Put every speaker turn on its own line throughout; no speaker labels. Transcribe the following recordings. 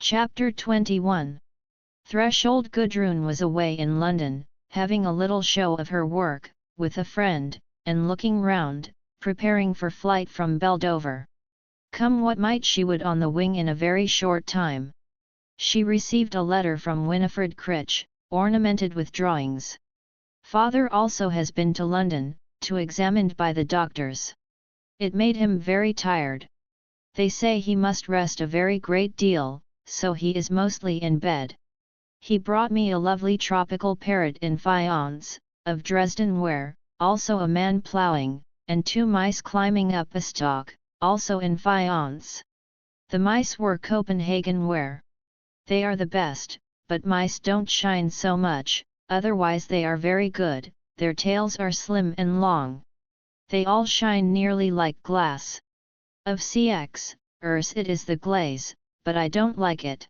Chapter 21. Threshold. Gudrun was away in London, having a little show of her work, with a friend, and looking round, preparing for flight from Beldover. Come what might, she would on the wing in a very short time. She received a letter from Winifred Critch, ornamented with drawings. Father also has been to London, to examined by the doctors. It made him very tired. They say he must rest a very great deal, so he is mostly in bed. He brought me a lovely tropical parrot in faience, of Dresden ware, also a man ploughing, and 2 mice climbing up a stalk, also in faience. The mice were Copenhagen ware. They are the best, but mice don't shine so much, otherwise they are very good. Their tails are slim and long. They all shine nearly like glass. Of CX, it is the glaze, but I don't like it.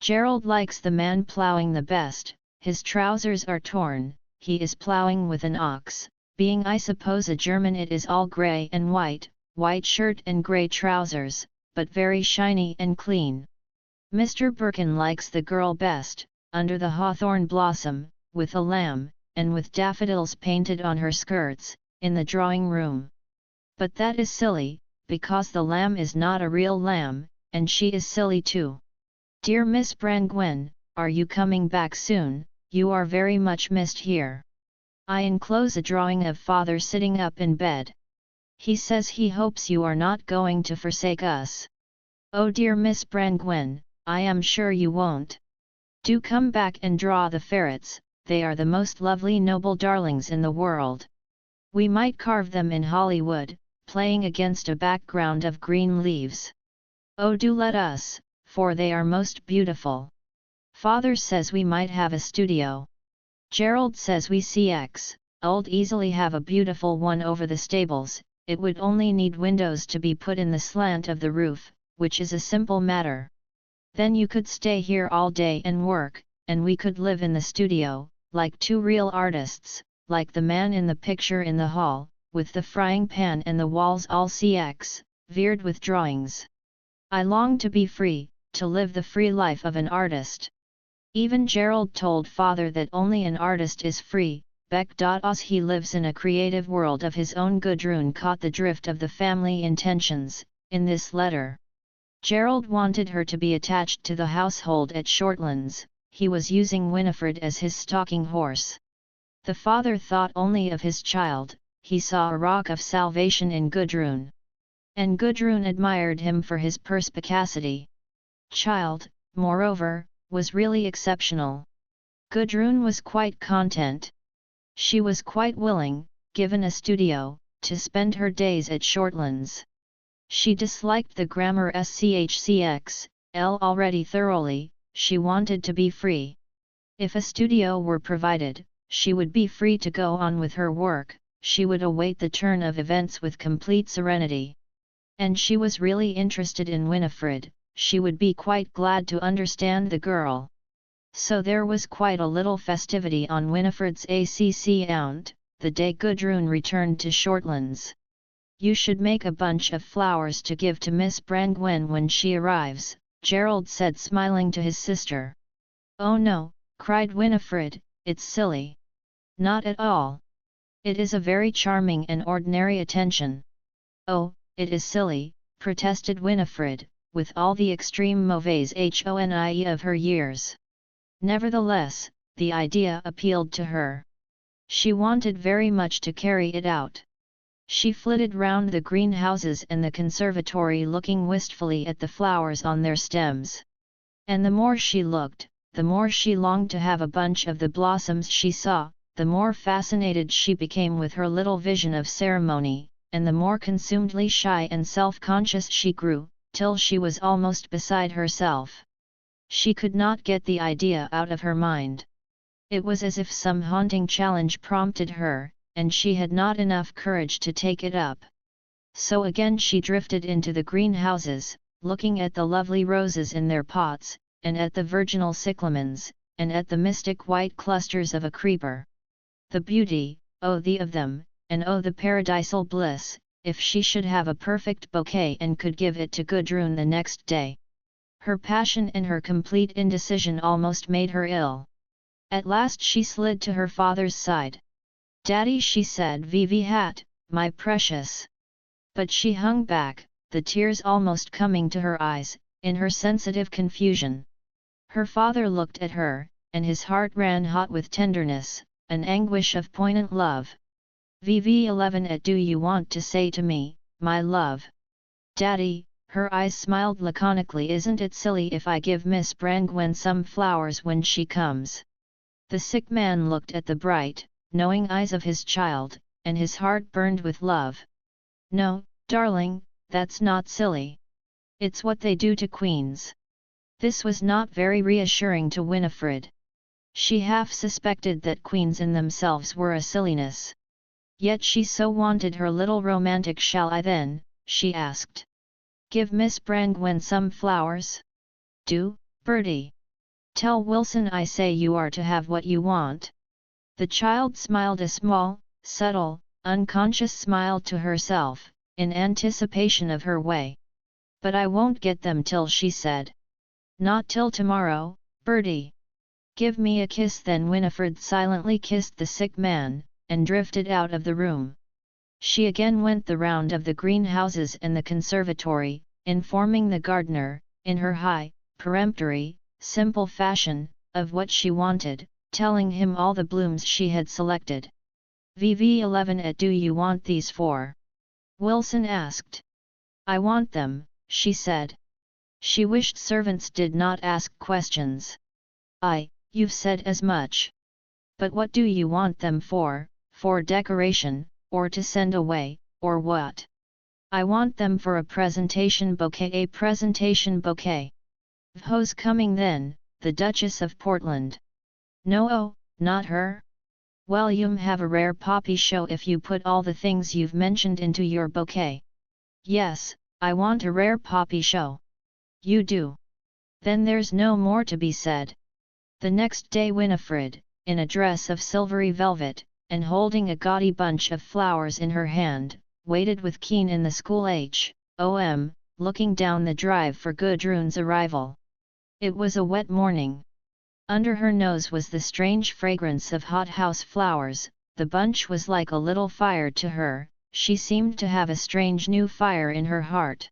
Gerald likes the man ploughing the best. His trousers are torn, he is ploughing with an ox, being I suppose a German. It is all grey and white shirt and grey trousers, but very shiny and clean. Mr. Birkin likes the girl best, under the hawthorn blossom, with a lamb, and with daffodils painted on her skirts, in the drawing room. But that is silly, because the lamb is not a real lamb, and she is silly too. Dear Miss Brangwen, are you coming back soon? You are very much missed here. I enclose a drawing of father sitting up in bed. He says he hopes you are not going to forsake us. Oh dear Miss Brangwen, I am sure you won't. Do come back and draw the ferrets, they are the most lovely noble darlings in the world. We might carve them in Hollywood, playing against a background of green leaves. Oh do let us, for they are most beautiful. Father says we might have a studio. Gerald says we old easily have a beautiful one over the stables. It would only need windows to be put in the slant of the roof, which is a simple matter. Then you could stay here all day and work, and we could live in the studio, like 2 real artists, like the man in the picture in the hall, with the frying pan and the walls all veered with drawings. I long to be free, to live the free life of an artist. Even Gerald told father that only an artist is free. As he lives in a creative world of his own. Gudrun caught the drift of the family intentions, in this letter. Gerald wanted her to be attached to the household at Shortlands. He was using Winifred as his stalking horse. The father thought only of his child. He saw a rock of salvation in Gudrun. And Gudrun admired him for his perspicacity. Child, moreover, was really exceptional. Gudrun was quite content. She was quite willing, given a studio, to spend her days at Shortlands. She disliked the grammar schcx, already thoroughly. She wanted to be free. If a studio were provided, she would be free to go on with her work. She would await the turn of events with complete serenity. And she was really interested in Winifred. She would be quite glad to understand the girl. So there was quite a little festivity on Winifred's account, the day Gudrun returned to Shortlands. You should make a bunch of flowers to give to Miss Brangwen when she arrives, Gerald said smiling to his sister. Oh no, cried Winifred, it's silly. Not at all. It is a very charming and ordinary attention. Oh, it is silly, protested Winifred, with all the extreme mauvaise honnie of her years. Nevertheless, the idea appealed to her. She wanted very much to carry it out. She flitted round the greenhouses and the conservatory looking wistfully at the flowers on their stems. And the more she looked, the more she longed to have a bunch of the blossoms she saw, the more fascinated she became with her little vision of ceremony, and the more consumedly shy and self-conscious she grew, till she was almost beside herself. She could not get the idea out of her mind. It was as if some haunting challenge prompted her, and she had not enough courage to take it up. So again she drifted into the greenhouses, looking at the lovely roses in their pots, and at the virginal cyclamens, and at the mystic white clusters of a creeper. The beauty, oh the of them, and oh the paradisal bliss, if she should have a perfect bouquet and could give it to Gudrun the next day. Her passion and her complete indecision almost made her ill. At last she slid to her father's side. "Daddy," she said, "Vivi hat, my precious." But she hung back, the tears almost coming to her eyes, in her sensitive confusion. Her father looked at her, and his heart ran hot with tenderness, an anguish of poignant love. "VV11 What do you want to say to me, my love?" "Daddy," her eyes smiled laconically, "isn't it silly if I give Miss Brangwen some flowers when she comes?" The sick man looked at the bright, knowing eyes of his child, and his heart burned with love. "No, darling, that's not silly. It's what they do to queens." This was not very reassuring to Winifred. She half suspected that queens in themselves were a silliness. Yet she so wanted her little romantic "Shall I then?" she asked. "Give Miss Brangwen some flowers?" "Do, Bertie. Tell Wilson I say you are to have what you want." The child smiled a small, subtle, unconscious smile to herself, in anticipation of her way. "But I won't get them till," she said. "Not till tomorrow, Bertie. Give me a kiss then." Winifred silently kissed the sick man, and drifted out of the room. She again went the round of the greenhouses and the conservatory, informing the gardener, in her high, peremptory, simple fashion, of what she wanted, telling him all the blooms she had selected. "VV11 What do you want these for?" Wilson asked. "I want them," she said. She wished servants did not ask questions. You've said as much. But what do you want them for decoration, or to send away, or what?" "I want them for a presentation bouquet." "A presentation bouquet? Who's coming then, the Duchess of Portland?" "No, oh, not her? Well, you'll have a rare poppy show if you put all the things you've mentioned into your bouquet." "Yes, I want a rare poppy show." "You do? Then there's no more to be said." The next day Winifred, in a dress of silvery velvet, and holding a gaudy bunch of flowers in her hand, waited with Keen in the school home, looking down the drive for Gudrun's arrival. It was a wet morning. Under her nose was the strange fragrance of hothouse flowers. The bunch was like a little fire to her. She seemed to have a strange new fire in her heart.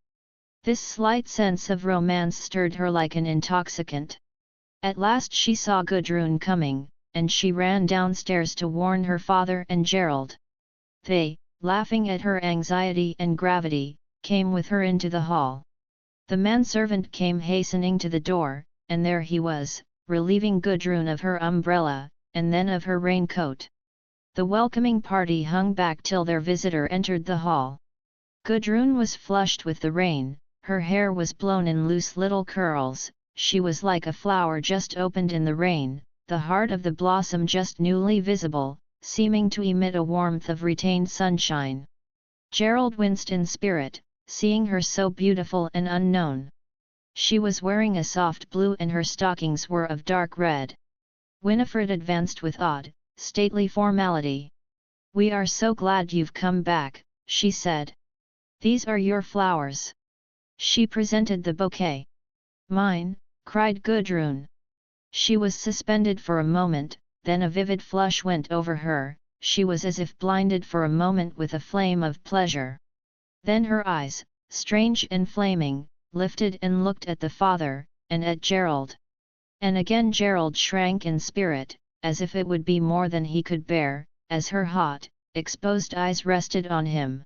This slight sense of romance stirred her like an intoxicant. At last she saw Gudrun coming, and she ran downstairs to warn her father and Gerald. They, laughing at her anxiety and gravity, came with her into the hall. The manservant came hastening to the door, and there he was, relieving Gudrun of her umbrella, and then of her raincoat. The welcoming party hung back till their visitor entered the hall. Gudrun was flushed with the rain, her hair was blown in loose little curls. She was like a flower just opened in the rain, the heart of the blossom just newly visible, seeming to emit a warmth of retained sunshine. Gerald winced in spirit, seeing her so beautiful and unknown. She was wearing a soft blue and her stockings were of dark red. Winifred advanced with odd, stately formality. "We are so glad you've come back," she said. "These are your flowers." She presented the bouquet. "Mine?" cried Gudrun. She was suspended for a moment, then a vivid flush went over her, she was as if blinded for a moment with a flame of pleasure. Then her eyes, strange and flaming, lifted and looked at the father, and at Gerald. And again Gerald shrank in spirit, as if it would be more than he could bear, as her hot, exposed eyes rested on him.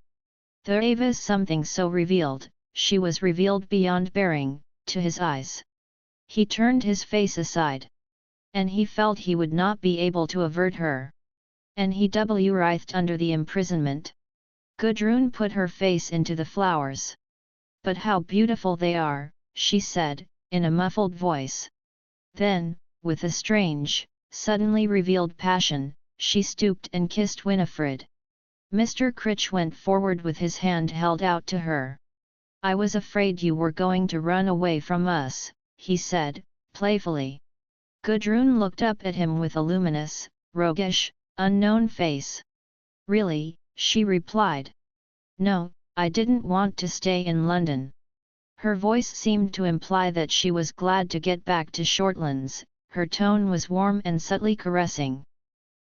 There was something so revealed, she was revealed beyond bearing, to his eyes. He turned his face aside. And he felt he would not be able to avert her. And he writhed under the imprisonment. Gudrun put her face into the flowers. "But how beautiful they are," she said, in a muffled voice. Then, with a strange, suddenly revealed passion, she stooped and kissed Winifred. Mr. Critch went forward with his hand held out to her. "I was afraid you were going to run away from us," he said, playfully. Gudrun looked up at him with a luminous, roguish, unknown face. "Really," she replied. "No, I didn't want to stay in London." Her voice seemed to imply that she was glad to get back to Shortlands. Her tone was warm and subtly caressing.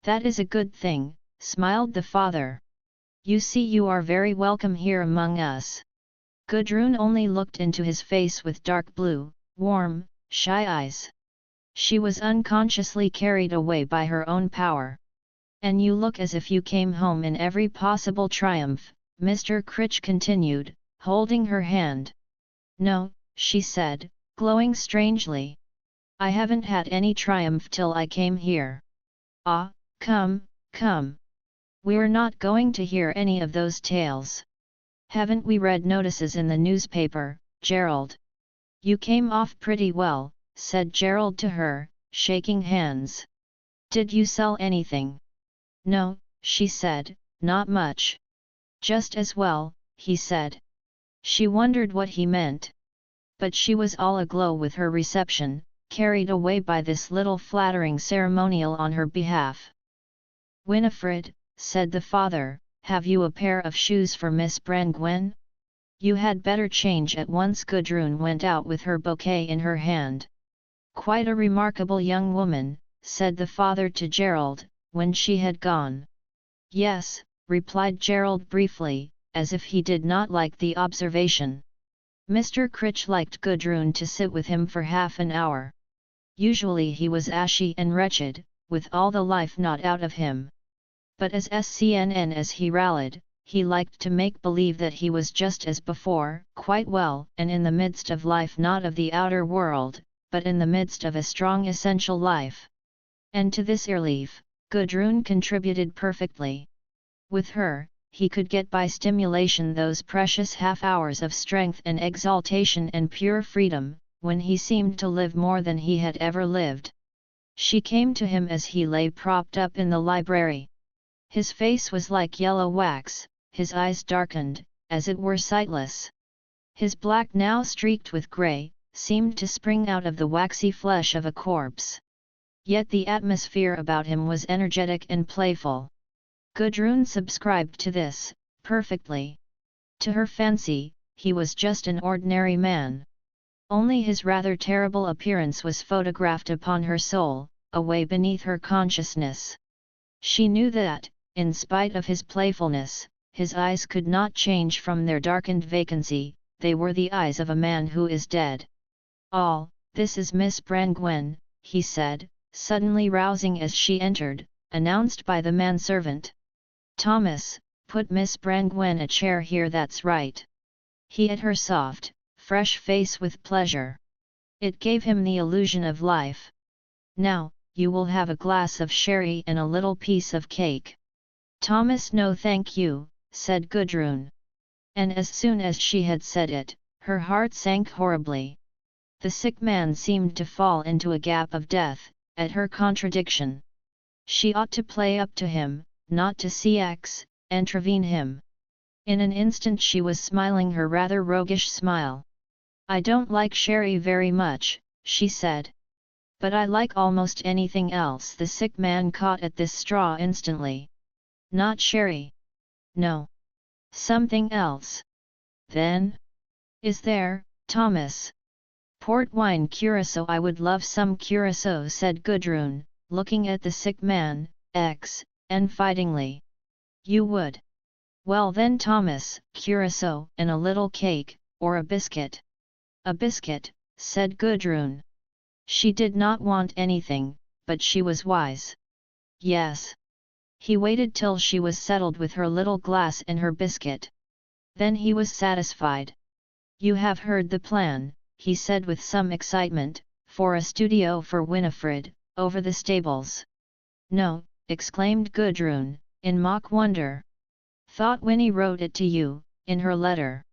"That is a good thing," smiled the father. "You see, you are very welcome here among us." Gudrun only looked into his face with dark blue, warm, shy eyes. She was unconsciously carried away by her own power. "And you look as if you came home in every possible triumph," Mr. Critch continued, holding her hand. "No," she said, glowing strangely. "I haven't had any triumph till I came here." "Ah, come, come. We're not going to hear any of those tales. Haven't we read notices in the newspaper, Gerald?" "You came off pretty well," said Gerald to her, shaking hands. "Did you sell anything?" "No," she said, "not much." "Just as well," he said. She wondered what he meant. But she was all aglow with her reception, carried away by this little flattering ceremonial on her behalf. "Winifred," said the father, "have you a pair of shoes for Miss Brangwen? You had better change at once." Gudrun went out with her bouquet in her hand. "Quite a remarkable young woman," said the father to Gerald, when she had gone. "Yes," replied Gerald briefly, as if he did not like the observation. Mr. Critch liked Gudrun to sit with him for half an hour. Usually he was ashy and wretched, with all the life not out of him. But as SCNN as he rallied, he liked to make believe that he was just as before, quite well, and in the midst of life not of the outer world, but in the midst of a strong essential life. And to this relief, Gudrun contributed perfectly. With her, he could get by stimulation those precious half-hours of strength and exaltation and pure freedom, when he seemed to live more than he had ever lived. She came to him as he lay propped up in the library. His face was like yellow wax, his eyes darkened, as it were sightless. His black, now streaked with grey, seemed to spring out of the waxy flesh of a corpse. Yet the atmosphere about him was energetic and playful. Gudrun subscribed to this, perfectly. To her fancy, he was just an ordinary man. Only his rather terrible appearance was photographed upon her soul, away beneath her consciousness. She knew that, in spite of his playfulness, his eyes could not change from their darkened vacancy. They were the eyes of a man who is dead. "All, this is Miss Brangwen," he said, suddenly rousing as she entered, announced by the manservant. "Thomas, put Miss Brangwen a chair here. That's right." He at her soft, fresh face with pleasure. It gave him the illusion of life. "Now, you will have a glass of sherry and a little piece of cake." "Thomas, no thank you," said Gudrun. And as soon as she had said it, her heart sank horribly. The sick man seemed to fall into a gap of death, at her contradiction. She ought to play up to him, not to intervene him. In an instant she was smiling her rather roguish smile. "I don't like sherry very much," she said. "But I like almost anything else." The sick man caught at this straw instantly. "Not sherry?" "No. Something else." "Then? Is there, Thomas?" "Port wine curacao." "I would love some curacao," said Gudrun, looking at the sick man, invitingly. "You would? Well then, Thomas, curacao and a little cake, or a biscuit." "A biscuit," said Gudrun. She did not want anything, but she was wise. "Yes." He waited till she was settled with her little glass and her biscuit. Then he was satisfied. "You have heard the plan," he said with some excitement, "for a studio for Winifred, over the stables." "No," exclaimed Gudrun, in mock wonder. "Thought Winnie wrote it to you, in her letter."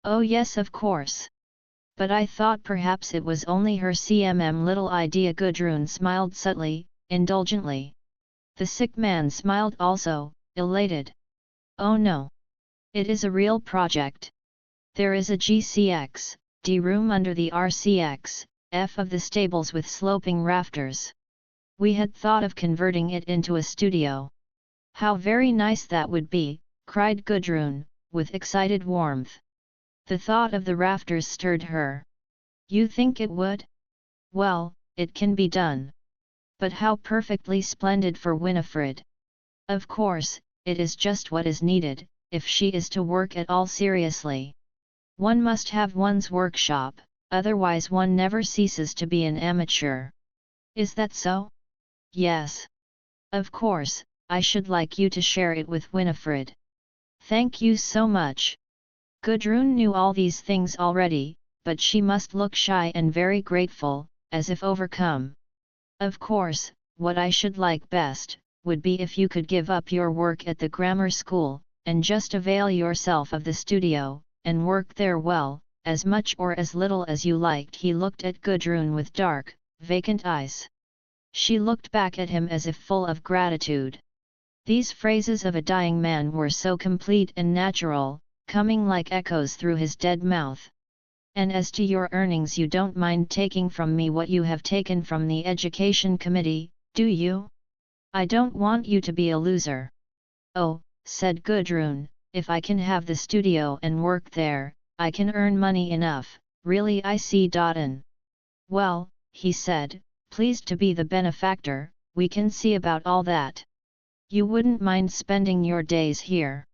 "Oh yes, of course. But I thought perhaps it was only her little idea." Gudrun smiled subtly, indulgently. The sick man smiled also, elated. "Oh no. It is a real project. There is a GCX-D room under the RCX-F of the stables with sloping rafters. We had thought of converting it into a studio." "How very nice that would be," cried Gudrun, with excited warmth. The thought of the rafters stirred her. You think it would? Well, it can be done. But how perfectly splendid for Winifred! Of course, it is just what is needed, if she is to work at all seriously. One must have one's workshop, otherwise one never ceases to be an amateur. Is that so? Yes. Of course, I should like you to share it with Winifred. Thank you so much. Gudrun knew all these things already, but she must look shy and very grateful, as if overcome. Of course, what I should like best, would be if you could give up your work at the grammar school, and just avail yourself of the studio, and work there well, as much or as little as you liked. He looked at Gudrun with dark, vacant eyes. She looked back at him as if full of gratitude. These phrases of a dying man were so complete and natural, coming like echoes through his dead mouth. And as to your earnings, you don't mind taking from me what you have taken from the Education Committee, do you? I don't want you to be a loser. Oh, said Gudrun, if I can have the studio and work there, I can earn money enough, really I see. Well, he said, pleased to be the benefactor, we can see about all that. You wouldn't mind spending your days here?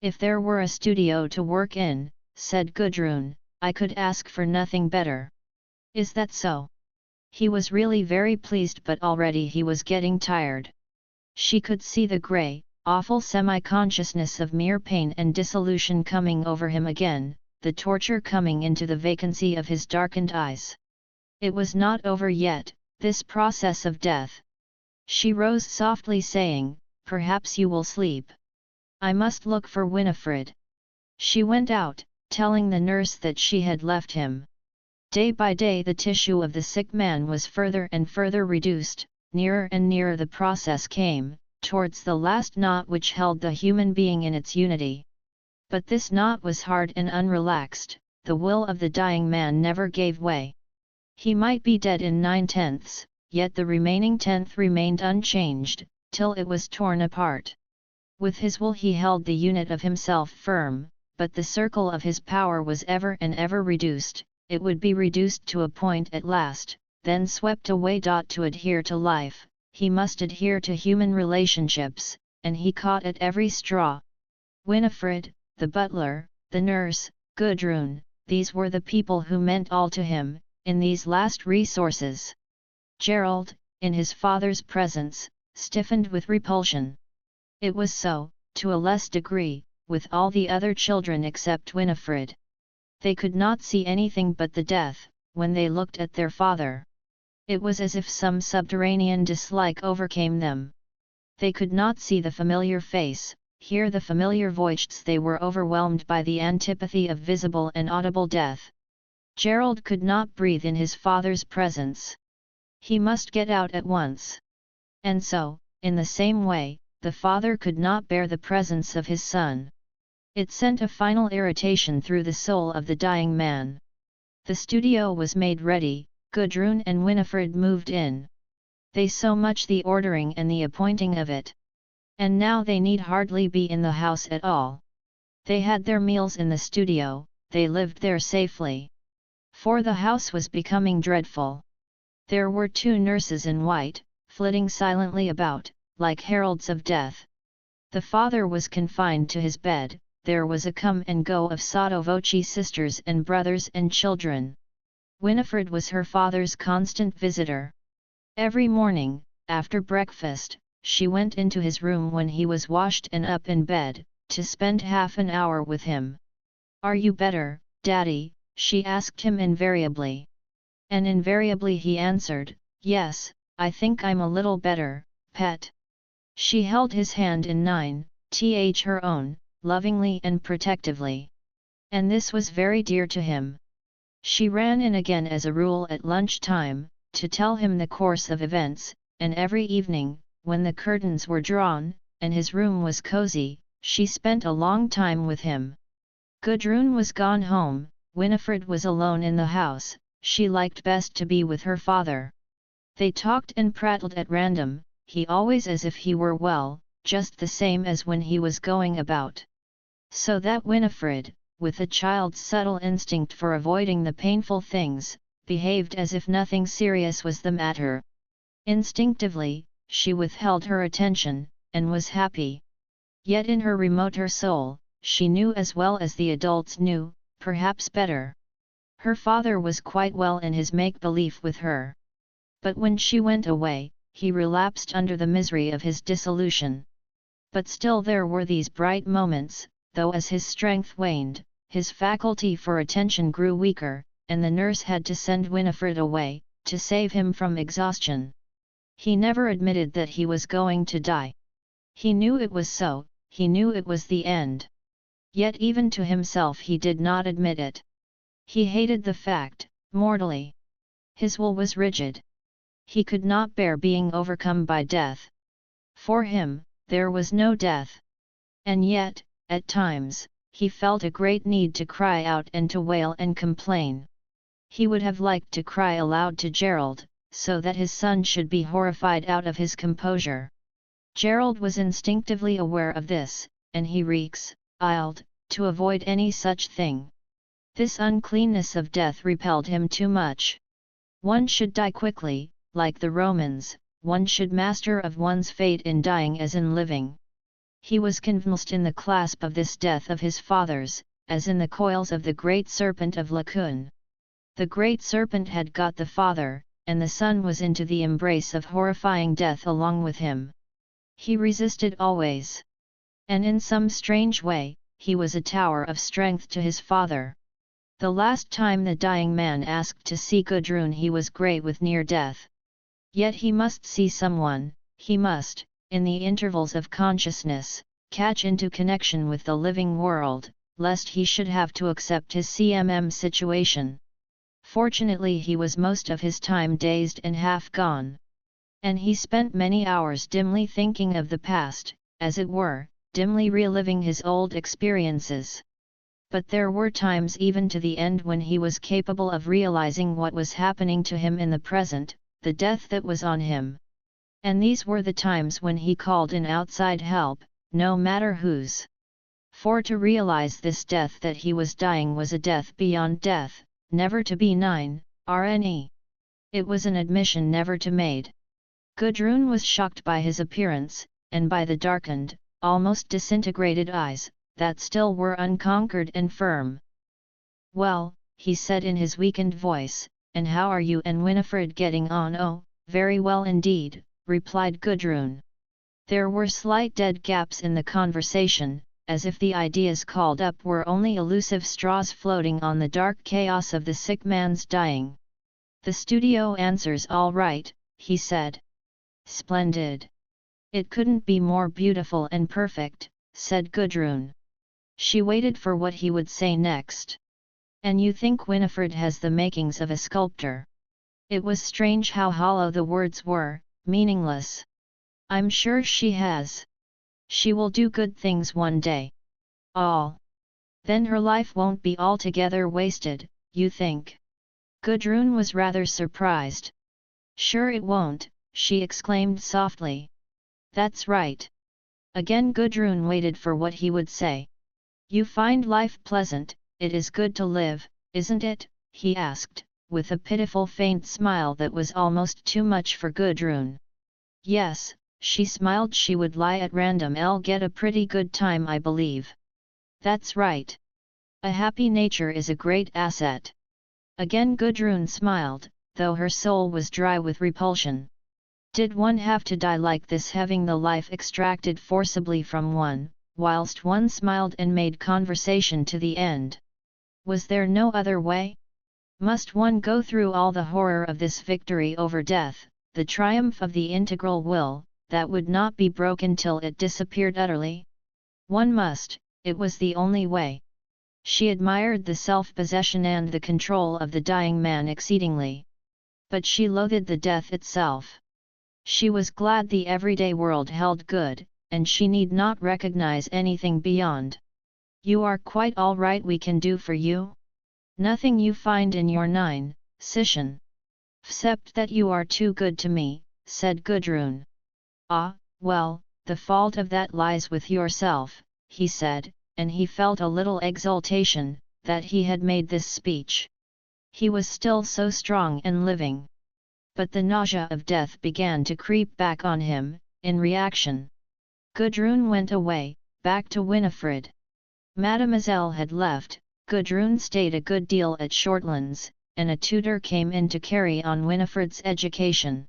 If there were a studio to work in, said Gudrun, I could ask for nothing better. Is that so? He was really very pleased, but already he was getting tired. She could see the grey, awful semi-consciousness of mere pain and dissolution coming over him again, the torture coming into the vacancy of his darkened eyes. It was not over yet, this process of death. She rose softly, saying, perhaps you will sleep. I must look for Winifred. She went out, telling the nurse that she had left him. Day by day the tissue of the sick man was further and further reduced, nearer and nearer the process came, towards the last knot which held the human being in its unity. But this knot was hard and unrelaxed, the will of the dying man never gave way. He might be dead in 9/10, yet the remaining tenth remained unchanged, till it was torn apart. With his will he held the unit of himself firm, but the circle of his power was ever and ever reduced. It would be reduced to a point at last, then swept away. To adhere to life, he must adhere to human relationships, and he caught at every straw. Winifred, the butler, the nurse, Gudrun, these were the people who meant all to him, in these last resources. Gerald, in his father's presence, stiffened with repulsion. It was so, to a less degree, with all the other children except Winifred. They could not see anything but the death, when they looked at their father. It was as if some subterranean dislike overcame them. They could not see the familiar face, hear the familiar voice. They were overwhelmed by the antipathy of visible and audible death. Gerald could not breathe in his father's presence. He must get out at once. And so, in the same way, the father could not bear the presence of his son. It sent a final irritation through the soul of the dying man. The studio was made ready, Gudrun and Winifred moved in. They saw much the ordering and the appointing of it. And now they need hardly be in the house at all. They had their meals in the studio, they lived there safely. For the house was becoming dreadful. There were 2 nurses in white, flitting silently about, like heralds of death. The father was confined to his bed. There was a come and go of sotto voce sisters and brothers and children. Winifred was her father's constant visitor. Every morning, after breakfast, she went into his room when he was washed and up in bed, to spend half an hour with him. "Are you better, Daddy?" she asked him invariably. And invariably he answered, "Yes, I think I'm a little better, pet." She held his hand in her own, lovingly and protectively. And this was very dear to him. She ran in again as a rule at lunch-time, to tell him the course of events, and every evening, when the curtains were drawn, and his room was cozy, she spent a long time with him. Gudrun was gone home, Winifred was alone in the house. She liked best to be with her father. They talked and prattled at random, he always as if he were well, just the same as when he was going about. So that Winifred, with a child's subtle instinct for avoiding the painful things, behaved as if nothing serious was the matter. Instinctively, she withheld her attention, and was happy. Yet in her remoter soul, she knew as well as the adults knew, perhaps better. Her father was quite well in his make-believe with her. But when she went away, he relapsed under the misery of his dissolution. But still there were these bright moments, though as his strength waned, his faculty for attention grew weaker, and the nurse had to send Winifred away, to save him from exhaustion. He never admitted that he was going to die. He knew it was so, he knew it was the end. Yet even to himself he did not admit it. He hated the fact, mortally. His will was rigid. He could not bear being overcome by death. For him, there was no death. And yet, at times, he felt a great need to cry out and to wail and complain. He would have liked to cry aloud to Gerald, so that his son should be horrified out of his composure. Gerald was instinctively aware of this, and he recoiled, to avoid any such thing. This uncleanness of death repelled him too much. One should die quickly, like the Romans, one should master of one's fate in dying as in living. He was convulsed in the clasp of this death of his father's, as in the coils of the great serpent of Laocoon. The great serpent had got the father, and the son was into the embrace of horrifying death along with him. He resisted always. And in some strange way, he was a tower of strength to his father. The last time the dying man asked to see Gudrun he was grey with near death. Yet he must see someone, he must, in the intervals of consciousness, catch into connection with the living world, lest he should have to accept his situation. Fortunately he was most of his time dazed and half gone. And he spent many hours dimly thinking of the past, as it were, dimly reliving his old experiences. But there were times even to the end when he was capable of realizing what was happening to him in the present, the death that was on him. And these were the times when he called in outside help, no matter whose. For to realize this death that he was dying was a death beyond death, never to be RNE. It was an admission never to made. Gudrun was shocked by his appearance, and by the darkened, almost disintegrated eyes, that still were unconquered and firm. "Well," he said in his weakened voice, "and how are you and Winifred getting on?" "Oh, very well indeed," replied Gudrun. There were slight dead gaps in the conversation, as if the ideas called up were only elusive straws floating on the dark chaos of the sick man's dying. "The studio answers all right," he said. "Splendid. It couldn't be more beautiful and perfect," said Gudrun. She waited for what he would say next. "And you think Winifred has the makings of a sculptor?" It was strange how hollow the words were, meaningless. "I'm sure she has. She will do good things one day." "All. Then her life won't be altogether wasted, you think?" Gudrun was rather surprised. "Sure it won't," she exclaimed softly. "That's right." Again Gudrun waited for what he would say. "You find life pleasant, it is good to live, isn't it?" he asked, with a pitiful faint smile that was almost too much for Gudrun. "Yes," she smiled, "she would lie at random. I'll get a pretty good time, I believe." "That's right. A happy nature is a great asset." Again Gudrun smiled, though her soul was dry with repulsion. Did one have to die like this, having the life extracted forcibly from one, whilst one smiled and made conversation to the end? Was there no other way? Must one go through all the horror of this victory over death, the triumph of the integral will, that would not be broken till it disappeared utterly? One must, it was the only way. She admired the self-possession and the control of the dying man exceedingly. But she loathed the death itself. She was glad the everyday world held good, and she need not recognize anything beyond. "You are quite all right. We can do for you nothing you find in your session. Except that you are too good to me," said Gudrun. "Ah, well, the fault of that lies with yourself," he said, and he felt a little exultation, that he had made this speech. He was still so strong and living. But the nausea of death began to creep back on him, in reaction. Gudrun went away, back to Winifred. Mademoiselle had left, Gudrun stayed a good deal at Shortlands, and a tutor came in to carry on Winifred's education.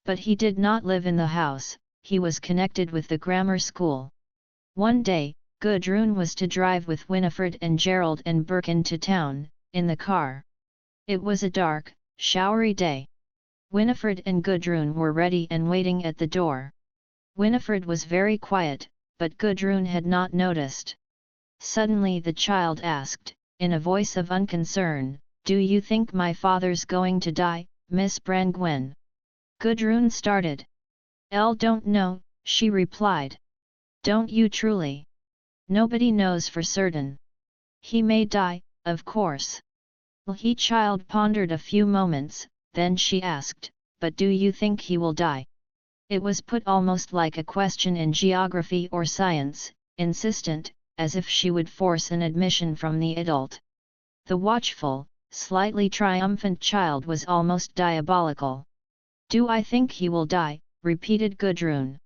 But he did not live in the house, he was connected with the grammar school. One day, Gudrun was to drive with Winifred and Gerald and Birkin to town, in the car. It was a dark, showery day. Winifred and Gudrun were ready and waiting at the door. Winifred was very quiet, but Gudrun had not noticed. Suddenly the child asked, in a voice of unconcern, "Do you think my father's going to die, Miss Brangwen?" Gudrun started. "Elle don't know," she replied. "Don't you truly?" "Nobody knows for certain." "He may die, of course." The child pondered a few moments, then she asked, "But do you think he will die?" It was put almost like a question in geography or science, insistent, as if she would force an admission from the adult. The watchful, slightly triumphant child was almost diabolical. "Do I think he will die?" repeated Gudrun.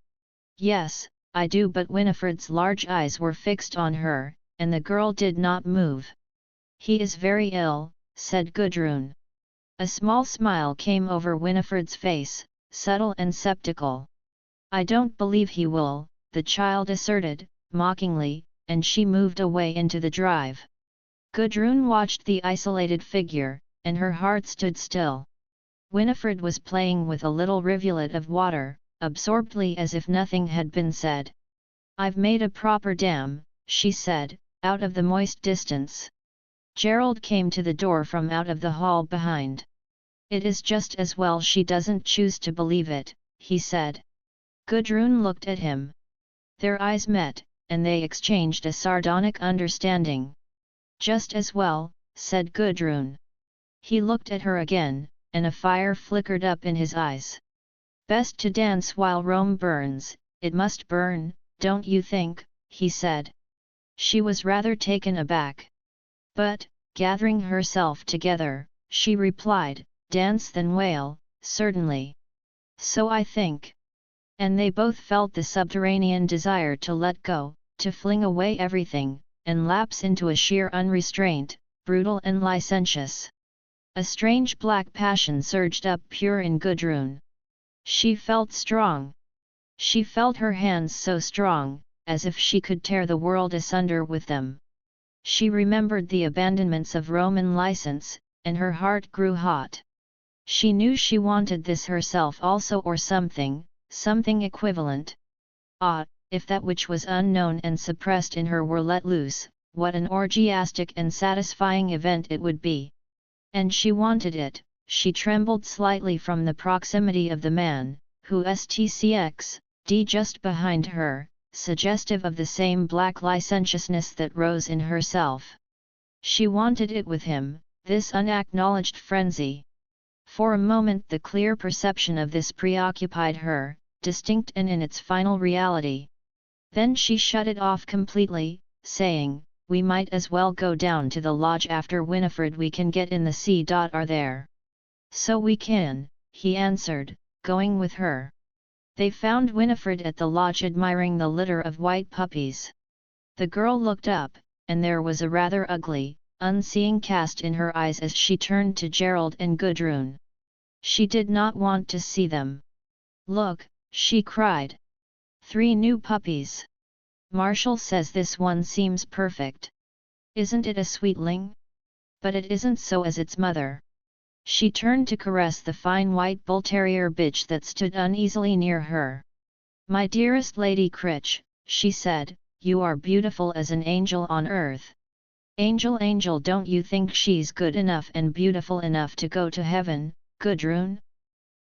"Yes, I do," but Winifred's large eyes were fixed on her, and the girl did not move. "He is very ill," said Gudrun. A small smile came over Winifred's face, subtle and sceptical. "I don't believe he will," the child asserted, mockingly, and she moved away into the drive. Gudrun watched the isolated figure, and her heart stood still. Winifred was playing with a little rivulet of water, absorbedly as if nothing had been said. "I've made a proper dam," she said, out of the moist distance. Gerald came to the door from out of the hall behind. "It is just as well she doesn't choose to believe it," he said. Gudrun looked at him. Their eyes met, and they exchanged a sardonic understanding. "Just as well," said Gudrun. He looked at her again, and a fire flickered up in his eyes. "Best to dance while Rome burns, it must burn, don't you think?" he said. She was rather taken aback. But, gathering herself together, she replied, "Dance then wail, certainly. So I think." And they both felt the subterranean desire to let go, to fling away everything, and lapse into a sheer unrestraint, brutal and licentious. A strange black passion surged up pure in Gudrun. She felt strong. She felt her hands so strong, as if she could tear the world asunder with them. She remembered the abandonments of Roman license, and her heart grew hot. She knew she wanted this herself also, or something equivalent. Ah, if that which was unknown and suppressed in her were let loose, what an orgiastic and satisfying event it would be! And she wanted it. She trembled slightly from the proximity of the man, who stcxd just behind her, suggestive of the same black licentiousness that rose in herself. She wanted it with him, this unacknowledged frenzy. For a moment the clear perception of this preoccupied her, distinct and in its final reality. Then she shut it off completely, saying, "We might as well go down to the lodge after Winifred. We can get in the C.R. there." "So we can," he answered, going with her. They found Winifred at the lodge admiring the litter of white puppies. The girl looked up, and there was a rather ugly, unseeing cast in her eyes as she turned to Gerald and Gudrun. She did not want to see them. "Look," she cried. 3 new puppies. Marshall says this one seems perfect. Isn't it a sweetling? But it isn't so as its mother." She turned to caress the fine white bull terrier bitch that stood uneasily near her. "My dearest Lady Critch," she said, "you are beautiful as an angel on earth." "Angel, angel, don't you think she's good enough and beautiful enough to go to heaven, Gudrun?"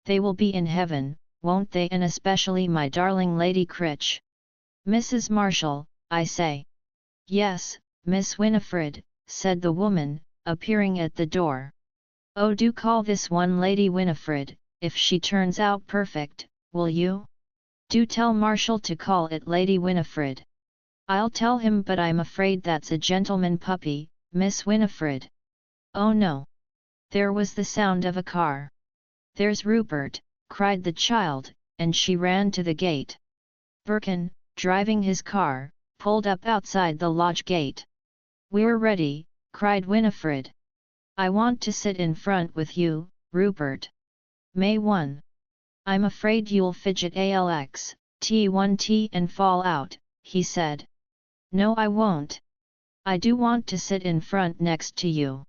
"They will be in heaven, won't they, and especially my darling Lady Critch?" "Mrs. Marshall, I say." "Yes, Miss Winifred," said the woman, appearing at the door. "Oh, do call this one Lady Winifred, if she turns out perfect, will you? Do tell Marshall to call it Lady Winifred." I'll tell him, but I'm afraid that's a gentleman puppy, Miss Winifred. Oh no! There was the sound of a car. There's Rupert, cried the child, and she ran to the gate. Birkin, driving his car, pulled up outside the lodge gate. We're ready, cried Winifred. I want to sit in front with you, Rupert. May 1. I'm afraid you'll fidget T1T and fall out, he said. No, I won't. I do want to sit in front next to you.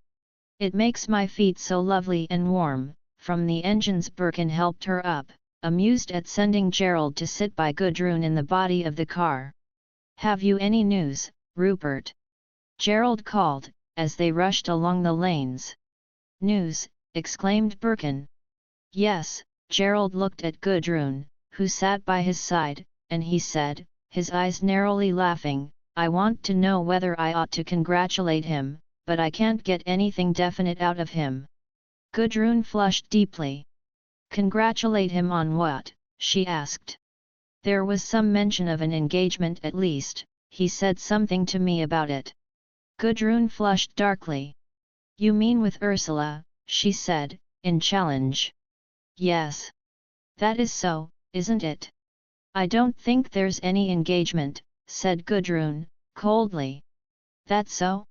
It makes my feet so lovely and warm. From the engines. Birkin helped her up, amused at sending Gerald to sit by Gudrun in the body of the car. Have you any news, Rupert? Gerald called, as they rushed along the lanes. News, exclaimed Birkin. Yes, Gerald looked at Gudrun, who sat by his side, and he said, his eyes narrowly laughing, I want to know whether I ought to congratulate him, but I can't get anything definite out of him. Gudrun flushed deeply. Congratulate him on what? She asked. There was some mention of an engagement at least, he said something to me about it. Gudrun flushed darkly. You mean with Ursula, she said, in challenge. Yes. That is so, isn't it? I don't think there's any engagement, said Gudrun, coldly. That's so?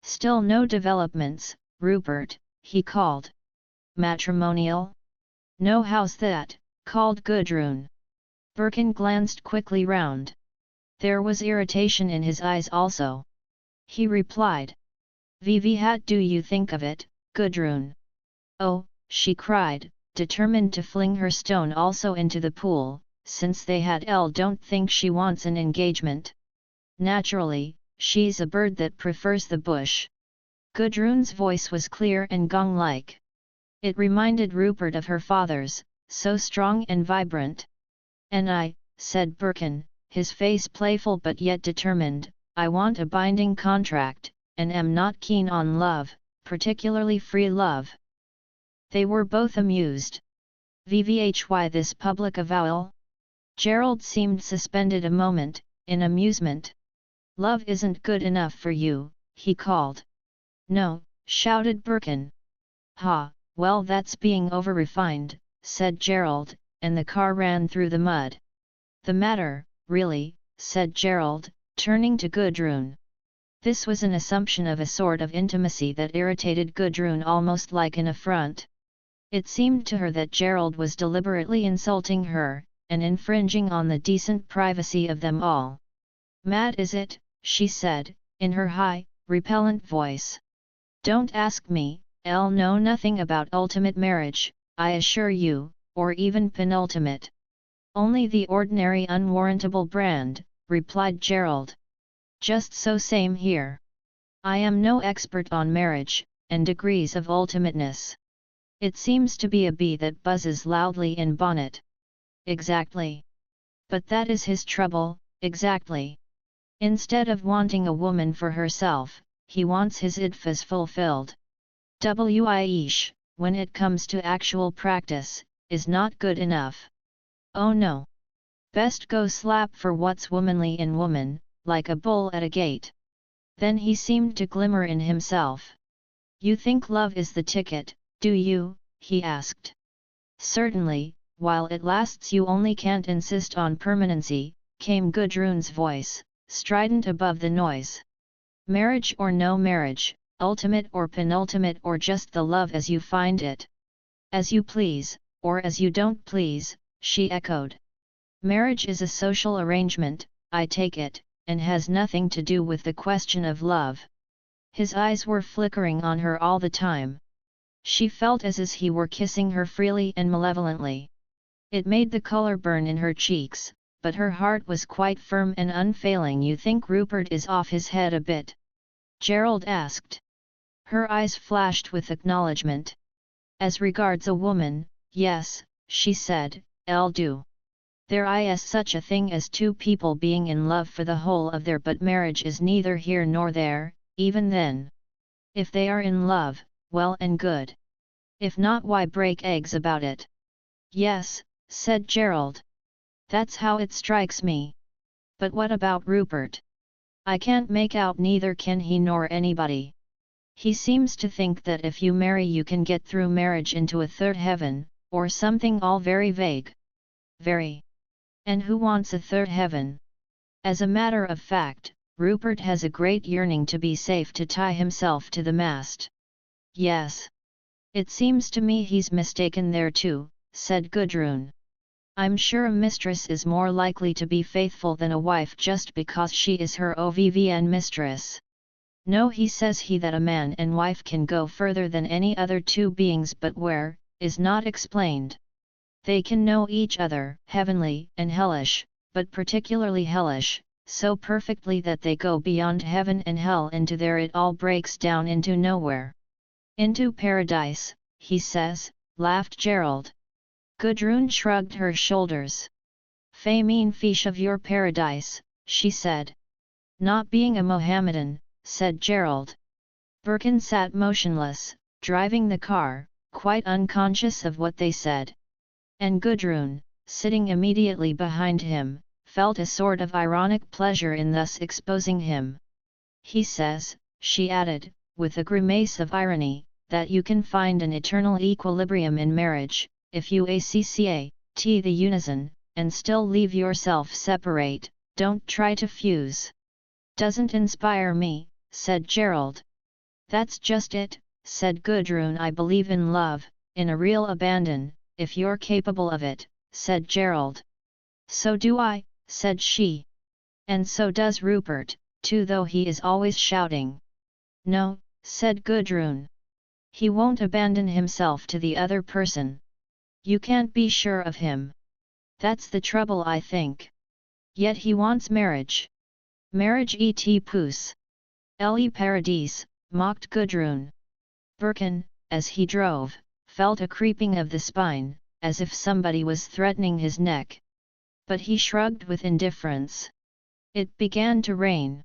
Still no developments, Rupert, he called. Matrimonial? No, how's that? Called Gudrun. Birkin glanced quickly round. There was irritation in his eyes also. He replied. What do you think of it, Gudrun? Oh, she cried, determined to fling her stone also into the pool, since they had don't think she wants an engagement. Naturally, she's a bird that prefers the bush. Gudrun's voice was clear and gong-like. It reminded Rupert of her father's, so strong and vibrant. And I, said Birkin, his face playful but yet determined, I want a binding contract, and am not keen on love, particularly free love. They were both amused. Why this public avowal? Gerald seemed suspended a moment, in amusement. Love isn't good enough for you, he called. No, shouted Birkin. Ha, well that's being over-refined, said Gerald, and the car ran through the mud. The matter, really, said Gerald, turning to Gudrun. This was an assumption of a sort of intimacy that irritated Gudrun almost like an affront. It seemed to her that Gerald was deliberately insulting her, and infringing on the decent privacy of them all. Mad is it, she said, in her high, repellent voice. Don't ask me, I'll know nothing about ultimate marriage, I assure you, or even penultimate. Only the ordinary unwarrantable brand, replied Gerald. Just so same here. I am no expert on marriage, and degrees of ultimateness. It seems to be a bee that buzzes loudly in bonnet. Exactly. But that is his trouble, exactly. Instead of wanting a woman for herself, he wants his idfas fulfilled. Wish, when it comes to actual practice, is not good enough. Oh no. Best go slap for what's womanly in woman, like a bull at a gate. Then he seemed to glimmer in himself. You think love is the ticket, do you? He asked. Certainly, while it lasts you only can't insist on permanency, came Gudrun's voice, strident above the noise. Marriage or no marriage, ultimate or penultimate or just the love as you find it. As you please, or as you don't please, she echoed. Marriage is a social arrangement, I take it, and has nothing to do with the question of love. His eyes were flickering on her all the time. She felt as he were kissing her freely and malevolently. It made the color burn in her cheeks, but her heart was quite firm and unfailing. You think Rupert is off his head a bit? Gerald asked. Her eyes flashed with acknowledgement. As regards a woman, yes, she said, I'll do. There is such a thing as two people being in love for the whole of their, but marriage is neither here nor there, even then. If they are in love, well and good. If not, why break eggs about it? Yes, said Gerald. That's how it strikes me. But what about Rupert? I can't make out neither can he nor anybody. He seems to think that if you marry you can get through marriage into a third heaven, or something all very vague. Very. And who wants a third heaven? As a matter of fact, Rupert has a great yearning to be safe to tie himself to the mast. Yes. It seems to me he's mistaken there too, said Gudrun. I'm sure a mistress is more likely to be faithful than a wife just because she is her OVVN mistress. No, he says that a man and wife can go further than any other two beings, but where, is not explained. They can know each other, heavenly and hellish, but particularly hellish, so perfectly that they go beyond heaven and hell into there, it all breaks down into nowhere. Into paradise, he says, laughed Gerald. Gudrun shrugged her shoulders. Mean fish of your paradise, she said. Not being a Mohammedan, said Gerald. Birkin sat motionless, driving the car, quite unconscious of what they said. And Gudrun, sitting immediately behind him, felt a sort of ironic pleasure in thus exposing him. He says, she added, with a grimace of irony, that you can find an eternal equilibrium in marriage, if you accat the unison, and still leave yourself separate, don't try to fuse. Doesn't inspire me, said Gerald. That's just it, said Gudrun. I believe in love, in a real abandon, if you're capable of it, said Gerald. So do I, said she. And so does Rupert, too, though he is always shouting. No, said Gudrun. He won't abandon himself to the other person. You can't be sure of him. That's the trouble, I think. Yet he wants marriage. Marriage et pousse. Le paradis, mocked Gudrun. Birkin, as he drove, felt a creeping of the spine, as if somebody was threatening his neck. But he shrugged with indifference. It began to rain.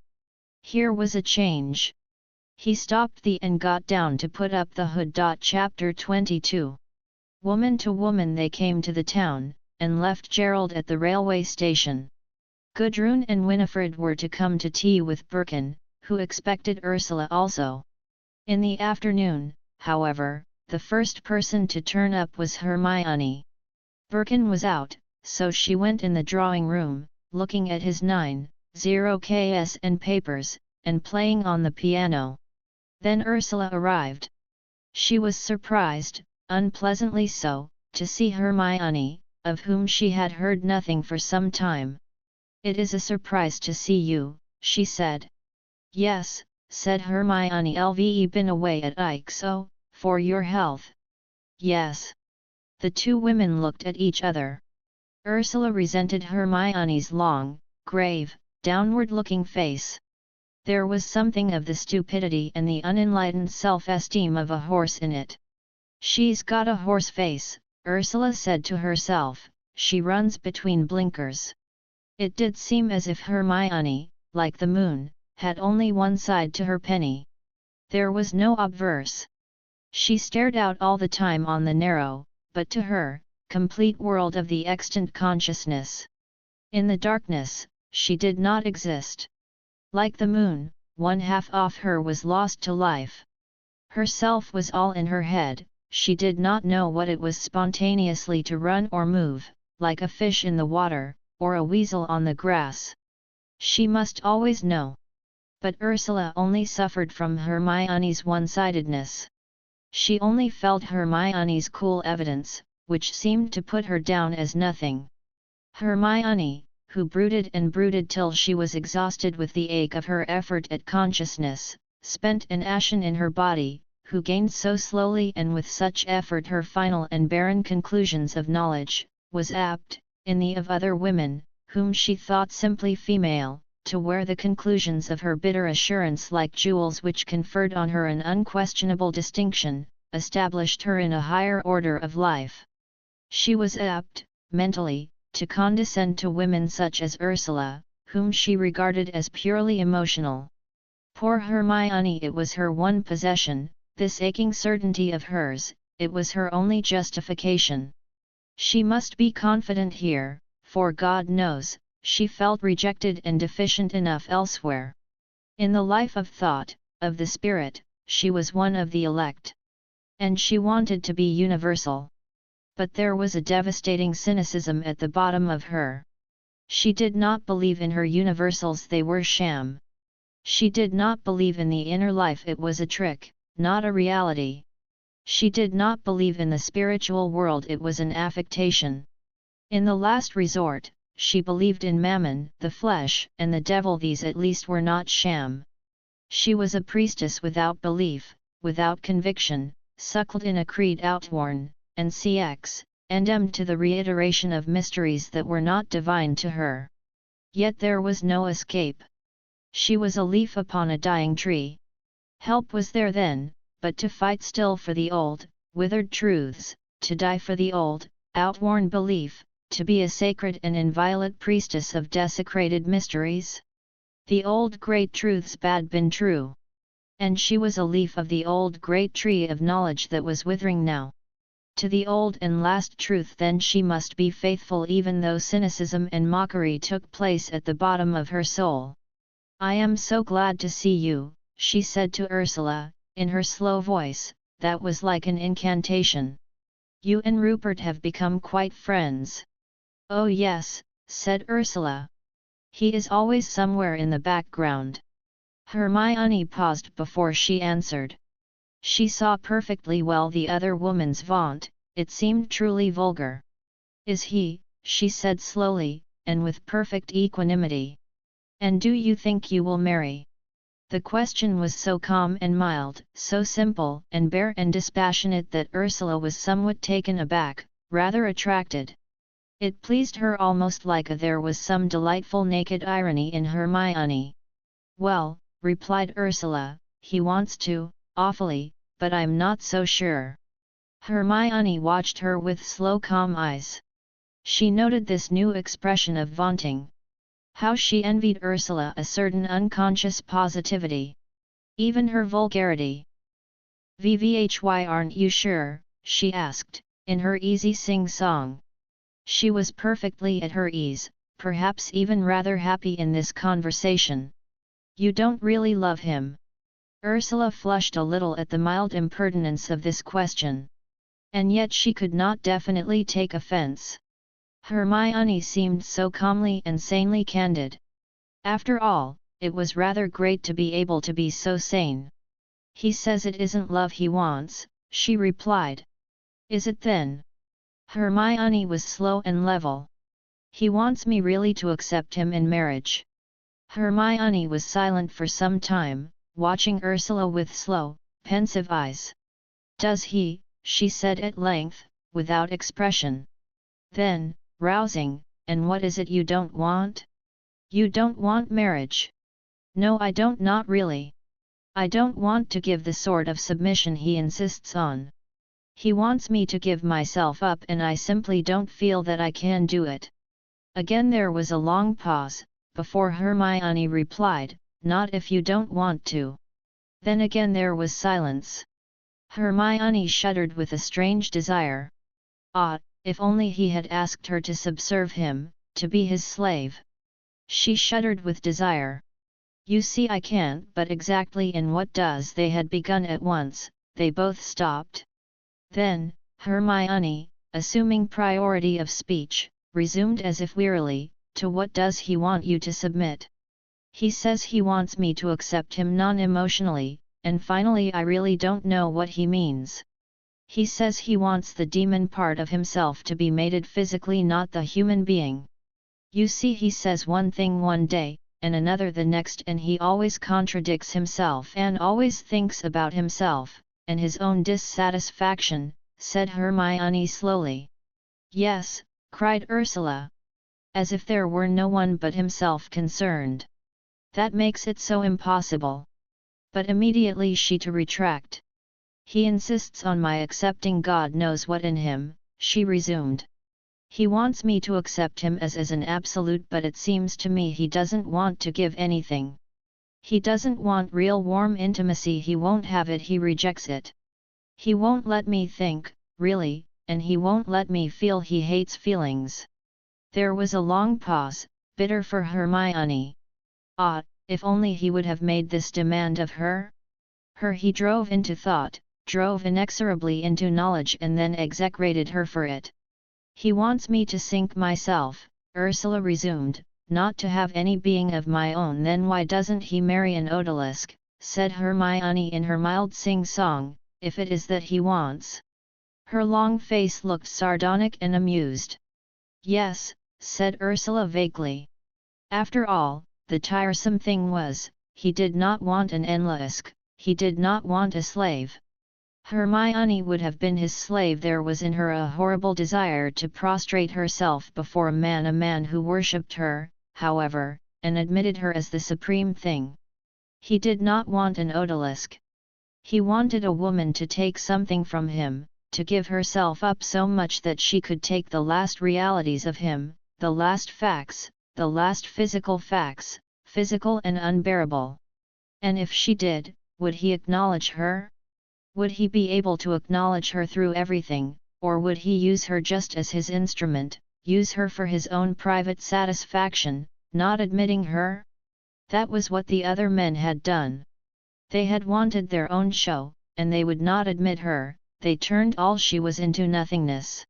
Here was a change. He stopped and got down to put up the hood. Chapter 22. Woman to woman they came to the town, and left Gerald at the railway station. Gudrun and Winifred were to come to tea with Birkin, who expected Ursula also. In the afternoon, however, the first person to turn up was Hermione. Birkin was out, so she went in the drawing room, looking at his 9/0 and papers, and playing on the piano. Then Ursula arrived. She was surprised, unpleasantly so, to see Hermione, of whom she had heard nothing for some time. It is a surprise to see you, she said. Yes, said Hermione. Lve been away at IXO, for your health. Yes. The two women looked at each other. Ursula resented Hermione's long, grave, downward-looking face. There was something of the stupidity and the unenlightened self-esteem of a horse in it. She's got a horse face, Ursula said to herself, she runs between blinkers. It did seem as if Hermione, like the moon, had only one side to her penny. There was no obverse. She stared out all the time on the narrow, but to her, complete world of the extant consciousness. In the darkness, she did not exist. Like the moon, one half of her was lost to life. Herself was all in her head, she did not know what it was spontaneously to run or move, like a fish in the water, or a weasel on the grass. She must always know. But Ursula only suffered from Hermione's one-sidedness. She only felt Hermione's cool evidence, which seemed to put her down as nothing. Hermione, who brooded and brooded till she was exhausted with the ache of her effort at consciousness, spent and ashen in her body, who gained so slowly and with such effort her final and barren conclusions of knowledge, was apt, in the of other women, whom she thought simply female, to wear the conclusions of her bitter assurance like jewels which conferred on her an unquestionable distinction, established her in a higher order of life. She was apt, mentally, to condescend to women such as Ursula, whom she regarded as purely emotional. Poor Hermione, it was her one possession, this aching certainty of hers, it was her only justification. She must be confident here, for God knows, she felt rejected and deficient enough elsewhere. In the life of thought, of the spirit, she was one of the elect. And she wanted to be universal. But there was a devastating cynicism at the bottom of her. She did not believe in her universals, they were sham. She did not believe in the inner life, it was a trick, not a reality. She did not believe in the spiritual world, it was an affectation. In the last resort, she believed in Mammon, the flesh, and the devil, these at least were not sham. She was a priestess without belief, without conviction, suckled in a creed outworn, and cx, endemned to the reiteration of mysteries that were not divine to her. Yet there was no escape. She was a leaf upon a dying tree. Help was there then, but to fight still for the old, withered truths, to die for the old, outworn belief, to be a sacred and inviolate priestess of desecrated mysteries? The old great truths bad been true. And she was a leaf of the old great tree of knowledge that was withering now. To the old and last truth then she must be faithful, even though cynicism and mockery took place at the bottom of her soul. "I am so glad to see you," she said to Ursula, in her slow voice, that was like an incantation. "You and Rupert have become quite friends." "Oh yes," said Ursula. "He is always somewhere in the background." Hermione paused before she answered. She saw perfectly well the other woman's vaunt, it seemed truly vulgar. "Is he?" she said slowly, and with perfect equanimity. "And do you think you will marry?" The question was so calm and mild, so simple and bare and dispassionate that Ursula was somewhat taken aback, rather attracted. It pleased her almost like there was some delightful naked irony in Hermione. "Well," replied Ursula, "he wants to, awfully, but I'm not so sure." Hermione watched her with slow calm eyes. She noted this new expression of vaunting. How she envied Ursula a certain unconscious positivity. Even her vulgarity. "Vvhy aren't you sure?" she asked, in her easy sing-song. She was perfectly at her ease, perhaps even rather happy in this conversation. "You don't really love him?" Ursula flushed a little at the mild impertinence of this question. And yet she could not definitely take offense. Hermione seemed so calmly and sanely candid. After all, it was rather great to be able to be so sane. "He says it isn't love he wants," she replied. "Is it then?" Hermione was slow and level. "He wants me really to accept him in marriage." Hermione was silent for some time, watching Ursula with slow, pensive eyes. "Does he?" she said at length, without expression. Then, rousing, "And what is it you don't want?" "You don't want marriage?" "No, I don't, not really. I don't want to give the sort of submission he insists on. He wants me to give myself up and I simply don't feel that I can do it." Again there was a long pause, before Hermione replied, "Not if you don't want to." Then again there was silence. Hermione shuddered with a strange desire. Ah, if only he had asked her to subserve him, to be his slave. She shuddered with desire. "You see I can't, but exactly in what does?" They had begun at once, they both stopped. Then, Hermione, assuming priority of speech, resumed as if wearily, "To what does he want you to submit?" "He says he wants me to accept him non-emotionally, and finally I really don't know what he means. He says he wants the demon part of himself to be mated physically, not the human being. You see, he says one thing one day, and another the next, and he always contradicts himself and always thinks about himself, and his own dissatisfaction," said Hermione slowly. "Yes," cried Ursula. "As if there were no one but himself concerned. That makes it so impossible." But immediately she to retract. "He insists on my accepting God knows what in him," she resumed. "He wants me to accept him as an absolute, but it seems to me he doesn't want to give anything. He doesn't want real warm intimacy, he won't have it, he rejects it. He won't let me think, really, and he won't let me feel, he hates feelings." There was a long pause, bitter for Hermione. "Ah, If only he would have made this demand of her? He drove into thought, drove inexorably into knowledge and then execrated her for it. He wants me to sink myself, Ursula resumed, not to have any being of my own. Then why doesn't he marry an odalisk, said Hermione in her mild sing-song, if it is that he wants. Her long face looked sardonic and amused. Yes, said Ursula vaguely. After all, the tiresome thing was, he did not want an Enlask, he did not want a slave. Hermione would have been his slave. There was in her a horrible desire to prostrate herself before a man who worshipped her, however, and admitted her as the supreme thing. He did not want an odalisk. He wanted a woman to take something from him, to give herself up so much that she could take the last realities of him, the last facts, the last physical facts, physical and unbearable. And if she did, would he acknowledge her? Would he be able to acknowledge her through everything, or would he use her just as his instrument, use her for his own private satisfaction, not admitting her? That was what the other men had done. They had wanted their own show, and they would not admit her. They turned all she was into nothingness.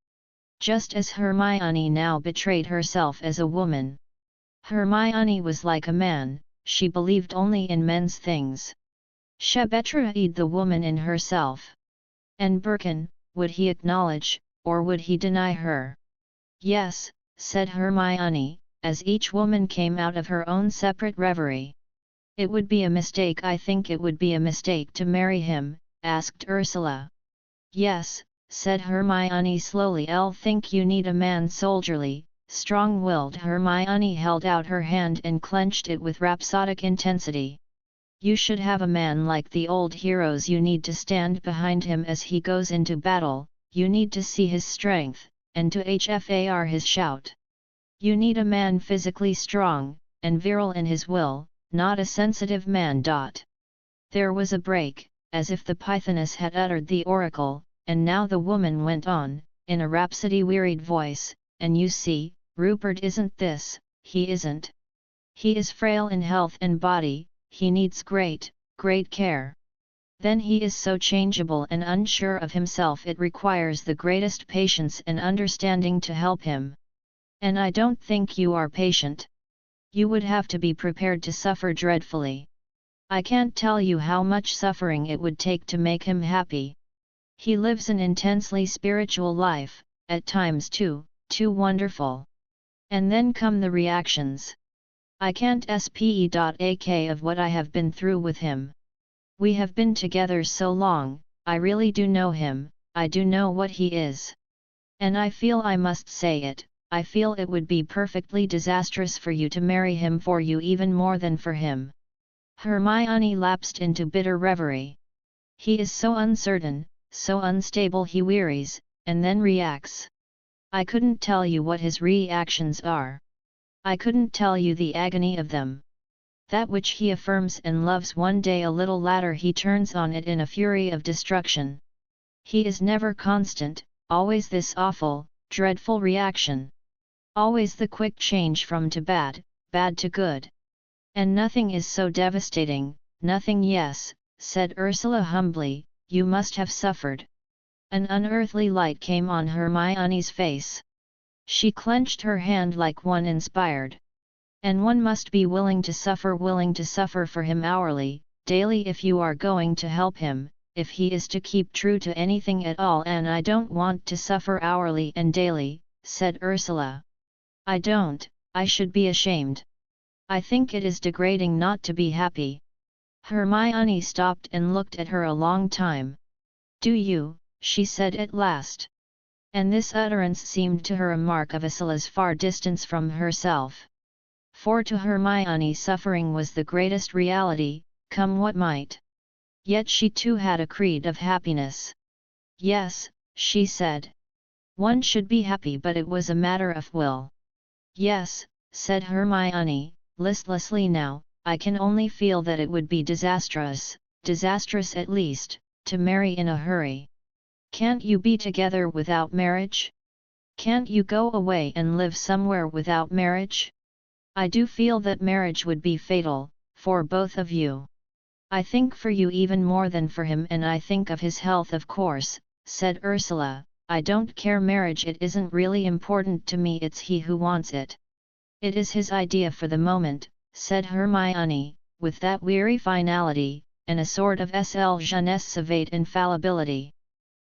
Just as Hermione now betrayed herself as a woman. Hermione was like a man, she believed only in men's things. She betrayed the woman in herself. And Birkin, would he acknowledge, or would he deny her? Yes, said Hermione, as each woman came out of her own separate reverie. It would be a mistake. I think it would be a mistake to marry him, asked Ursula. Yes, said Hermione slowly. I'll think you need a man soldierly, strong-willed. Hermione held out her hand and clenched it with rhapsodic intensity. You should have a man like the old heroes. You need to stand behind him as he goes into battle, you need to see his strength, and to hfar his shout. You need a man physically strong, and virile in his will, not a sensitive man. There was a break, as if the Pythoness had uttered the oracle, and now the woman went on, in a rhapsody-wearied voice, and you see, Rupert isn't this, he isn't. He is frail in health and body, he needs great care. Then he is so changeable and unsure of himself. It requires the greatest patience and understanding to help him. And I don't think you are patient. You would have to be prepared to suffer dreadfully. I can't tell you how much suffering it would take to make him happy. He lives an intensely spiritual life, at times too wonderful. And then come the reactions. I can't spe.ak of what I have been through with him. We have been together so long, I really do know him, I do know what he is. And I feel I must say it, I feel it would be perfectly disastrous for you to marry him, for you even more than for him. Hermione lapsed into bitter reverie. He is so uncertain, so unstable. He wearies, and then reacts. I couldn't tell you what his reactions are. I couldn't tell you the agony of them. That which he affirms and loves, one day a little later he turns on it in a fury of destruction. He is never constant, always this awful, dreadful reaction. Always the quick change from to bad, bad to good. And nothing is so devastating, nothing. Yes, said Ursula humbly, you must have suffered. An unearthly light came on Hermione's face. She clenched her hand like one inspired. And one must be willing to suffer for him hourly, daily, if you are going to help him, if he is to keep true to anything at all. And I don't want to suffer hourly and daily, said Ursula. I don't, I should be ashamed. I think it is degrading not to be happy. Hermione stopped and looked at her a long time. Do you? She said at last. And this utterance seemed to her a mark of Ursula's far distance from herself. For to Hermione suffering was the greatest reality, come what might. Yet she too had a creed of happiness. Yes, she said. One should be happy, but it was a matter of will. Yes, said Hermione, listlessly. Now, I can only feel that it would be disastrous at least, to marry in a hurry. Can't you be together without marriage? Can't you go away and live somewhere without marriage? I do feel that marriage would be fatal for both of you. I think for you even more than for him, and I think of his health, of course," said Ursula. "I don't care marriage, it isn't really important to me, it's he who wants it." "It is his idea for the moment," said Hermione, with that weary finality, and a sort of sl jeunesse savate infallibility.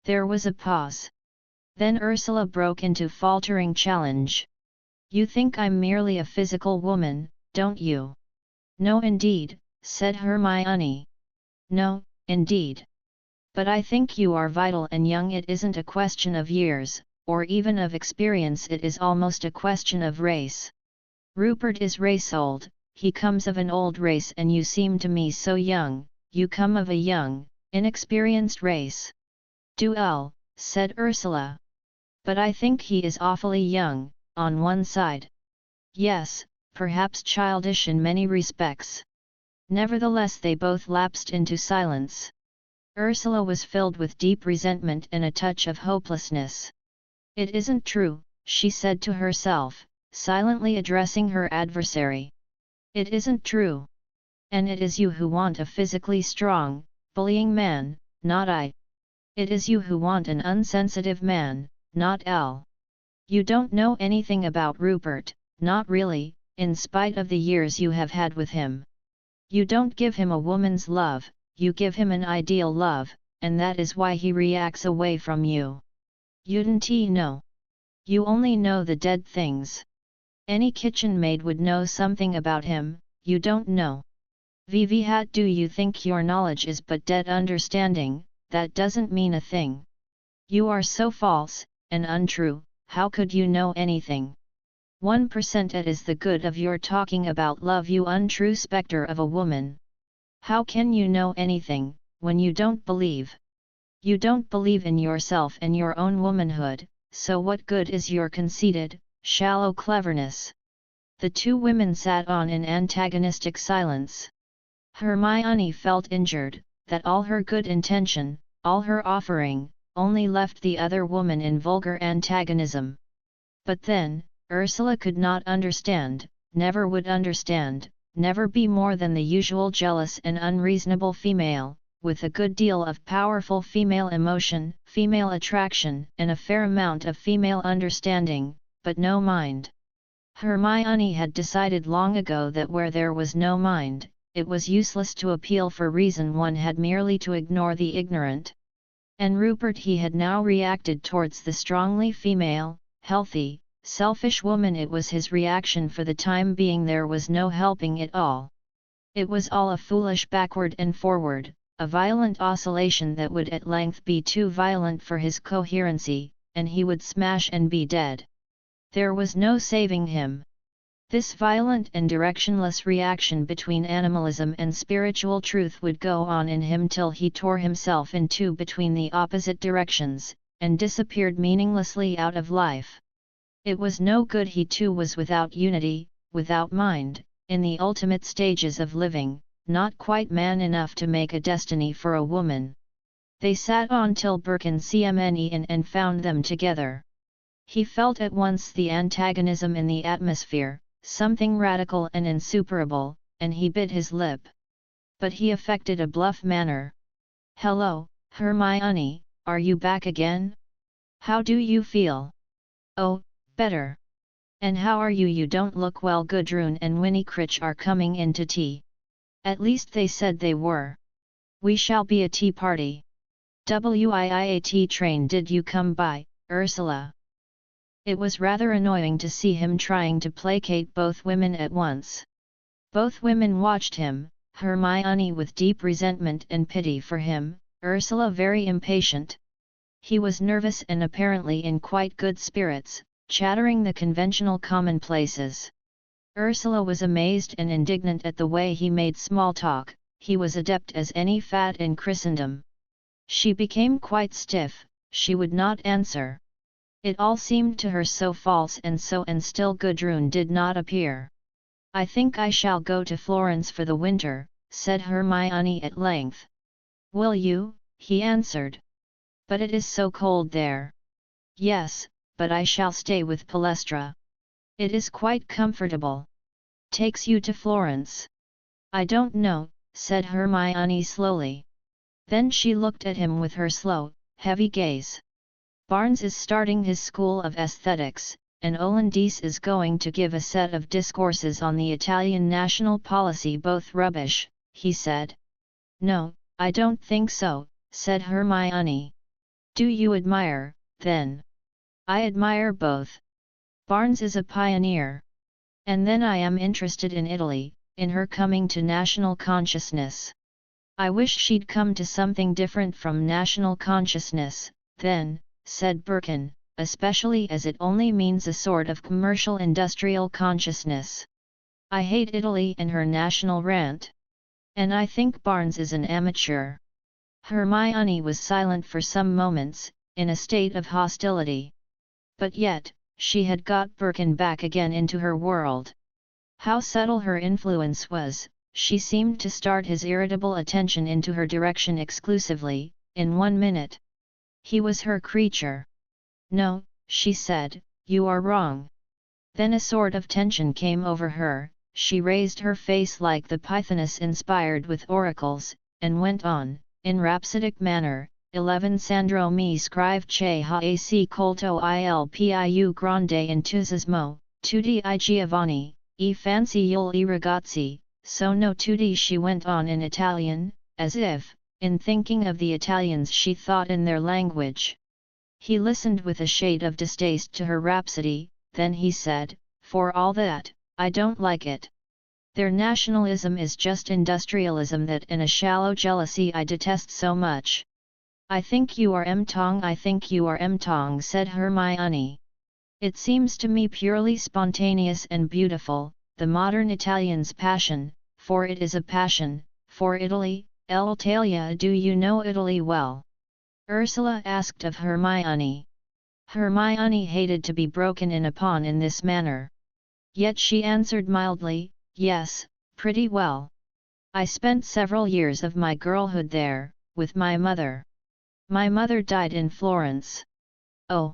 There was a pause. Then Ursula broke into faltering challenge. "You think I'm merely a physical woman, don't you?" "No indeed," said Hermione. "No, indeed. But I think you are vital and young. It isn't a question of years, or even of experience, it is almost a question of race. Rupert is race old, he comes of an old race, and you seem to me so young, you come of a young, inexperienced race." "Duel," said Ursula. "But I think he is awfully young, on one side." "Yes, perhaps childish in many respects." Nevertheless they both lapsed into silence. Ursula was filled with deep resentment and a touch of hopelessness. "It isn't true," she said to herself, silently addressing her adversary. "It isn't true. And it is you who want a physically strong, bullying man, not I. It is you who want an unsensitive man, not L. You don't know anything about Rupert, not really, in spite of the years you have had with him. You don't give him a woman's love, you give him an ideal love, and that is why he reacts away from you. You don't know. You only know the dead things. Any kitchen maid would know something about him, you don't know. Vivihat, do you think your knowledge is but dead understanding? That doesn't mean a thing. You are so false, and untrue, how could you know anything? 1% it is the good of your talking about love, you untrue spectre of a woman. How can you know anything, when you don't believe? You don't believe in yourself and your own womanhood, so what good is your conceited, shallow cleverness?" The two women sat on in antagonistic silence. Hermione felt injured, that all her good intention, all her offering, only left the other woman in vulgar antagonism. But then, Ursula could not understand, never would understand, never be more than the usual jealous and unreasonable female, with a good deal of powerful female emotion, female attraction, and a fair amount of female understanding, but no mind. Hermione had decided long ago that where there was no mind, it was useless to appeal for reason, one had merely to ignore the ignorant. And Rupert, he had now reacted towards the strongly female, healthy, selfish woman. It was his reaction for the time being, there was no helping it all. It was all a foolish backward and forward, a violent oscillation that would at length be too violent for his coherency, and he would smash and be dead. There was no saving him. This violent and directionless reaction between animalism and spiritual truth would go on in him till he tore himself in two between the opposite directions, and disappeared meaninglessly out of life. It was no good, he too was without unity, without mind, in the ultimate stages of living, not quite man enough to make a destiny for a woman. They sat on till Birkin came and found them together. He felt at once the antagonism in the atmosphere, something radical and insuperable, and he bit his lip. But he affected a bluff manner. "Hello, Hermione, are you back again? How do you feel?" "Oh, better. And how are you? You don't look well. Gudrun and Winnie Critch are coming in to tea. At least they said they were. We shall be a tea party. WIIAT train, did you come by, Ursula?" It was rather annoying to see him trying to placate both women at once. Both women watched him, Hermione with deep resentment and pity for him, Ursula very impatient. He was nervous and apparently in quite good spirits, chattering the conventional commonplaces. Ursula was amazed and indignant at the way he made small talk. He was adept as any fat in Christendom. She became quite stiff, she would not answer. It all seemed to her so false, and still Gudrun did not appear. "I think I shall go to Florence for the winter," said Hermione at length. "Will you?" he answered. "But it is so cold there." "Yes, but I shall stay with Palestra. It is quite comfortable." "Takes you to Florence?" I don't know, said Hermione slowly. Then she looked at him with her slow, heavy gaze. Barnes is starting his School of Aesthetics, and Olandis is going to give a set of discourses on the Italian national policy, both rubbish, he said. No, I don't think so, said Hermione. Do you admire, then? I admire both. Barnes is a pioneer. And then I am interested in Italy, in her coming to national consciousness. I wish she'd come to something different from national consciousness, then, said Birkin, especially as it only means a sort of commercial industrial consciousness. I hate Italy and her national rant. And I think Barnes is an amateur. Hermione was silent for some moments, in a state of hostility. But yet, she had got Birkin back again into her world. How subtle her influence was, she seemed to start his irritable attention into her direction exclusively, in 1 minute. He was her creature. No, she said, you are wrong. Then a sort of tension came over her, she raised her face like the Pythoness inspired with oracles, and went on, in rhapsodic manner, 11 Sandro mi scrive che ha ac colto il più grande entusiasmo, tutti I giovani, e fanciulli I ragazzi, sono tutti. She went on in Italian, as if, in thinking of the Italians, she thought in their language. He listened with a shade of distaste to her rhapsody, then he said, for all that, I don't like it. Their nationalism is just industrialism, that and a shallow jealousy I detest so much. I think you are Mtong, I think you are Mtong, said Hermione. It seems to me purely spontaneous and beautiful, the modern Italian's passion, for it is a passion, for Italy. L'Italia. Do you know Italy well? Ursula asked of Hermione. Hermione hated to be broken in upon in this manner. Yet she answered mildly, yes, pretty well. I spent several years of my girlhood there, with my mother. My mother died in Florence. Oh!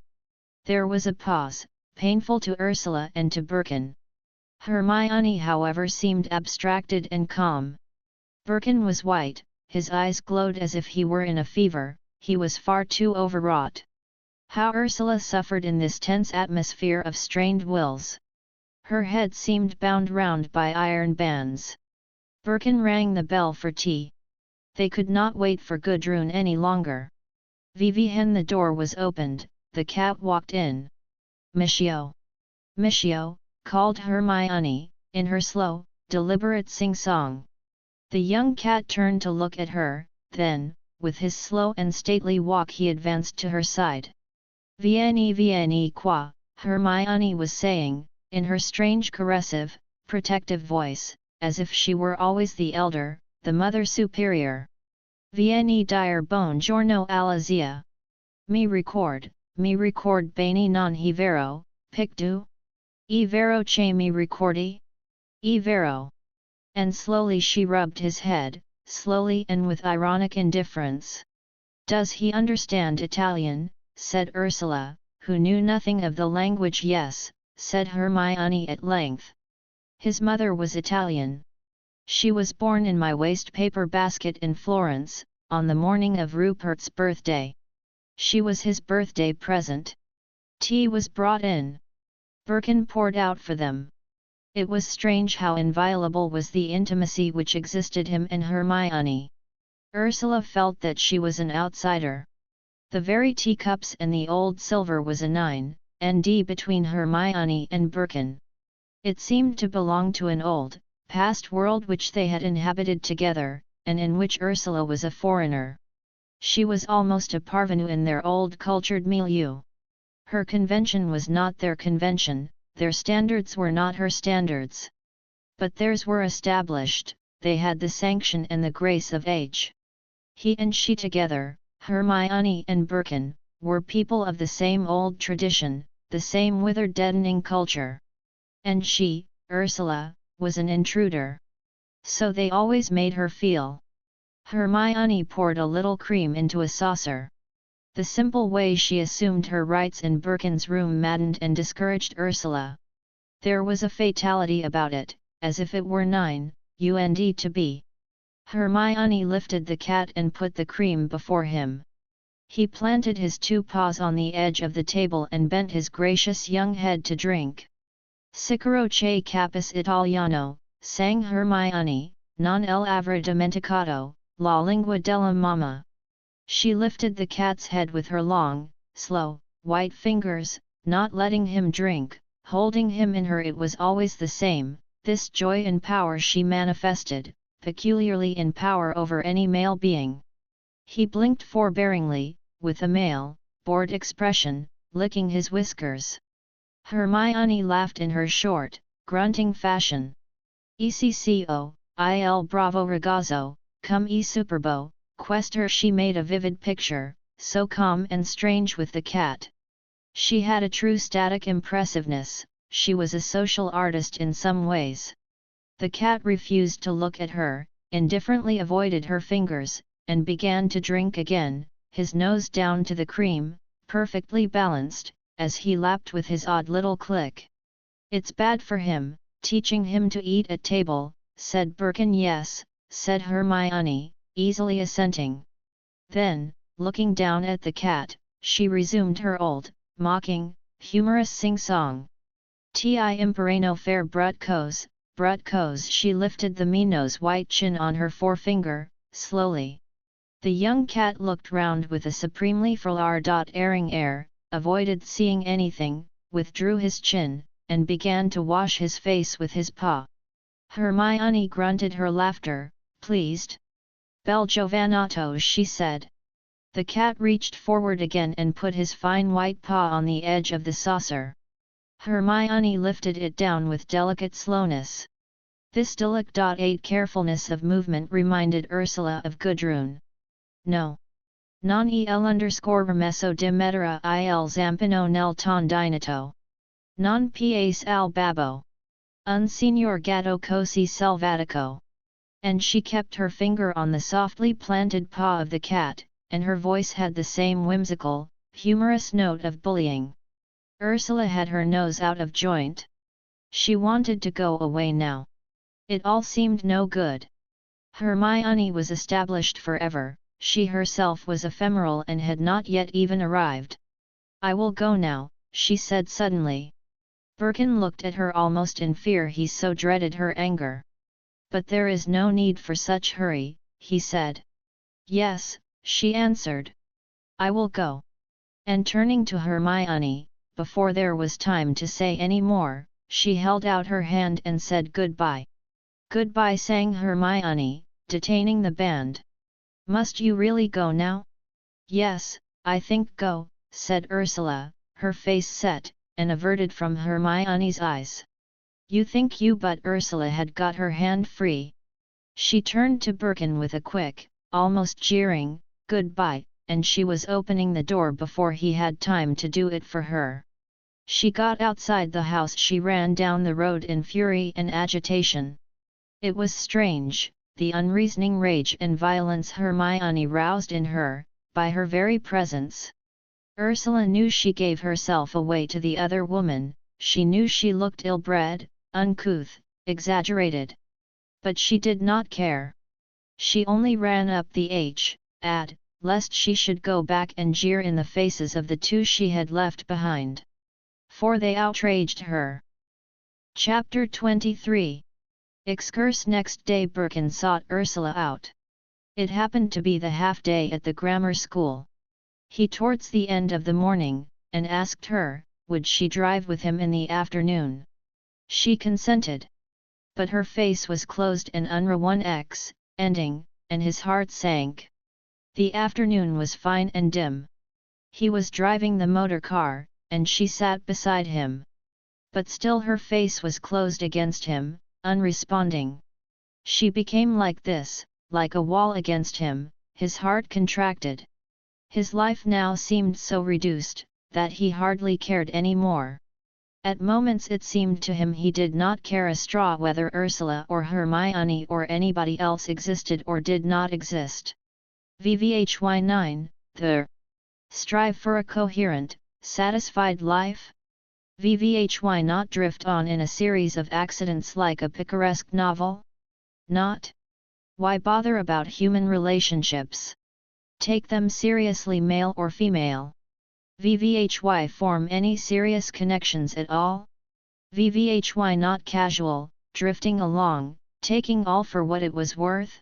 There was a pause, painful to Ursula and to Birkin. Hermione, however, seemed abstracted and calm. Birkin was white, his eyes glowed as if he were in a fever, he was far too overwrought. How Ursula suffered in this tense atmosphere of strained wills. Her head seemed bound round by iron bands. Birkin rang the bell for tea. They could not wait for Gudrun any longer. Vivienne, the door was opened, the cat walked in. Michio! Michio! Called Hermione, in her slow, deliberate sing-song. The young cat turned to look at her, then, with his slow and stately walk he advanced to her side. Vieni vieni qua, Hermione was saying, in her strange caressive, protective voice, as if she were always the elder, the mother superior. Vieni dire buongiorno alla zia. Mi ricord bene non è vero, pictu? E vero che mi ricordi? E vero. And slowly she rubbed his head, slowly and with ironic indifference. Does he understand Italian? Said Ursula, who knew nothing of the language. Yes, said Hermione at length. His mother was Italian. She was born in my waste paper basket in Florence, on the morning of Rupert's birthday. She was his birthday present. Tea was brought in. Birkin poured out for them. It was strange how inviolable was the intimacy which existed him and Hermione. Ursula felt that she was an outsider. The very teacups and the old silver was a 9&D between Hermione and Birkin. It seemed to belong to an old, past world which they had inhabited together, and in which Ursula was a foreigner. She was almost a parvenu in their old cultured milieu. Her convention was not their convention, their standards were not her standards. But theirs were established, they had the sanction and the grace of age. He and she together, Hermione and Birkin, were people of the same old tradition, the same withered deadening culture. And she, Ursula, was an intruder. So they always made her feel. Hermione poured a little cream into a saucer. The simple way she assumed her rights in Birkin's room maddened and discouraged Ursula. There was a fatality about it, as if it were 9 und to be. Hermione lifted the cat and put the cream before him. He planted his 2 paws on the edge of the table and bent his gracious young head to drink. Sicuro che capis italiano, sang Hermione, non l'avrà dimenticato, la lingua della mamma. She lifted the cat's head with her long, slow, white fingers, not letting him drink, holding him in her. It was always the same, this joy and power she manifested, peculiarly in power over any male being. He blinked forbearingly, with a male, bored expression, licking his whiskers. Hermione laughed in her short, grunting fashion. Ecco, il bravo ragazzo, come e superbo, quester. She made a vivid picture, so calm and strange with the cat. She had a true static impressiveness, she was a social artist in some ways. The cat refused to look at her, indifferently avoided her fingers, and began to drink again, his nose down to the cream, perfectly balanced, as he lapped with his odd little click. It's bad for him, teaching him to eat at table, said Birkin. Yes, said Hermione, easily assenting. Then, looking down at the cat, she resumed her old, mocking, humorous sing-song. Ti imperano fair brutcos, brutcos. She lifted the Mino's white chin on her forefinger, slowly. The young cat looked round with a supremely erring air, avoided seeing anything, withdrew his chin, and began to wash his face with his paw. Hermione grunted her laughter, pleased. Bel giovanotto, she said. The cat reached forward again and put his fine white paw on the edge of the saucer. Hermione lifted it down with delicate slowness. This delicate carefulness of movement reminded Ursula of Gudrun. No. Non el_remesso di mettere il zampino nel tondinato. Non pace al babbo. Un signor gatto così selvatico. And she kept her finger on the softly planted paw of the cat, and her voice had the same whimsical, humorous note of bullying. Ursula had her nose out of joint. She wanted to go away now. It all seemed no good. Hermione was established forever, she herself was ephemeral and had not yet even arrived. I will go now, she said suddenly. Birkin looked at her almost in fear, he so dreaded her anger. But there is no need for such hurry, he said. Yes, she answered. I will go. And turning to Hermione, before there was time to say any more, she held out her hand and said goodbye. Goodbye, sang Hermione, detaining the band. Must you really go now? Yes, I think go, said Ursula, her face set, and averted from Hermione's eyes. You think you, but Ursula had got her hand free. She turned to Birkin with a quick, almost jeering, goodbye, and she was opening the door before he had time to do it for her. She got outside the house. She ran down the road in fury and agitation. It was strange, the unreasoning rage and violence Hermione roused in her, by her very presence. Ursula knew she gave herself away to the other woman, she knew she looked ill-bred, uncouth, exaggerated. But she did not care. She only ran up the ad, lest she should go back and jeer in the faces of the 2 she had left behind. For they outraged her. Chapter 23. Excurse. Next day Birkin sought Ursula out. It happened to be the half-day at the grammar school. He towards the end of the morning, and asked her, would she drive with him in the afternoon. She consented. But her face was closed and unreal ending, and his heart sank. The afternoon was fine and dim. He was driving the motor car, and she sat beside him. But still her face was closed against him, unresponding. She became like this, like a wall against him, his heart contracted. His life now seemed so reduced, that he hardly cared any more. At moments it seemed to him he did not care a straw whether Ursula or Hermione or anybody else existed or did not exist. VVHY 9, the strive for a coherent, satisfied life? VVHY not drift on in a series of accidents like a picaresque novel? Not? Why bother about human relationships? Take them seriously, male or female. VVHY form any serious connections at all? VVHY not casual, drifting along, taking all for what it was worth?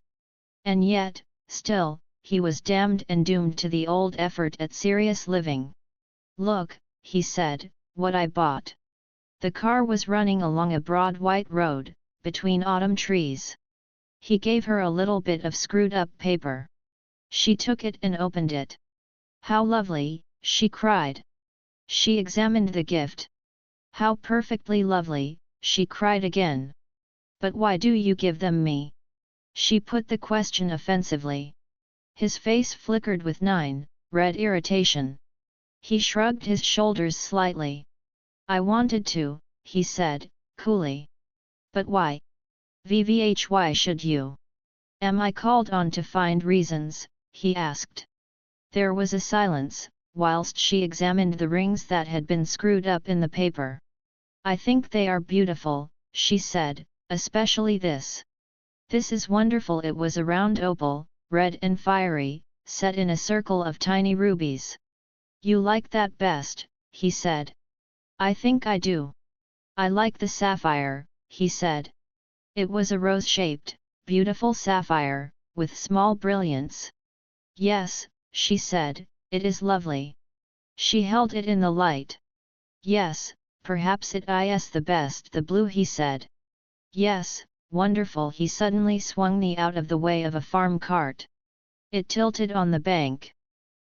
And yet, still, he was damned and doomed to the old effort at serious living. Look, he said, what I bought. The car was running along a broad white road, between autumn trees. He gave her a little bit of screwed-up paper. She took it and opened it. How lovely, she cried. She examined the gift. How perfectly lovely, she cried again. But why do you give them me? She put the question offensively. His face flickered with red irritation. He shrugged his shoulders slightly. I wanted to, he said, coolly. But why? VVHY should you? Am I called on to find reasons, he asked. There was a silence, whilst she examined the rings that had been screwed up in the paper. I think they are beautiful, she said, especially this. This is wonderful. It was a round opal, red and fiery, set in a circle of tiny rubies. You like that best, he said. I think I do. I like the sapphire, he said. It was a rose-shaped, beautiful sapphire, with small brilliants. Yes, she said, it is lovely. She held it in the light. Yes, perhaps it is the best. The blue, he said. Yes, wonderful. He suddenly swung the out of the way of a farm cart. It tilted on the bank.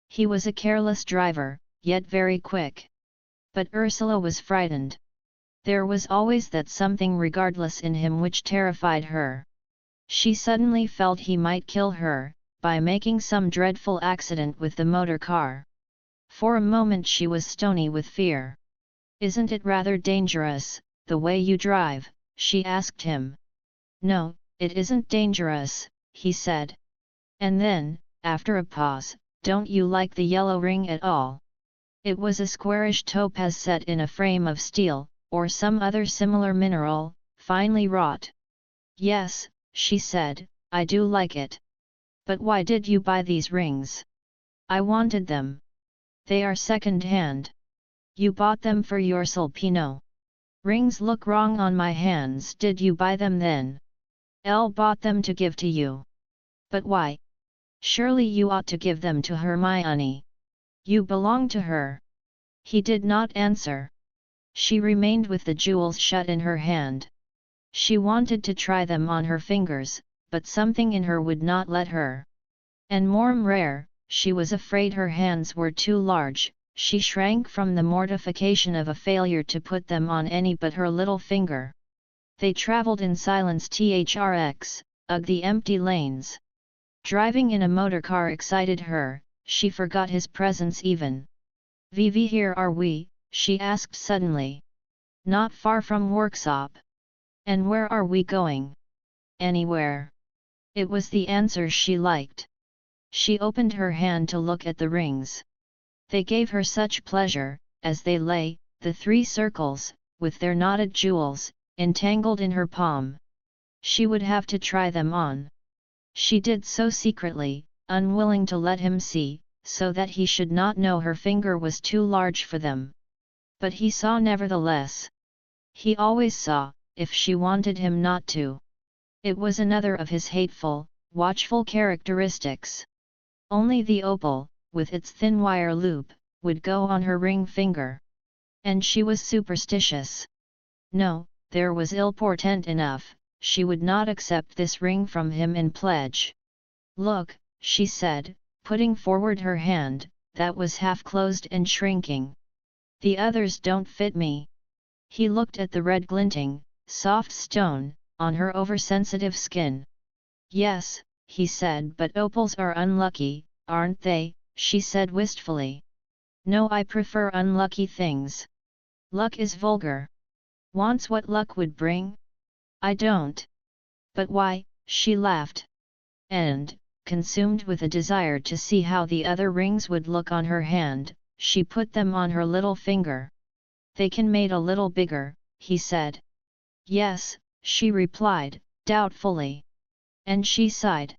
He was a careless driver, yet very quick. But Ursula was frightened. There was always that something regardless in him which terrified her. She suddenly felt he might kill her, by making some dreadful accident with the motor car. For a moment she was stony with fear. Isn't it rather dangerous, the way you drive? She asked him. No, it isn't dangerous, he said. And then, after a pause, don't you like the yellow ring at all? It was a squarish topaz set in a frame of steel, or some other similar mineral, finely wrought. Yes, she said, I do like it. But why did you buy these rings? I wanted them. They are second-hand. You bought them for yourself, Pino. Rings look wrong on my hands. Did you buy them then? Elle bought them to give to you. But why? Surely you ought to give them to Hermione. You belong to her. He did not answer. She remained with the jewels shut in her hand. She wanted to try them on her fingers, but something in her would not let her. And more rare, she was afraid her hands were too large. She shrank from the mortification of a failure to put them on any but her little finger. They travelled in silence. The empty lanes. Driving in a motor car excited her, she forgot his presence even. Vivi, here are we? She asked suddenly. Not far from workshop. And where are we going? Anywhere. It was the answer she liked. She opened her hand to look at the rings. They gave her such pleasure, as they lay, the 3 circles, with their knotted jewels, entangled in her palm. She would have to try them on. She did so secretly, unwilling to let him see, so that he should not know her finger was too large for them. But he saw nevertheless. He always saw, if she wanted him not to. It was another of his hateful, watchful characteristics. Only the opal, with its thin wire loop, would go on her ring finger. And she was superstitious. No, there was ill portent enough, she would not accept this ring from him in pledge. Look, she said, putting forward her hand, that was half closed and shrinking. The others don't fit me. He looked at the red glinting, soft stone, on her oversensitive skin. Yes, he said, but opals are unlucky, aren't they? She said wistfully. No, I prefer unlucky things. Luck is vulgar. Wants what luck would bring? I don't. But why? She laughed. And, consumed with a desire to see how the other rings would look on her hand, she put them on her little finger. They can made a little bigger, he said. Yes, she replied, doubtfully. And she sighed.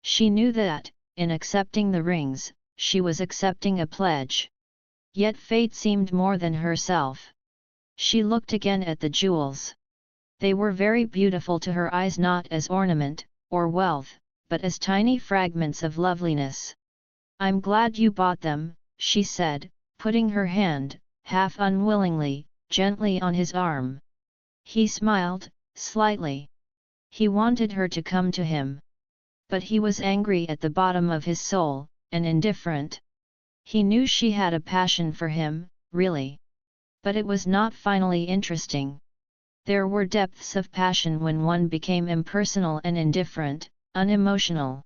She knew that, in accepting the rings, she was accepting a pledge. Yet fate seemed more than herself. She looked again at the jewels. They were very beautiful to her eyes, not as ornament, or wealth, but as tiny fragments of loveliness. "I'm glad you bought them," she said, putting her hand, half unwillingly, gently on his arm. He smiled, slightly. He wanted her to come to him. But he was angry at the bottom of his soul, and indifferent. He knew she had a passion for him, really. But it was not finally interesting. There were depths of passion when one became impersonal and indifferent, unemotional.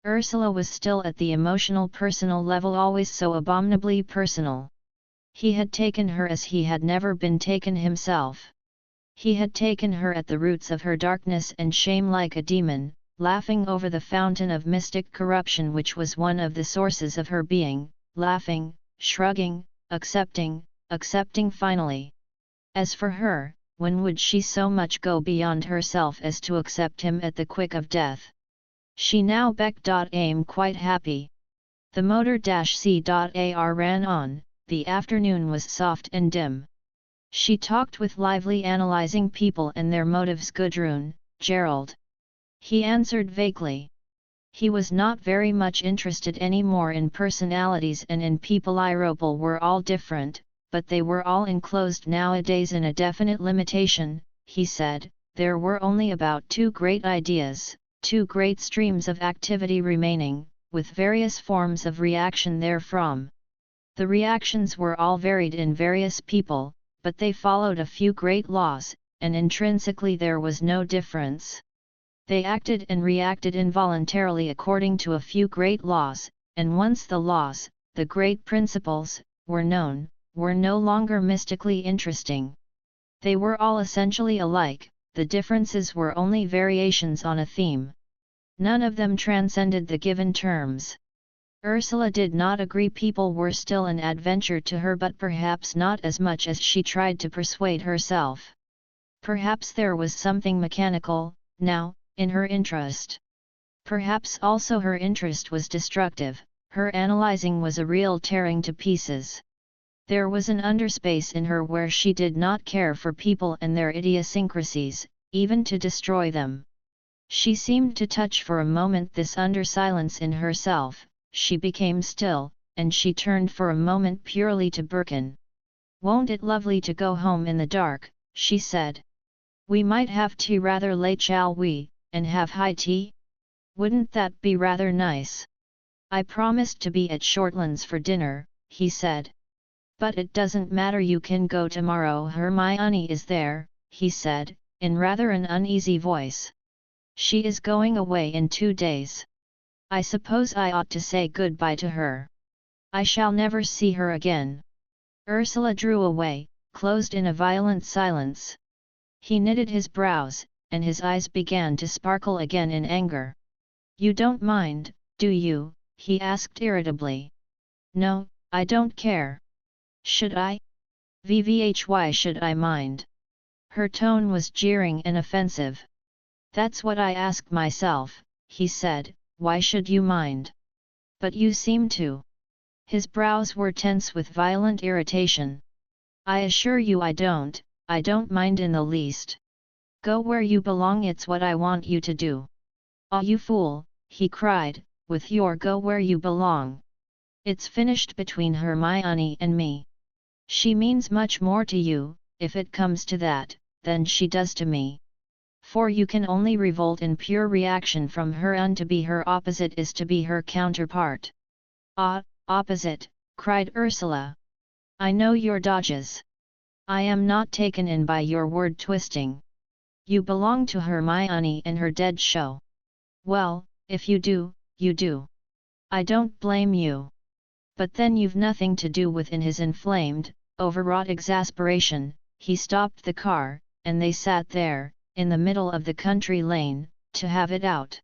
Ursula was still at the emotional personal level, always so abominably personal. He had taken her as he had never been taken himself. He had taken her at the roots of her darkness and shame like a demon, laughing over the fountain of mystic corruption which was one of the sources of her being, laughing, shrugging, accepting finally. As for her, when would she so much go beyond herself as to accept him at the quick of death? She now became quite happy. The motor-c.ar ran on, the afternoon was soft and dim. She talked with lively analyzing people and their motives. Gudrun, Gerald. He answered vaguely. He was not very much interested anymore in personalities and in people. Iropal were all different, but they were all enclosed nowadays in a definite limitation, he said. There were only about 2 great ideas, 2 great streams of activity remaining, with various forms of reaction therefrom. The reactions were all varied in various people, but they followed a few great laws, and intrinsically there was no difference. They acted and reacted involuntarily according to a few great laws, and once the laws, the great principles, were known, were no longer mystically interesting. They were all essentially alike, the differences were only variations on a theme. None of them transcended the given terms. Ursula did not agree. People were still an adventure to her, but perhaps not as much as she tried to persuade herself. Perhaps there was something mechanical, now, in her interest. Perhaps also her interest was destructive, her analyzing was a real tearing to pieces. There was an underspace in her where she did not care for people and their idiosyncrasies, even to destroy them. She seemed to touch for a moment this under-silence in herself. She became still, and she turned for a moment purely to Birkin. "Won't it lovely to go home in the dark?" she said. "We might have tea rather late, shall we, and have high tea? Wouldn't that be rather nice?" "I promised to be at Shortlands for dinner," he said. "But it doesn't matter, you can go tomorrow. Hermione is there," he said, in rather an uneasy voice. "She is going away in 2 days. I suppose I ought to say goodbye to her. I shall never see her again." Ursula drew away, closed in a violent silence. He knitted his brows, and his eyes began to sparkle again in anger. "You don't mind, do you?" he asked irritably. "No, I don't care. Should I? Why should I mind?" Her tone was jeering and offensive. "That's what I ask myself," he said. "Why should you mind? But you seem to." His brows were tense with violent irritation. "I assure you I don't mind in the least. Go where you belong, it's what I want you to do." "Ah, you fool," he cried, "with your go where you belong. It's finished between Hermione and me. She means much more to you, if it comes to that, than she does to me. For you can only revolt in pure reaction from her, and to be her opposite is to be her counterpart." "Ah, opposite," cried Ursula. "I know your dodges. I am not taken in by your word twisting. You belong to Hermione and her dead show. Well, if you do, you do. I don't blame you. But then you've nothing to do with." In his inflamed, overwrought exasperation, he stopped the car, and they sat there, in the middle of the country lane, to have it out.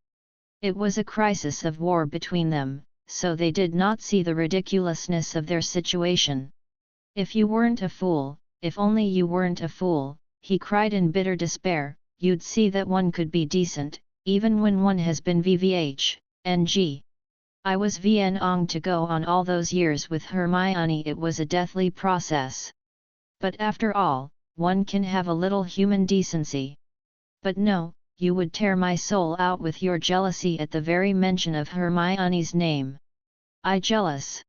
It was a crisis of war between them, so they did not see the ridiculousness of their situation. "If you weren't a fool, if only you weren't a fool," he cried in bitter despair, "you'd see that one could be decent, even when one has been VVH, NG. I was VNong to go on all those years with Hermione. It was a deathly process. But after all, one can have a little human decency. But no, you would tear my soul out with your jealousy at the very mention of Hermione's name. I jealous.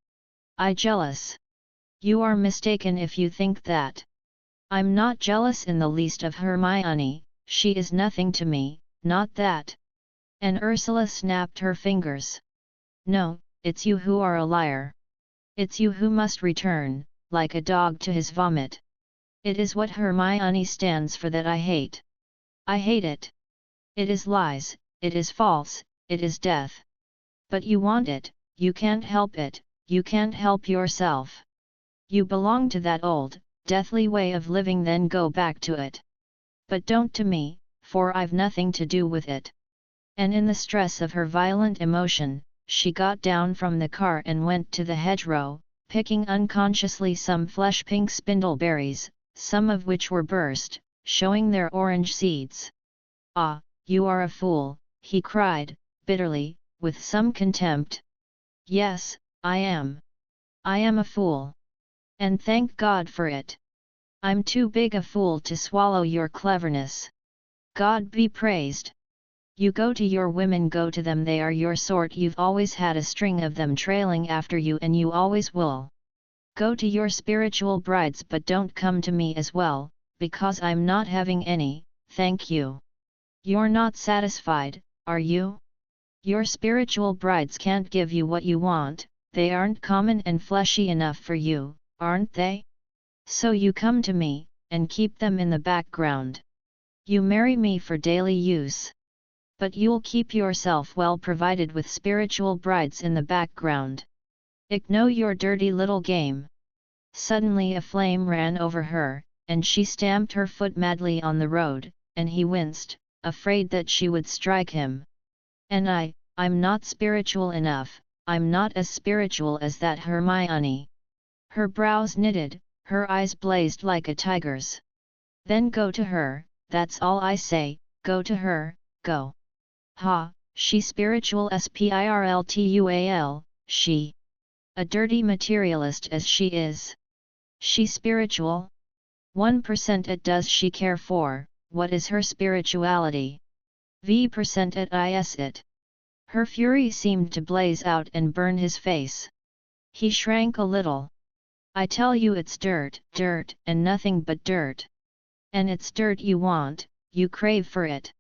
I jealous. You are mistaken if you think that. I'm not jealous in the least of Hermione, she is nothing to me, not that. And Ursula snapped her fingers. No, it's you who are a liar. It's you who must return, like a dog to his vomit. It is what Hermione stands for that I hate. I hate it. It is lies, it is false, it is death. But you want it, you can't help it, you can't help yourself. You belong to that old, deathly way of living, then go back to it. But don't to me, for I've nothing to do with it. And in the stress of her violent emotion, she got down from the car and went to the hedgerow, picking unconsciously some flesh-pink spindleberries, some of which were burst, showing their orange seeds. Ah, you are a fool, he cried, bitterly, with some contempt. Yes, I am. I am a fool. And thank God for it. I'm too big a fool to swallow your cleverness. God be praised. You go to your women, go to them, they are your sort, you've always had a string of them trailing after you and you always will. Go to your spiritual brides, but don't come to me as well, because I'm not having any, thank you. You're not satisfied, are you? Your spiritual brides can't give you what you want, they aren't common and fleshy enough for you, aren't they? So you come to me, and keep them in the background. You marry me for daily use. But you'll keep yourself well provided with spiritual brides in the background. Ignore your dirty little game. Suddenly a flame ran over her, and she stamped her foot madly on the road, and he winced, afraid that she would strike him. And I'm not spiritual enough, I'm not as spiritual as that Hermione. Her brows knitted, her eyes blazed like a tiger's. Then go to her, that's all I say, go to her, go. Ha, she spiritual spiritual, she. A dirty materialist as she is. She spiritual? 1% at does she care for, what is her spirituality? V% at is it. Her fury seemed to blaze out and burn his face. He shrank a little. I tell you it's dirt, dirt, and nothing but dirt. And it's dirt you want, you crave for it.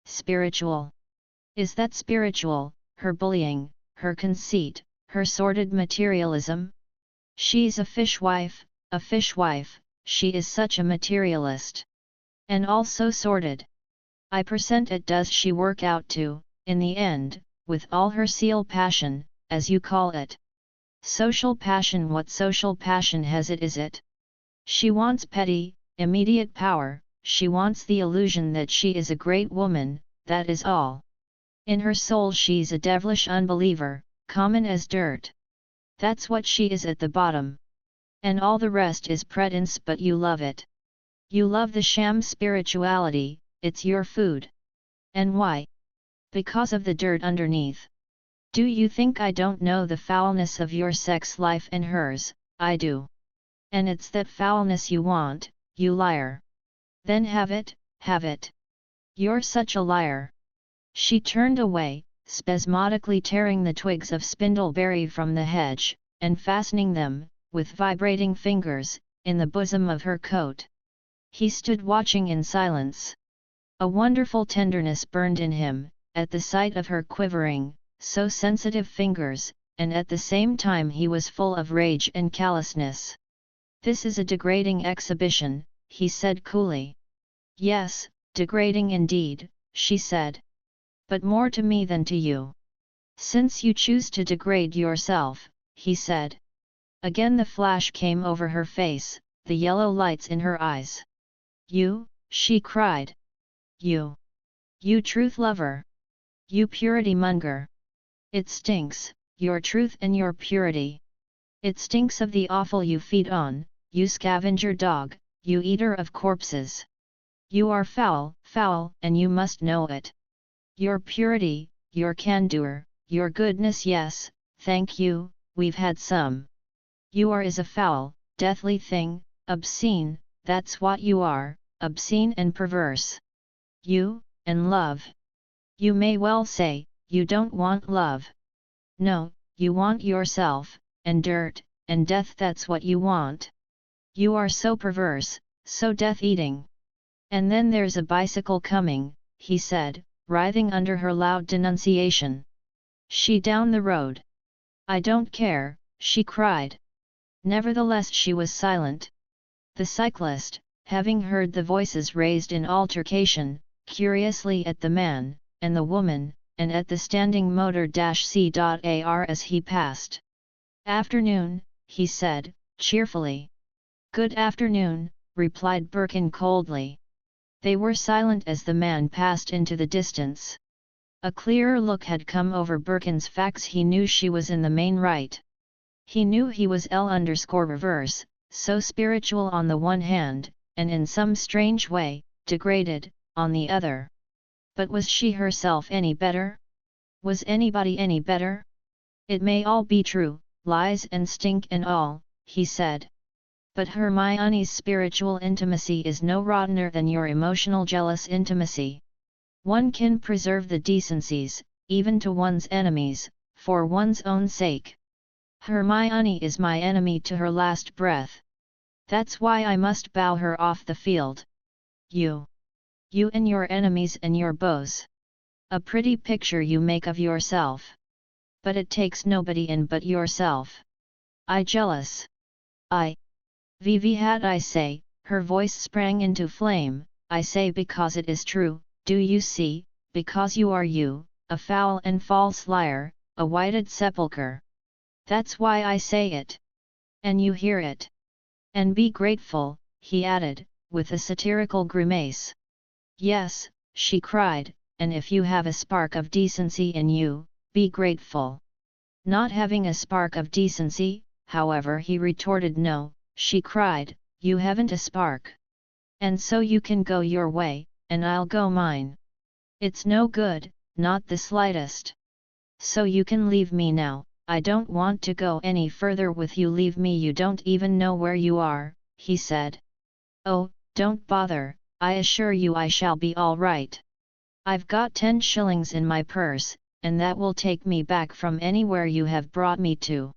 Spiritual. Is that spiritual, her bullying, her conceit, her sordid materialism? She's a fishwife, she is such a materialist. And also sordid. I % it does she work out to, in the end, with all her seal passion, as you call it. Social passion, what social passion has it, is it? She wants petty, immediate power, she wants the illusion that she is a great woman, that is all. In her soul she's a devilish unbeliever, common as dirt. That's what she is at the bottom. And all the rest is pretense, but you love it. You love the sham spirituality, it's your food. And why? Because of the dirt underneath. Do you think I don't know the foulness of your sex life and hers? I do. And it's that foulness you want, you liar. Then have it, have it. You're such a liar. She turned away, spasmodically tearing the twigs of spindleberry from the hedge, and fastening them, with vibrating fingers, in the bosom of her coat. He stood watching in silence. A wonderful tenderness burned in him, at the sight of her quivering, so sensitive fingers, and at the same time he was full of rage and callousness. This is a degrading exhibition, he said coolly. Yes, degrading indeed, she said. But more to me than to you. Since you choose to degrade yourself, he said. Again the flash came over her face, the yellow lights in her eyes. You, she cried. You. You truth lover. You purity monger. It stinks, your truth and your purity. It stinks of the offal you feed on, you scavenger dog, you eater of corpses. You are foul, foul, and you must know it. Your purity, your candor, your goodness, yes, thank you, we've had some. You are is a foul, deathly thing, obscene, that's what you are, obscene and perverse. You, and love. You may well say, you don't want love. No, you want yourself, and dirt, and death, that's what you want. You are so perverse, so death-eating. And then there's a bicycle coming, he said, writhing under her loud denunciation. She down the road. I don't care, she cried. Nevertheless she was silent. The cyclist, having heard the voices raised in altercation, curiously at the man, and the woman, and at the standing motor-c.ar as he passed. Afternoon, he said, cheerfully. Good afternoon, replied Birkin coldly. They were silent as the man passed into the distance. A clearer look had come over Birkin's face. He knew she was in the main right. He knew he was L_reverse, so spiritual on the one hand, and in some strange way, degraded, on the other. But was she herself any better? Was anybody any better? It may all be true, lies and stink and all, he said. But Hermione's spiritual intimacy is no rottener than your emotional jealous intimacy. One can preserve the decencies, even to one's enemies, for one's own sake. Hermione is my enemy to her last breath. That's why I must bow her off the field. You and your enemies and your beaux. A pretty picture you make of yourself. But it takes nobody in but yourself. I jealous. Vivi had I say, her voice sprang into flame, I say because it is true, do you see, because you are you, a foul and false liar, a whited sepulchre. That's why I say it. And you hear it. And be grateful, he added, with a satirical grimace. Yes, she cried, and if you have a spark of decency in you, be grateful. Not having a spark of decency, however, he retorted. No, she cried, you haven't a spark. And so you can go your way, and I'll go mine. It's no good, not the slightest. So you can leave me now, I don't want to go any further with you. Leave me, you don't even know where you are, he said. Oh, don't bother, I assure you I shall be all right. I've got 10 shillings in my purse, and that will take me back from anywhere you have brought me to.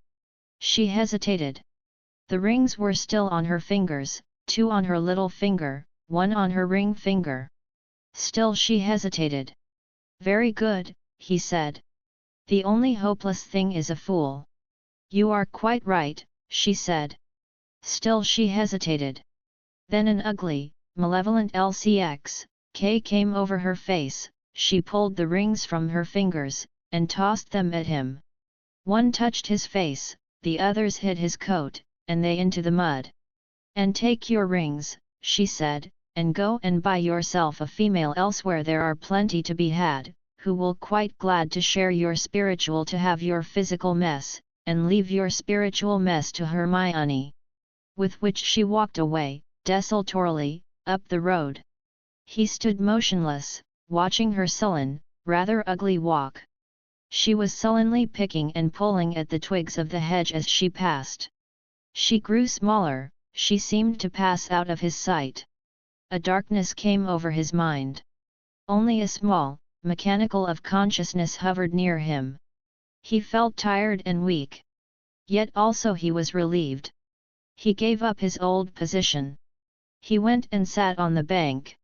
She hesitated. The rings were still on her fingers, 2 on her little finger, 1 on her ring finger. Still she hesitated. Very good, he said. The only hopeless thing is a fool. You are quite right, she said. Still she hesitated. Then an ugly, malevolent LCX-K came over her face. She pulled the rings from her fingers, and tossed them at him. One touched his face, the others hit his coat, and they into the mud. And take your rings, she said, and go and buy yourself a female elsewhere. There are plenty to be had, who will quite glad to share your spiritual to have your physical mess, and leave your spiritual mess to Hermione. With which she walked away, desultorily, up the road. He stood motionless, watching her sullen, rather ugly walk. She was sullenly picking and pulling at the twigs of the hedge as she passed. She grew smaller, she seemed to pass out of his sight. A darkness came over his mind. Only a small, mechanical of consciousness hovered near him. He felt tired and weak. Yet also he was relieved. He gave up his old position. He went and sat on the bank.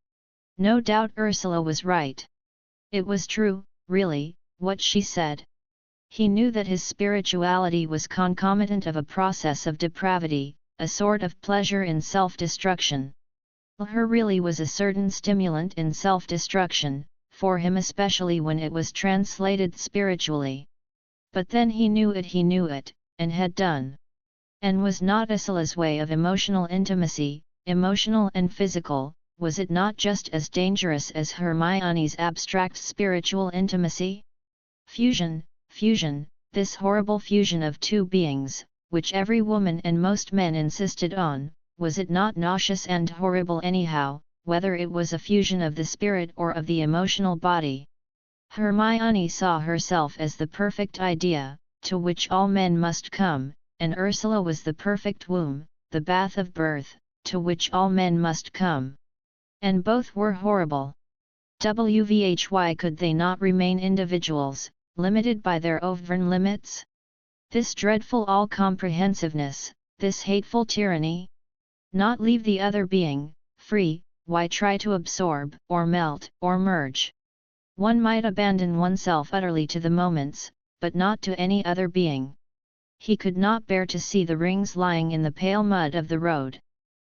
No doubt Ursula was right. It was true, really, what she said. He knew that his spirituality was concomitant of a process of depravity, a sort of pleasure in self-destruction. Her really was a certain stimulant in self-destruction, for him especially when it was translated spiritually. But then he knew it, and had done. And was not Ursula's way of emotional intimacy, emotional and physical, was it not just as dangerous as Hermione's abstract spiritual intimacy? Fusion, this horrible fusion of two beings, which every woman and most men insisted on, was it not nauseous and horrible anyhow, whether it was a fusion of the spirit or of the emotional body? Hermione saw herself as the perfect idea, to which all men must come, and Ursula was the perfect womb, the bath of birth, to which all men must come. And both were horrible. Why could they not remain individuals, limited by their overn limits? This dreadful all-comprehensiveness, this hateful tyranny? Not leave the other being free, why try to absorb, or melt, or merge? One might abandon oneself utterly to the moments, but not to any other being. He could not bear to see the rings lying in the pale mud of the road.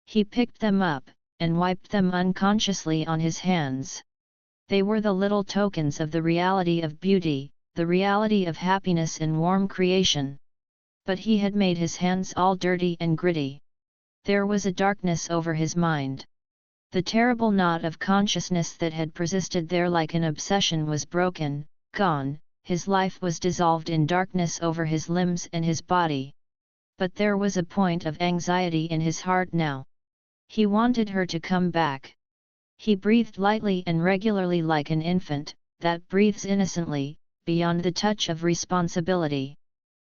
He picked them up, and wiped them unconsciously on his hands. They were the little tokens of the reality of beauty, the reality of happiness in warm creation. But he had made his hands all dirty and gritty. There was a darkness over his mind. The terrible knot of consciousness that had persisted there like an obsession was broken, gone, his life was dissolved in darkness over his limbs and his body. But there was a point of anxiety in his heart now. He wanted her to come back. He breathed lightly and regularly like an infant, that breathes innocently, beyond the touch of responsibility.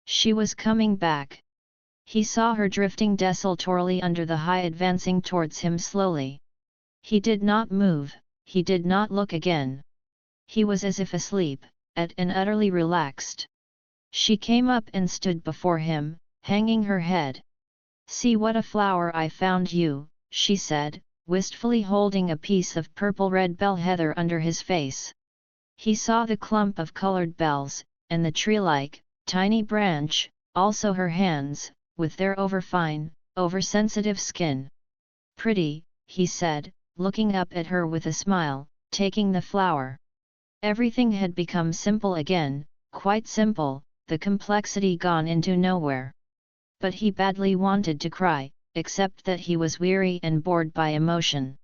She was coming back. He saw her drifting desultorily under the high, advancing towards him slowly. He did not move, he did not look again. He was as if asleep, and utterly relaxed. She came up and stood before him, hanging her head. "See what a flower I found you," she said, wistfully holding a piece of purple-red bell heather under his face. He saw the clump of colored bells, and the tree-like, tiny branch, also her hands, with their over-fine, over-sensitive skin. "Pretty," he said, looking up at her with a smile, taking the flower. Everything had become simple again, quite simple, the complexity gone into nowhere. But he badly wanted to cry, except that he was weary and bored by emotion.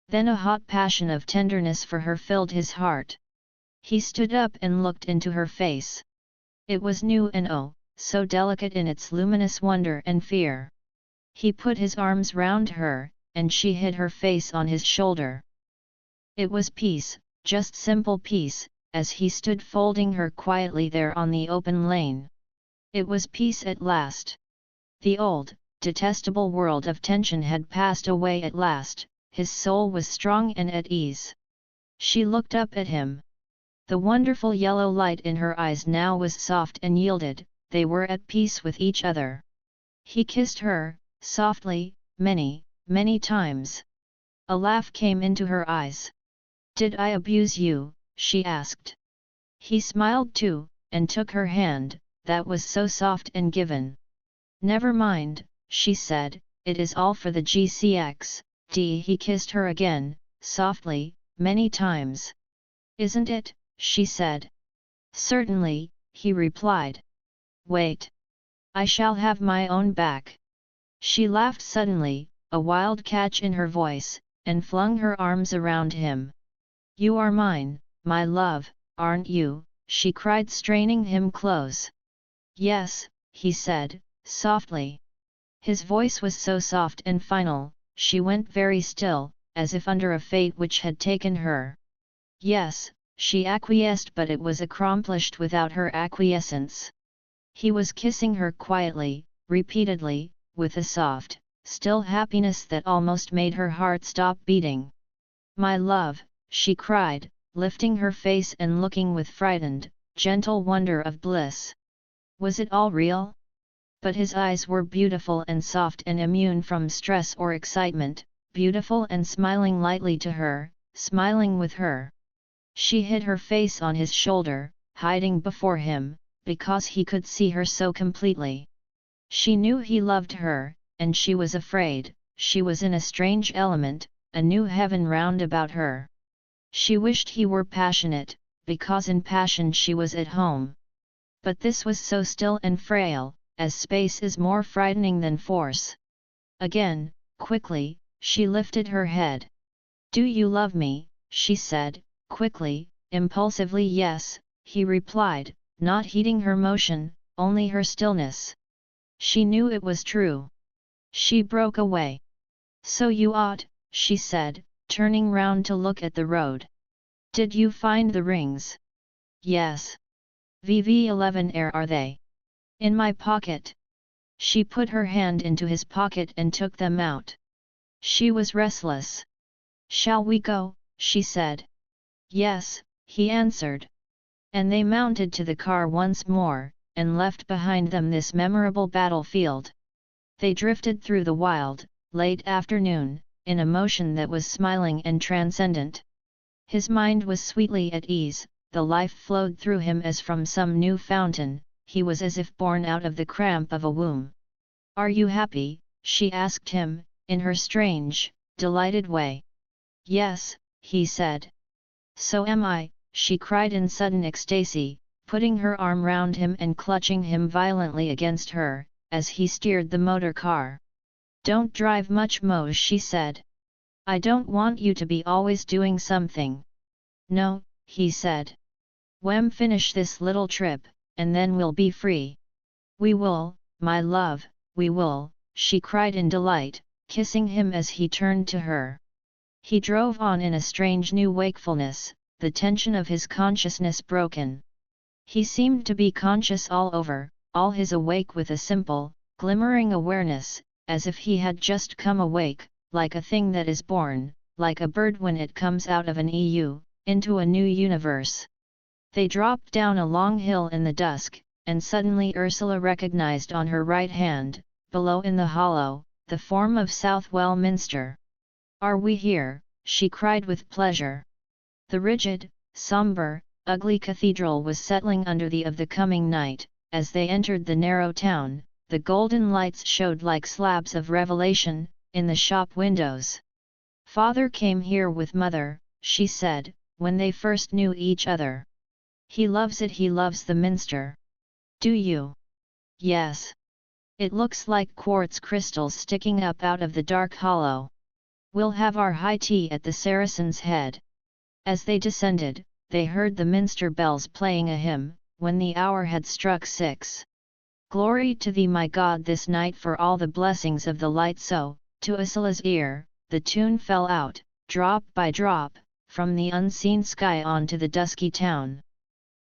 Then a hot passion of tenderness for her filled his heart. He stood up and looked into her face. It was new and oh, so delicate in its luminous wonder and fear. He put his arms round her, and she hid her face on his shoulder. It was peace, just simple peace, as he stood folding her quietly there on the open lane. It was peace at last. The old, detestable world of tension had passed away at last, his soul was strong and at ease. She looked up at him. The wonderful yellow light in her eyes now was soft and yielded, they were at peace with each other. He kissed her, softly, many, many times. A laugh came into her eyes. "Did I abuse you?" she asked. He smiled too, and took her hand, that was so soft and given. "Never mind," she said, "it is all for the GCX, D." He kissed her again, softly, many times. "Isn't it?" she said. "Certainly," he replied. "Wait. I shall have my own back." She laughed suddenly, a wild catch in her voice, and flung her arms around him. "You are mine, my love, aren't you?" she cried, straining him close. "Yes," he said, softly. His voice was so soft and final, she went very still, as if under a fate which had taken her. "Yes," she acquiesced, but it was accomplished without her acquiescence. He was kissing her quietly, repeatedly, with a soft, still happiness that almost made her heart stop beating. "My love," she cried, lifting her face and looking with frightened, gentle wonder of bliss. Was it all real? But his eyes were beautiful and soft and immune from stress or excitement, beautiful and smiling lightly to her, smiling with her. She hid her face on his shoulder, hiding before him, because he could see her so completely. She knew he loved her, and she was afraid, she was in a strange element, a new heaven round about her. She wished he were passionate, because in passion she was at home. But this was so still and frail, as space is more frightening than force. Again, quickly, she lifted her head. "Do you love me?" she said, quickly, impulsively. "Yes," he replied, not heeding her motion, only her stillness. She knew it was true. She broke away. "So you ought," she said, turning round to look at the road. "Did you find the rings?" Yes. VV11 Air are they? In my pocket. She put her hand into his pocket and took them out. She was restless. Shall we go? She said. Yes, he answered. And they mounted to the car once more, and left behind them this memorable battlefield. They drifted through the wild, late afternoon, in a motion that was smiling and transcendent. His mind was sweetly at ease, the life flowed through him as from some new fountain, he was as if born out of the cramp of a womb. Are you happy? She asked him, in her strange, delighted way. Yes, he said. So am I, she cried in sudden ecstasy, putting her arm round him and clutching him violently against her, as he steered the motor car. Don't drive much, Mose, she said. I don't want you to be always doing something. No, he said. When finish this little trip, and then we'll be free. We will, my love, we will, she cried in delight, kissing him as he turned to her. He drove on in a strange new wakefulness, the tension of his consciousness broken. He seemed to be conscious all over, all his awake with a simple, glimmering awareness, as if he had just come awake, like a thing that is born, like a bird when it comes out of an into a new universe. They dropped down a long hill in the dusk, and suddenly Ursula recognized on her right hand, below in the hollow, the form of Southwell Minster. Are we here? She cried with pleasure. The rigid, sombre, ugly cathedral was settling under the of the coming night. As they entered the narrow town, the golden lights showed like slabs of revelation, in the shop windows. Father came here with Mother, she said, when they first knew each other. He loves it, he loves the Minster. Do you? Yes. It looks like quartz crystals sticking up out of the dark hollow. We'll have our high tea at the Saracen's Head. As they descended, they heard the Minster bells playing a hymn, when the hour had struck 6. Glory to thee, my God, this night for all the blessings of the light. So, to Ursula's ear, the tune fell out, drop by drop, from the unseen sky onto the dusky town.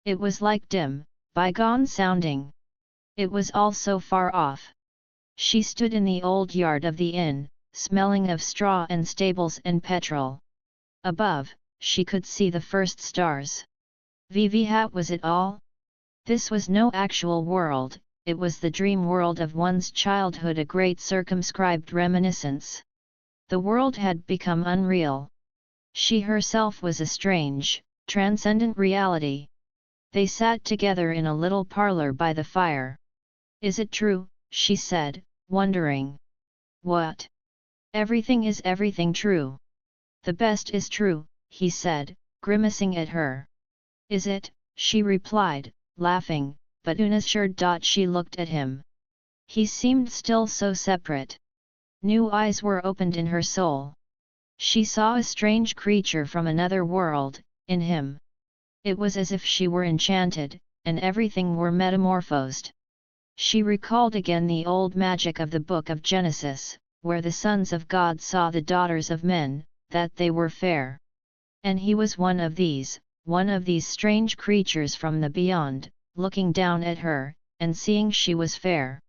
It was like dim, bygone sounding. It was all so far off. She stood in the old yard of the inn, smelling of straw and stables and petrol. Above, she could see the first stars. Hat was it all? This was no actual world, it was the dream world of one's childhood, a great circumscribed reminiscence. The world had become unreal. She herself was a strange, transcendent reality. They sat together in a little parlour by the fire. Is it true? She said, wondering. What? Everything is everything true. The best is true, he said, grimacing at her. Is it? She replied, laughing, but unassured. She looked at him. He seemed still so separate. New eyes were opened in her soul. She saw a strange creature from another world, in him. It was as if she were enchanted, and everything were metamorphosed. She recalled again the old magic of the book of Genesis, where the sons of God saw the daughters of men, that they were fair. And he was one of these strange creatures from the beyond, looking down at her, and seeing she was fair.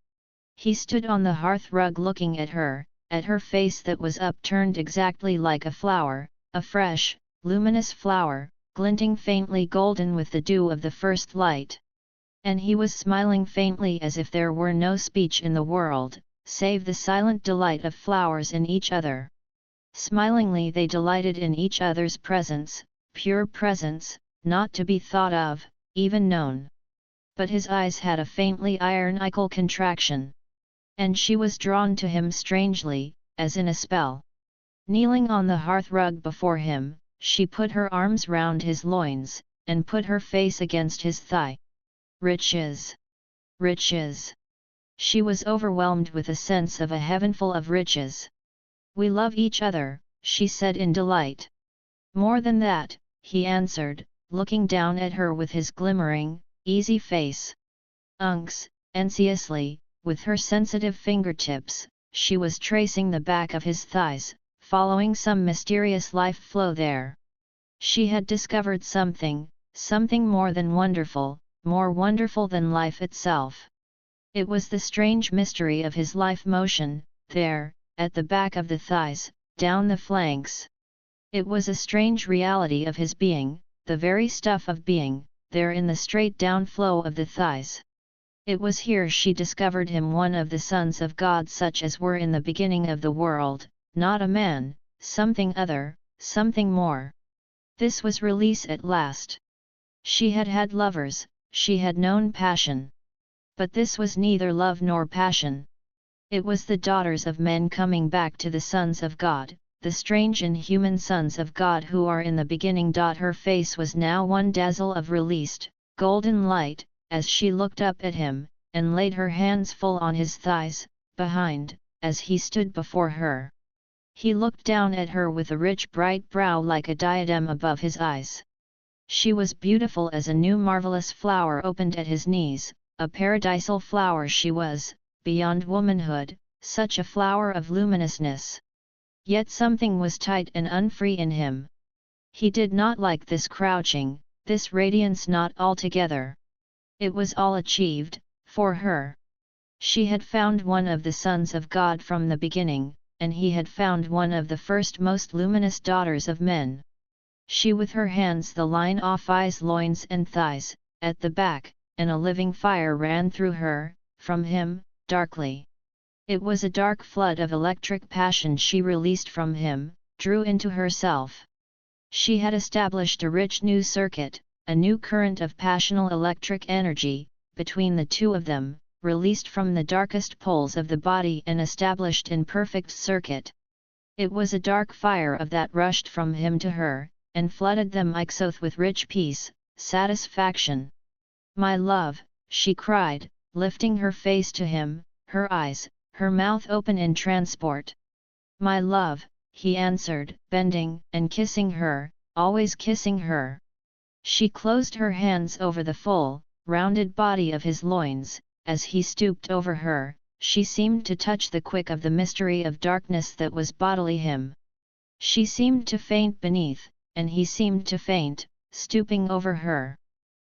He stood on the hearth rug looking at her face that was upturned exactly like a flower, a fresh, luminous flower, glinting faintly golden with the dew of the first light. And he was smiling faintly as if there were no speech in the world, save the silent delight of flowers in each other. Smilingly they delighted in each other's presence, pure presence, not to be thought of, even known. But his eyes had a faintly ironical contraction. And she was drawn to him strangely, as in a spell. Kneeling on the hearth-rug before him, she put her arms round his loins, and put her face against his thigh. Riches! Riches! She was overwhelmed with a sense of a heaven full of riches. We love each other, she said in delight. More than that, he answered, looking down at her with his glimmering, easy face. Unks, anxiously, with her sensitive fingertips, she was tracing the back of his thighs, following some mysterious life flow there. She had discovered something something more than wonderful, more wonderful than life itself. It was the strange mystery of his life motion, there, at the back of the thighs, down the flanks. It was a strange reality of his being, the very stuff of being, there in the straight down flow of the thighs. It was here she discovered him, one of the sons of God such as were in the beginning of the world, not a man, something other, something more. This was release at last. She had had lovers, she had known passion. But this was neither love nor passion. It was the daughters of men coming back to the sons of God, the strange inhuman sons of God who are in the beginning. Her face was now one dazzle of released, golden light, as she looked up at him, and laid her hands full on his thighs, behind, as he stood before her. He looked down at her with a rich bright brow like a diadem above his eyes. She was beautiful as a new marvelous flower opened at his knees, a paradisal flower she was, beyond womanhood, such a flower of luminousness. Yet something was tight and unfree in him. He did not like this crouching, this radiance, not altogether. It was all achieved, for her. She had found one of the sons of God from the beginning, and he had found one of the first most luminous daughters of men. She with her hands the line off eyes, loins and thighs, at the back, and a living fire ran through her, from him, darkly. It was a dark flood of electric passion she released from him, drew into herself. She had established a rich new circuit, a new current of passional electric energy, between the two of them, released from the darkest poles of the body and established in perfect circuit. It was a dark fire of that rushed from him to her, and flooded them ixoth with rich peace, satisfaction. "My love," she cried, lifting her face to him, her eyes, her mouth open in transport. "My love," he answered, bending and kissing her, always kissing her. She closed her hands over the full, rounded body of his loins. As he stooped over her, she seemed to touch the quick of the mystery of darkness that was bodily him. She seemed to faint beneath, and he seemed to faint, stooping over her.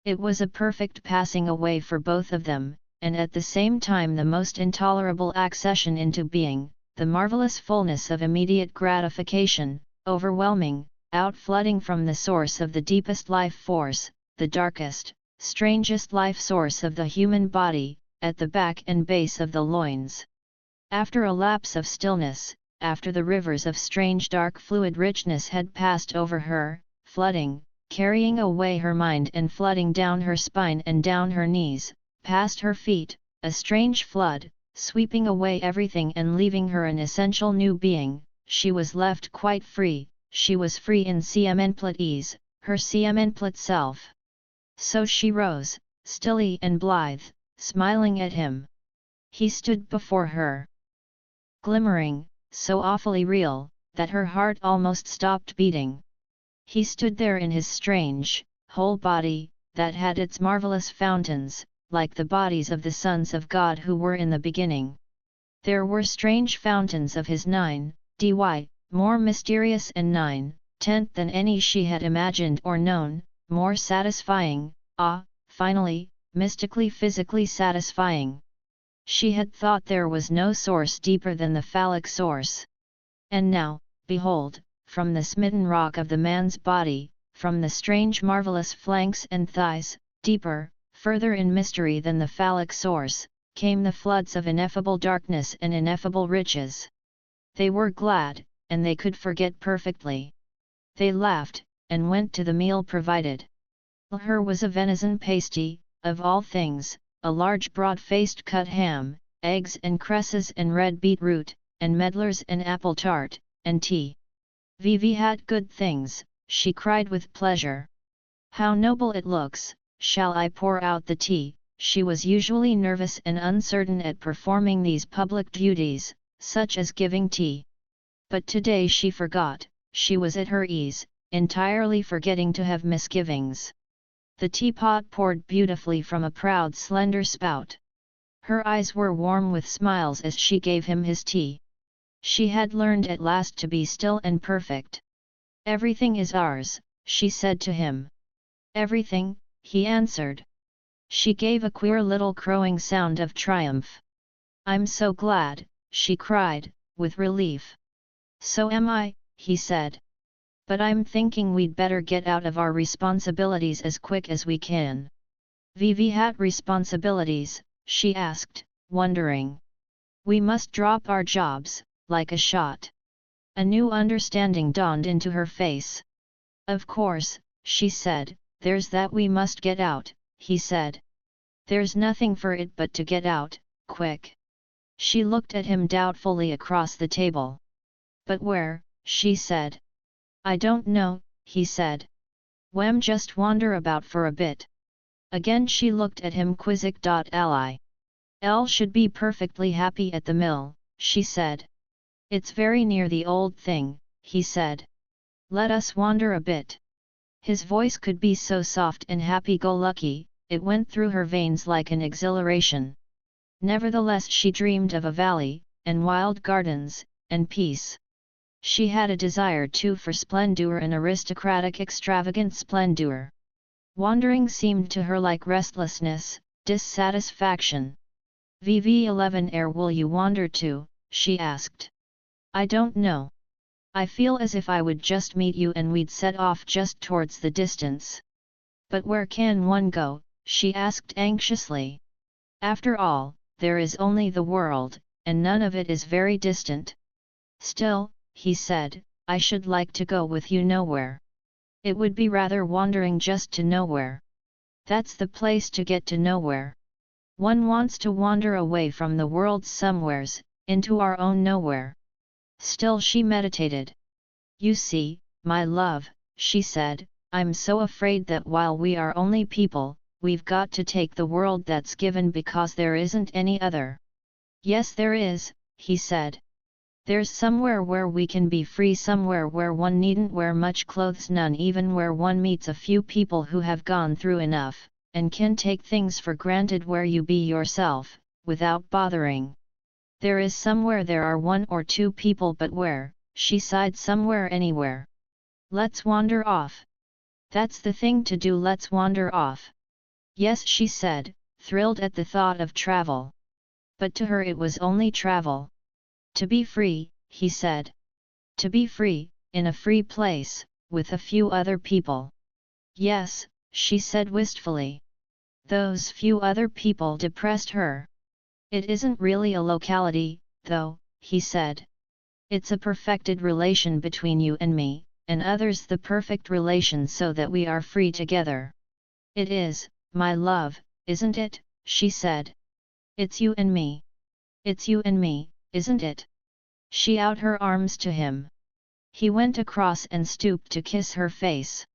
It was a perfect passing away for both of them, and at the same time the most intolerable accession into being, the marvelous fullness of immediate gratification, overwhelming, out-flooding from the source of the deepest life force, the darkest, strangest life source of the human body, at the back and base of the loins. After a lapse of stillness, after the rivers of strange dark fluid richness had passed over her, flooding, carrying away her mind and flooding down her spine and down her knees, past her feet, a strange flood, sweeping away everything and leaving her an essential new being, she was left quite free, she was free in Siamenplat ease, her Siamenplat self. So she rose, stilly and blithe, smiling at him. He stood before her. Glimmering, so awfully real, that her heart almost stopped beating. He stood there in his strange, whole body, that had its marvelous fountains, like the bodies of the sons of God who were in the beginning. There were strange fountains of his 9dy, more mysterious and 9/10 than any she had imagined or known, more satisfying, finally, mystically physically satisfying. She had thought there was no source deeper than the phallic source. And now, behold, from the smitten rock of the man's body, from the strange marvelous flanks and thighs, deeper, further in mystery than the phallic source, came the floods of ineffable darkness and ineffable riches. They were glad, and they could forget perfectly. They laughed, and went to the meal provided. Her was a venison pasty, of all things, a large broad-faced cut ham, eggs and cresses and red beetroot, and medlars and apple tart, and tea. "Vivi had good things," she cried with pleasure. "How noble it looks, shall I pour out the tea?" She was usually nervous and uncertain at performing these public duties, such as giving tea. But today she forgot, she was at her ease, entirely forgetting to have misgivings. The teapot poured beautifully from a proud slender spout. Her eyes were warm with smiles as she gave him his tea. She had learned at last to be still and perfect. "Everything is ours," she said to him. Everything, he answered. She gave a queer little crowing sound of triumph. I'm so glad, she cried, with relief. So am I, he said. But I'm thinking we'd better get out of our responsibilities as quick as we can. Vivi had responsibilities, she asked, wondering. We must drop our jobs, like a shot. A new understanding dawned into her face. Of course, she said, there's that we must get out, he said. There's nothing for it but to get out, quick. She looked at him doubtfully across the table. But where, she said. I don't know, he said. Just wander about for a bit. Again she looked at him quizzic. Ally. Elle should be perfectly happy at the mill, she said. It's very near the old thing, he said. Let us wander a bit. His voice could be so soft and happy-go-lucky, it went through her veins like an exhilaration. Nevertheless she dreamed of a valley, and wild gardens, and peace. She had a desire too for splendor, an aristocratic extravagant splendor. Wandering seemed to her like restlessness, dissatisfaction. VV11 Where will you wander to, she asked. I don't know. I feel as if I would just meet you and we'd set off just towards the distance. But where can one go, she asked anxiously. After all, there is only the world, and none of it is very distant. Still, he said, I should like to go with you nowhere. It would be rather wandering just to nowhere. That's the place to get to nowhere. One wants to wander away from the world somewheres, into our own nowhere. Still she meditated. You see, my love, she said, I'm so afraid that while we are only people, we've got to take the world that's given because there isn't any other. Yes there is, he said. There's somewhere where we can be free, somewhere where one needn't wear much clothes, none even, where one meets a few people who have gone through enough, and can take things for granted, where you be yourself, without bothering. There is somewhere there are one or two people, but where, she sighed, somewhere anywhere. Let's wander off. That's the thing to do, let's wander off. Yes, she said, thrilled at the thought of travel. But to her it was only travel. To be free, he said. To be free, in a free place, with a few other people. Yes, she said wistfully. Those few other people depressed her. It isn't really a locality, though, he said. It's a perfected relation between you and me, and others, the perfect relation so that we are free together. It is, my love, isn't it, she said. It's you and me. It's you and me, isn't it? She out her arms to him. He went across and stooped to kiss her face.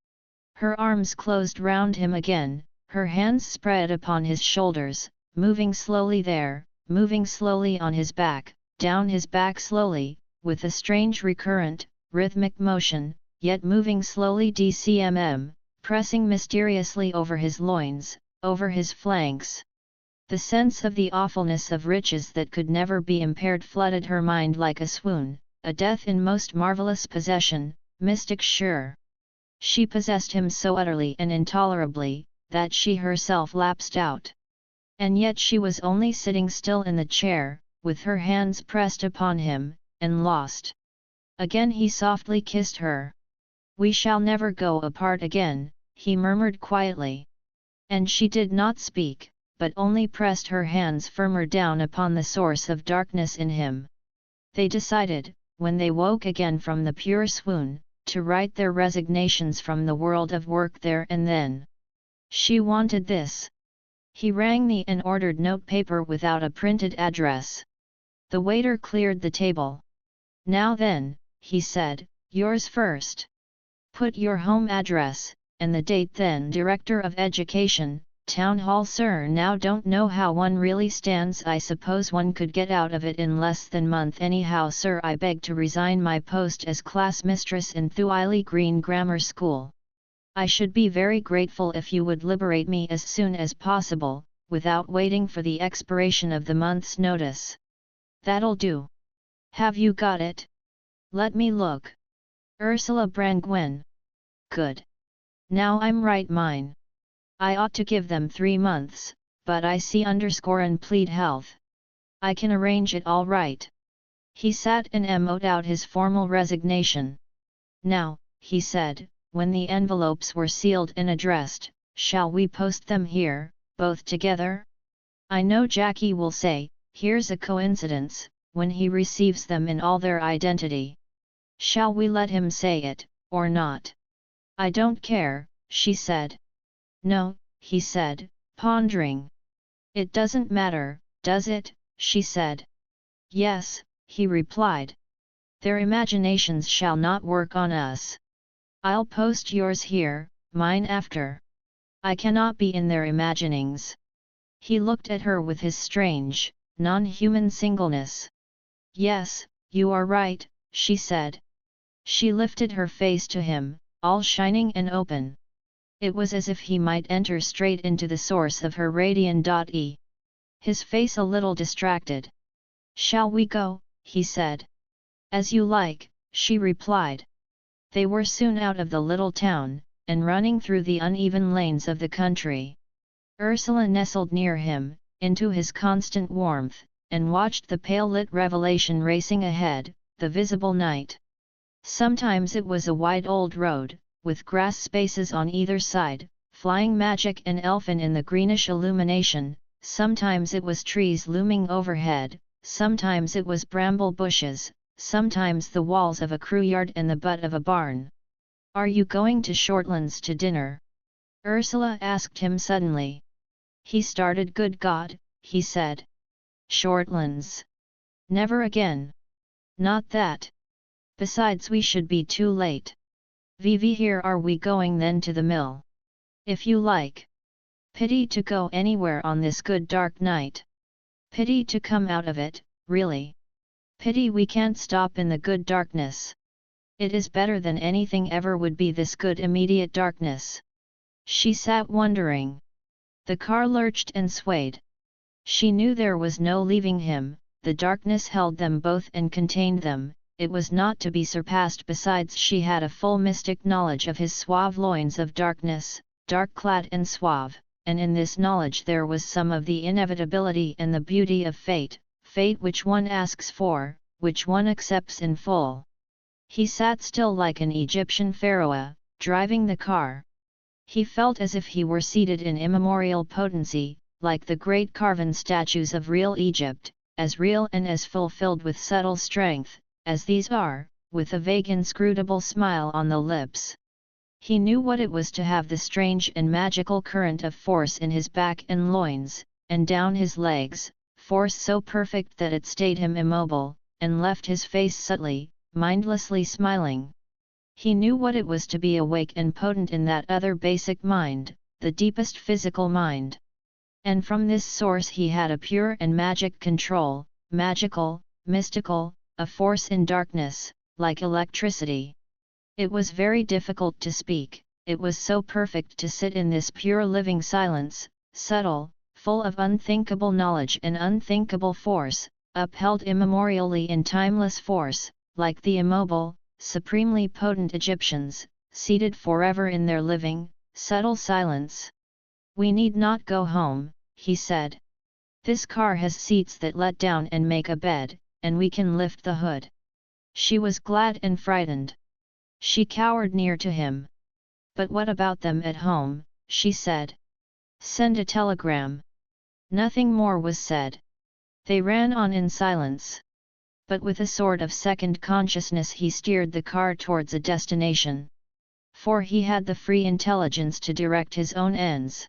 Her arms closed round him again, her hands spread upon his shoulders, moving slowly there, moving slowly on his back, down his back slowly, with a strange recurrent, rhythmic motion, yet moving slowly dcmm, pressing mysteriously over his loins, over his flanks. The sense of the awfulness of riches that could never be impaired flooded her mind like a swoon, a death in most marvelous possession, mystic sure. She possessed him so utterly and intolerably, that she herself lapsed out. And yet she was only sitting still in the chair, with her hands pressed upon him, and lost. Again he softly kissed her. We shall never go apart again, he murmured quietly. And she did not speak, but only pressed her hands firmer down upon the source of darkness in him. They decided, when they woke again from the pure swoon, to write their resignations from the world of work there and then. She wanted this. He rang the and ordered notepaper without a printed address. The waiter cleared the table. Now then, he said, yours first. Put your home address, and the date then. Director of Education, Town Hall. Sir, now don't know how one really stands. I suppose one could get out of it in less than month anyhow. Sir, I beg to resign my post as class mistress in Thuile Green Grammar School. I should be very grateful if you would liberate me as soon as possible, without waiting for the expiration of the month's notice. That'll do. Have you got it? Let me look. Ursula Brangwen. Good. Now I'm right mine. I ought to give them 3 months, but I see underscore and plead health. I can arrange it all right. He sat and emote out his formal resignation. Now, he said, when the envelopes were sealed and addressed, shall we post them here, both together? I know Jackie will say, here's a coincidence, when he receives them in all their identity. Shall we let him say it, or not? I don't care, she said. No, he said, pondering. It doesn't matter, does it? She said. Yes, he replied. Their imaginations shall not work on us. I'll post yours here, mine after. I cannot be in their imaginings. He looked at her with his strange, non-human singleness. Yes, you are right, she said. She lifted her face to him, all shining and open. It was as if he might enter straight into the source of her radiant. His face a little distracted. Shall we go? He said. As you like, she replied. They were soon out of the little town, and running through the uneven lanes of the country. Ursula nestled near him, into his constant warmth, and watched the pale-lit revelation racing ahead, the visible night. Sometimes it was a wide old road, with grass spaces on either side, flying magic and elfin in the greenish illumination, sometimes it was trees looming overhead, sometimes it was bramble bushes, sometimes the walls of a crew yard and the butt of a barn. Are you going to Shortlands to dinner? Ursula asked him suddenly. He started. Good God, he said. Shortlands. Never again. Not that. Besides, we should be too late. Vivi, here are we going then to the mill? If you like. Pity to go anywhere on this good dark night. Pity to come out of it, really. Pity we can't stop in the good darkness. It is better than anything ever would be, this good immediate darkness. She sat wondering. The car lurched and swayed. She knew there was no leaving him, the darkness held them both and contained them, it was not to be surpassed. Besides, she had a full mystic knowledge of his suave loins of darkness, dark-clad and suave, and in this knowledge there was some of the inevitability and the beauty of fate, fate which one asks for, which one accepts in full. He sat still like an Egyptian pharaoh, driving the car. He felt as if he were seated in immemorial potency, like the great carven statues of real Egypt, as real and as fulfilled with subtle strength, as these are, with a vague inscrutable smile on the lips. He knew what it was to have the strange and magical current of force in his back and loins, and down his legs, force so perfect that it stayed him immobile, and left his face subtly, mindlessly smiling. He knew what it was to be awake and potent in that other basic mind, the deepest physical mind. And from this source he had a pure and magic control, magical, mystical, a force in darkness, like electricity. It was very difficult to speak, it was so perfect to sit in this pure living silence, subtle, full of unthinkable knowledge and unthinkable force, upheld immemorially in timeless force, like the immobile, supremely potent Egyptians, seated forever in their living, subtle silence. We need not go home, he said. This car has seats that let down and make a bed, and we can lift the hood. She was glad and frightened. She cowered near to him. But what about them at home, she said. Send a telegram. Nothing more was said. They ran on in silence. But with a sort of second consciousness he steered the car towards a destination. For he had the free intelligence to direct his own ends.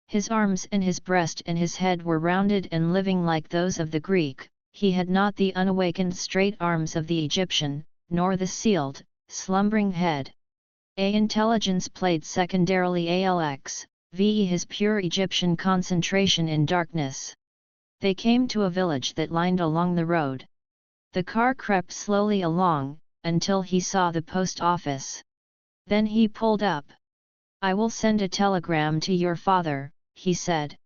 His arms and his breast and his head were rounded and living like those of the Greek, he had not the unawakened straight arms of the Egyptian, nor the sealed, slumbering head. Intelligence played secondarily alx, ve his pure Egyptian concentration in darkness. They came to a village that lined along the road. The car crept slowly along, until he saw the post office. Then he pulled up. I will send a telegram to your father, he said.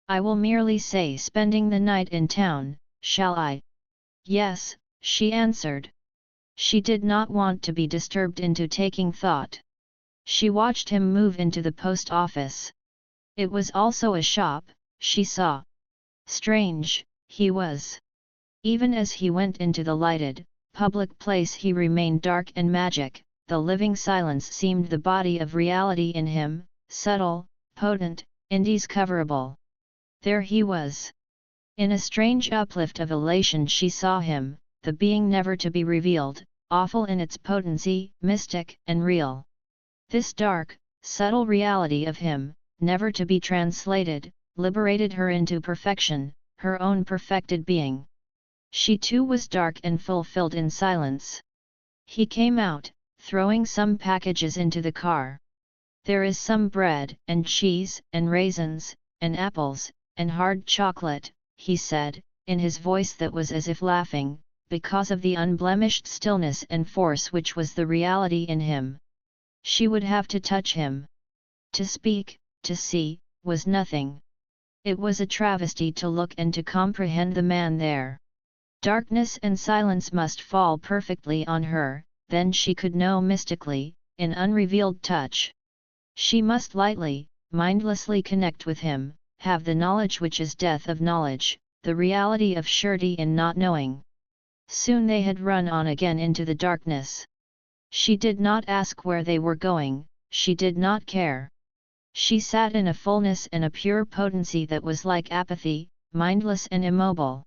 I will merely say spending the night in town, shall I? Yes, she answered. She did not want to be disturbed into taking thought. She watched him move into the post office. It was also a shop, she saw. Strange, he was. Even as he went into the lighted, public place he remained dark and magic. The living silence seemed the body of reality in him, subtle, potent, indiscoverable. There he was. In a strange uplift of elation she saw him, the being never to be revealed, awful in its potency, mystic and real. This dark, subtle reality of him, never to be translated, liberated her into perfection, her own perfected being. She too was dark and fulfilled in silence. He came out, throwing some packages into the car. There is some bread, and cheese, and raisins, and apples, and hard chocolate, he said, in his voice that was as if laughing, because of the unblemished stillness and force which was the reality in him. She would have to touch him. To speak, to see, was nothing. It was a travesty to look and to comprehend the man there. Darkness and silence must fall perfectly on her, then she could know mystically, in unrevealed touch. She must lightly, mindlessly connect with him, have the knowledge which is death of knowledge, the reality of surety in not knowing. Soon they had run on again into the darkness. She did not ask where they were going, she did not care. She sat in a fullness and a pure potency that was like apathy, mindless and immobile.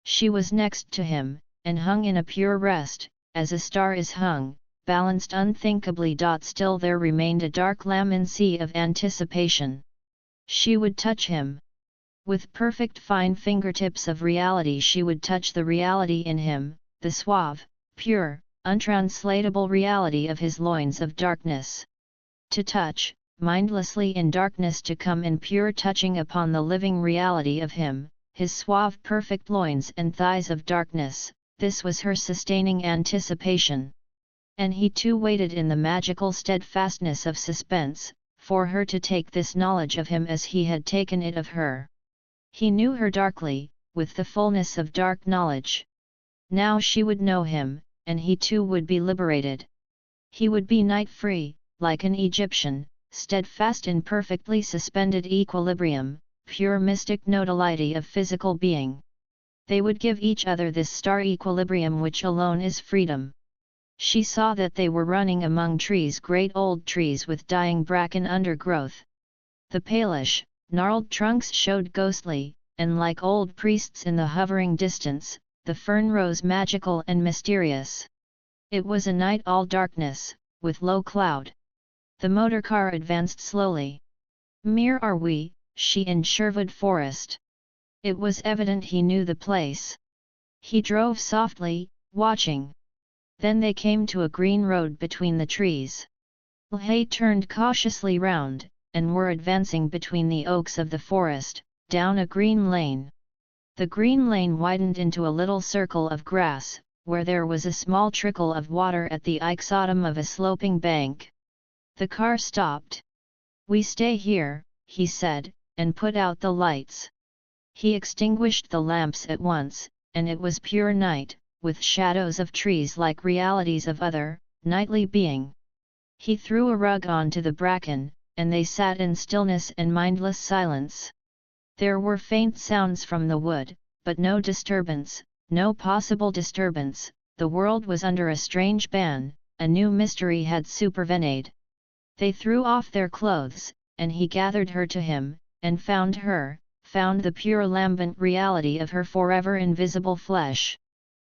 She was next to him, and hung in a pure rest, as a star is hung, balanced unthinkably. Still there remained a dark lammin sea of anticipation. She would touch him. With perfect fine fingertips of reality she would touch the reality in him, the suave, pure, untranslatable reality of his loins of darkness. To touch, mindlessly in darkness, to come in pure touching upon the living reality of him, his suave perfect loins and thighs of darkness, this was her sustaining anticipation. And he too waited in the magical steadfastness of suspense, for her to take this knowledge of him as he had taken it of her. He knew her darkly, with the fullness of dark knowledge. Now she would know him, and he too would be liberated. He would be night-free, like an Egyptian, steadfast in perfectly suspended equilibrium, pure mystic nodality of physical being. They would give each other this star equilibrium which alone is freedom. She saw that they were running among trees, great old trees with dying bracken undergrowth. The palish, gnarled trunks showed ghostly, and like old priests in the hovering distance, the fern rose magical and mysterious. It was a night all darkness, with low cloud. The motor car advanced slowly. "Near are we?" she in Sherwood Forest. It was evident he knew the place. He drove softly, watching. Then they came to a green road between the trees. Hay turned cautiously round, and were advancing between the oaks of the forest, down a green lane. The green lane widened into a little circle of grass, where there was a small trickle of water at the extreme of a sloping bank. The car stopped. "We stay here," he said, and put out the lights. He extinguished the lamps at once, and it was pure night, with shadows of trees like realities of other, nightly being. He threw a rug onto the bracken, and they sat in stillness and mindless silence. There were faint sounds from the wood, but no disturbance, no possible disturbance. The world was under a strange ban, a new mystery had supervened. They threw off their clothes, and he gathered her to him, and found her, found the pure lambent reality of her forever invisible flesh.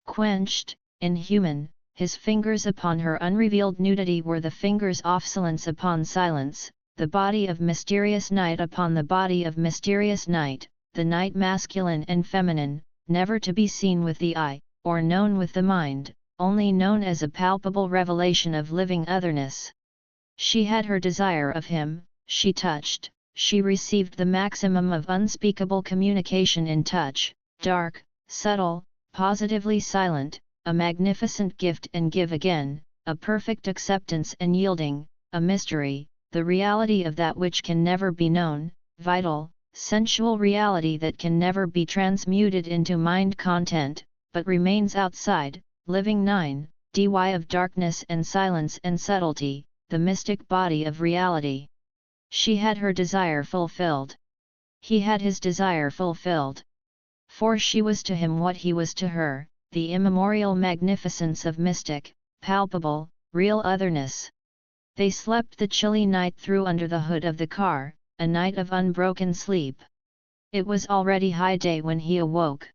Quenched, inhuman, his fingers upon her unrevealed nudity were the fingers of silence upon silence, the body of mysterious night upon the body of mysterious night, the night masculine and feminine, never to be seen with the eye, or known with the mind, only known as a palpable revelation of living otherness. She had her desire of him, she touched, she received the maximum of unspeakable communication in touch, dark, subtle, positively silent, a magnificent gift and give again, a perfect acceptance and yielding, a mystery, the reality of that which can never be known, vital, sensual reality that can never be transmuted into mind content, but remains outside, living 9, dy of darkness and silence and subtlety, the mystic body of reality. She had her desire fulfilled. He had his desire fulfilled. For she was to him what he was to her, the immemorial magnificence of mystic, palpable, real otherness. They slept the chilly night through under the hood of the car, a night of unbroken sleep. It was already high day when he awoke.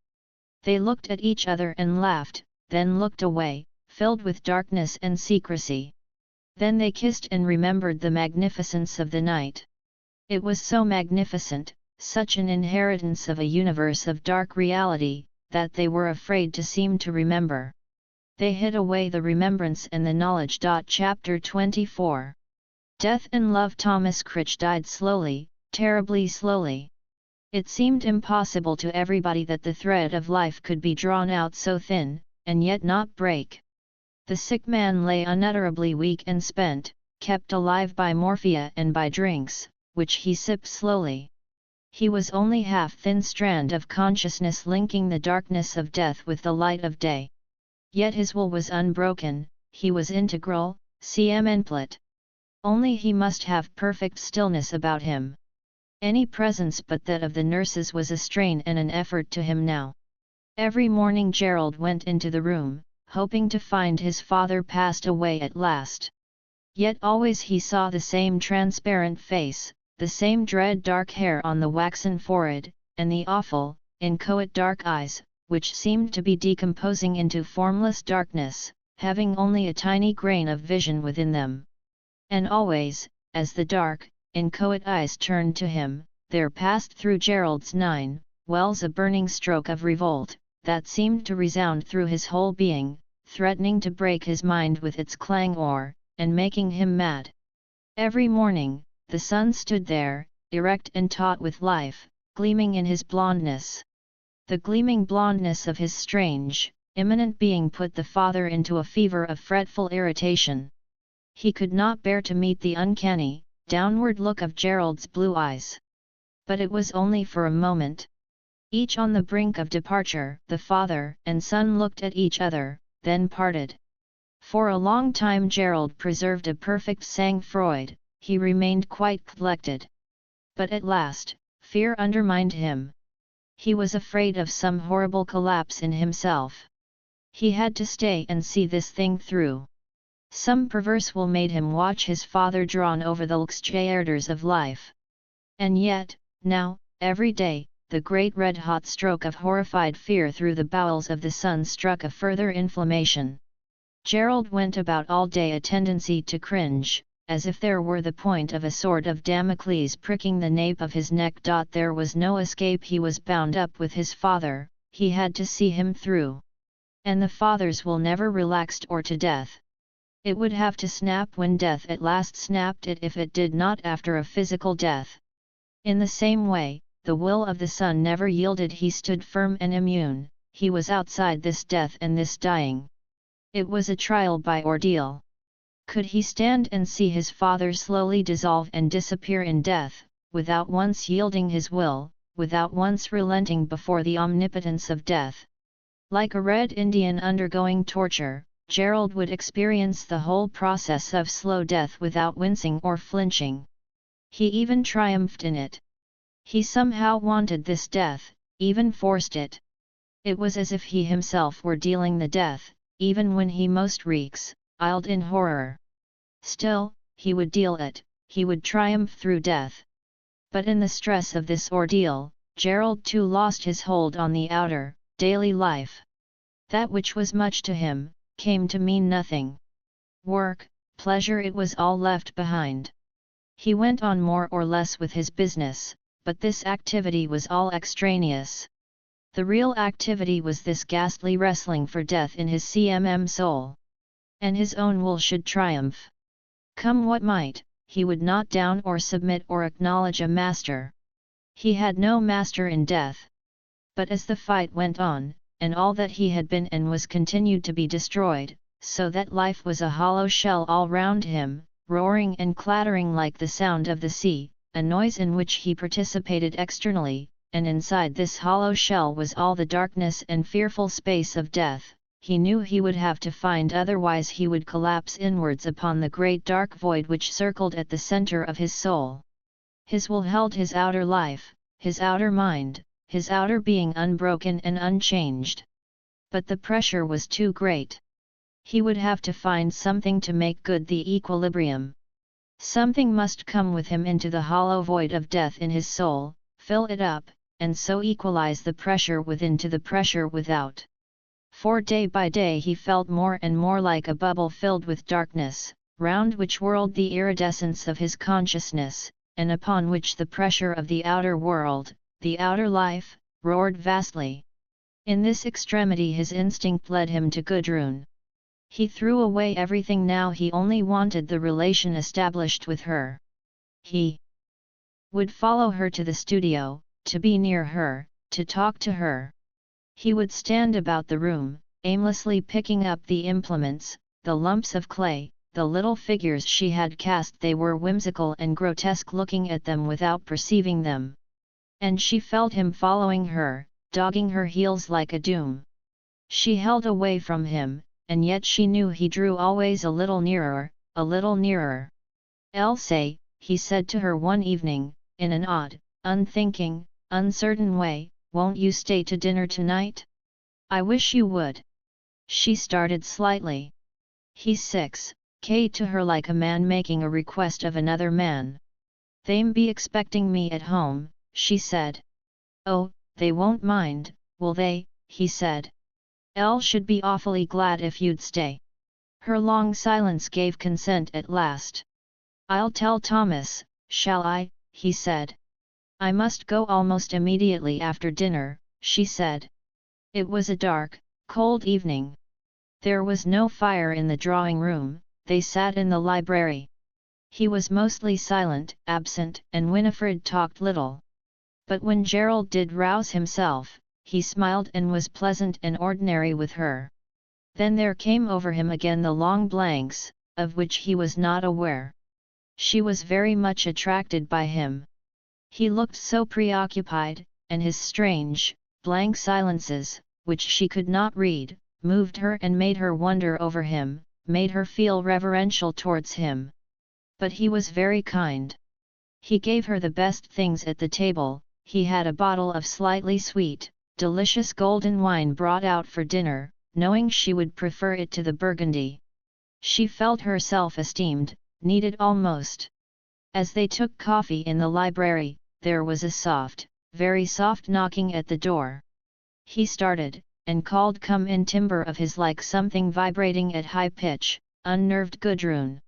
They looked at each other and laughed, then looked away, filled with darkness and secrecy. Then they kissed and remembered the magnificence of the night. It was so magnificent, such an inheritance of a universe of dark reality, that they were afraid to seem to remember. They hid away the remembrance and the knowledge. Chapter 24. Death and Love. Thomas Critch died slowly, terribly slowly. It seemed impossible to everybody that the thread of life could be drawn out so thin, and yet not break. The sick man lay unutterably weak and spent, kept alive by morphia and by drinks, which he sipped slowly. He was only half-thin strand of consciousness linking the darkness of death with the light of day. Yet his will was unbroken, he was integral, complete. Only he must have perfect stillness about him. Any presence but that of the nurses was a strain and an effort to him now. Every morning Gerald went into the room, hoping to find his father passed away at last. Yet always he saw the same transparent face, the same dread dark hair on the waxen forehead, and the awful, inchoate dark eyes, which seemed to be decomposing into formless darkness, having only a tiny grain of vision within them. And always, as the dark, inchoate eyes turned to him, there passed through Gerald's wells a burning stroke of revolt, that seemed to resound through his whole being, threatening to break his mind with its clangor, and making him mad. Every morning, the sun stood there, erect and taut with life, gleaming in his blondness. The gleaming blondness of his strange, immanent being put the father into a fever of fretful irritation. He could not bear to meet the uncanny, downward look of Gerald's blue eyes. But it was only for a moment. Each on the brink of departure, the father and son looked at each other, then parted. For a long time Gerald preserved a perfect sang-froid, he remained quite collected. But at last, fear undermined him. He was afraid of some horrible collapse in himself. He had to stay and see this thing through. Some perverse will made him watch his father drawn over the lxjerders of life. And yet, now, every day, the great red-hot stroke of horrified fear through the bowels of the son struck a further inflammation. Gerald went about all day a tendency to cringe, as if there were the point of a sword of Damocles pricking the nape of his neck. There was no escape, he was bound up with his father, he had to see him through. And the father's will never relaxed or to death. It would have to snap when death at last snapped it if it did not after a physical death. In the same way, the will of the son never yielded, he stood firm and immune, he was outside this death and this dying. It was a trial by ordeal. Could he stand and see his father slowly dissolve and disappear in death, without once yielding his will, without once relenting before the omnipotence of death? Like a Red Indian undergoing torture, Gerald would experience the whole process of slow death without wincing or flinching. He even triumphed in it. He somehow wanted this death, even forced it. It was as if he himself were dealing the death, even when he most reeks, iled in horror. Still, he would deal it, he would triumph through death. But in the stress of this ordeal, Gerald too lost his hold on the outer, daily life. That which was much to him, came to mean nothing. Work, pleasure, it was all left behind. He went on more or less with his business, but this activity was all extraneous. The real activity was this ghastly wrestling for death in his soul. And his own will should triumph. Come what might, he would not down or submit or acknowledge a master. He had no master in death. But as the fight went on, and all that he had been and was continued to be destroyed, so that life was a hollow shell all round him, roaring and clattering like the sound of the sea, a noise in which he participated externally, and inside this hollow shell was all the darkness and fearful space of death, he knew he would have to find, otherwise he would collapse inwards upon the great dark void which circled at the center of his soul. His will held his outer life, his outer mind, his outer being unbroken and unchanged. But the pressure was too great. He would have to find something to make good the equilibrium. Something must come with him into the hollow void of death in his soul, fill it up, and so equalize the pressure within to the pressure without. For day by day he felt more and more like a bubble filled with darkness, round which whirled the iridescence of his consciousness, and upon which the pressure of the outer world, the outer life, roared vastly. In this extremity his instinct led him to Gudrun. He threw away everything now, he only wanted the relation established with her. He would follow her to the studio, to be near her, to talk to her. He would stand about the room, aimlessly picking up the implements, the lumps of clay, the little figures she had cast. They were whimsical and grotesque, looking at them without perceiving them. And she felt him following her, dogging her heels like a doom. She held away from him, and yet she knew he drew always a little nearer, a little nearer. "Elsie," he said to her one evening, in an odd, unthinking, uncertain way, "won't you stay to dinner tonight? I wish you would." She started slightly. "He's 6K" to her, like a man making a request of another man. "They'm be expecting me at home," she said. "Oh, they won't mind, will they?" he said. "Elle should be awfully glad if you'd stay." Her long silence gave consent at last. "I'll tell Thomas, shall I?" he said. "I must go almost immediately after dinner," she said. It was a dark, cold evening. There was no fire in the drawing room, they sat in the library. He was mostly silent, absent, and Winifred talked little. But when Gerald did rouse himself, he smiled and was pleasant and ordinary with her. Then there came over him again the long blanks, of which he was not aware. She was very much attracted by him. He looked so preoccupied, and his strange, blank silences, which she could not read, moved her and made her wonder over him, made her feel reverential towards him. But he was very kind. He gave her the best things at the table. He had a bottle of slightly sweet, delicious golden wine brought out for dinner, knowing she would prefer it to the Burgundy. She felt herself esteemed, needed almost. As they took coffee in the library, there was a soft, very soft knocking at the door. He started, and called "Come in," timbre of his like something vibrating at high pitch, unnerved Gudrun.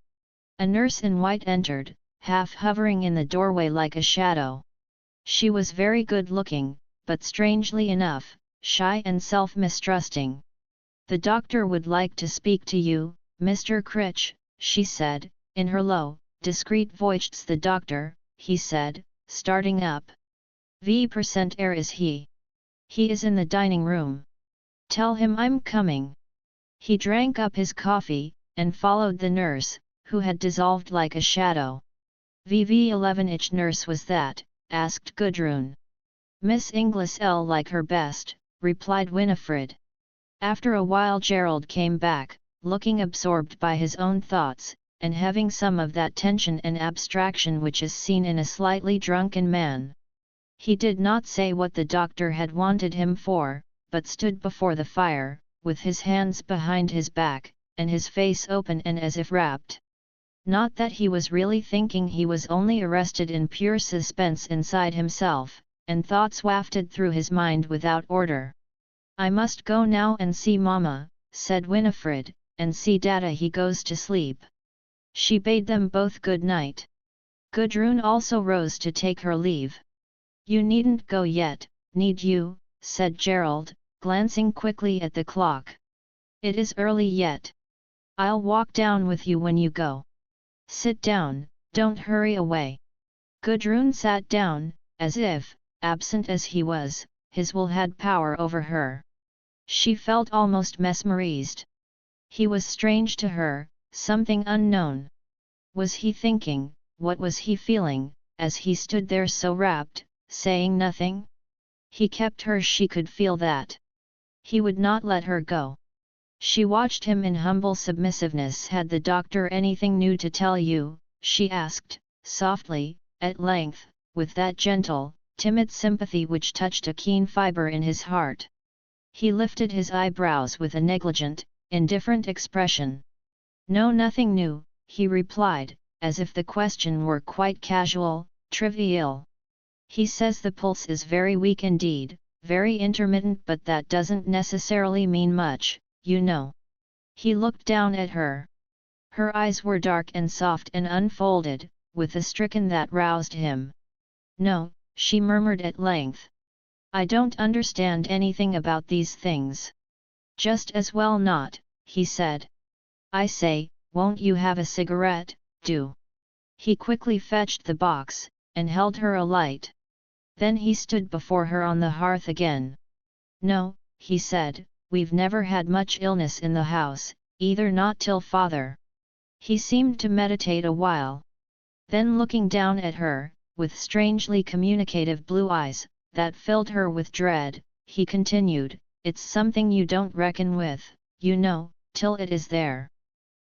A nurse in white entered, half hovering in the doorway like a shadow. She was very good looking, but strangely enough, shy and self-mistrusting. "The doctor would like to speak to you, Mr. Critch," she said, in her low, discreet voice. "The doctor," he said, starting up. "V% air is he? He is in the dining room. Tell him I'm coming." He drank up his coffee, and followed the nurse, who had dissolved like a shadow. "VV11 nurse was that?" asked Gudrun. "Miss Inglis L like her best," replied Winifred. After a while Gerald came back, looking absorbed by his own thoughts, and having some of that tension and abstraction which is seen in a slightly drunken man. He did not say what the doctor had wanted him for, but stood before the fire, with his hands behind his back, and his face open and as if rapt. Not that he was really thinking, he was only arrested in pure suspense inside himself, and thoughts wafted through his mind without order. "I must go now and see Mama," said Winifred, "and see Dada he goes to sleep." She bade them both good night. Gudrun also rose to take her leave. "You needn't go yet, need you?" said Gerald, glancing quickly at the clock. "It is early yet. I'll walk down with you when you go. Sit down, don't hurry away." Gudrun sat down, as if, absent as he was, his will had power over her. She felt almost mesmerized. He was strange to her, something unknown. Was he thinking, what was he feeling, as he stood there so rapt, saying nothing? He kept her, she could feel that. He would not let her go. She watched him in humble submissiveness. Had the doctor anything new to tell you? She asked, softly, at length, with that gentle, timid sympathy which touched a keen fibre in his heart. He lifted his eyebrows with a negligent, indifferent expression. No, nothing new, he replied, as if the question were quite casual, trivial. He says the pulse is very weak indeed, very intermittent, but that doesn't necessarily mean much, you know. He looked down at her. Her eyes were dark and soft and unfolded, with a stricken that roused him. No, she murmured at length. I don't understand anything about these things. Just as well not, he said. I say, won't you have a cigarette, do? He quickly fetched the box, and held her a light. Then he stood before her on the hearth again. No, he said, we've never had much illness in the house, either not till father. He seemed to meditate a while. Then looking down at her, with strangely communicative blue eyes, that filled her with dread, he continued, it's something you don't reckon with, you know, till it is there.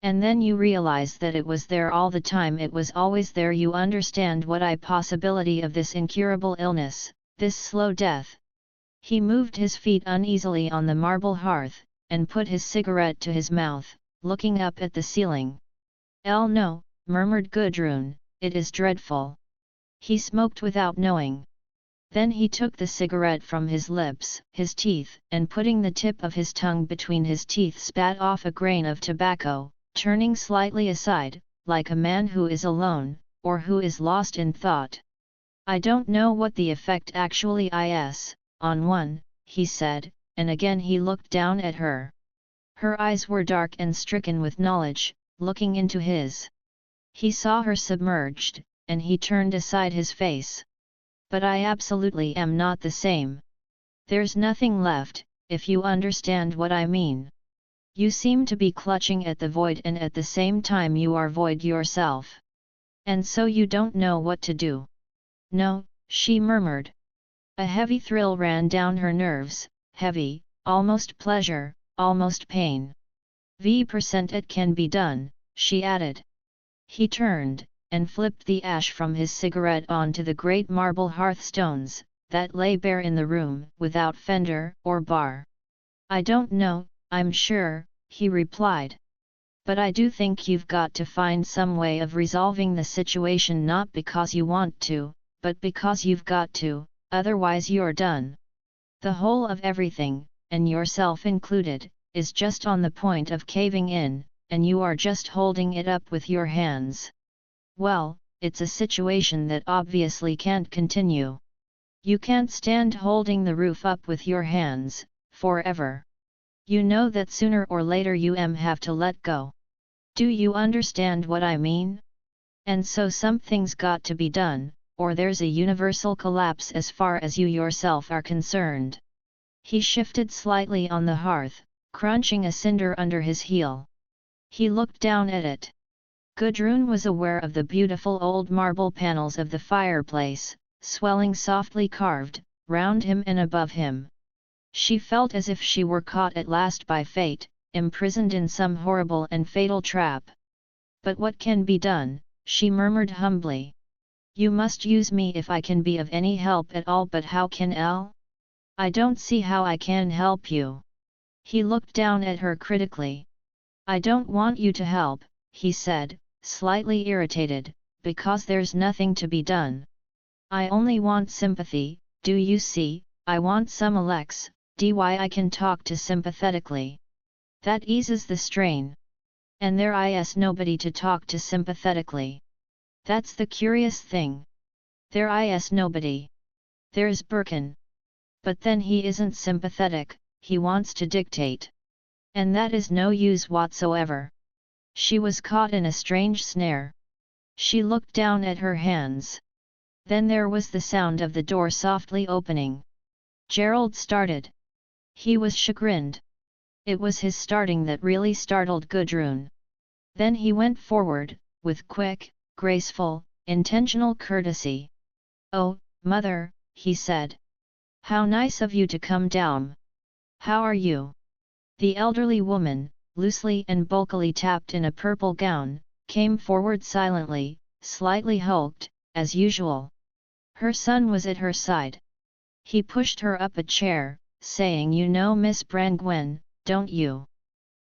And then you realize that it was there all the time, it was always there. You understand what I possibility of this incurable illness, this slow death. He moved his feet uneasily on the marble hearth, and put his cigarette to his mouth, looking up at the ceiling. No, murmured Gudrun, it is dreadful. He smoked without knowing. Then he took the cigarette from his lips, his teeth, and putting the tip of his tongue between his teeth spat off a grain of tobacco, turning slightly aside, like a man who is alone, or who is lost in thought. I don't know what the effect actually is, on one, he said, and again he looked down at her. Her eyes were dark and stricken with knowledge, looking into his. He saw her submerged, and he turned aside his face. But I absolutely am not the same. There's nothing left, if you understand what I mean. You seem to be clutching at the void, and at the same time you are void yourself. And so you don't know what to do. No, she murmured. A heavy thrill ran down her nerves, heavy, almost pleasure, almost pain. V% it can be done, she added. He turned, and flipped the ash from his cigarette onto the great marble hearthstones, that lay bare in the room, without fender or bar. I don't know, I'm sure, he replied. But I do think you've got to find some way of resolving the situation, not because you want to, but because you've got to, otherwise you're done. The whole of everything, and yourself included, is just on the point of caving in, and you are just holding it up with your hands. Well, it's a situation that obviously can't continue. You can't stand holding the roof up with your hands, forever. You know that sooner or later you have to let go. Do you understand what I mean? And so something's got to be done, or there's a universal collapse as far as you yourself are concerned. He shifted slightly on the hearth, crunching a cinder under his heel. He looked down at it. Gudrun was aware of the beautiful old marble panels of the fireplace, swelling softly carved, round him and above him. She felt as if she were caught at last by fate, imprisoned in some horrible and fatal trap. But what can be done, she murmured humbly. You must use me if I can be of any help at all, but how can I don't see how I can help you. He looked down at her critically. I don't want you to help, he said, slightly irritated, because there's nothing to be done. I only want sympathy, do you see? I want some Alex, I can talk to sympathetically. That eases the strain. And there is nobody to talk to sympathetically. That's the curious thing. There is nobody. There's Birkin. But then he isn't sympathetic, he wants to dictate. And that is no use whatsoever. She was caught in a strange snare. She looked down at her hands. Then there was the sound of the door softly opening. Gerald started. He was chagrined. It was his starting that really startled Gudrun. Then he went forward, with quick, graceful, intentional courtesy. Oh, mother, he said. How nice of you to come down. How are you? The elderly woman, loosely and bulkily tapped in a purple gown, came forward silently, slightly hulked, as usual. Her son was at her side. He pushed her up a chair, saying, "You know Miss Brangwen, don't you?"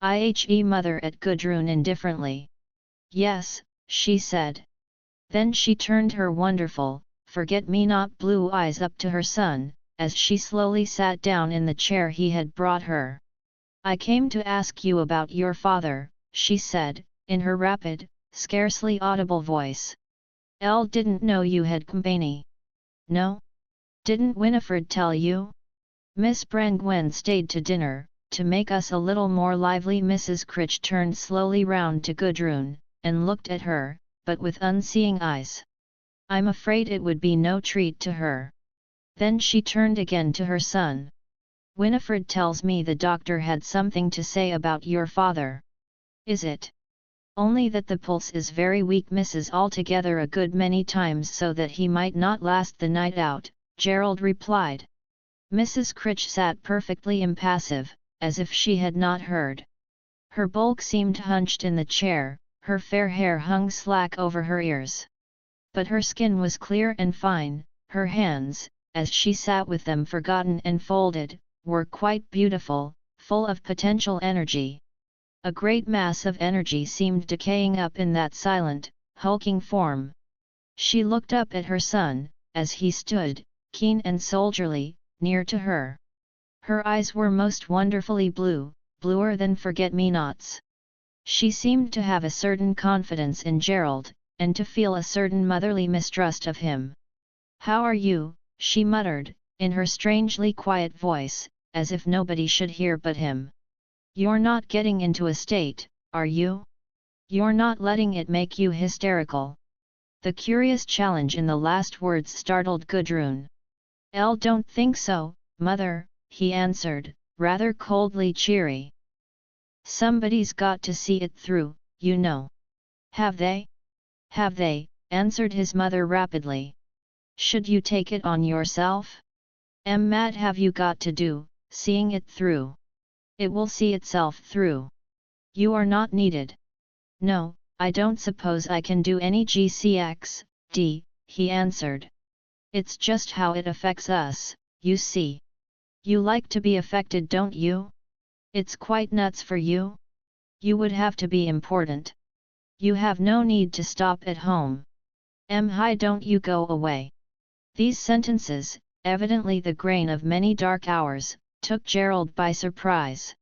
"Ihe mother," at Gudrun indifferently. "Yes," she said. Then she turned her wonderful, forget-me-not blue eyes up to her son, as she slowly sat down in the chair he had brought her. "I came to ask you about your father," she said, in her rapid, scarcely audible voice. "Elle didn't know you had company." "No? Didn't Winifred tell you?" "Miss Brangwen stayed to dinner, to make us a little more lively." Mrs. Critch turned slowly round to Gudrun, and looked at her, but with unseeing eyes. "I'm afraid it would be no treat to her." Then she turned again to her son. "Winifred tells me the doctor had something to say about your father." "Is it?" "Only that the pulse is very weak, misses altogether a good many times, so that he might not last the night out," Gerald replied. Mrs. Critch sat perfectly impassive, as if she had not heard. Her bulk seemed hunched in the chair, her fair hair hung slack over her ears. But her skin was clear and fine, her hands, as she sat with them forgotten and folded, were quite beautiful, full of potential energy. A great mass of energy seemed decaying up in that silent, hulking form. She looked up at her son, as he stood, keen and soldierly, near to her. Her eyes were most wonderfully blue, bluer than forget-me-nots. She seemed to have a certain confidence in Gerald, and to feel a certain motherly mistrust of him. "How are you?" she muttered, in her strangely quiet voice, as if nobody should hear but him. "You're not getting into a state, are you? You're not letting it make you hysterical?" The curious challenge in the last words startled Gudrun. "Elle don't think so, mother," he answered, rather coldly cheery. "Somebody's got to see it through, you know." "Have they?" "Have they?" answered his mother rapidly. "Should you take it on yourself? Mad have you got to do, seeing it through? It will see itself through. You are not needed." "No, I don't suppose I can do any GCX-D," he answered. "It's just how it affects us, you see. You like to be affected, don't you? It's quite nuts for you. You would have to be important. You have no need to stop at home. Hi, don't you go away." These sentences, evidently the grain of many dark hours, took Gerald by surprise.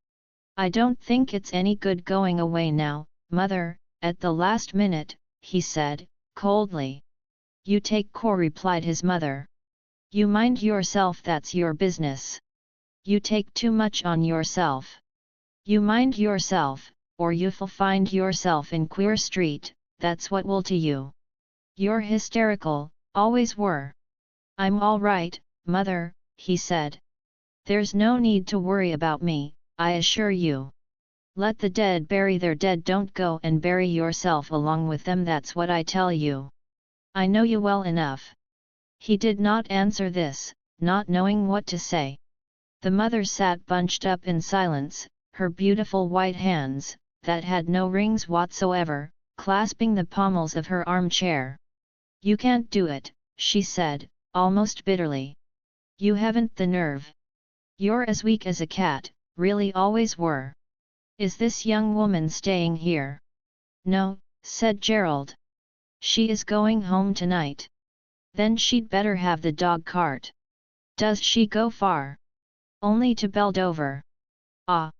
"I don't think it's any good going away now, mother, at the last minute," he said, coldly. "You take care," replied his mother. "You mind yourself, that's your business. You take too much on yourself. You mind yourself, or you'll find yourself in Queer Street, that's what will to you. You're hysterical, always were." "I'm all right, mother," he said. "There's no need to worry about me, I assure you. Let the dead bury their dead, don't go and bury yourself along with them, that's what I tell you. I know you well enough." He did not answer this, not knowing what to say. The mother sat bunched up in silence, her beautiful white hands, that had no rings whatsoever, clasping the pommels of her armchair. "You can't do it," she said, almost bitterly. "You haven't the nerve. You're as weak as a cat, really always were. Is this young woman staying here?" "No," said Gerald. "She is going home tonight." "Then she'd better have the dog cart." "Does she go far?" "Only to Beldover." "Ah."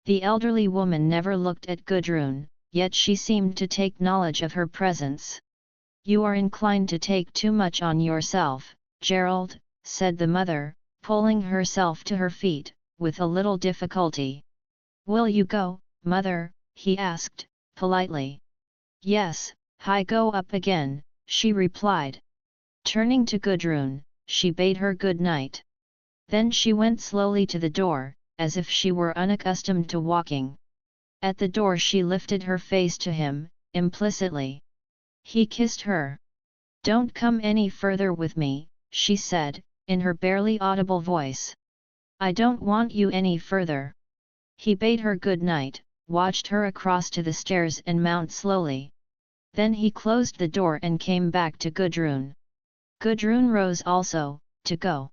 The elderly woman never looked at Gudrun, yet she seemed to take knowledge of her presence. "You are inclined to take too much on yourself, Gerald," said the mother, pulling herself to her feet, with a little difficulty. "Will you go, mother?" he asked, politely. "Yes, I go up again," she replied. Turning to Gudrun, she bade her good night. Then she went slowly to the door, as if she were unaccustomed to walking. At the door she lifted her face to him, implicitly. He kissed her. "Don't come any further with me," she said, in her barely audible voice. "I don't want you any further." He bade her good night, watched her across to the stairs and mount slowly. Then he closed the door and came back to Gudrun. Gudrun rose also, to go.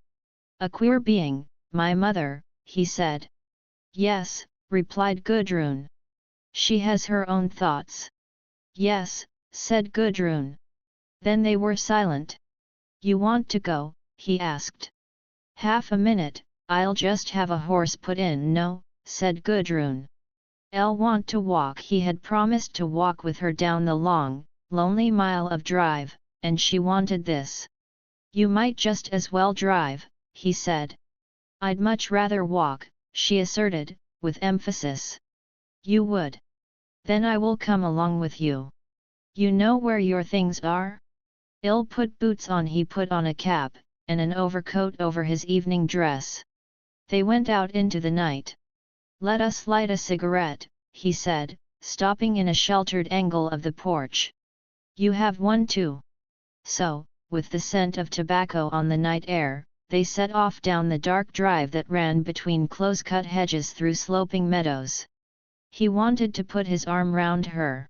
A queer being, my mother, he said. Yes, replied Gudrun. She has her own thoughts. Yes, said Gudrun. Then they were silent. You want to go? He asked. Half a minute, I'll just have a horse put in. No, said Gudrun. I'll want to walk. He had promised to walk with her down the long, lonely mile of drive, and she wanted this. You might just as well drive, he said. I'd much rather walk, she asserted, with emphasis. You would? Then I will come along with you. You know where your things are? I'll put boots on. He put on a cap, and an overcoat over his evening dress. They went out into the night. Let us light a cigarette, he said, stopping in a sheltered angle of the porch. You have one too. So, with the scent of tobacco on the night air, they set off down the dark drive that ran between close-cut hedges through sloping meadows. He wanted to put his arm round her.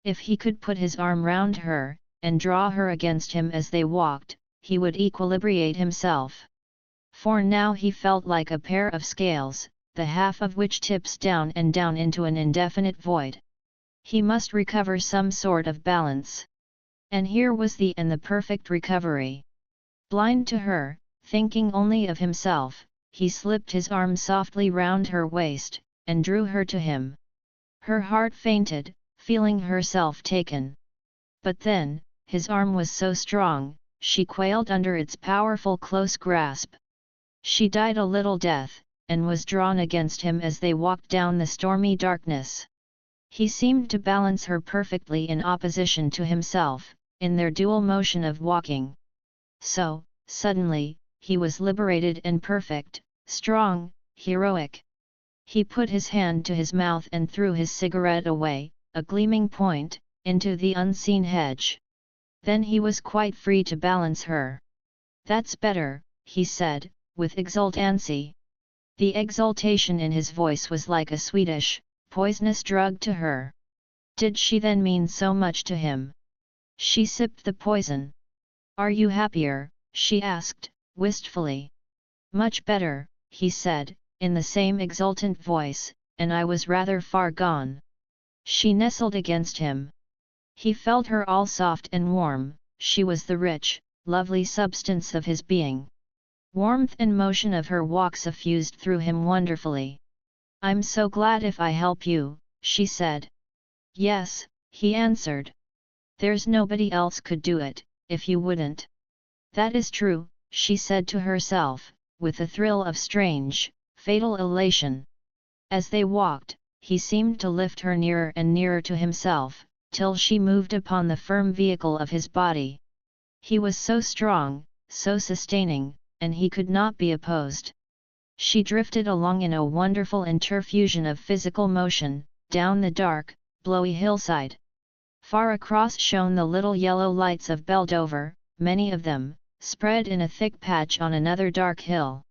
If he could put his arm round her, and draw her against him as they walked, he would equilibrate himself. For now he felt like a pair of scales, the half of which tips down and down into an indefinite void. He must recover some sort of balance. And here was the perfect recovery. Blind to her, thinking only of himself, he slipped his arm softly round her waist, and drew her to him. Her heart fainted, feeling herself taken. But then, his arm was so strong, she quailed under its powerful close grasp. She died a little death, and was drawn against him as they walked down the stormy darkness. He seemed to balance her perfectly in opposition to himself, in their dual motion of walking. So, suddenly, he was liberated and perfect, strong, heroic. He put his hand to his mouth and threw his cigarette away, a gleaming point, into the unseen hedge. Then he was quite free to balance her. That's better, he said, with exultancy. The exultation in his voice was like a sweetish, poisonous drug to her. Did she then mean so much to him? She sipped the poison. Are you happier? She asked, wistfully. Much better, he said, in the same exultant voice, and I was rather far gone. She nestled against him. He felt her all soft and warm. She was the rich, lovely substance of his being. Warmth and motion of her walk suffused through him wonderfully. I'm so glad if I help you, she said. Yes, he answered. There's nobody else could do it, if you wouldn't. That is true, she said to herself, with a thrill of strange, fatal elation. As they walked, he seemed to lift her nearer and nearer to himself, till she moved upon the firm vehicle of his body. He was so strong, so sustaining, and he could not be opposed. She drifted along in a wonderful interfusion of physical motion, down the dark, blowy hillside. Far across shone the little yellow lights of Beldover, many of them, spread in a thick patch on another dark hill.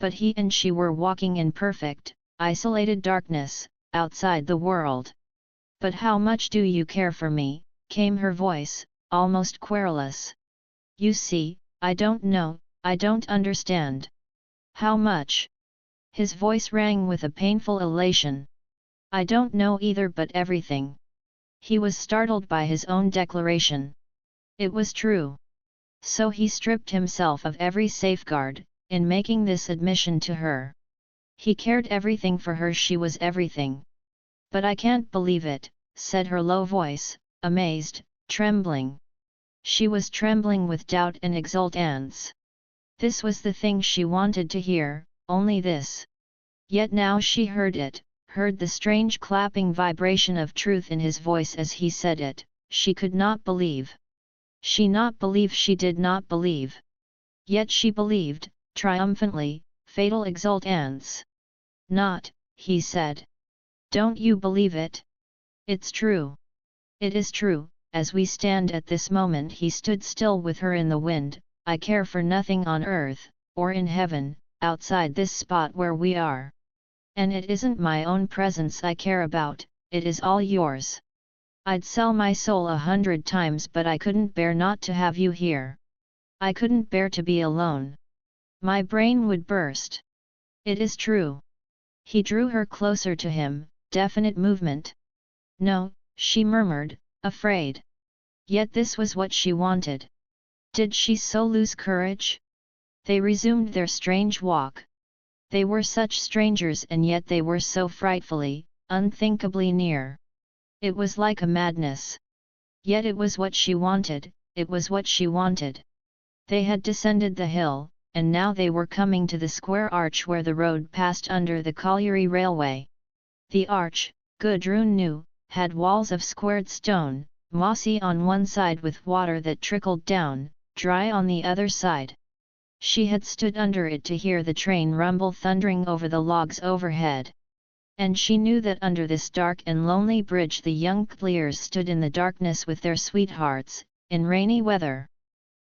But he and she were walking in perfect, isolated darkness, outside the world. But how much do you care for me? Came her voice, almost querulous. You see, I don't know, I don't understand. How much? His voice rang with a painful elation. I don't know either, but everything. He was startled by his own declaration. It was true. So he stripped himself of every safeguard, in making this admission to her. He cared everything for her, she was everything. But I can't believe it, said her low voice, amazed, trembling. She was trembling with doubt and exultance. This was the thing she wanted to hear, only this. Yet now she heard it, heard the strange clapping vibration of truth in his voice as he said it. She could not believe. She did not believe. Yet she believed, triumphantly, fatal exultance. Not, he said. Don't you believe it? It's true. It is true, as we stand at this moment. He stood still with her in the wind. I care for nothing on earth, or in heaven, outside this spot where we are. And it isn't my own presence I care about, it is all yours. I'd sell my soul 100 times, but I couldn't bear not to have you here. I couldn't bear to be alone. My brain would burst. It is true. He drew her closer to him, definite movement. No, she murmured, afraid. Yet this was what she wanted. Did she so lose courage? They resumed their strange walk. They were such strangers, and yet they were so frightfully, unthinkably near. It was like a madness. Yet it was what she wanted, it was what she wanted. They had descended the hill, and now they were coming to the square arch where the road passed under the colliery railway. The arch, Gudrun knew, had walls of squared stone, mossy on one side with water that trickled down, dry on the other side. She had stood under it to hear the train rumble thundering over the logs overhead. And she knew that under this dark and lonely bridge the young Clears stood in the darkness with their sweethearts, in rainy weather.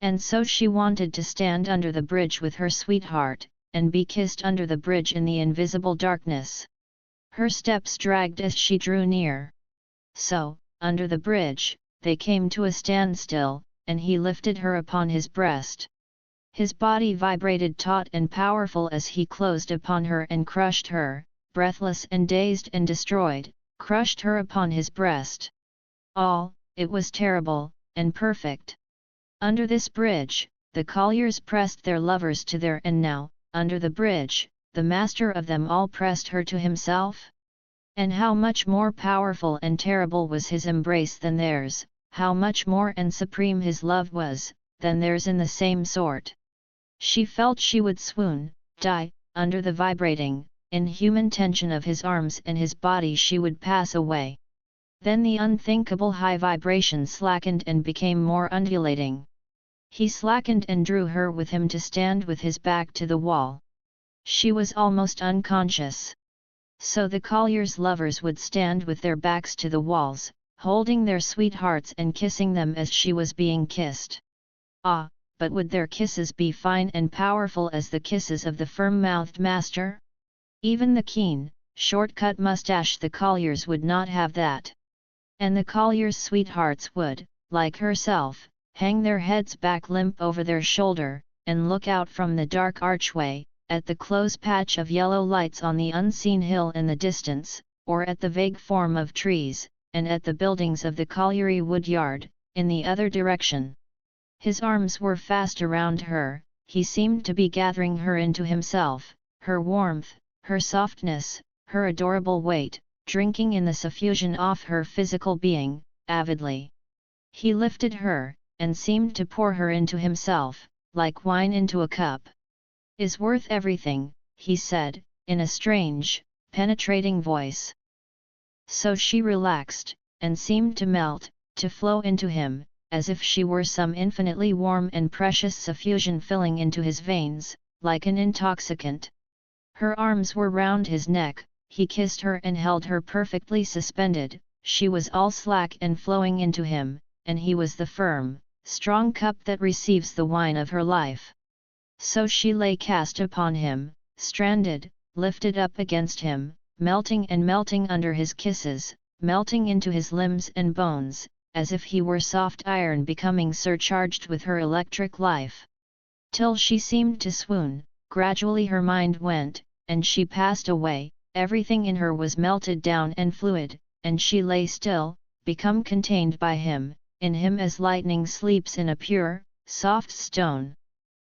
And so she wanted to stand under the bridge with her sweetheart, and be kissed under the bridge in the invisible darkness. Her steps dragged as she drew near. So, under the bridge, they came to a standstill, and he lifted her upon his breast. His body vibrated taut and powerful as he closed upon her and crushed her, breathless and dazed and destroyed, crushed her upon his breast. It was terrible, and perfect. Under this bridge, the colliers pressed their lovers to their and now, under the bridge, the master of them all pressed her to himself? And how much more powerful and terrible was his embrace than theirs, how much more and supreme his love was, than theirs in the same sort. She felt she would swoon, die, under the vibrating, inhuman tension of his arms and his body. She would pass away. Then the unthinkable high vibration slackened and became more undulating. He slackened and drew her with him to stand with his back to the wall. She was almost unconscious. So the colliers' lovers would stand with their backs to the walls, holding their sweethearts and kissing them as she was being kissed. But would their kisses be fine and powerful as the kisses of the firm-mouthed master? Even the keen, short-cut mustache the colliers would not have that. And the colliers' sweethearts would, like herself, hang their heads back limp over their shoulder, and look out from the dark archway, at the close patch of yellow lights on the unseen hill in the distance, or at the vague form of trees, and at the buildings of the colliery woodyard, in the other direction. His arms were fast around her, he seemed to be gathering her into himself, her warmth, her softness, her adorable weight, drinking in the suffusion off her physical being, avidly. He lifted her, and seemed to pour her into himself, like wine into a cup. "Is worth everything," he said, in a strange, penetrating voice. So she relaxed, and seemed to melt, to flow into him, as if she were some infinitely warm and precious suffusion filling into his veins, like an intoxicant. Her arms were round his neck, he kissed her and held her perfectly suspended. She was all slack and flowing into him, and he was the firm, strong cup that receives the wine of her life. So she lay cast upon him, stranded, lifted up against him, melting and melting under his kisses, melting into his limbs and bones, as if he were soft iron becoming surcharged with her electric life. Till she seemed to swoon, gradually her mind went, and she passed away, everything in her was melted down and fluid, and she lay still, become contained by him, in him as lightning sleeps in a pure, soft stone.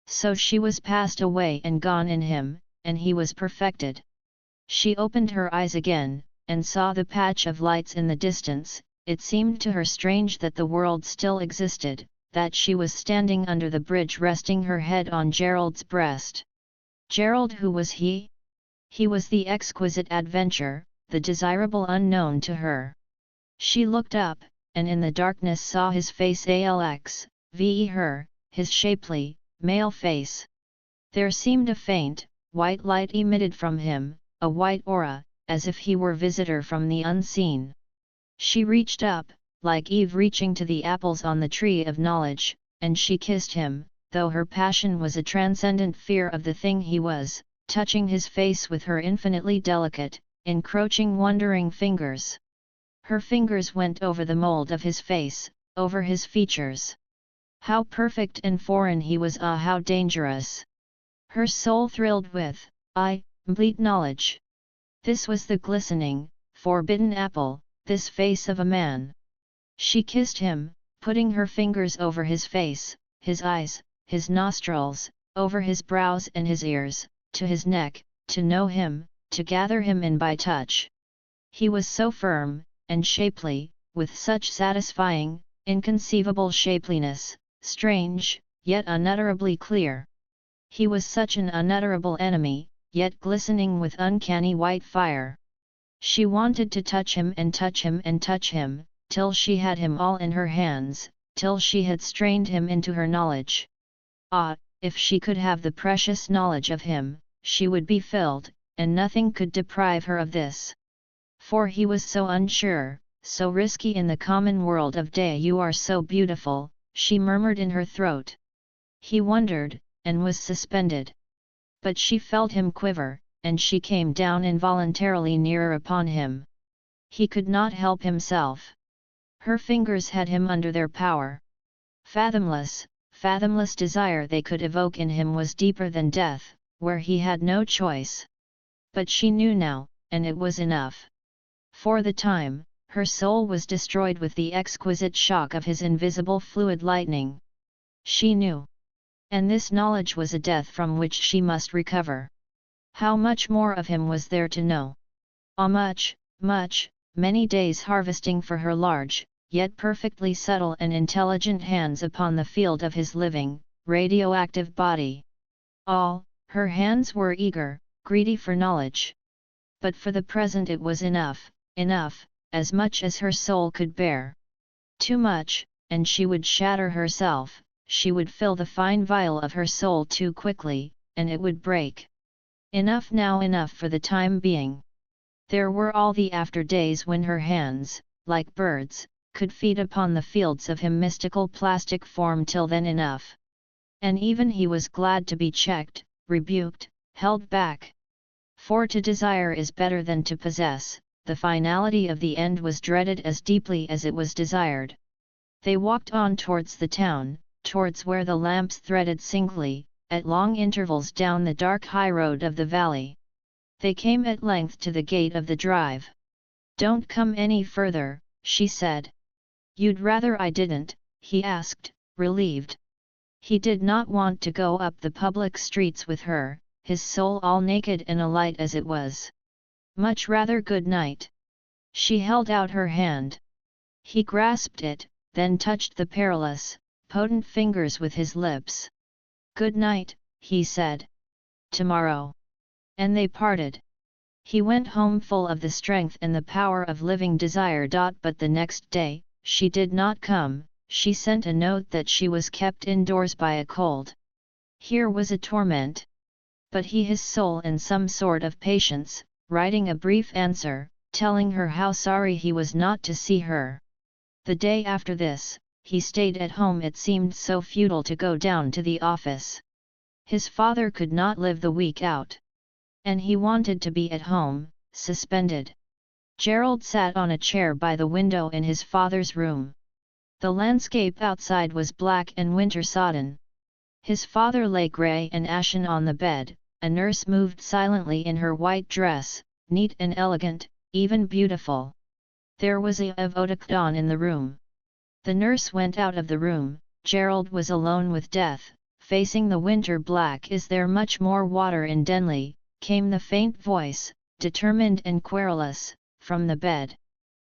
So she was passed away and gone in him, and he was perfected. She opened her eyes again, and saw the patch of lights in the distance. It seemed to her strange that the world still existed, that she was standing under the bridge resting her head on Gerald's breast. Gerald, who was he? He was the exquisite adventure, the desirable unknown to her. She looked up, and in the darkness saw his face her, his shapely, male face. There seemed a faint, white light emitted from him, a white aura, as if he were visitor from the unseen. She reached up, like Eve reaching to the apples on the tree of knowledge, and she kissed him, though her passion was a transcendent fear of the thing he was, touching his face with her infinitely delicate, encroaching wondering fingers. Her fingers went over the mold of his face, over his features. How perfect and foreign he was, ah, how dangerous! Her soul thrilled with, complete knowledge. This was the glistening, forbidden apple, this face of a man. She kissed him, putting her fingers over his face, his eyes, his nostrils, over his brows and his ears, to his neck, to know him, to gather him in by touch. He was so firm, and shapely, with such satisfying, inconceivable shapeliness, strange, yet unutterably clear. He was such an unutterable enemy, yet glistening with uncanny white fire. She wanted to touch him and touch him and touch him, till she had him all in her hands, till she had strained him into her knowledge. Ah, if she could have the precious knowledge of him, she would be filled, and nothing could deprive her of this. For he was so unsure, so risky in the common world of day. You are so beautiful, she murmured in her throat. He wondered, and was suspended. But she felt him quiver, and she came down involuntarily nearer upon him. He could not help himself. Her fingers had him under their power. Fathomless, fathomless desire they could evoke in him was deeper than death, where he had no choice. But she knew now, and it was enough. For the time, her soul was destroyed with the exquisite shock of his invisible fluid lightning. She knew. And this knowledge was a death from which she must recover. How much more of him was there to know? Ah, much, much, many days harvesting for her large, yet perfectly subtle and intelligent hands upon the field of his living, radioactive body. All, her hands were eager, greedy for knowledge. But for the present it was enough, as much as her soul could bear. Too much, and she would shatter herself, she would fill the fine vial of her soul too quickly, and it would break. Enough now, enough for the time being. There were all the after days when her hands, like birds, could feed upon the fields of him mystical plastic form. Till then enough. And even he was glad to be checked, rebuked, held back. For to desire is better than to possess. The finality of the end was dreaded as deeply as it was desired. They walked on towards the town, towards where the lamps threaded singly, at long intervals down the dark high road of the valley. They came at length to the gate of the drive. "Don't come any further," she said. "You'd rather I didn't?" he asked, relieved. He did not want to go up the public streets with her, his soul all naked and alight as it was. "Much rather. Good night." She held out her hand. He grasped it, then touched the perilous, potent fingers with his lips. "Good night," he said. "Tomorrow." And they parted. He went home full of the strength and the power of living desire. But the next day, she did not come. She sent a note that she was kept indoors by a cold. Here was a torment. But he, his soul in some sort of patience, writing a brief answer, telling her how sorry he was not to see her. The day after this, he stayed at home. It seemed so futile to go down to the office. His father could not live the week out. And he wanted to be at home, suspended. Gerald sat on a chair by the window in his father's room. The landscape outside was black and winter-sodden. His father lay grey and ashen on the bed. A nurse moved silently in her white dress, neat and elegant, even beautiful. There was a of eau de cologne in the room. The nurse went out of the room. Gerald was alone with death, facing the winter black. "Is there much more water in Denley?" came the faint voice, determined and querulous, from the bed.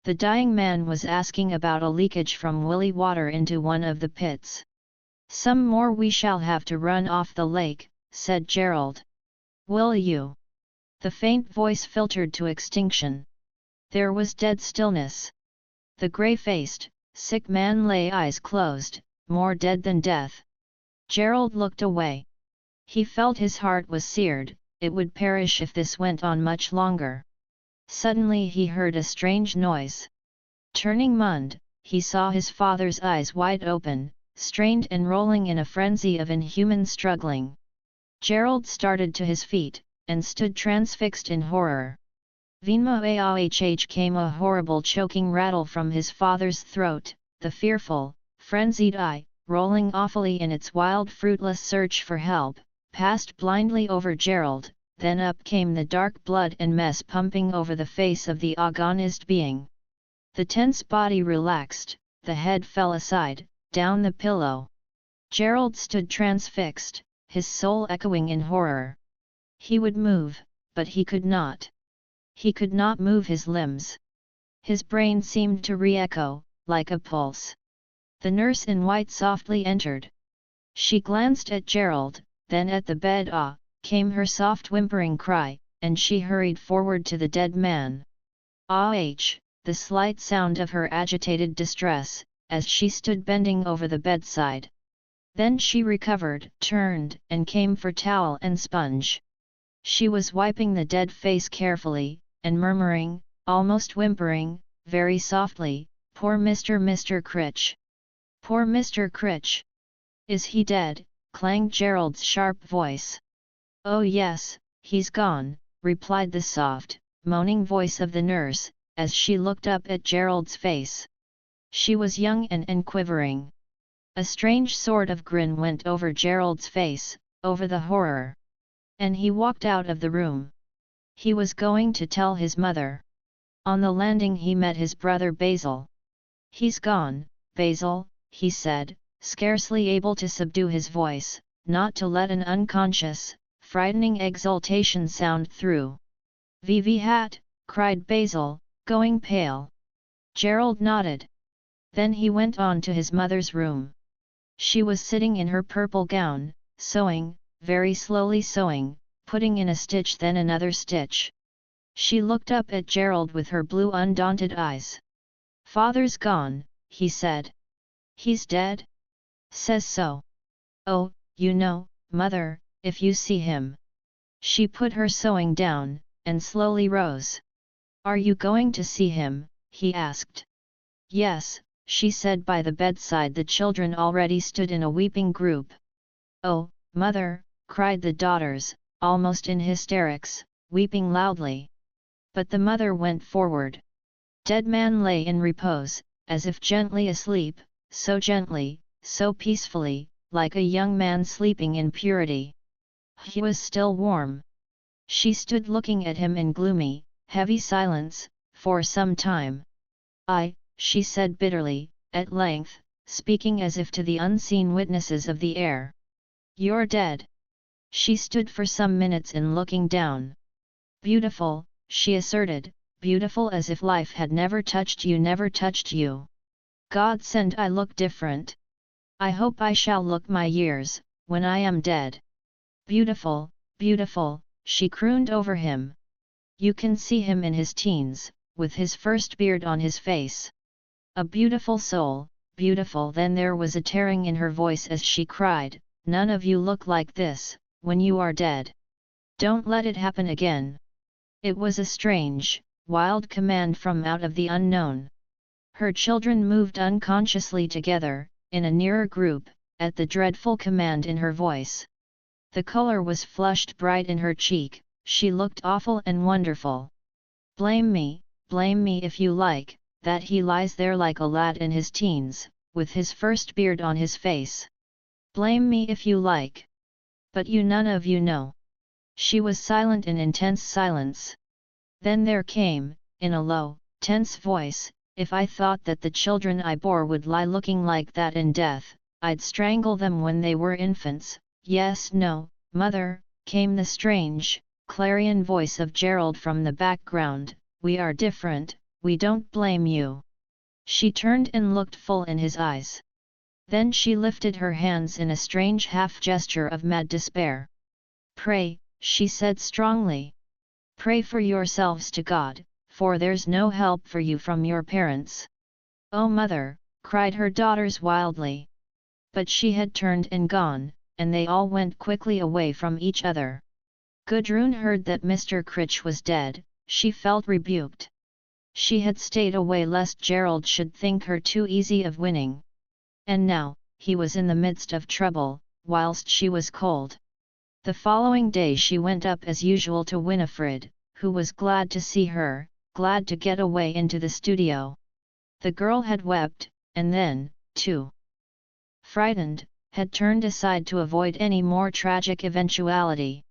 The dying man was asking about a leakage from Willie Water into one of the pits. "Some more we shall have to run off the lake," said Gerald. "Will you?" The faint voice filtered to extinction. There was dead stillness. The grey-faced, sick man lay eyes closed, more dead than death. Gerald looked away. He felt his heart was seared, it would perish if this went on much longer. Suddenly he heard a strange noise. Turning Mund, he saw his father's eyes wide open, strained and rolling in a frenzy of inhuman struggling. Gerald started to his feet, and stood transfixed in horror. Venmo Aohh came a horrible choking rattle from his father's throat, the fearful, frenzied eye, rolling awfully in its wild fruitless search for help, passed blindly over Gerald, then up came the dark blood and mess pumping over the face of the agonized being. The tense body relaxed, the head fell aside, down the pillow. Gerald stood transfixed, his soul echoing in horror. He would move, but he could not. He could not move his limbs. His brain seemed to re-echo, like a pulse. The nurse in white softly entered. She glanced at Gerald, then at the bed. Came her soft whimpering cry, and she hurried forward to the dead man. The slight sound of her agitated distress, as she stood bending over the bedside. Then she recovered, turned, and came for towel and sponge. She was wiping the dead face carefully, and murmuring, almost whimpering, very softly, "Poor Mr. Critch. Poor Mr. Critch. Is he dead?" clanged Gerald's sharp voice. "Oh yes, he's gone," replied the soft, moaning voice of the nurse, as she looked up at Gerald's face. She was young and quivering. A strange sort of grin went over Gerald's face, over the horror. And he walked out of the room. He was going to tell his mother. On the landing he met his brother Basil. "He's gone, Basil," he said, scarcely able to subdue his voice, not to let an unconscious, frightening exultation sound through. "Vivi hat!" cried Basil, going pale. Gerald nodded. Then he went on to his mother's room. She was sitting in her purple gown, sewing, very slowly sewing, putting in a stitch then another stitch. She looked up at Gerald with her blue undaunted eyes. "Father's gone," he said. "He's dead?" "Says so." "Oh, you know, mother, if you see him." She put her sewing down, and slowly rose. "Are you going to see him?" he asked. "Yes," she said. By the bedside the children already stood in a weeping group. "Oh, mother!" cried the daughters, almost in hysterics, weeping loudly. But the mother went forward. Dead man lay in repose, as if gently asleep, so gently, so peacefully, like a young man sleeping in purity. He was still warm. She stood looking at him in gloomy, heavy silence, for some time. She said bitterly, at length, speaking as if to the unseen witnesses of the air. "You're dead." She stood for some minutes in looking down. "Beautiful," she asserted, "beautiful as if life had never touched you, never touched you. God send I look different. I hope I shall look my years, when I am dead. Beautiful, beautiful," she crooned over him. You can see him in his teens, with his first beard on his face. A beautiful soul, beautiful. Then there was a tearing in her voice as she cried, "None of you look like this, when you are dead. Don't let it happen again." It was a strange, wild command from out of the unknown. Her children moved unconsciously together, in a nearer group, at the dreadful command in her voice. The color was flushed bright in her cheek, she looked awful and wonderful. Blame me if you like, that he lies there like a lad in his teens, with his first beard on his face. Blame me if you like. But you none of you know." She was silent in intense silence. Then there came, in a low, tense voice, "If I thought that the children I bore would lie looking like that in death, I'd strangle them when they were infants." "Yes, no, mother," came the strange, clarion voice of Gerald from the background, "we are different, we don't blame you." She turned and looked full in his eyes. Then she lifted her hands in a strange half-gesture of mad despair. "Pray," she said strongly. "Pray for yourselves to God, for there's no help for you from your parents." "Oh mother!" cried her daughters wildly. But she had turned and gone, and they all went quickly away from each other. Gudrun heard that Mr. Critch was dead. She felt rebuked. She had stayed away lest Gerald should think her too easy of winning. And now, he was in the midst of trouble, whilst she was cold. The following day she went up as usual to Winifred, who was glad to see her, glad to get away into the studio. The girl had wept, and then, too frightened, had turned aside to avoid any more tragic eventuality.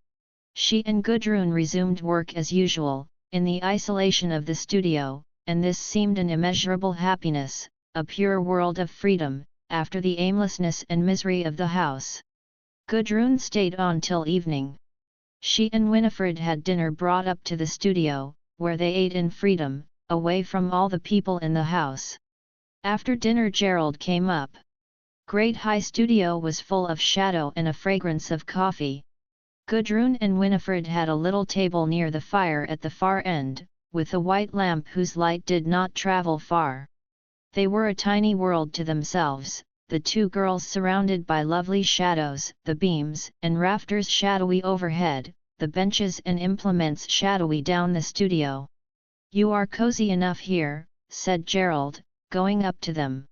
She and Gudrun resumed work as usual, in the isolation of the studio, and this seemed an immeasurable happiness, a pure world of freedom, after the aimlessness and misery of the house. Gudrun stayed on till evening. She and Winifred had dinner brought up to the studio, where they ate in freedom, away from all the people in the house. After dinner Gerald came up. Great High Studio was full of shadow and a fragrance of coffee. Gudrun and Winifred had a little table near the fire at the far end, with a white lamp whose light did not travel far. They were a tiny world to themselves, the two girls surrounded by lovely shadows, the beams and rafters shadowy overhead, the benches and implements shadowy down the studio. "You are cozy enough here," said Gerald, going up to them.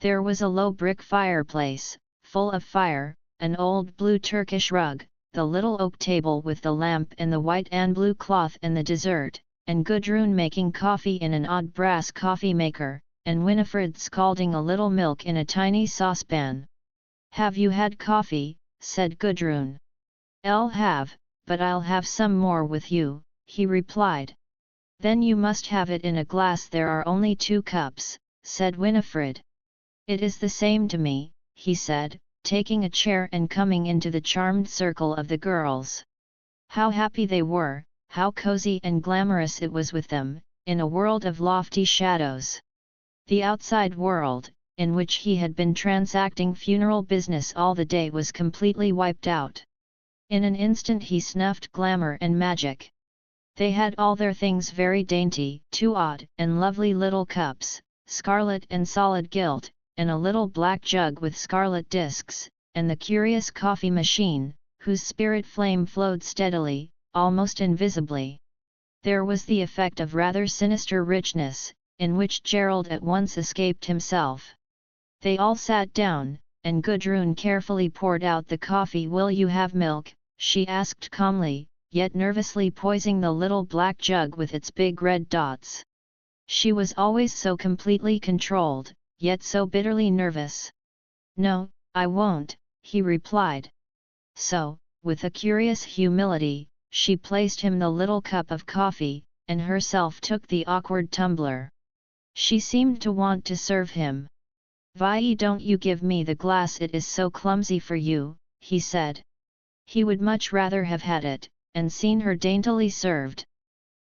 There was a low brick fireplace, full of fire, an old blue Turkish rug, the little oak table with the lamp and the white and blue cloth and the dessert, and Gudrun making coffee in an odd brass coffee maker, and Winifred scalding a little milk in a tiny saucepan. "Have you had coffee?" said Gudrun. "I'll have, but I'll have some more with you," he replied. "Then you must have it in a glass. There are only 2 cups, said Winifred. "It is the same to me," he said, taking a chair and coming into the charmed circle of the girls. How happy they were, how cozy and glamorous it was with them, in a world of lofty shadows. The outside world, in which he had been transacting funeral business all the day, was completely wiped out. In an instant he snuffed glamour and magic. They had all their things very dainty, 2 odd and lovely little cups, scarlet and solid gilt, and a little black jug with scarlet discs, and the curious coffee machine, whose spirit flame flowed steadily, almost invisibly. There was the effect of rather sinister richness, in which Gerald at once escaped himself. They all sat down, and Gudrun carefully poured out the coffee. "Will you have milk?" she asked calmly, yet nervously poising the little black jug with its big red dots. She was always so completely controlled, yet so bitterly nervous. "No, I won't," he replied. So, with a curious humility, she placed him the little cup of coffee, and herself took the awkward tumbler. She seemed to want to serve him. "Why don't you give me the glass? It is so clumsy for you," he said. He would much rather have had it, and seen her daintily served.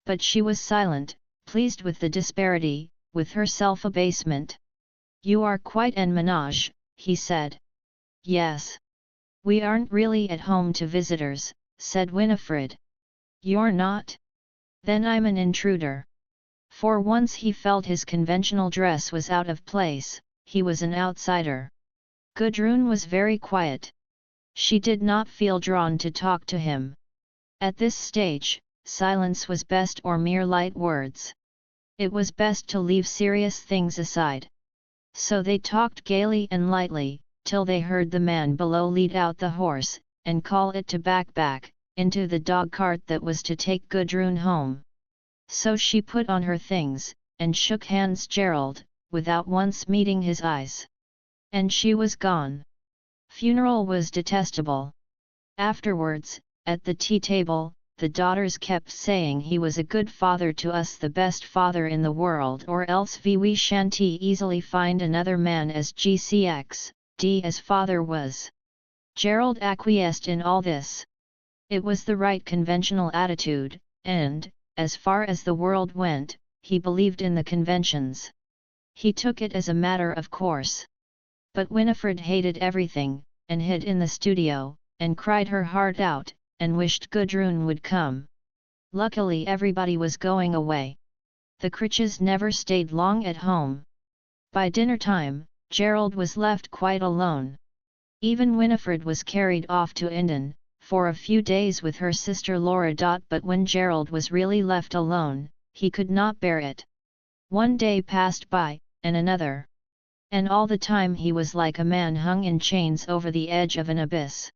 But she was silent, pleased with the disparity, with her self-abasement. "You are quite en ménage," he said. "Yes. We aren't really at home to visitors," said Winifred. "You're not? Then I'm an intruder." For once he felt his conventional dress was out of place, he was an outsider. Gudrun was very quiet. She did not feel drawn to talk to him. At this stage, silence was best, or mere light words. It was best to leave serious things aside. So they talked gaily and lightly, till they heard the man below lead out the horse, and call it to back, into the dog-cart that was to take Gudrun home. So she put on her things, and shook hands Gerald, without once meeting his eyes. And she was gone. Funeral was detestable. Afterwards, at the tea table, the daughters kept saying he was a good father to us, the best father in the world, or else we shan't easily find another man as GCX, as father was. Gerald acquiesced in all this. It was the right conventional attitude, and, as far as the world went, he believed in the conventions. He took it as a matter of course. But Winifred hated everything, and hid in the studio, and cried her heart out, and wished Gudrun would come. Luckily everybody was going away. The Critches never stayed long at home. By dinner time, Gerald was left quite alone. Even Winifred was carried off to Indon, for a few days with her sister Laura. But when Gerald was really left alone, he could not bear it. One day passed by, and another. And all the time he was like a man hung in chains over the edge of an abyss.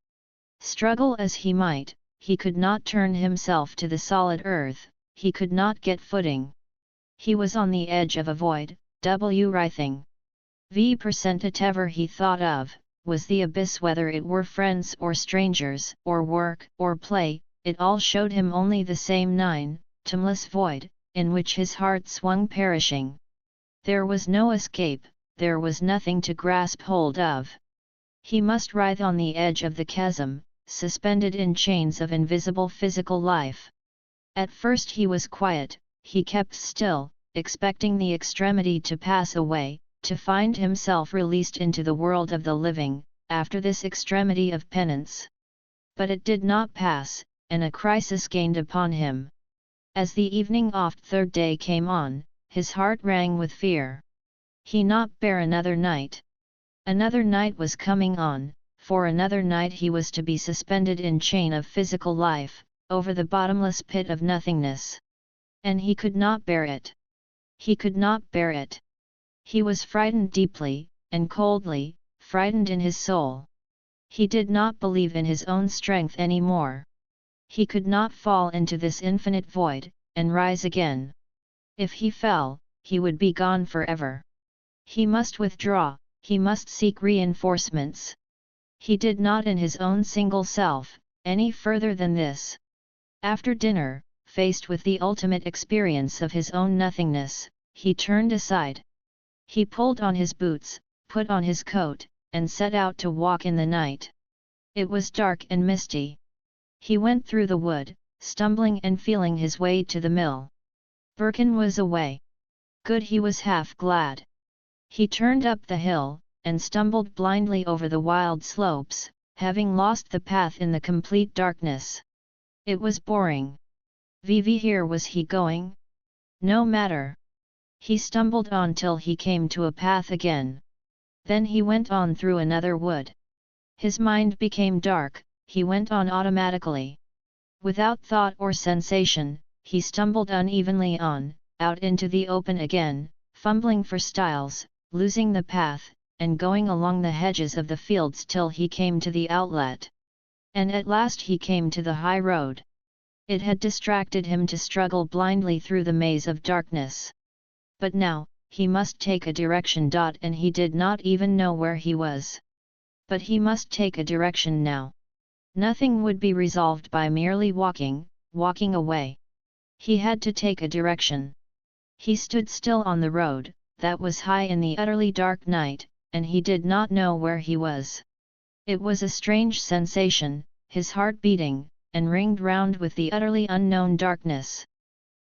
Struggle as he might, he could not turn himself to the solid earth, he could not get footing. He was on the edge of a void, writhing. The whatever he thought of, was the abyss, whether it were friends or strangers, or work, or play, it all showed him only the same timeless void, in which his heart swung perishing. There was no escape, there was nothing to grasp hold of. He must writhe on the edge of the chasm, suspended in chains of invisible physical life. At first he was quiet, he kept still, expecting the extremity to pass away, to find himself released into the world of the living, after this extremity of penance. But it did not pass, and a crisis gained upon him. As the evening of third day came on, his heart rang with fear. He not bear another night. Another night was coming on, for another night he was to be suspended in chain of physical life, over the bottomless pit of nothingness. And he could not bear it. He could not bear it. He was frightened deeply, and coldly, frightened in his soul. He did not believe in his own strength any more. He could not fall into this infinite void, and rise again. If he fell, he would be gone forever. He must withdraw, he must seek reinforcements. He did not in his own single self, any further than this. After dinner, faced with the ultimate experience of his own nothingness, he turned aside. He pulled on his boots, put on his coat, and set out to walk in the night. It was dark and misty. He went through the wood, stumbling and feeling his way to the mill. Birkin was away. Good, he was half glad. He turned up the hill, and stumbled blindly over the wild slopes, having lost the path in the complete darkness. It was boring. Here was he going? No matter. He stumbled on till he came to a path again. Then he went on through another wood. His mind became dark, he went on automatically. Without thought or sensation, he stumbled unevenly on, out into the open again, fumbling for stiles, losing the path, and going along the hedges of the fields till he came to the outlet. And at last he came to the high road. It had distracted him to struggle blindly through the maze of darkness. But now, he must take a direction. And he did not even know where he was. But he must take a direction now. Nothing would be resolved by merely walking away. He had to take a direction. He stood still on the road, that was high in the utterly dark night, and he did not know where he was. It was a strange sensation, his heart beating, and ringed round with the utterly unknown darkness.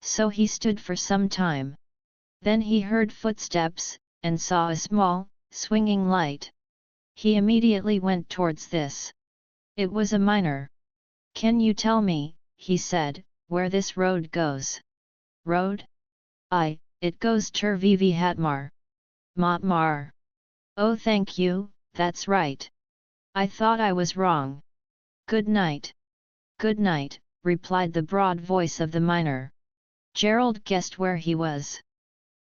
So he stood for some time. Then he heard footsteps, and saw a small, swinging light. He immediately went towards this. It was a miner. "Can you tell me," he said, "where this road goes?" "Road? Aye, it goes ter Hatmar. Matmar. Oh, thank you, that's right. I thought I was wrong. Good night." "Good night," replied the broad voice of the miner. Gerald guessed where he was.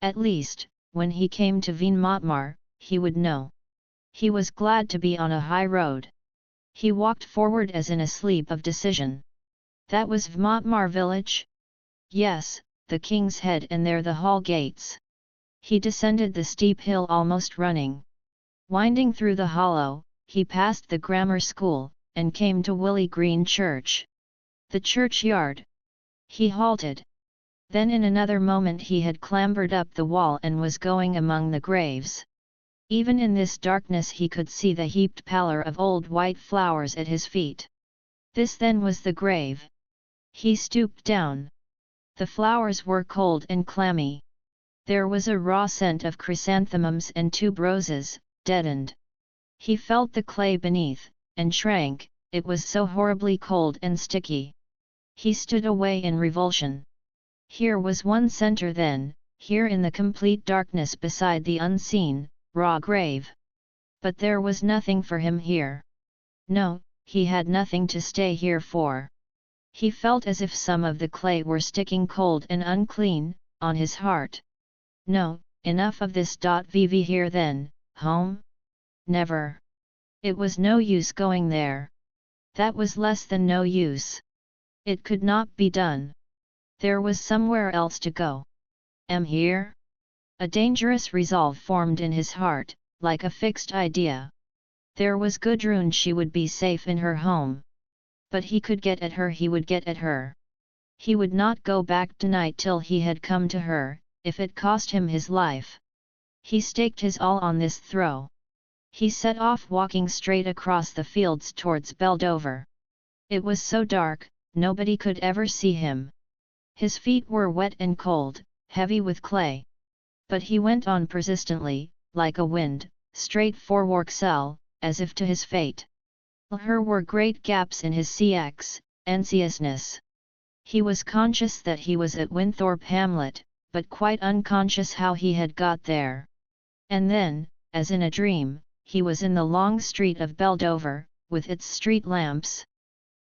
At least, when he came to Matmar, he would know. He was glad to be on a high road. He walked forward as in a sleep of decision. That was Matmar village? Yes, the King's Head, and there the hall gates. He descended the steep hill almost running. Winding through the hollow, he passed the grammar school, and came to Willey Green Church. The churchyard. He halted. Then in another moment he had clambered up the wall and was going among the graves. Even in this darkness he could see the heaped pallor of old white flowers at his feet. This then was the grave. He stooped down. The flowers were cold and clammy. There was a raw scent of chrysanthemums and tuberoses, deadened. He felt the clay beneath, and shrank, it was so horribly cold and sticky. He stood away in revulsion. Here was one center then, here in the complete darkness beside the unseen, raw grave. But there was nothing for him here. No, he had nothing to stay here for. He felt as if some of the clay were sticking cold and unclean, on his heart. No, enough of this. Here then, home? Never. It was no use going there. That was less than no use. It could not be done. There was somewhere else to go. Here? A dangerous resolve formed in his heart, like a fixed idea. There was Gudrun, she would be safe in her home. But he could get at her, he would get at her. He would not go back tonight till he had come to her, if it cost him his life. He staked his all on this throw. He set off walking straight across the fields towards Beldover. It was so dark, nobody could ever see him. His feet were wet and cold, heavy with clay. But he went on persistently, like a wind, straight for Warksell, as if to his fate. There were great gaps in his anxiousness. He was conscious that he was at Winthorpe Hamlet, but quite unconscious how he had got there. And then, as in a dream, he was in the long street of Beldover, with its street lamps.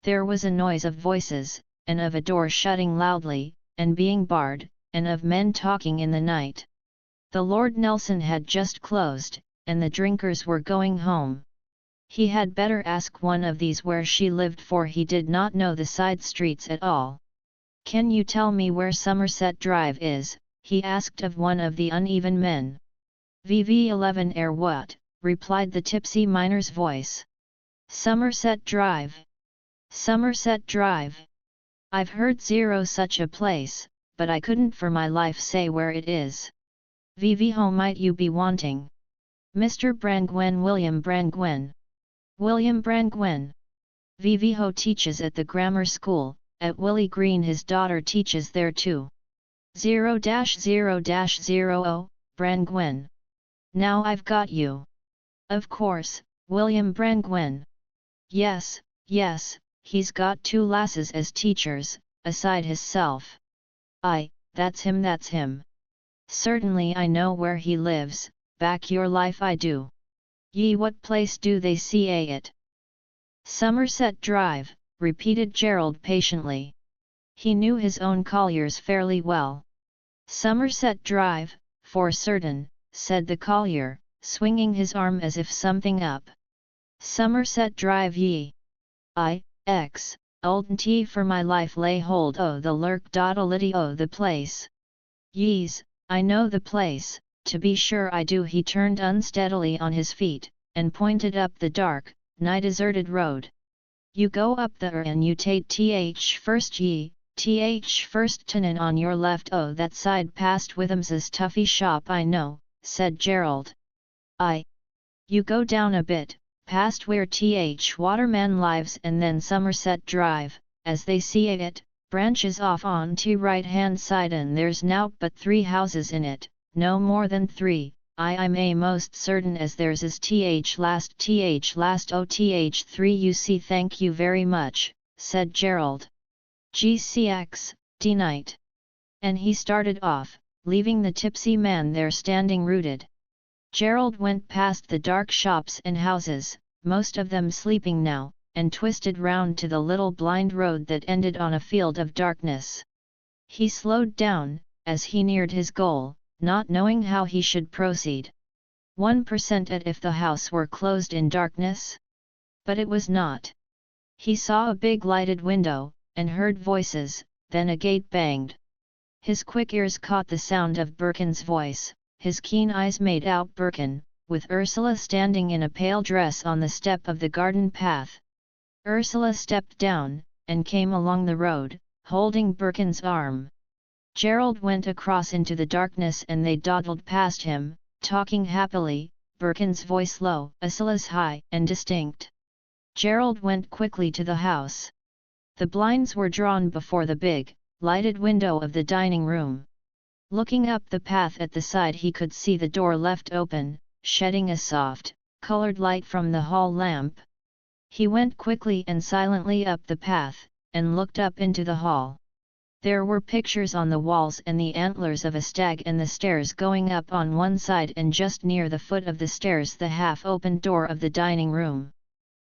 There was a noise of voices, and of a door shutting loudly, and being barred, and of men talking in the night. The Lord Nelson had just closed, and the drinkers were going home. He had better ask one of these where she lived, for he did not know the side streets at all. "Can you tell me where Somerset Drive is?" he asked of one of the uneven men. "VV11 what?" replied the tipsy miner's voice. "Somerset Drive. Somerset Drive. I've heard zero such a place, but I couldn't for my life say where it is. VV might you be wanting?" "Mr. Brangwen, William Brangwen. William Brangwen. VV teaches at the grammar school, at Willie Green, his daughter teaches there too. 0-0-0, Brangwen. Now I've got you. Of course, William Brangwen. Yes, yes, he's got 2 lasses as teachers, aside hisself. Aye, that's him, that's him. Certainly I know where he lives, back your life I do. Ye, what place do they say it?" "Somerset Drive," repeated Gerald patiently. He knew his own colliers fairly well. "Somerset Drive, for certain," said the collier, swinging his arm as if something up. "Somerset Drive ye. I, old tea for my life lay hold o' the lurk.ality o' the place. Yees, I know the place, to be sure I do." He turned unsteadily on his feet, and pointed up the dark, nigh-deserted road. "You go up there and you take first ye, first tenon on your left o' that side past Withams's Tuffy shop I know," said Gerald. "Aye. You go down a bit, past where Waterman lives, and then Somerset Drive, as they see it, branches off on t' right-hand side, and there's nowt but 3 houses in it, no more than 3, I'm a most certain as there's is last o 3 you see." "Thank you very much," said Gerald. "GCX, D-night." And he started off, leaving the tipsy man there standing rooted. Gerald went past the dark shops and houses, most of them sleeping now, and twisted round to the little blind road that ended on a field of darkness. He slowed down, as he neared his goal, not knowing how he should proceed. 1% at if the house were closed in darkness? But it was not. He saw a big lighted window, and heard voices, then a gate banged. His quick ears caught the sound of Birkin's voice, his keen eyes made out Birkin, with Ursula standing in a pale dress on the step of the garden path. Ursula stepped down, and came along the road, holding Birkin's arm. Gerald went across into the darkness and they dawdled past him, talking happily, Birkin's voice low, Ursula's high and distinct. Gerald went quickly to the house. The blinds were drawn before the big, lighted window of the dining room. Looking up the path at the side he could see the door left open, shedding a soft, coloured light from the hall lamp. He went quickly and silently up the path, and looked up into the hall. There were pictures on the walls and the antlers of a stag, and the stairs going up on one side, and just near the foot of the stairs the half-opened door of the dining room.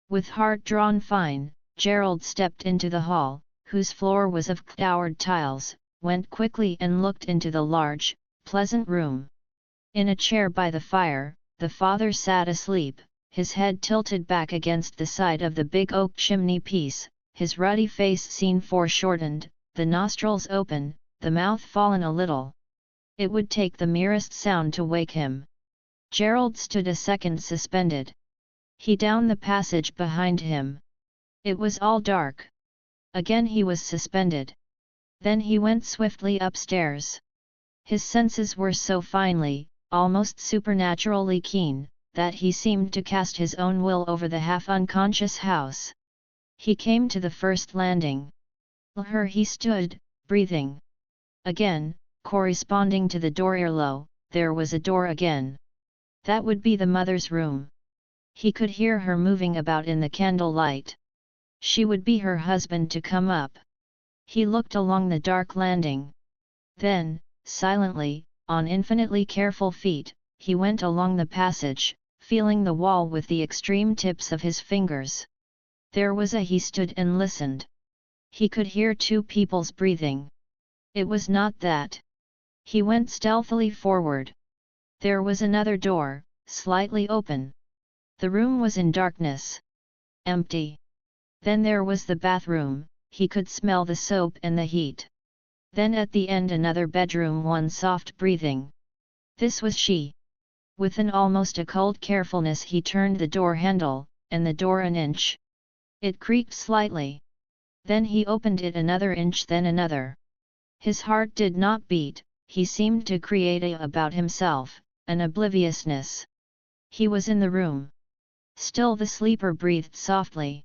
With heart drawn fine, Gerald stepped into the hall, whose floor was of scoured tiles, went quickly and looked into the large, pleasant room. In a chair by the fire, the father sat asleep, his head tilted back against the side of the big oak chimney piece, his ruddy face seen foreshortened, the nostrils open, the mouth fallen a little. It would take the merest sound to wake him. Gerald stood a second suspended. He down the passage behind him. It was all dark. Again he was suspended. Then he went swiftly upstairs. His senses were so finely, almost supernaturally keen, that he seemed to cast his own will over the half-unconscious house. He came to the first landing. Here he stood, breathing. Again, corresponding to the door low, there was a door again. That would be the mother's room. He could hear her moving about in the candlelight. She would be her husband to come up. He looked along the dark landing. Then, silently, on infinitely careful feet, he went along the passage, feeling the wall with the extreme tips of his fingers. There was he stood and listened. He could hear two people's breathing. It was not that. He went stealthily forward. There was another door, slightly open. The room was in darkness. Empty. Then there was the bathroom, he could smell the soap and the heat. Then at the end another bedroom, one soft breathing. This was she. With an almost occult carefulness he turned the door handle, and the door an inch. It creaked slightly. Then he opened it another inch, then another. His heart did not beat, he seemed to create about himself, an obliviousness. He was in the room. Still the sleeper breathed softly.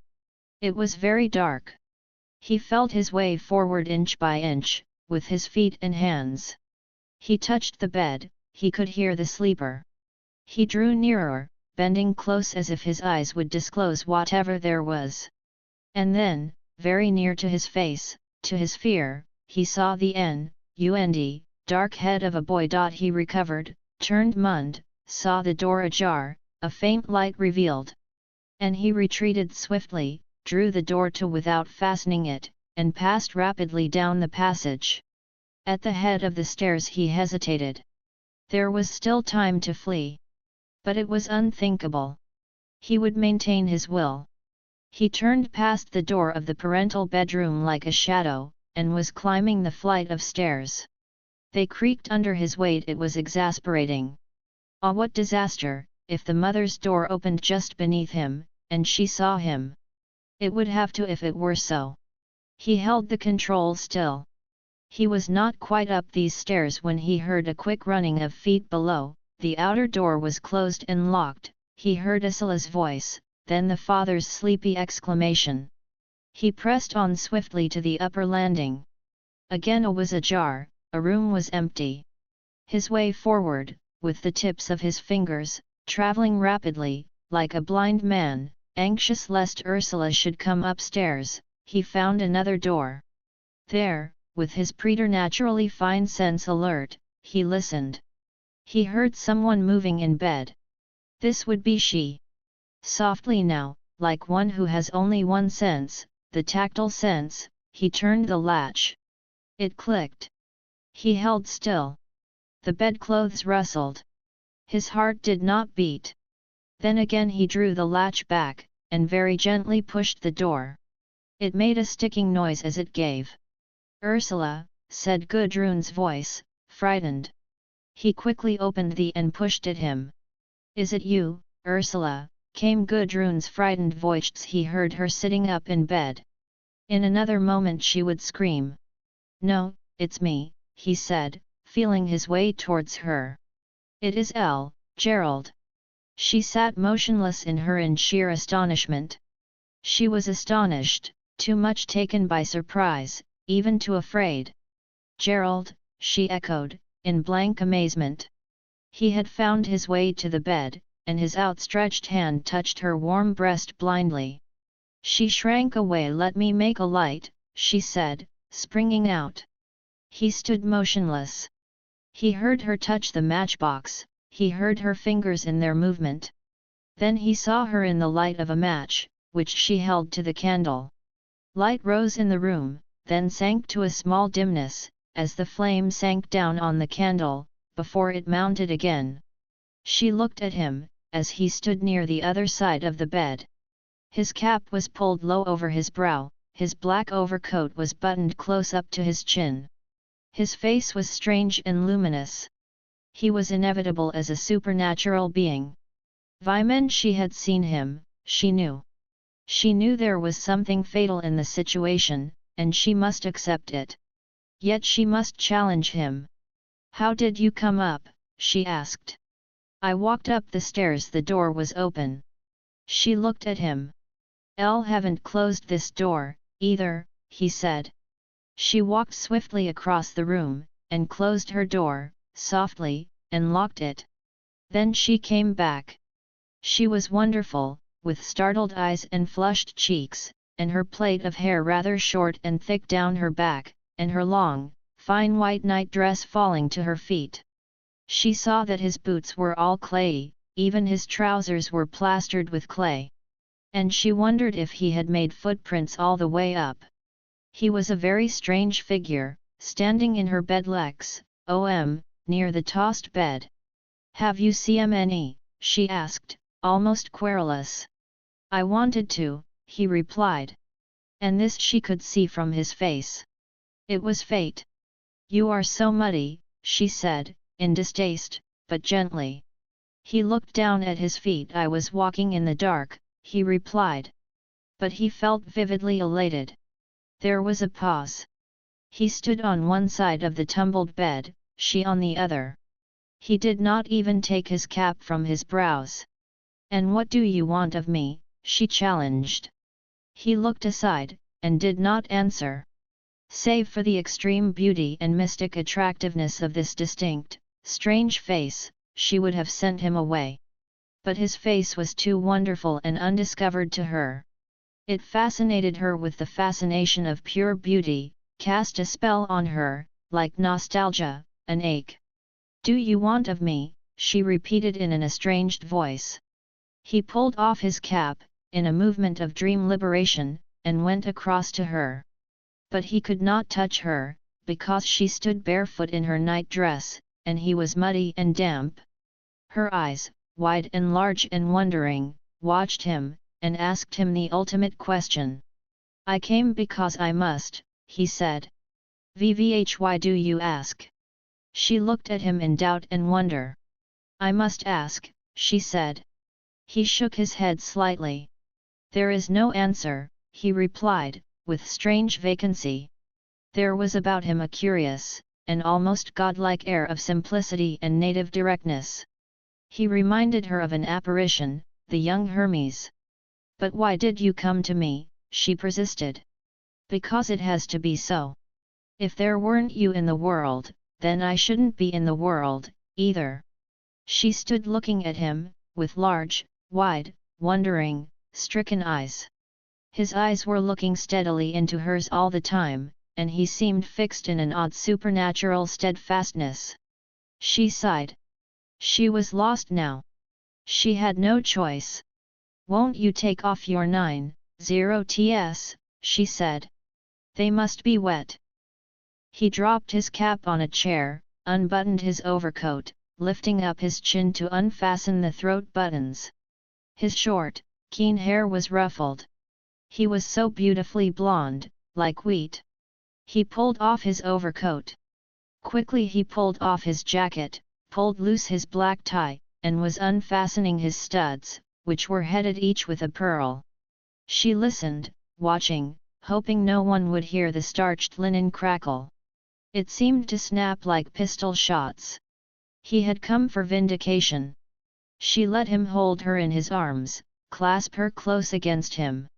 It was very dark. He felt his way forward inch by inch, with his feet and hands. He touched the bed, he could hear the sleeper. He drew nearer, bending close as if his eyes would disclose whatever there was. And then, very near to his face, to his fear, he saw the dark head of a boy. He recovered, turned mund, saw the door ajar, a faint light revealed. And he retreated swiftly, drew the door to without fastening it, and passed rapidly down the passage. At the head of the stairs he hesitated. There was still time to flee. But it was unthinkable. He would maintain his will. He turned past the door of the parental bedroom like a shadow, and was climbing the flight of stairs. They creaked under his weight. It was exasperating. Ah, what disaster, if the mother's door opened just beneath him, and she saw him. It would have to if it were so. He held the control still. He was not quite up these stairs when he heard a quick running of feet below. The outer door was closed and locked. He heard Ursula's voice, then the father's sleepy exclamation. He pressed on swiftly to the upper landing. Again it was ajar, a room was empty. His way forward, with the tips of his fingers, travelling rapidly, like a blind man, anxious lest Ursula should come upstairs, he found another door. There, with his preternaturally fine sense alert, he listened. He heard someone moving in bed. This would be she. Softly now, like one who has only one sense, the tactile sense, he turned the latch. It clicked. He held still. The bedclothes rustled. His heart did not beat. Then again he drew the latch back, and very gently pushed the door. It made a sticking noise as it gave. "Ursula," said Gudrun's voice, frightened. He quickly opened the and pushed at him. "Is it you, Ursula?" came Gudrun's frightened voice. He heard her sitting up in bed. In another moment she would scream. "No, it's me," he said, feeling his way towards her. "It is Gerald." She sat motionless in sheer astonishment. She was astonished, too much taken by surprise, even too afraid. "Gerald," she echoed, in blank amazement. He had found his way to the bed, and his outstretched hand touched her warm breast blindly. She shrank away. "Let me make a light," she said, springing out. He stood motionless. He heard her touch the matchbox, he heard her fingers in their movement. Then he saw her in the light of a match, which she held to the candle. Light rose in the room, then sank to a small dimness, as the flame sank down on the candle, before it mounted again. She looked at him, as he stood near the other side of the bed. His cap was pulled low over his brow, his black overcoat was buttoned close up to his chin. His face was strange and luminous. He was inevitable as a supernatural being. When she had seen him, she knew. She knew there was something fatal in the situation, and she must accept it. Yet she must challenge him. "How did you come up?" she asked. "I walked up the stairs. The door was open." She looked at him. "I haven't closed this door, either," he said. She walked swiftly across the room, and closed her door, softly, and locked it. Then she came back. She was wonderful, with startled eyes and flushed cheeks, and her plait of hair rather short and thick down her back, and her long, fine white night dress falling to her feet. She saw that his boots were all clayey, even his trousers were plastered with clay. And she wondered if he had made footprints all the way up. He was a very strange figure, standing in her bed near the tossed bed. "Have you seen any?" she asked, almost querulous. "I wanted to," he replied. And this she could see from his face. It was fate. "You are so muddy," she said, in distaste, but gently. He looked down at his feet. "I was walking in the dark," he replied. But he felt vividly elated. There was a pause. He stood on one side of the tumbled bed, she on the other. He did not even take his cap from his brows. "And what do you want of me?" she challenged. He looked aside, and did not answer. Save for the extreme beauty and mystic attractiveness of this distinct, strange face, she would have sent him away. But his face was too wonderful and undiscovered to her. It fascinated her with the fascination of pure beauty, cast a spell on her, like nostalgia, an ache. "Do you want of me?" she repeated in an estranged voice. He pulled off his cap, in a movement of dream liberation, and went across to her. But he could not touch her, because she stood barefoot in her night dress, and he was muddy and damp. Her eyes, wide and large and wondering, watched him, and asked him the ultimate question. "I came because I must," he said. "Why do you ask?" She looked at him in doubt and wonder. "I must ask," she said. He shook his head slightly. "There is no answer," he replied, with strange vacancy. There was about him a curious, and almost godlike air of simplicity and native directness. He reminded her of an apparition, the young Hermes. "But why did you come to me?" she persisted. "Because it has to be so. If there weren't you in the world, then I shouldn't be in the world, either." She stood looking at him, with large, wide, wondering, stricken eyes. His eyes were looking steadily into hers all the time, and he seemed fixed in an odd supernatural steadfastness. She sighed. She was lost now. She had no choice. "Won't you take off your 9.0ts?" she said. "They must be wet." He dropped his cap on a chair, unbuttoned his overcoat, lifting up his chin to unfasten the throat buttons. His short, keen hair was ruffled. He was so beautifully blonde, like wheat. He pulled off his overcoat. Quickly he pulled off his jacket, pulled loose his black tie, and was unfastening his studs, which were headed each with a pearl. She listened, watching, hoping no one would hear the starched linen crackle. It seemed to snap like pistol shots. He had come for vindication. She let him hold her in his arms, clasp her close against him.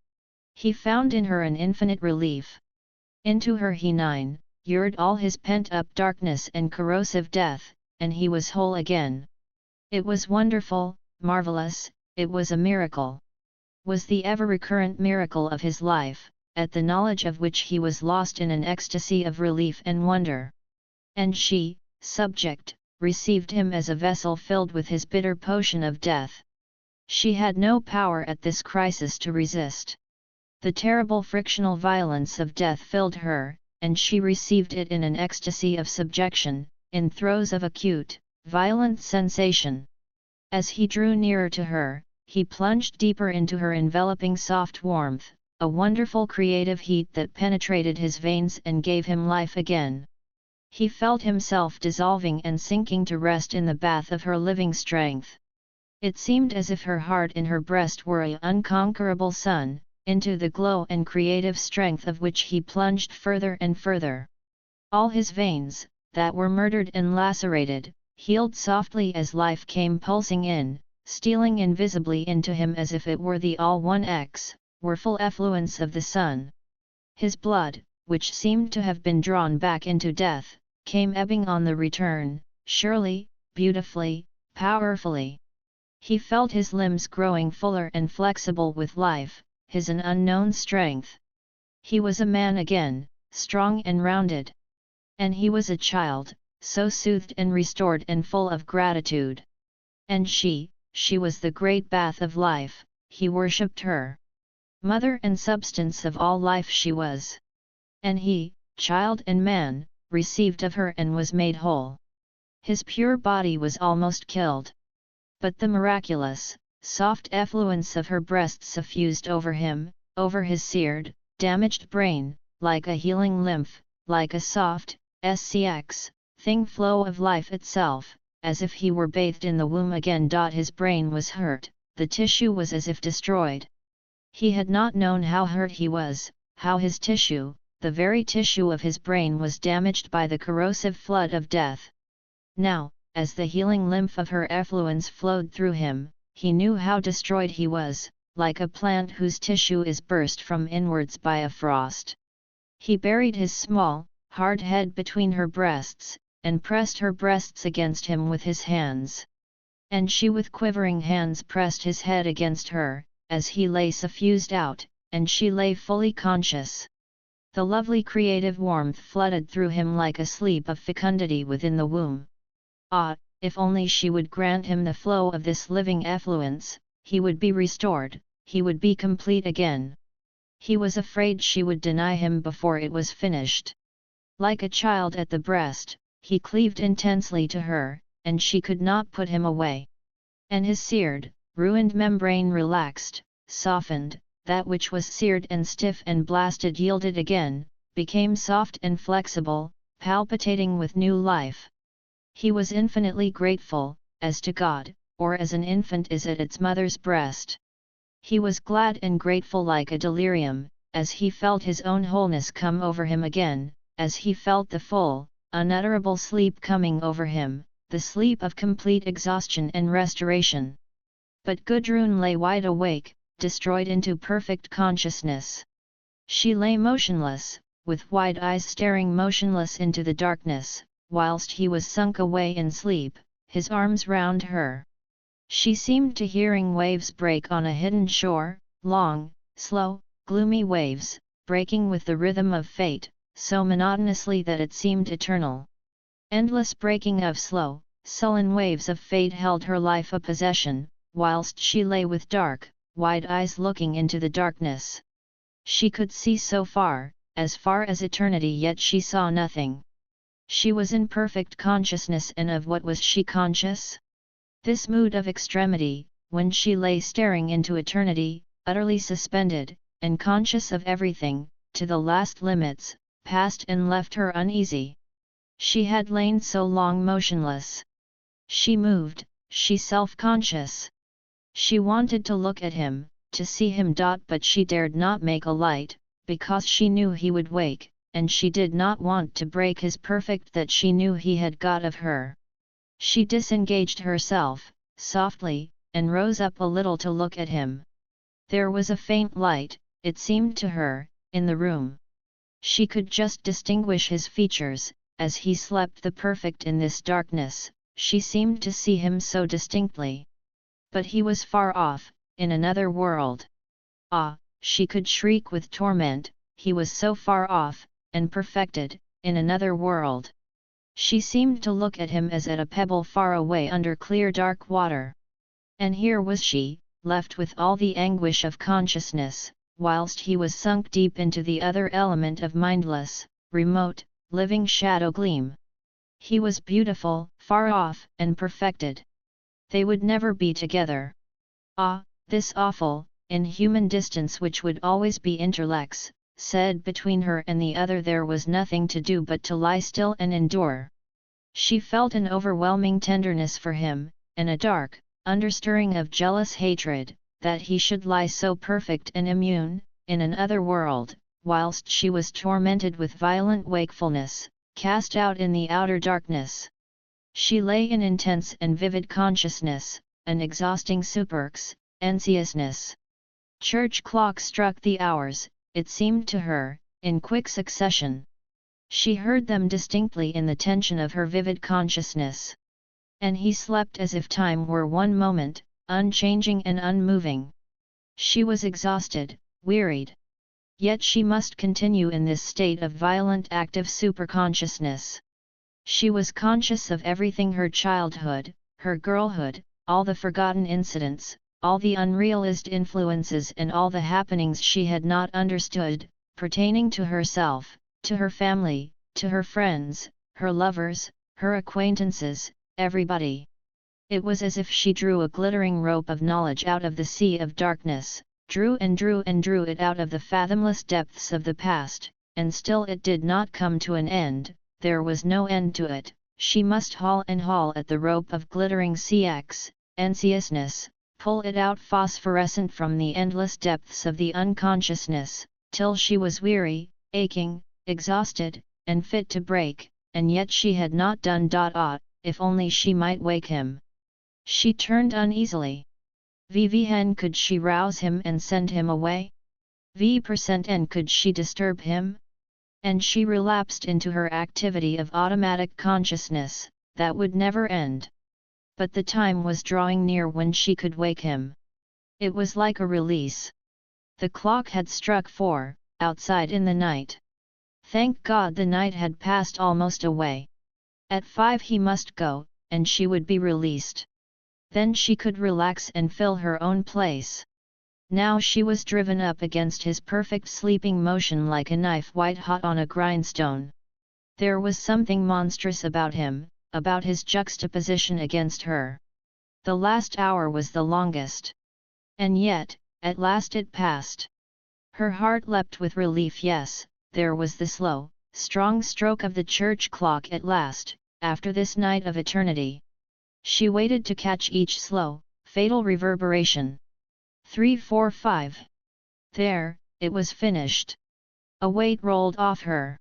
He found in her an infinite relief. Into her he yured all his pent-up darkness and corrosive death, and he was whole again. It was wonderful, marvelous, it was a miracle. Was the ever-recurrent miracle of his life, at the knowledge of which he was lost in an ecstasy of relief and wonder. And she, subject, received him as a vessel filled with his bitter potion of death. She had no power at this crisis to resist. The terrible frictional violence of death filled her, and she received it in an ecstasy of subjection, in throes of acute, violent sensation. As he drew nearer to her, he plunged deeper into her enveloping soft warmth, a wonderful creative heat that penetrated his veins and gave him life again. He felt himself dissolving and sinking to rest in the bath of her living strength. It seemed as if her heart in her breast were an unconquerable sun, into the glow and creative strength of which he plunged further and further. All his veins, that were murdered and lacerated, healed softly as life came pulsing in, stealing invisibly into him as if it were the all-one X, were full effluence of the sun. His blood, which seemed to have been drawn back into death, came ebbing on the return, surely, beautifully, powerfully. He felt his limbs growing fuller and flexible with life, his an unknown strength. He was a man again, strong and rounded. And he was a child, so soothed and restored and full of gratitude. And she was the great bath of life, he worshipped her. Mother and substance of all life she was. And he, child and man, received of her and was made whole. His pure body was almost killed. But the miraculous, soft effluence of her breast suffused over him, over his seared, damaged brain, like a healing lymph, like a soft, thing flow of life itself, as if he were bathed in the womb again. His brain was hurt, the tissue was as if destroyed. He had not known how hurt he was, how his tissue, the very tissue of his brain was damaged by the corrosive flood of death. Now, as the healing lymph of her effluence flowed through him, he knew how destroyed he was, like a plant whose tissue is burst from inwards by a frost. He buried his small, hard head between her breasts, and pressed her breasts against him with his hands. And she with quivering hands pressed his head against her, as he lay suffused out, and she lay fully conscious. The lovely creative warmth flooded through him like a sleep of fecundity within the womb. Ah, if only she would grant him the flow of this living effluence, he would be restored, he would be complete again. He was afraid she would deny him before it was finished. Like a child at the breast, he cleaved intensely to her, and she could not put him away. And his seared, ruined membrane relaxed, softened, that which was seared and stiff and blasted yielded again, became soft and flexible, palpitating with new life. He was infinitely grateful, as to God, or as an infant is at its mother's breast. He was glad and grateful like a delirium, as he felt his own wholeness come over him again, as he felt the full, unutterable sleep coming over him, the sleep of complete exhaustion and restoration. But Gudrun lay wide awake, destroyed into perfect consciousness. She lay motionless, with wide eyes staring motionless into the darkness, whilst he was sunk away in sleep, his arms round her. She seemed to hearing waves break on a hidden shore, long, slow, gloomy waves, breaking with the rhythm of fate, so monotonously that it seemed eternal. Endless breaking of slow, sullen waves of fate held her life a possession, whilst she lay with dark, wide eyes looking into the darkness. She could see so far as eternity, yet she saw nothing. She was in perfect consciousness, and of what was she conscious? This mood of extremity, when she lay staring into eternity, utterly suspended, and conscious of everything, to the last limits, passed and left her uneasy. She had lain so long motionless. She moved, she self-conscious. She wanted to look at him, to see him. But she dared not make a light, because she knew he would wake, and she did not want to break his perfect that she knew he had got of her. She disengaged herself, softly, and rose up a little to look at him. There was a faint light, it seemed to her, in the room. She could just distinguish his features, as he slept the perfect in this darkness, she seemed to see him so distinctly. But he was far off, in another world. Ah, she could shriek with torment, he was so far off, and perfected, in another world. She seemed to look at him as at a pebble far away under clear dark water. And here was she, left with all the anguish of consciousness, whilst he was sunk deep into the other element of mindless, remote, living shadow gleam. He was beautiful, far off, and perfected. They would never be together. Ah, this awful, inhuman distance which would always be interlex, said between her and the other there was nothing to do but to lie still and endure. She felt an overwhelming tenderness for him, and a dark, understirring of jealous hatred, that he should lie so perfect and immune, in an other world, whilst she was tormented with violent wakefulness, cast out in the outer darkness. She lay in intense and vivid consciousness, an exhausting superx, anxiousness. Church clock struck the hours, it seemed to her, in quick succession. She heard them distinctly in the tension of her vivid consciousness. And he slept as if time were one moment, unchanging and unmoving. She was exhausted, wearied. Yet she must continue in this state of violent active superconsciousness. She was conscious of everything: her childhood, her girlhood, all the forgotten incidents, all the unrealized influences and all the happenings she had not understood, pertaining to herself, to her family, to her friends, her lovers, her acquaintances, everybody. It was as if she drew a glittering rope of knowledge out of the sea of darkness, drew and drew and drew it out of the fathomless depths of the past, and still it did not come to an end. There was no end to it. She must haul and haul at the rope of glittering CX, anxiousness, pull it out phosphorescent from the endless depths of the unconsciousness, till she was weary, aching, exhausted, and fit to break, and yet she had not done. If only she might wake him. She turned uneasily. Vvn could she rouse him and send him away? V%n could she disturb him? And she relapsed into her activity of automatic consciousness, that would never end. But the time was drawing near when she could wake him. It was like a release. The clock had struck 4, outside in the night. Thank God the night had passed almost away. At 5 he must go, and she would be released. Then she could relax and fill her own place. Now she was driven up against his perfect sleeping motion like a knife white hot on a grindstone. There was something monstrous about him, about his juxtaposition against her. The last hour was the longest. And yet, at last it passed. Her heart leapt with relief. Yes, there was the slow, strong stroke of the church clock at last, after this night of eternity. She waited to catch each slow, fatal reverberation. 3, 4, 5. There, it was finished. A weight rolled off her.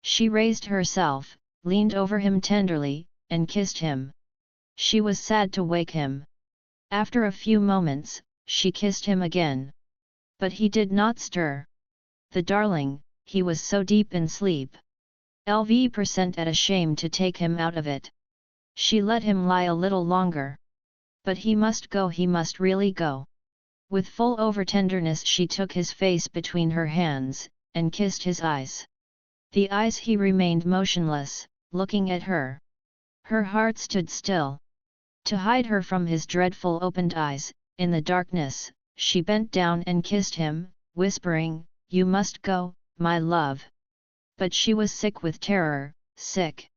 She raised herself, leaned over him tenderly, and kissed him. She was sad to wake him. After a few moments, she kissed him again. But he did not stir. The darling, he was so deep in sleep. LV% at a shame to take him out of it. She let him lie a little longer. But he must go, he must really go. With full overtenderness she took his face between her hands, and kissed his eyes. The eyes he remained motionless, looking at her. Her heart stood still. To hide her from his dreadful opened eyes, in the darkness, she bent down and kissed him, whispering, "You must go, my love." But she was sick with terror, sick.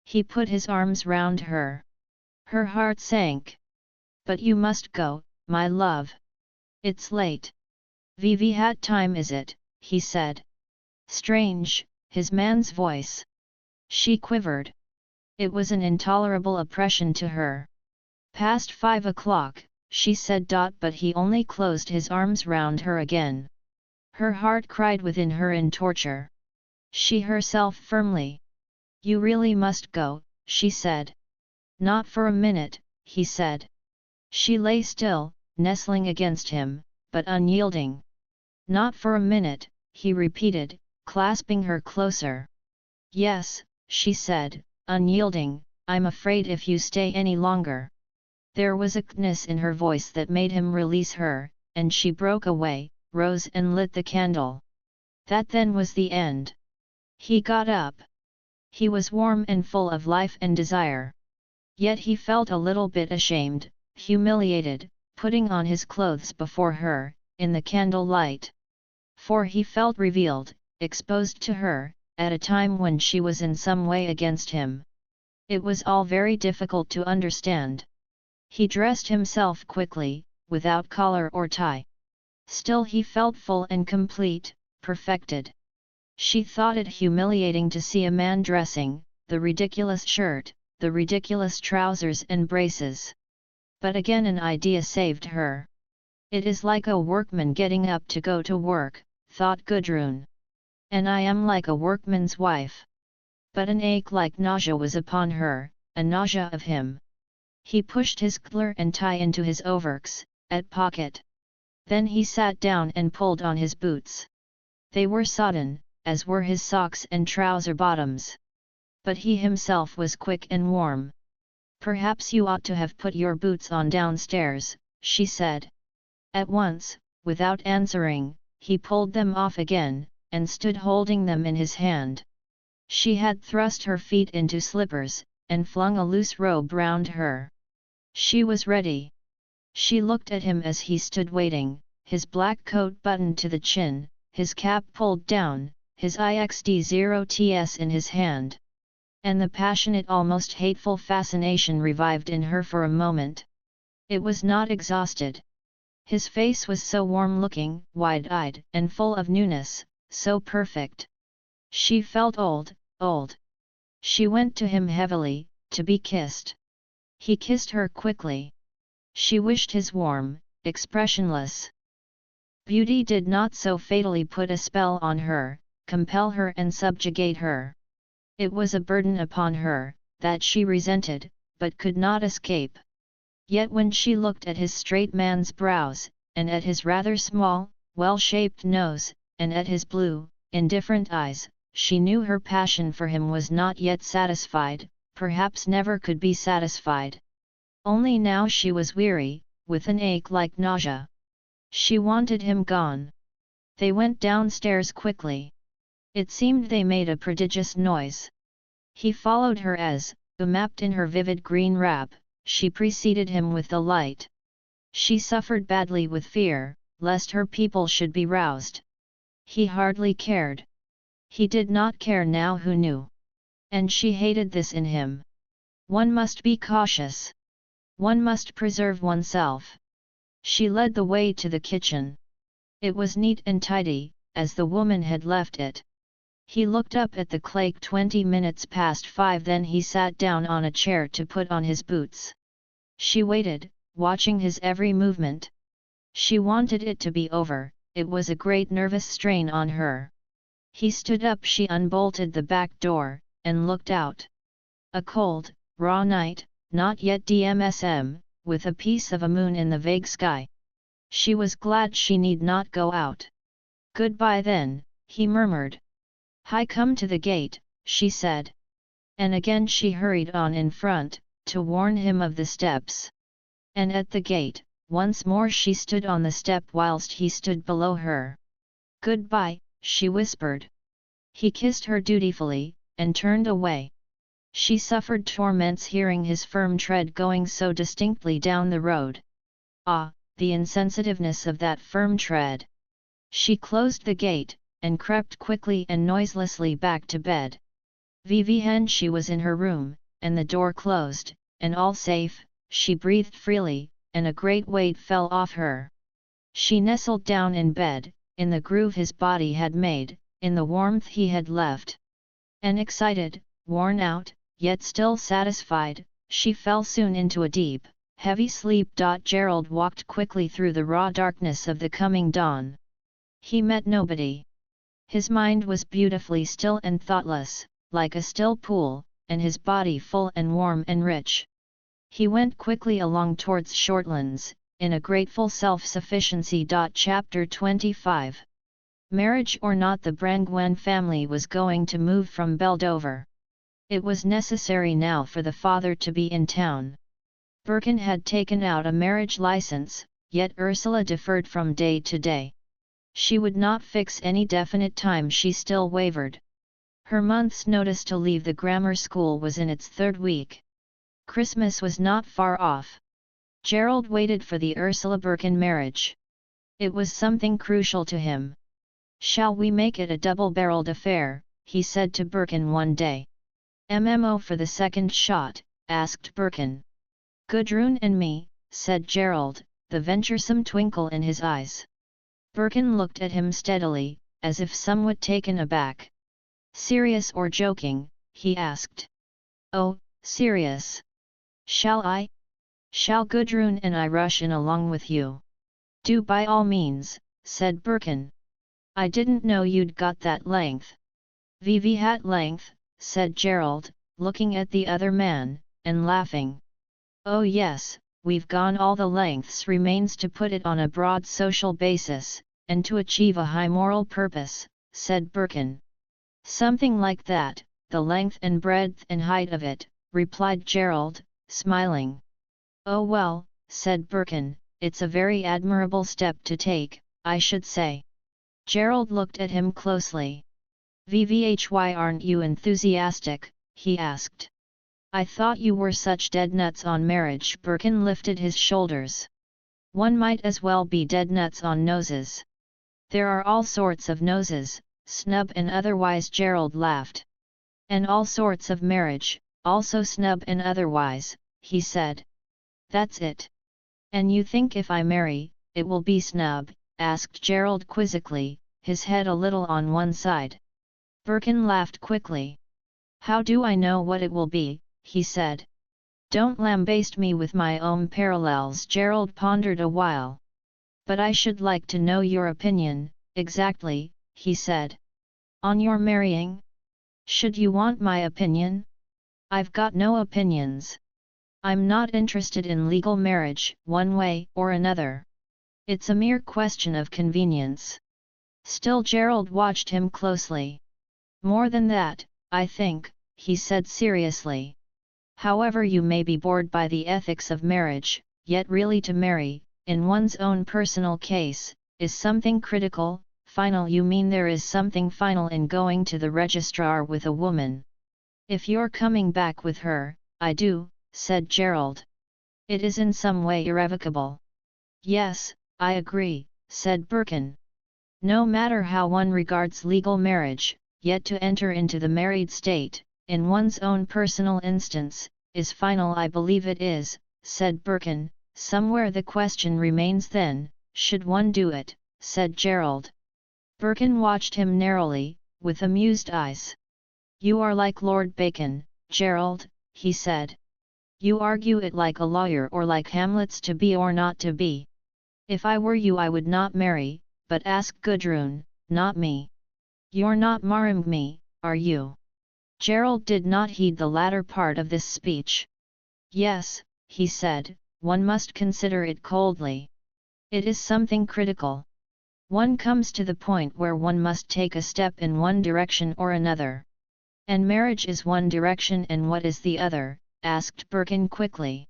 He put his arms round her. Her heart sank. "But you must go, my love. It's late." "What time is it?" he said. Strange, his man's voice. She quivered. It was an intolerable oppression to her. "Past 5 o'clock, she said. But he only closed his arms round her again. Her heart cried within her in torture. She herself firmly. "You really must go," she said. "Not for a minute," he said. She lay still, nestling against him, but unyielding. "Not for a minute," he repeated, clasping her closer. "Yes," she said, unyielding, "I'm afraid if you stay any longer." There was a quickness in her voice that made him release her, and she broke away, rose and lit the candle. That then was the end. He got up. He was warm and full of life and desire. Yet he felt a little bit ashamed, humiliated, putting on his clothes before her, in the candle light. For he felt revealed, exposed to her, at a time when she was in some way against him. It was all very difficult to understand. He dressed himself quickly, without collar or tie. Still he felt full and complete, perfected. She thought it humiliating to see a man dressing, the ridiculous shirt, the ridiculous trousers and braces. But again an idea saved her. It is like a workman getting up to go to work, thought Gudrun. And I am like a workman's wife. But an ache like nausea was upon her, a nausea of him. He pushed his collar and tie into his overcoat pocket. Then he sat down and pulled on his boots. They were sodden, as were his socks and trouser bottoms. But he himself was quick and warm. "Perhaps you ought to have put your boots on downstairs," she said. At once, without answering, he pulled them off again, and stood holding them in his hand. She had thrust her feet into slippers, and flung a loose robe round her. She was ready. She looked at him as he stood waiting, his black coat buttoned to the chin, his cap pulled down, his IXD0TS in his hand. And the passionate, almost hateful fascination revived in her for a moment. It was not exhausted. His face was so warm-looking, wide-eyed, and full of newness, so perfect. She felt old. She went to him heavily, to be kissed. He kissed her quickly. She wished his warm, expressionless beauty did not so fatally put a spell on her, compel her and subjugate her. It was a burden upon her, that she resented, but could not escape. Yet when she looked at his straight man's brows, and at his rather small, well-shaped nose, and at his blue, indifferent eyes, she knew her passion for him was not yet satisfied, perhaps never could be satisfied. Only now she was weary, with an ache like nausea. She wanted him gone. They went downstairs quickly. It seemed they made a prodigious noise. He followed her as, mapped in her vivid green wrap, she preceded him with the light. She suffered badly with fear, lest her people should be roused. He hardly cared. He did not care now who knew. And she hated this in him. One must be cautious. One must preserve oneself. She led the way to the kitchen. It was neat and tidy, as the woman had left it. He looked up at the clock. 20 minutes past 5. Then he sat down on a chair to put on his boots. She waited, watching his every movement. She wanted it to be over, it was a great nervous strain on her. He stood up. She unbolted the back door, and looked out. A cold, raw night, not yet DMSM, with a piece of a moon in the vague sky. She was glad she need not go out. "Goodbye then," he murmured. "Hi, come to the gate," she said. And again she hurried on in front, to warn him of the steps. And at the gate, once more she stood on the step whilst he stood below her. "Goodbye," she whispered. He kissed her dutifully, and turned away. She suffered torments hearing his firm tread going so distinctly down the road. Ah, the insensitiveness of that firm tread! She closed the gate, and crept quickly and noiselessly back to bed. Vivienne, she was in her room, and the door closed, and all safe. She breathed freely, and a great weight fell off her. She nestled down in bed, in the groove his body had made, in the warmth he had left. And excited, worn out, yet still satisfied, she fell soon into a deep, heavy sleep. Gerald walked quickly through the raw darkness of the coming dawn. He met nobody. His mind was beautifully still and thoughtless, like a still pool, and his body full and warm and rich. He went quickly along towards Shortlands, in a grateful self-sufficiency. Chapter 25. Marriage or not, the Brangwen family was going to move from Beldover. It was necessary now for the father to be in town. Birkin had taken out a marriage license, yet Ursula deferred from day to day. She would not fix any definite time. She still wavered. Her month's notice to leave the grammar school was in its 3rd week. Christmas was not far off. Gerald waited for the Ursula Birkin marriage. It was something crucial to him. "Shall we make it a double-barreled affair?" he said to Birkin one day. "MMO for the second shot?" asked Birkin. Gudrun and me, said Gerald, the venturesome twinkle in his eyes. Birkin looked at him steadily, as if somewhat taken aback. Serious or joking, he asked. Oh, serious. Shall I? Shall Gudrun and I rush in along with you? Do by all means, said Birkin. I didn't know you'd got that length. VV hat length, said Gerald, looking at the other man, and laughing. Oh yes, we've gone all the lengths, remains to put it on a broad social basis, and to achieve a high moral purpose, said Birkin. Something like that, the length and breadth and height of it, replied Gerald, smiling. Oh well, said Birkin, it's a very admirable step to take, I should say. Gerald looked at him closely. Why aren't you enthusiastic, he asked. I thought you were such dead nuts on marriage. Birkin lifted his shoulders. One might as well be dead nuts on noses. There are all sorts of noses, snub and otherwise. Gerald laughed. And all sorts of marriage, also snub and otherwise, he said. That's it. And you think if I marry, it will be snub? Asked Gerald quizzically, his head a little on one side. Birkin laughed quickly. How do I know what it will be, he said. Don't lambaste me with my own parallels. Gerald pondered a while. But I should like to know your opinion, exactly, he said. On your marrying? Should you want my opinion? I've got no opinions. I'm not interested in legal marriage, one way or another. It's a mere question of convenience. Still Gerald watched him closely. More than that, I think, he said seriously. However, you may be bored by the ethics of marriage, yet really to marry, in one's own personal case, is something critical, final. You mean there is something final in going to the registrar with a woman? If you're coming back with her, I do, said Gerald. It is in some way irrevocable. Yes, I agree, said Birkin. No matter how one regards legal marriage, yet to enter into the married state, in one's own personal instance, is final. I believe it is, said Birkin. Somewhere the question remains then, should one do it, said Gerald. Birkin watched him narrowly, with amused eyes. You are like Lord Bacon, Gerald, he said. You argue it like a lawyer, or like Hamlet's to be or not to be. If I were you I would not marry, but ask Gudrun, not me. You're not marrying me, are you? Gerald did not heed the latter part of this speech. Yes, he said, one must consider it coldly. It is something critical. One comes to the point where one must take a step in one direction or another. And marriage is one direction, and what is the other? Asked Birkin quickly.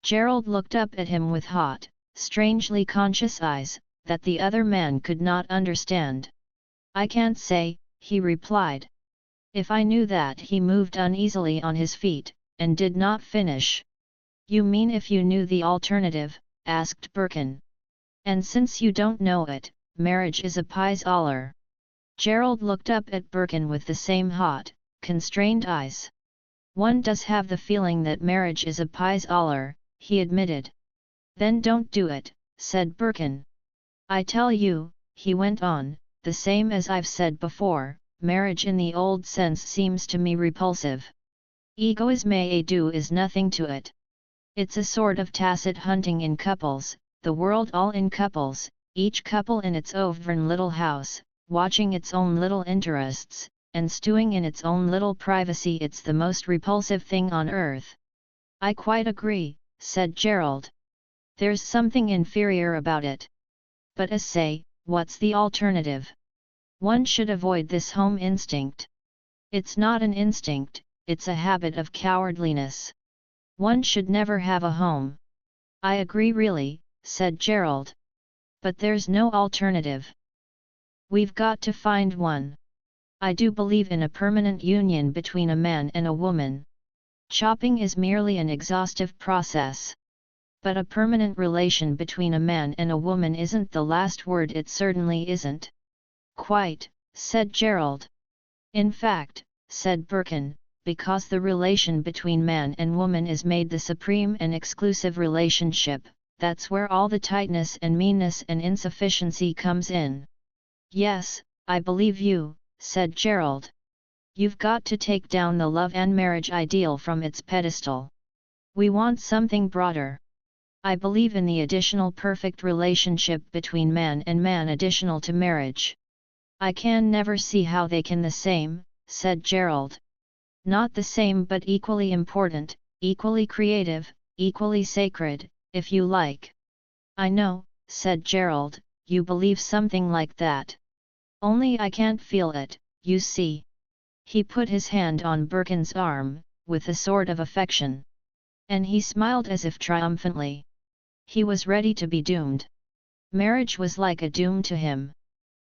Gerald looked up at him with hot, strangely conscious eyes, that the other man could not understand. I can't say, he replied. If I knew that. He moved uneasily on his feet, and did not finish. You mean if you knew the alternative? Asked Birkin. And since you don't know it, marriage is a pies aller. Gerald looked up at Birkin with the same hot, constrained eyes. One does have the feeling that marriage is a pies aller, he admitted. Then don't do it, said Birkin. I tell you, he went on, the same as I've said before, marriage in the old sense seems to me repulsive. Egoisme is nothing to it. It's a sort of tacit hunting in couples, the world all in couples, each couple in its own little house, watching its own little interests, and stewing in its own little privacy. It's the most repulsive thing on earth. I quite agree, said Gerald. There's something inferior about it. But as say, what's the alternative? One should avoid this home instinct. It's not an instinct, it's a habit of cowardliness. One should never have a home. I agree really, said Gerald. But there's no alternative. We've got to find one. I do believe in a permanent union between a man and a woman. Chopping is merely an exhaustive process. But a permanent relation between a man and a woman isn't the last word. It certainly isn't. Quite, said Gerald. In fact, said Birkin, because the relation between man and woman is made the supreme and exclusive relationship, that's where all the tightness and meanness and insufficiency comes in. Yes, I believe you, said Gerald. You've got to take down the love and marriage ideal from its pedestal. We want something broader. I believe in the additional perfect relationship between man and man additional to marriage. I can never see how they can the same, said Gerald. Not the same but equally important, equally creative, equally sacred, if you like. I know, said Gerald, you believe something like that. Only I can't feel it, you see. He put his hand on Birkin's arm, with a sort of affection. And he smiled as if triumphantly. He was ready to be doomed. Marriage was like a doom to him.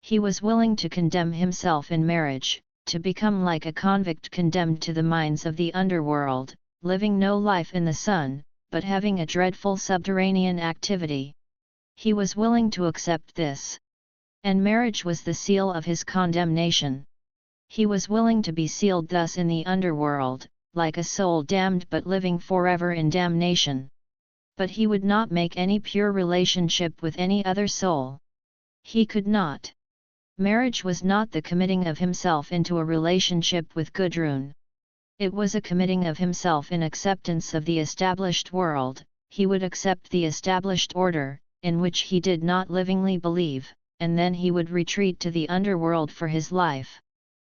He was willing to condemn himself in marriage, to become like a convict condemned to the mines of the underworld, living no life in the sun, but having a dreadful subterranean activity. He was willing to accept this. And marriage was the seal of his condemnation. He was willing to be sealed thus in the underworld, like a soul damned but living forever in damnation. But he would not make any pure relationship with any other soul. He could not. Marriage was not the committing of himself into a relationship with Gudrun. It was a committing of himself in acceptance of the established world. He would accept the established order, in which he did not livingly believe, and then he would retreat to the underworld for his life.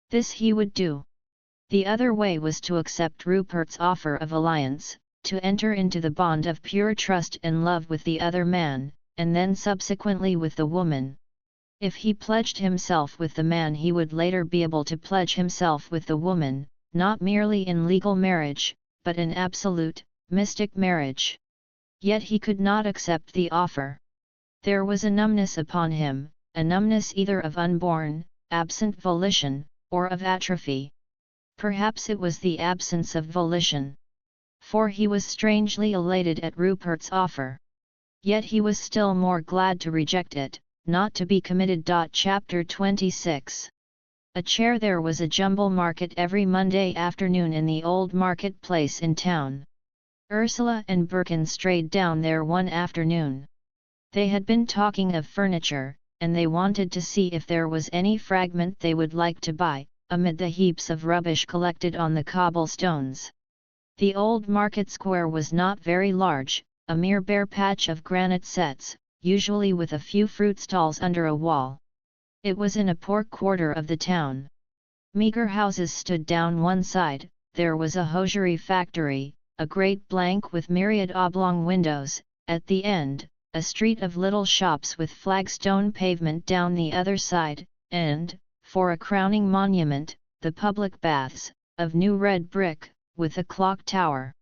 This he would do. The other way was to accept Rupert's offer of alliance, to enter into the bond of pure trust and love with the other man, and then subsequently with the woman. If he pledged himself with the man, he would later be able to pledge himself with the woman, not merely in legal marriage, but in absolute, mystic marriage. Yet he could not accept the offer. There was a numbness upon him, a numbness either of unborn, absent volition, or of atrophy. Perhaps it was the absence of volition. For he was strangely elated at Rupert's offer. Yet he was still more glad to reject it, not to be committed. Chapter 26. A chair. There was a jumble market every Monday afternoon in the old marketplace in town. Ursula and Birkin strayed down there one afternoon. They had been talking of furniture, and they wanted to see if there was any fragment they would like to buy, amid the heaps of rubbish collected on the cobblestones. The old market square was not very large, a mere bare patch of granite sets, usually with a few fruit stalls under a wall. It was in a poor quarter of the town. Meagre houses stood down one side. There was a hosiery factory, a great blank with myriad oblong windows, at the end, a street of little shops with flagstone pavement down the other side, and, for a crowning monument, the public baths, of new red brick, with a clock tower.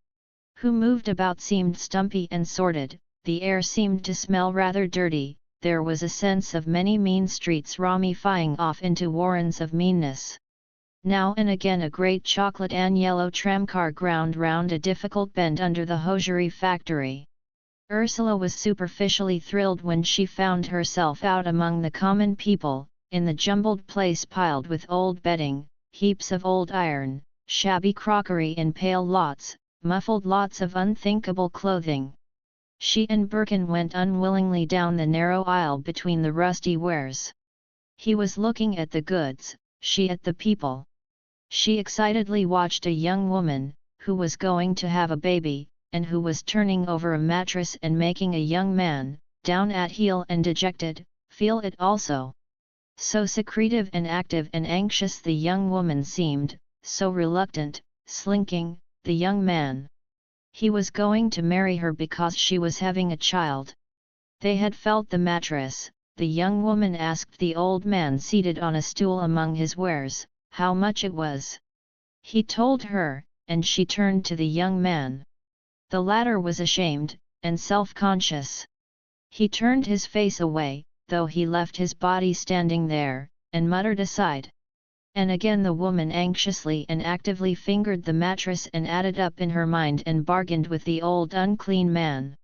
Who moved about seemed stumpy and sordid, the air seemed to smell rather dirty. There was a sense of many mean streets ramifying off into warrens of meanness. Now and again a great chocolate and yellow tramcar ground round a difficult bend under the hosiery factory. Ursula was superficially thrilled when she found herself out among the common people, in the jumbled place piled with old bedding, heaps of old iron, shabby crockery in pale lots, muffled lots of unthinkable clothing. She and Birkin went unwillingly down the narrow aisle between the rusty wares. He was looking at the goods, she at the people. She excitedly watched a young woman, who was going to have a baby, and who was turning over a mattress and making a young man, down at heel and dejected, feel it also. So secretive and active and anxious the young woman seemed, so reluctant, slinking, the young man. He was going to marry her because she was having a child. They had felt the mattress. The young woman asked the old man seated on a stool among his wares, how much it was. He told her, and she turned to the young man. The latter was ashamed, and self-conscious. He turned his face away, though he left his body standing there, and muttered aside. And again the woman anxiously and actively fingered the mattress and added up in her mind and bargained with the old unclean man.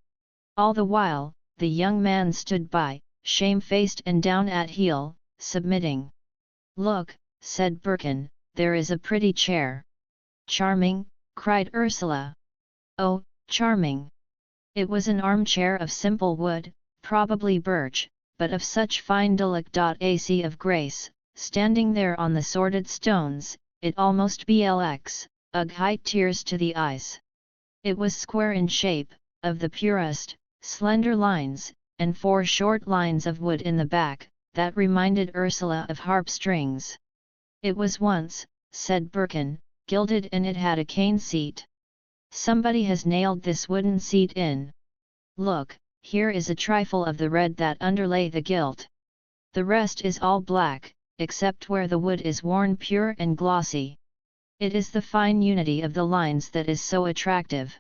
All the while, the young man stood by, shamefaced and down at heel, submitting. "Look," said Birkin, "there is a pretty chair. Charming, cried Ursula. Oh, charming! It was an armchair of simple wood, probably birch, but of such fine delicacy of grace, standing there on the sordid stones, it almost blx, height tears to the eyes. It was square in shape, of the purest, slender lines, and 4 short lines of wood in the back, that reminded Ursula of harp strings. It was once, said Birkin, gilded and it had a cane seat. Somebody has nailed this wooden seat in. Look, here is a trifle of the red that underlay the gilt. The rest is all black, except where the wood is worn pure and glossy. It is the fine unity of the lines that is so attractive.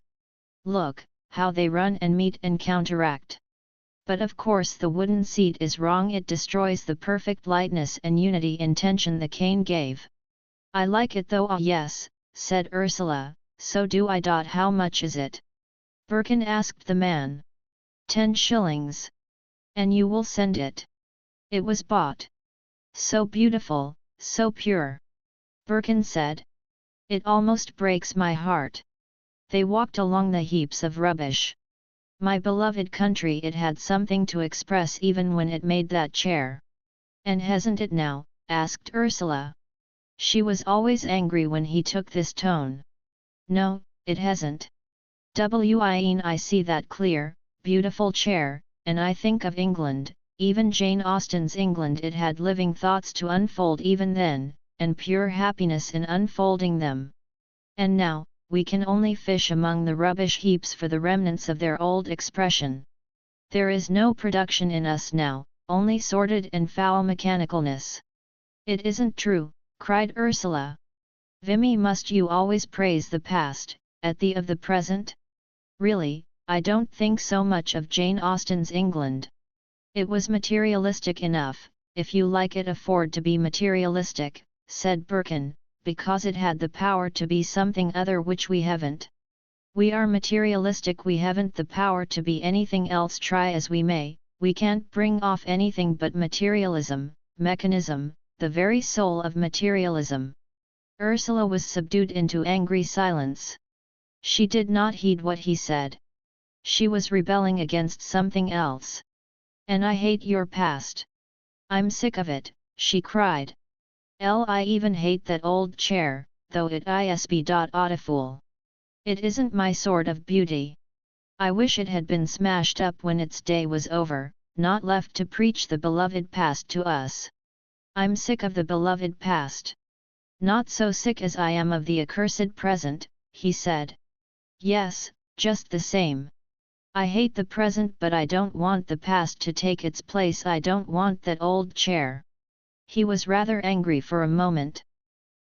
Look, how they run and meet and counteract. But of course the wooden seat is wrong, it destroys the perfect lightness and unity in tension the cane gave. I like it though. Ah yes, said Ursula, so do I. How much is it? Birkin asked the man. 10 shillings. And you will send it? It was bought. So beautiful, so pure. Birkin said. It almost breaks my heart. They walked along the heaps of rubbish. My beloved country, it had something to express even when it made that chair. And hasn't it now? Asked Ursula. She was always angry when he took this tone. No, it hasn't. I see that clear, beautiful chair, and I think of England, even Jane Austen's England. It had living thoughts to unfold even then, and pure happiness in unfolding them. And now, we can only fish among the rubbish heaps for the remnants of their old expression. There is no production in us now, only sordid and foul mechanicalness. It isn't true, cried Ursula. Vimy, must you always praise the past, at the of the present? Really, I don't think so much of Jane Austen's England. It was materialistic enough, if you like it afford to be materialistic, said Birkin, because it had the power to be something other which we haven't. We are materialistic, we haven't the power to be anything else. Try as we may, we can't bring off anything but materialism, mechanism, the very soul of materialism. Ursula was subdued into angry silence. She did not heed what he said. She was rebelling against something else. And I hate your past. I'm sick of it, she cried. I even hate that old chair, though it is beautiful. It isn't my sort of beauty. I wish it had been smashed up when its day was over, not left to preach the beloved past to us. I'm sick of the beloved past. Not so sick as I am of the accursed present, he said. Yes, just the same. I hate the present, but I don't want the past to take its place. I don't want that old chair. He was rather angry for a moment.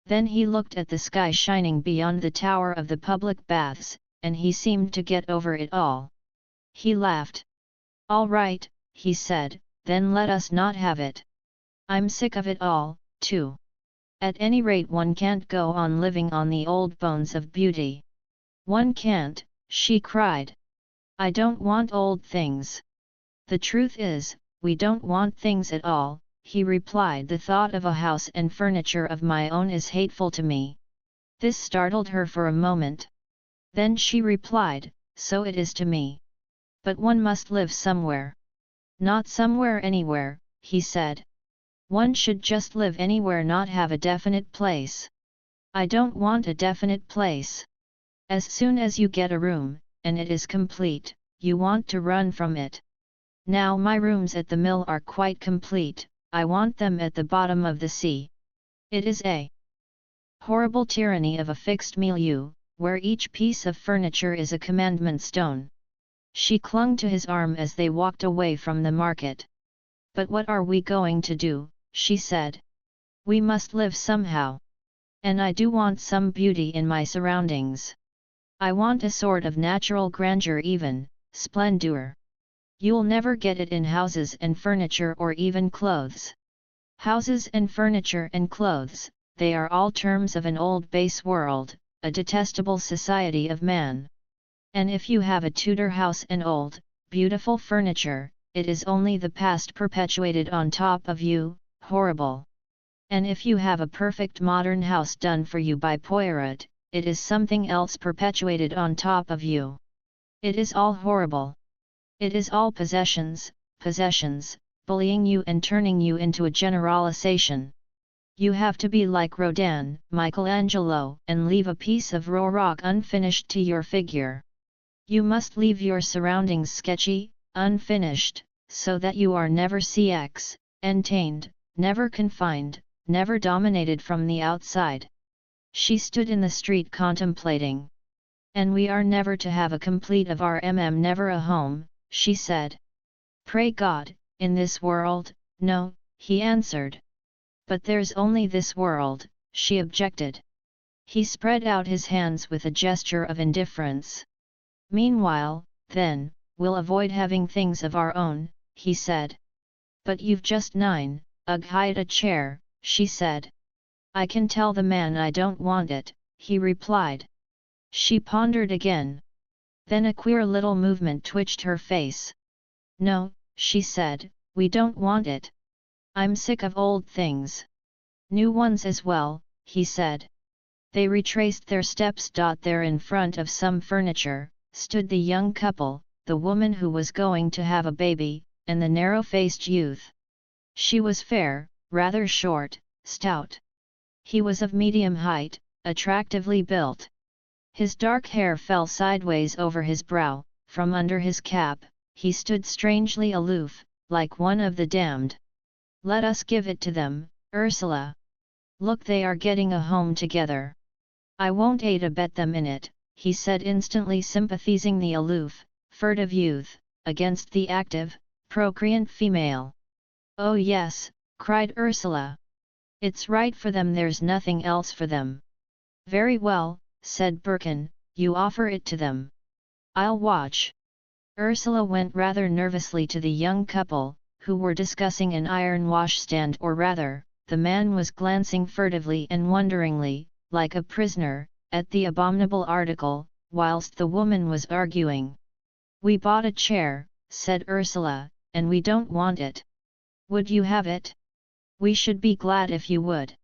Then he looked at the sky shining beyond the tower of the public baths, and he seemed to get over it all. He laughed. All right, he said, then let us not have it. I'm sick of it all, too. At any rate, one can't go on living on the old bones of beauty. One can't, she cried. I don't want old things. The truth is, we don't want things at all, he replied. The thought of a house and furniture of my own is hateful to me. This startled her for a moment. Then she replied, so it is to me. But one must live somewhere. Not somewhere, anywhere, he said. One should just live anywhere, not have a definite place. I don't want a definite place. As soon as you get a room, and it is complete, you want to run from it. Now my rooms at the mill are quite complete, I want them at the bottom of the sea. It is a horrible tyranny of a fixed milieu, where each piece of furniture is a commandment stone. She clung to his arm as they walked away from the market. But what are we going to do, she said. We must live somehow. And I do want some beauty in my surroundings. I want a sort of natural grandeur, even splendor. You'll never get it in houses and furniture or even clothes. Houses and furniture and clothes, they are all terms of an old base world, a detestable society of man. And if you have a Tudor house and old, beautiful furniture, it is only the past perpetuated on top of you, horrible. And if you have a perfect modern house done for you by Poirot, it is something else perpetuated on top of you. It is all horrible. It is all possessions, bullying you and turning you into a generalization. You have to be like Rodin, Michelangelo, and leave a piece of raw rock unfinished to your figure. You must leave your surroundings sketchy, unfinished, so that you are never entertained, never confined, never dominated from the outside. She stood in the street contemplating. And we are never to have a complete of our never a home, she said. Pray God, in this world, no, he answered. But there's only this world, she objected. He spread out his hands with a gesture of indifference. Meanwhile, then, we'll avoid having things of our own, he said. But you've just 9, ugh, hide a chair, she said. I can tell the man I don't want it, he replied. She pondered again. Then a queer little movement twitched her face. No, she said, we don't want it. I'm sick of old things. New ones as well, he said. They retraced their steps. There in front of some furniture, stood the young couple, the woman who was going to have a baby, and the narrow-faced youth. She was fair, rather short, stout. He was of medium height, attractively built. His dark hair fell sideways over his brow, from under his cap, he stood strangely aloof, like one of the damned. Let us give it to them, Ursula. Look, they are getting a home together. I won't aid abet them in it, he said, instantly sympathizing the aloof, furtive youth, against the active, procreant female. Oh yes, cried Ursula. It's right for them, there's nothing else for them. Very well, said Birkin, you offer it to them. I'll watch. Ursula went rather nervously to the young couple, who were discussing an iron washstand, or rather, the man was glancing furtively and wonderingly, like a prisoner, at the abominable article, whilst the woman was arguing. We bought a chair, said Ursula, and we don't want it. Would you have it? We should be glad if you would.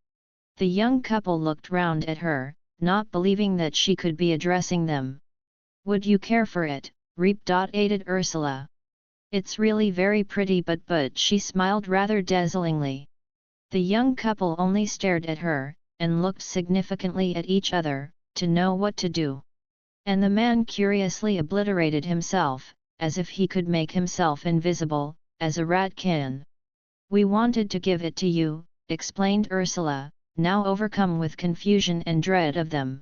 The young couple looked round at her, not believing that she could be addressing them. Would you care for it? Aided Ursula. It's really very pretty, but she smiled rather dazzlingly. The young couple only stared at her, and looked significantly at each other, to know what to do. And the man curiously obliterated himself, as if he could make himself invisible, as a rat can. We wanted to give it to you, explained Ursula, now overcome with confusion and dread of them.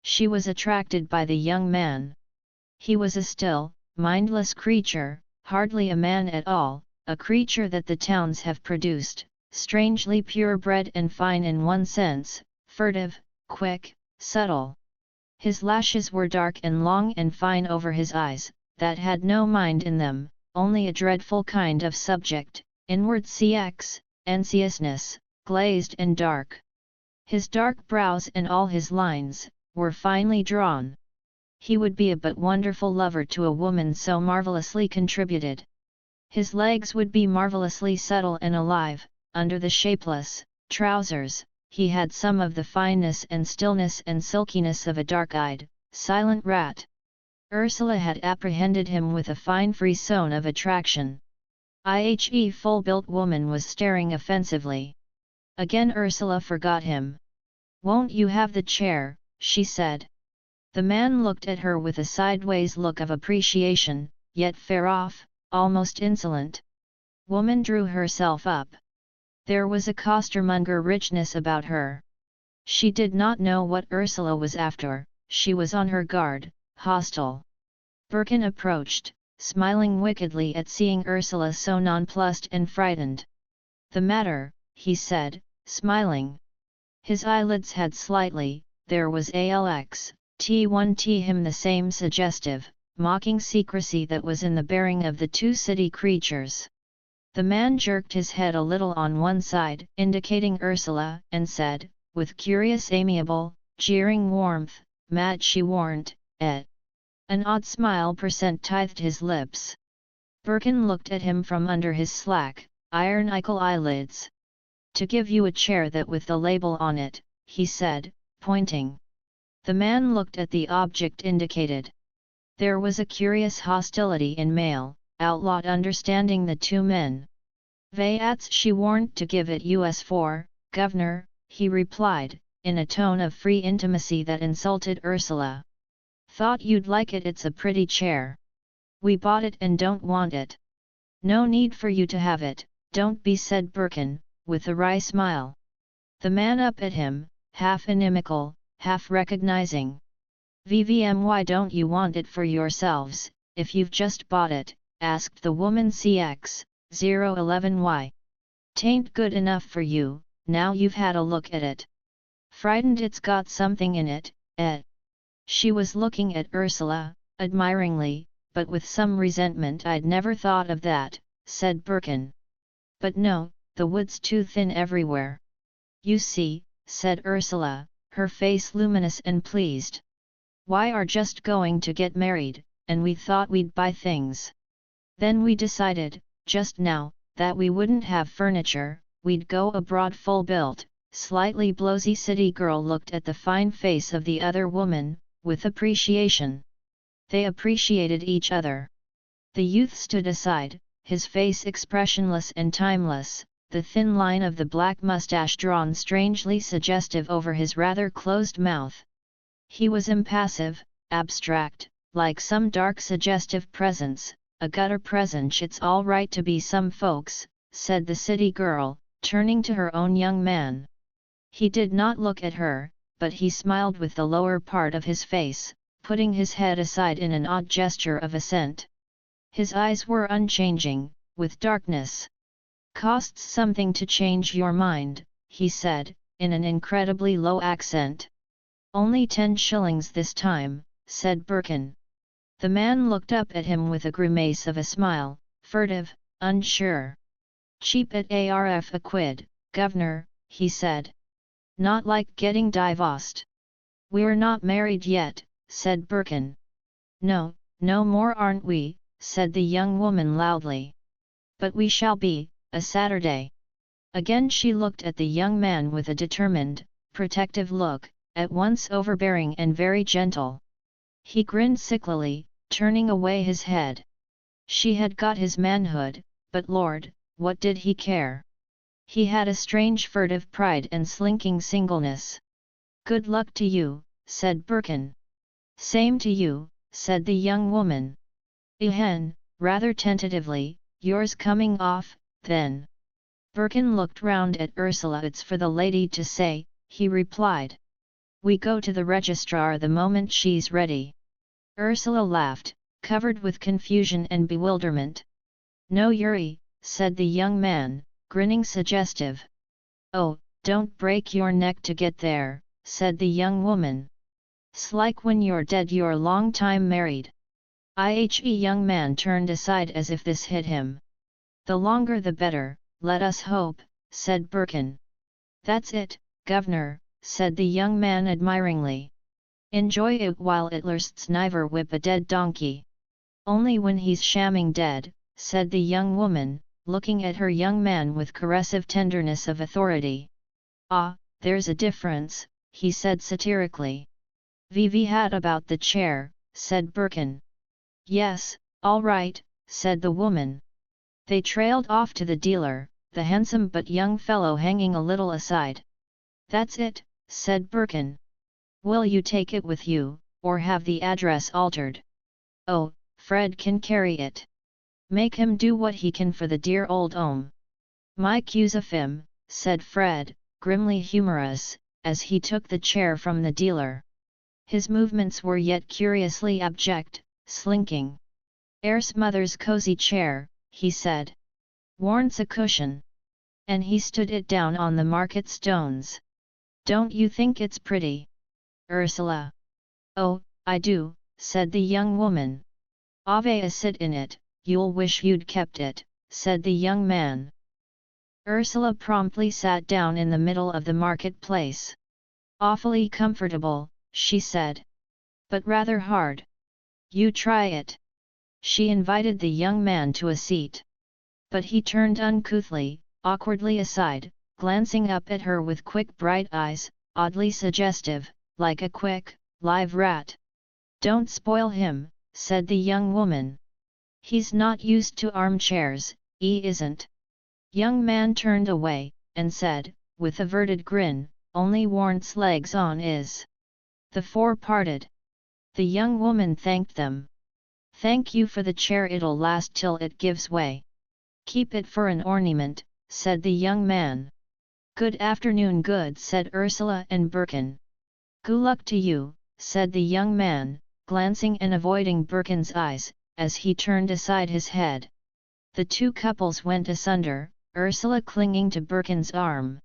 She was attracted by the young man. He was a still, mindless creature, hardly a man at all, a creature that the towns have produced, strangely purebred and fine in one sense, furtive, quick, subtle. His lashes were dark and long and fine over his eyes, that had no mind in them, only a dreadful kind of subject, inward enviousness, glazed and dark. His dark brows and all his lines, were finely drawn. He would be a but wonderful lover to a woman so marvellously contributed. His legs would be marvellously subtle and alive, under the shapeless trousers, he had some of the fineness and stillness and silkiness of a dark-eyed, silent rat. Ursula had apprehended him with a fine frisson of attraction. The full-built woman was staring offensively. Again Ursula forgot him. Won't you have the chair, she said. The man looked at her with a sideways look of appreciation, yet fair off, almost insolent. Woman drew herself up. There was a costermonger richness about her. She did not know what Ursula was after, she was on her guard, hostile. Birkin approached, smiling wickedly at seeing Ursula so nonplussed and frightened. The matter, he said, smiling. His eyelids had slightly, there was him the same suggestive, mocking secrecy that was in the bearing of the two city creatures. The man jerked his head a little on one side, indicating Ursula, and said, with curious amiable, jeering warmth, mad she warn't, et. An odd smile tithed his lips. Birkin looked at him from under his slack, iron-ical eyelids. To give you a chair that with the label on it, he said, pointing. The man looked at the object indicated. There was a curious hostility in male, outlawed understanding the two men. "Vayats she warned to give it us for, governor," he replied, in a tone of free intimacy that insulted Ursula. "Thought you'd like it, it's a pretty chair. We bought it and don't want it." "No need for you to have it, don't be," said Birkin, with a wry smile. The man up at him, half inimical, half recognizing. "Why don't you want it for yourselves, if you've just bought it?" asked the woman. CX-011Y. "'Tain't good enough for you, now you've had a look at it. Frightened it's got something in it, eh?" She was looking at Ursula, admiringly, but with some resentment. "I'd never thought of that," said Birkin. "But no, the wood's too thin everywhere." "You see," said Ursula, her face luminous and pleased. "We are just going to get married, and we thought we'd buy things. Then we decided, just now, that we wouldn't have furniture, we'd go abroad full-built." Slightly blowsy city girl looked at the fine face of the other woman, with appreciation. They appreciated each other. The youth stood aside, his face expressionless and timeless, the thin line of the black mustache drawn strangely suggestive over his rather closed mouth. He was impassive, abstract, like some dark suggestive presence, a gutter presence. "It's all right to be some folks," said the city girl, turning to her own young man. He did not look at her, but he smiled with the lower part of his face, putting his head aside in an odd gesture of assent. His eyes were unchanging, with darkness. "Costs something to change your mind," he said, in an incredibly low accent. "Only 10 shillings this time," said Birkin. The man looked up at him with a grimace of a smile, furtive, unsure. "Cheap at ARF a quid, governor," he said. "Not like getting divorced." "We're not married yet," said Birkin. "No, no more aren't we," said the young woman loudly. "But we shall be, a Saturday." Again she looked at the young man with a determined, protective look, at once overbearing and very gentle. He grinned sicklily, turning away his head. She had got his manhood, but Lord, what did he care? He had a strange furtive pride and slinking singleness. "Good luck to you," said Birkin. "Same to you," said the young woman. "Ehen," rather tentatively, "yours coming off, then?" Birkin looked round at Ursula. "It's for the lady to say," he replied. "We go to the registrar the moment she's ready." Ursula laughed, covered with confusion and bewilderment. "No Yuri," said the young man, grinning suggestive. "Oh, don't break your neck to get there," said the young woman. "'Slike when you're dead you're long time married." Young man turned aside as if this hit him. "The longer the better, let us hope," said Birkin. "That's it, governor," said the young man admiringly. "Enjoy it while it lasts, never whip a dead donkey." "Only when he's shamming dead," said the young woman, looking at her young man with caressive tenderness of authority. "Ah, there's a difference," he said satirically. "Vivi had about the chair," said Birkin. "Yes, all right," said the woman. They trailed off to the dealer, the handsome but young fellow hanging a little aside. "That's it," said Birkin. "Will you take it with you, or have the address altered?" "Oh, Fred can carry it. Make him do what he can for the dear old ome." "My cues of him," said Fred, grimly humorous, as he took the chair from the dealer. His movements were yet curiously abject, slinking. "'Ere's mother's cozy chair," he said. "Warrants a cushion." And he stood it down on the market stones. "Don't you think it's pretty, Ursula?" "Oh, I do," said the young woman. "Ave a sit in it, you'll wish you'd kept it," said the young man. Ursula promptly sat down in the middle of the marketplace. "Awfully comfortable," she said. "But rather hard. You try it." She invited the young man to a seat. But he turned uncouthly, awkwardly aside, glancing up at her with quick bright eyes, oddly suggestive, like a quick, live rat. Don't spoil him, said the young woman. He's not used to armchairs, he isn't. Young man turned away, and said, with averted grin, only warrant's legs on is. The four parted. The young woman thanked them. Thank you for the chair, it'll last till it gives way. Keep it for an ornament, said the young man. Good afternoon, good, said Ursula and Birkin. Good luck to you, said the young man, glancing and avoiding Birkin's eyes, as he turned aside his head. The two couples went asunder, Ursula clinging to Birkin's arm.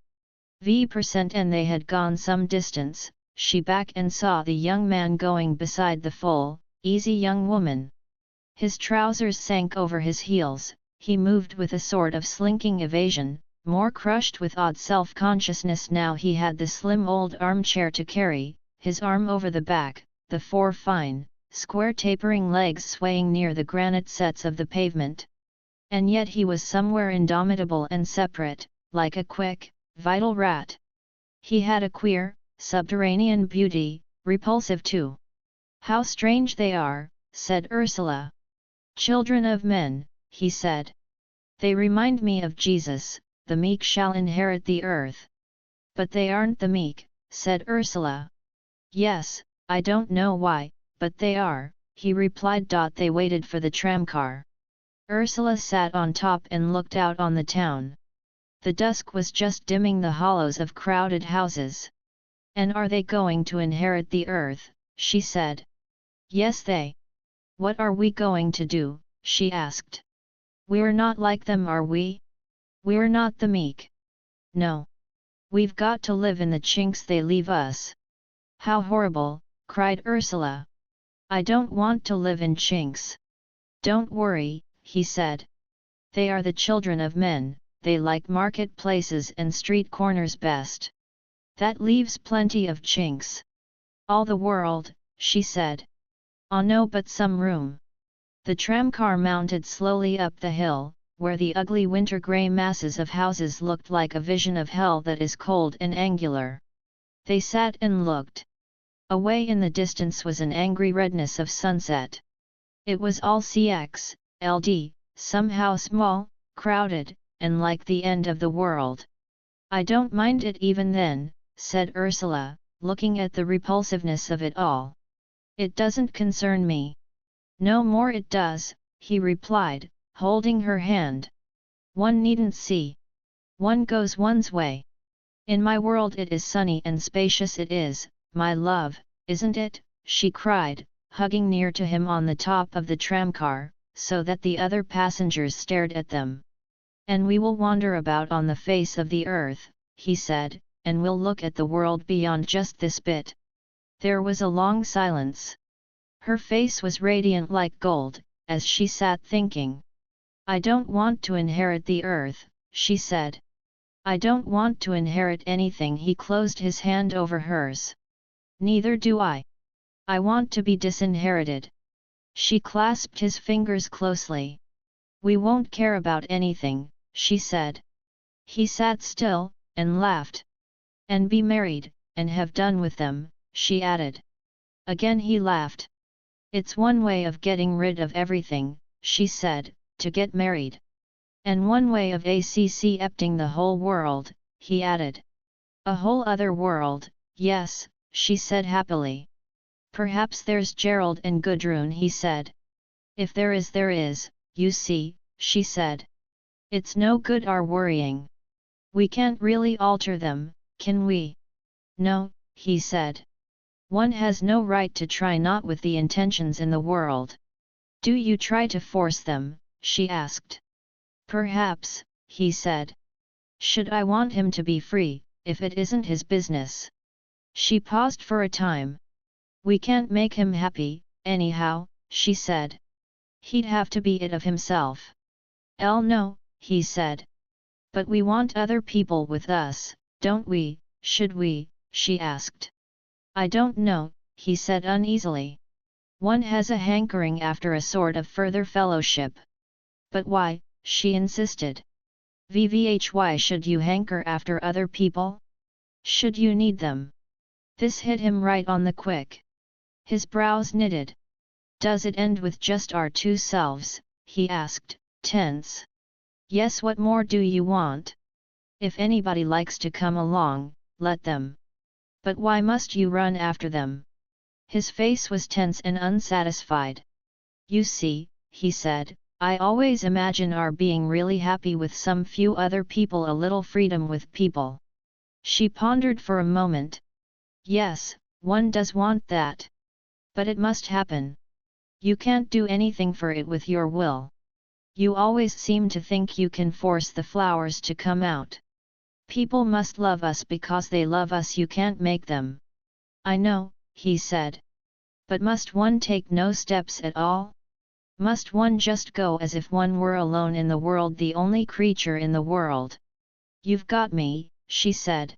V% and they had gone some distance, she back and saw the young man going beside the full, easy young woman. His trousers sank over his heels, he moved with a sort of slinking evasion, more crushed with odd self-consciousness now he had the slim old armchair to carry, his arm over the back, the four fine, square tapering legs swaying near the granite sets of the pavement. And yet he was somewhere indomitable and separate, like a quick, vital rat. He had a queer, subterranean beauty, repulsive too. How strange they are, said Ursula. Children of men, he said. They remind me of Jesus, the meek shall inherit the earth. But they aren't the meek, said Ursula. Yes, I don't know why, but they are, he replied. They waited for the tramcar. Ursula sat on top and looked out on the town. The dusk was just dimming the hollows of crowded houses. And are they going to inherit the earth, she said. Yes they. What are we going to do, she asked. We're not like them, are we? We're not the meek. No. We've got to live in the chinks they leave us. How horrible, cried Ursula. I don't want to live in chinks. Don't worry, he said. They are the children of men, they like marketplaces and street corners best. That leaves plenty of chinks. All the world, she said. Oh no, but some room. The tramcar mounted slowly up the hill, where the ugly winter grey masses of houses looked like a vision of hell that is cold and angular. They sat and looked. Away in the distance was an angry redness of sunset. It was all CXLD, somehow small, crowded, and like the end of the world. I don't mind it even then, said Ursula, looking at the repulsiveness of it all. It doesn't concern me. No more it does, he replied, holding her hand. One needn't see. One goes one's way. In my world it is sunny and spacious, it is, my love, isn't it? She cried, hugging near to him on the top of the tramcar, so that the other passengers stared at them. And we will wander about on the face of the earth, he said, and we'll look at the world beyond just this bit. There was a long silence. Her face was radiant like gold, as she sat thinking. I don't want to inherit the earth, she said. I don't want to inherit anything. He closed his hand over hers. Neither do I. I want to be disinherited. She clasped his fingers closely. We won't care about anything, she said. He sat still, and laughed. And be married, and have done with them, she added. Again he laughed. It's one way of getting rid of everything, she said, to get married. And one way of accepting the whole world, he added. A whole other world, yes, she said happily. Perhaps there's Gerald and Gudrun, he said. If there is, you see, she said. It's no good our worrying. We can't really alter them, can we? No, he said. One has no right to try, not with the intentions in the world. Do you try to force them? She asked. Perhaps, he said. Should I want him to be free, if it isn't his business? She paused for a time. We can't make him happy, anyhow, she said. He'd have to be it of himself. No, he said. But we want other people with us, don't we? Should we? She asked. I don't know, he said uneasily. One has a hankering after a sort of further fellowship. But why? She insisted. Why should you hanker after other people? Should you need them? This hit him right on the quick. His brows knitted. Does it end with just our two selves, he asked, tense. Yes, what more do you want? If anybody likes to come along, let them. But why must you run after them? His face was tense and unsatisfied. You see, he said, I always imagine our being really happy with some few other people, a little freedom with people. She pondered for a moment. Yes, one does want that. But it must happen. You can't do anything for it with your will. You always seem to think you can force the flowers to come out. People must love us because they love us, you can't make them. I know, he said. But must one take no steps at all? Must one just go as if one were alone in the world, the only creature in the world? You've got me, she said.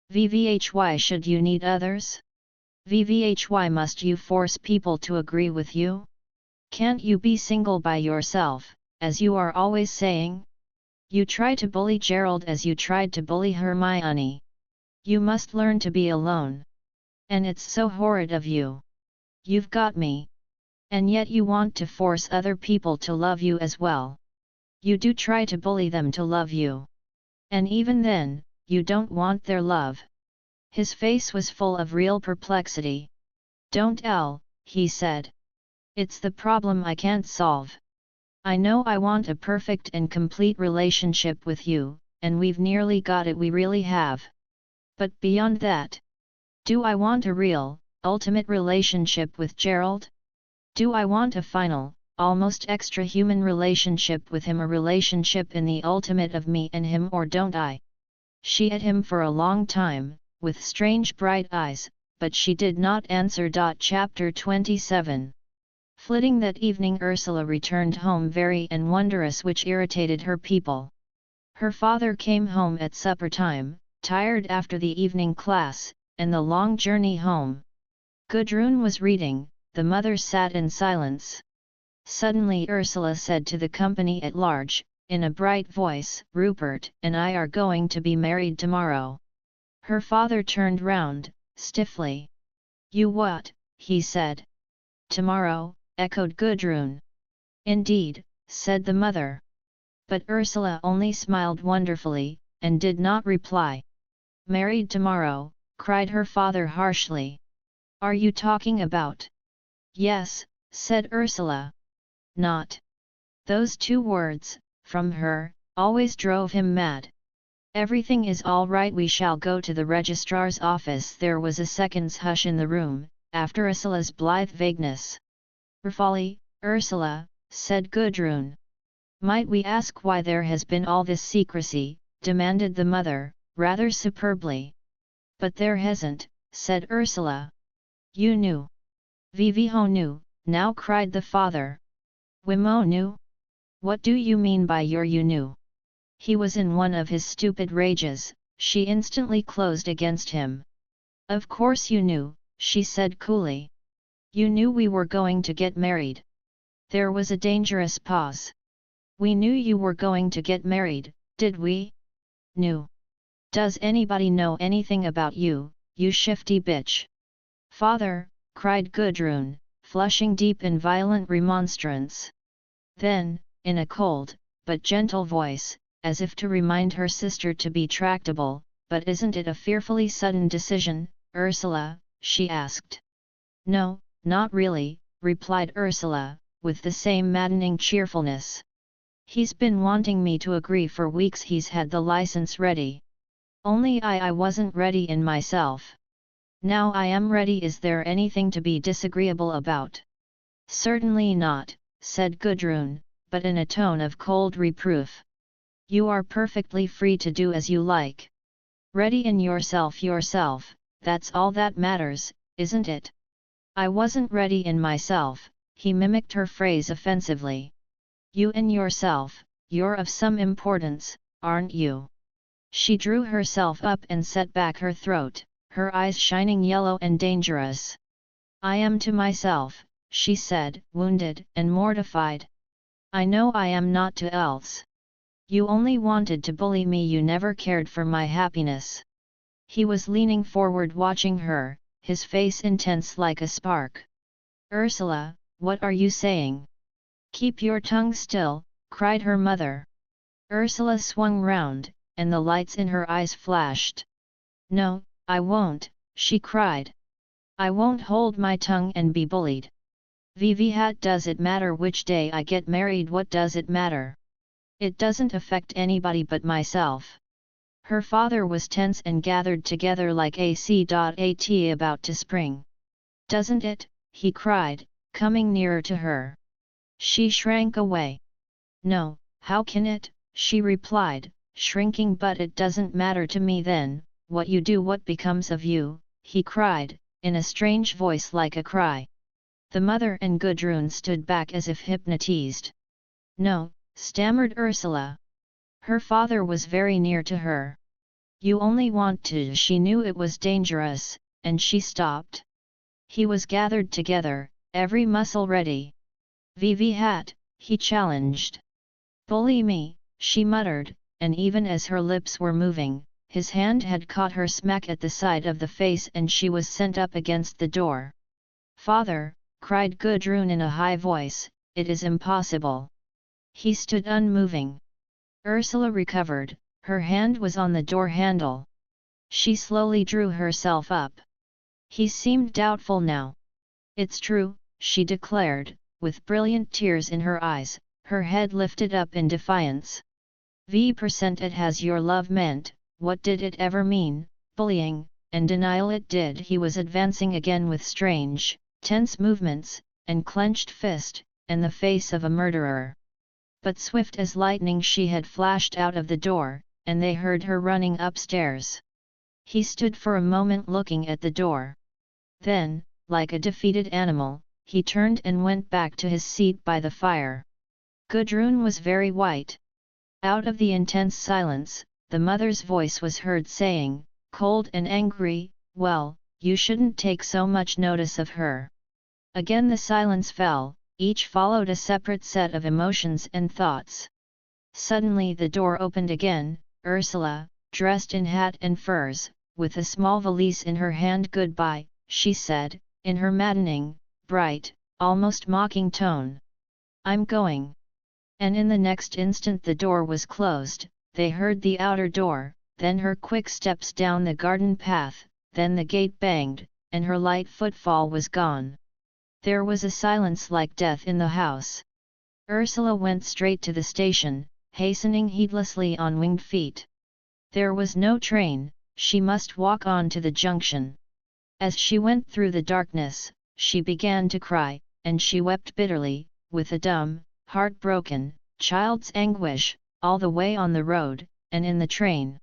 Why should you need others? Why must you force people to agree with you? Can't you be single by yourself, as you are always saying? You try to bully Gerald as you tried to bully Hermione. You must learn to be alone. And it's so horrid of you. You've got me. And yet you want to force other people to love you as well. You do try to bully them to love you. And even then, you don't want their love. His face was full of real perplexity. Don't he said. It's the problem I can't solve. I know I want a perfect and complete relationship with you, and we've nearly got it, we really have. But beyond that, do I want a real, ultimate relationship with Gerald? Do I want a final, almost extra-human relationship with him, a relationship in the ultimate of me and him, or don't I? She eyed him for a long time, with strange bright eyes, but she did not answer. Chapter 27. Flitting that evening, Ursula returned home very and wondrous, which irritated her people. Her father came home at supper time, tired after the evening class, and the long journey home. Gudrun was reading, the mother sat in silence. Suddenly Ursula said to the company at large, in a bright voice, Rupert and I are going to be married tomorrow. Her father turned round, stiffly. You what? He said. Tomorrow, echoed Gudrun. Indeed, said the mother. But Ursula only smiled wonderfully, and did not reply. Married tomorrow, cried her father harshly. Are you talking about? Yes, said Ursula. Not. Those two words, from her, always drove him mad. Everything is all right, we shall go to the registrar's office. There was a second's hush in the room, after Ursula's blithe vagueness. Folly, Ursula, said Gudrun. Might we ask why there has been all this secrecy, demanded the mother, rather superbly. But there hasn't, said Ursula. You knew. Viviho knew, now cried the father. Wimo knew? What do you mean by your you knew? He was in one of his stupid rages, she instantly closed against him. Of course you knew, she said coolly. You knew we were going to get married. There was a dangerous pause. We knew you were going to get married, did we? Knew. Does anybody know anything about you, you shifty bitch? Father, cried Gudrun, flushing deep in violent remonstrance. Then, in a cold, but gentle voice, as if to remind her sister to be tractable, but isn't it a fearfully sudden decision, Ursula? She asked. No, not really, replied Ursula, with the same maddening cheerfulness. He's been wanting me to agree for weeks, he's had the license ready. Only I wasn't ready in myself. Now I am ready. Is there anything to be disagreeable about? Certainly not, said Gudrun, but in a tone of cold reproof. You are perfectly free to do as you like. Ready in yourself, that's all that matters, isn't it? I wasn't ready in myself, he mimicked her phrase offensively. You in yourself, you're of some importance, aren't you? She drew herself up and set back her throat, her eyes shining yellow and dangerous. I am to myself, she said, wounded and mortified. I know I am not to else. You only wanted to bully me, you never cared for my happiness. He was leaning forward watching her, his face intense like a spark. "Ursula, what are you saying? Keep your tongue still," cried her mother. Ursula swung round, and the lights in her eyes flashed. "No, I won't," she cried. "I won't hold my tongue and be bullied. Vivihat, does it matter which day I get married? What does it matter? It doesn't affect anybody but myself." Her father was tense and gathered together like a C.at about to spring. "Doesn't it?" he cried, coming nearer to her. She shrank away. "No, how can it?" she replied, shrinking. "But it doesn't matter to me then, what you do, what becomes of you," he cried, in a strange voice like a cry. The mother and Gudrun stood back as if hypnotized. "No," stammered Ursula. Her father was very near to her. "You only want to." She knew it was dangerous, and she stopped. He was gathered together, every muscle ready. "Vivihat," he challenged. "Bully me," she muttered, and even as her lips were moving, his hand had caught her smack at the side of the face and she was sent up against the door. "Father," cried Gudrun in a high voice, "it is impossible." He stood unmoving. Ursula recovered, her hand was on the door handle. She slowly drew herself up. He seemed doubtful now. "It's true," she declared, with brilliant tears in her eyes, her head lifted up in defiance. "V% it has your love meant, what did it ever mean, bullying, and denial?" It did. He was advancing again with strange, tense movements, and clenched fist, and the face of a murderer. But swift as lightning she had flashed out of the door, and they heard her running upstairs. He stood for a moment looking at the door. Then, like a defeated animal, he turned and went back to his seat by the fire. Gudrun was very white. Out of the intense silence, the mother's voice was heard saying, cold and angry, "Well, you shouldn't take so much notice of her." Again the silence fell, each followed a separate set of emotions and thoughts. Suddenly the door opened again. Ursula, dressed in hat and furs, with a small valise in her hand. "Goodbye," she said, in her maddening, bright, almost mocking tone. "I'm going." And in the next instant the door was closed. They heard the outer door, then her quick steps down the garden path, then the gate banged, and her light footfall was gone. There was a silence like death in the house. Ursula went straight to the station, hastening heedlessly on winged feet. There was no train, she must walk on to the junction. As she went through the darkness, she began to cry, and she wept bitterly, with a dumb, heartbroken, child's anguish, all the way on the road, and in the train.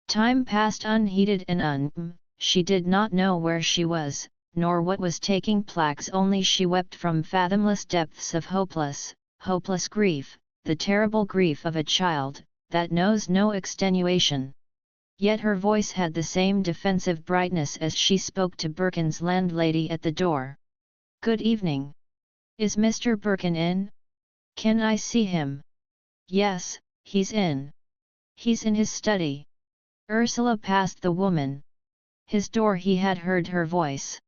Time passed unheeded and she did not know where she was, nor what was taking place. Only she wept from fathomless depths of hopeless grief, the terrible grief of a child, that knows no extenuation. Yet her voice had the same defensive brightness as she spoke to Birkin's landlady at the door. "Good evening. Is Mr. Birkin in? Can I see him?" "Yes, he's in. He's in his study." Ursula passed the woman. His door. He had heard her voice.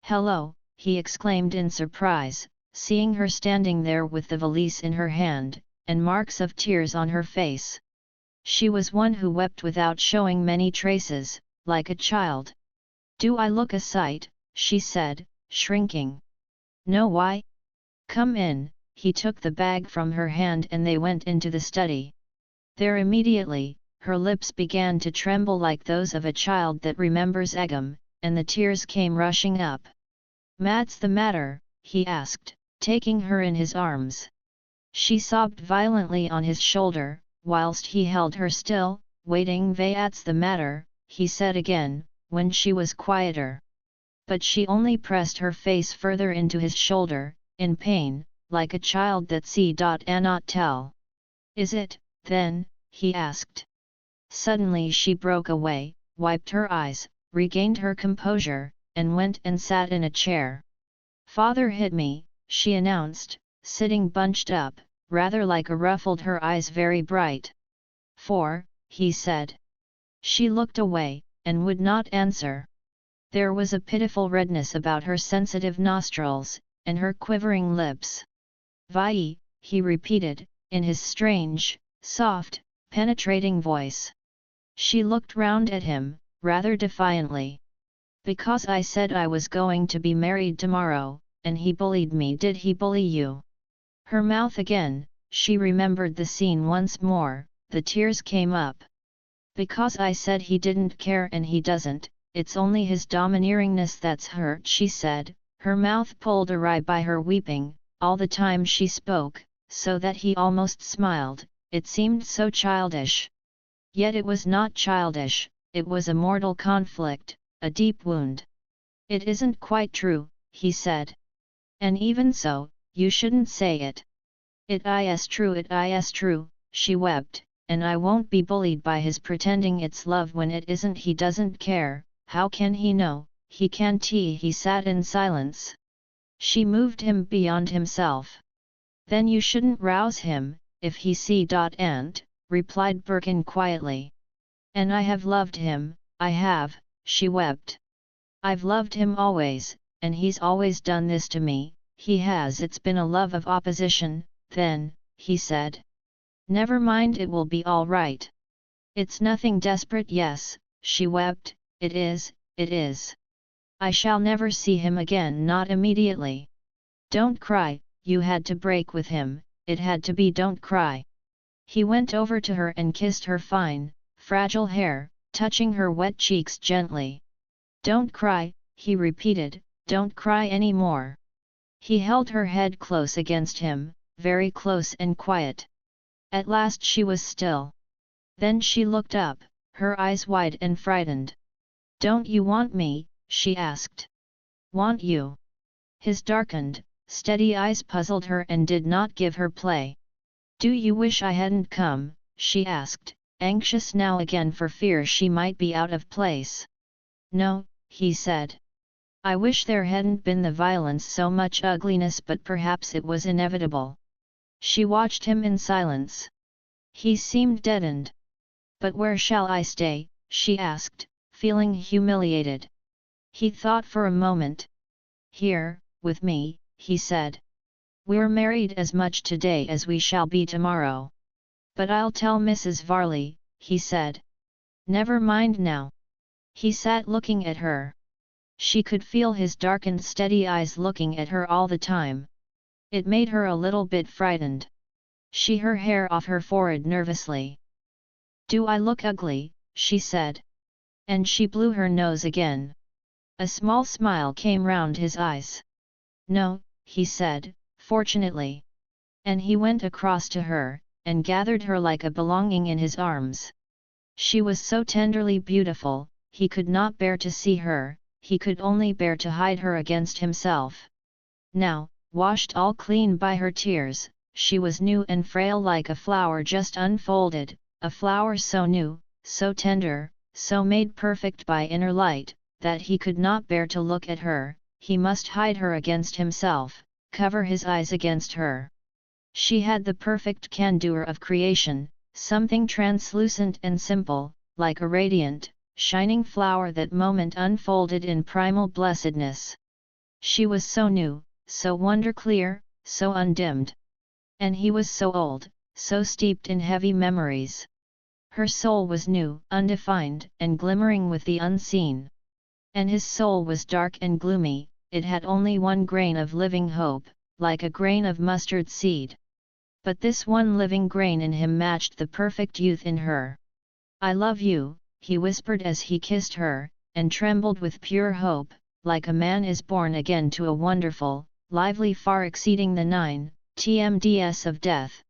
"Hello," he exclaimed in surprise, seeing her standing there with the valise in her hand, and marks of tears on her face. She was one who wept without showing many traces, like a child. "Do I look a sight?" she said, shrinking. "No, why? Come in." He took the bag from her hand and they went into the study. There immediately, her lips began to tremble like those of a child that remembers Agam, and the tears came rushing up. "What's the matter?" he asked, taking her in his arms. She sobbed violently on his shoulder, whilst he held her still, waiting. "What's the matter?" he said again, when she was quieter. But she only pressed her face further into his shoulder, in pain, like a child that cannot tell. "Is it, then?" he asked. Suddenly she broke away, wiped her eyes, regained her composure, and went and sat in a chair. "Father hit me," she announced, sitting bunched up, rather like a ruffled, her eyes very bright. "For," he said. She looked away, and would not answer. There was a pitiful redness about her sensitive nostrils, and her quivering lips. "Vi," he repeated, in his strange, soft, penetrating voice. She looked round at him, rather defiantly. "Because I said I was going to be married tomorrow, and he bullied me. Did he bully you?" Her mouth again, she remembered the scene once more, the tears came up. "Because I said he didn't care and he doesn't, it's only his domineeringness that's hurt," she said, her mouth pulled awry by her weeping, all the time she spoke, so that he almost smiled, it seemed so childish. Yet it was not childish, it was a mortal conflict, a deep wound. "It isn't quite true," he said. "And even so, you shouldn't say it." It is true," she wept, "and I won't be bullied by his pretending it's love when it isn't. He doesn't care, how can he know, he can't." He sat in silence. She moved him beyond himself. "Then you shouldn't rouse him, if he see.ant," replied Birkin quietly. "And I have loved him, I have," she wept. "I've loved him always, and he's always done this to me, he has." "It's been a love of opposition, then," he said. "Never mind, it will be all right." "It's nothing desperate." "Yes," she wept, it is. I shall never see him again, not immediately." "Don't cry, you had to break with him, it had to be. Don't cry." He went over to her and kissed her fine, fragile hair, touching her wet cheeks gently. "Don't cry," he repeated, "don't cry any more." He held her head close against him, very close and quiet. At last she was still. Then she looked up, her eyes wide and frightened. "Don't you want me?" she asked. "Want you?" His darkened, steady eyes puzzled her and did not give her play. "Do you wish I hadn't come?" she asked, anxious now again for fear she might be out of place. "No," he said. "I wish there hadn't been the violence, so much ugliness, but perhaps it was inevitable." She watched him in silence. He seemed deadened. "But where shall I stay?" she asked, feeling humiliated. He thought for a moment. "Here, with me," he said. "We're married as much today as we shall be tomorrow." "But I'll tell Mrs. Varley," he said. "Never mind now." He sat looking at her. She could feel his darkened steady eyes looking at her all the time. It made her a little bit frightened. She her hair off her forehead nervously. "Do I look ugly?" she said. And she blew her nose again. A small smile came round his eyes. "No," he said, "fortunately." And he went across to her, and gathered her like a belonging in his arms. She was so tenderly beautiful, he could not bear to see her, he could only bear to hide her against himself. Now, washed all clean by her tears, she was new and frail like a flower just unfolded, a flower so new, so tender, so made perfect by inner light, that he could not bear to look at her, he must hide her against himself, cover his eyes against her. She had the perfect candor of creation, something translucent and simple, like a radiant, shining flower that moment unfolded in primal blessedness. She was so new, so wonder-clear, so undimmed. And he was so old, so steeped in heavy memories. Her soul was new, undefined, and glimmering with the unseen. And his soul was dark and gloomy, it had only one grain of living hope, like a grain of mustard seed. But this one living grain in him matched the perfect youth in her. "I love you," he whispered as he kissed her, and trembled with pure hope, like a man is born again to a wonderful, lively far exceeding the 9 tmds of death.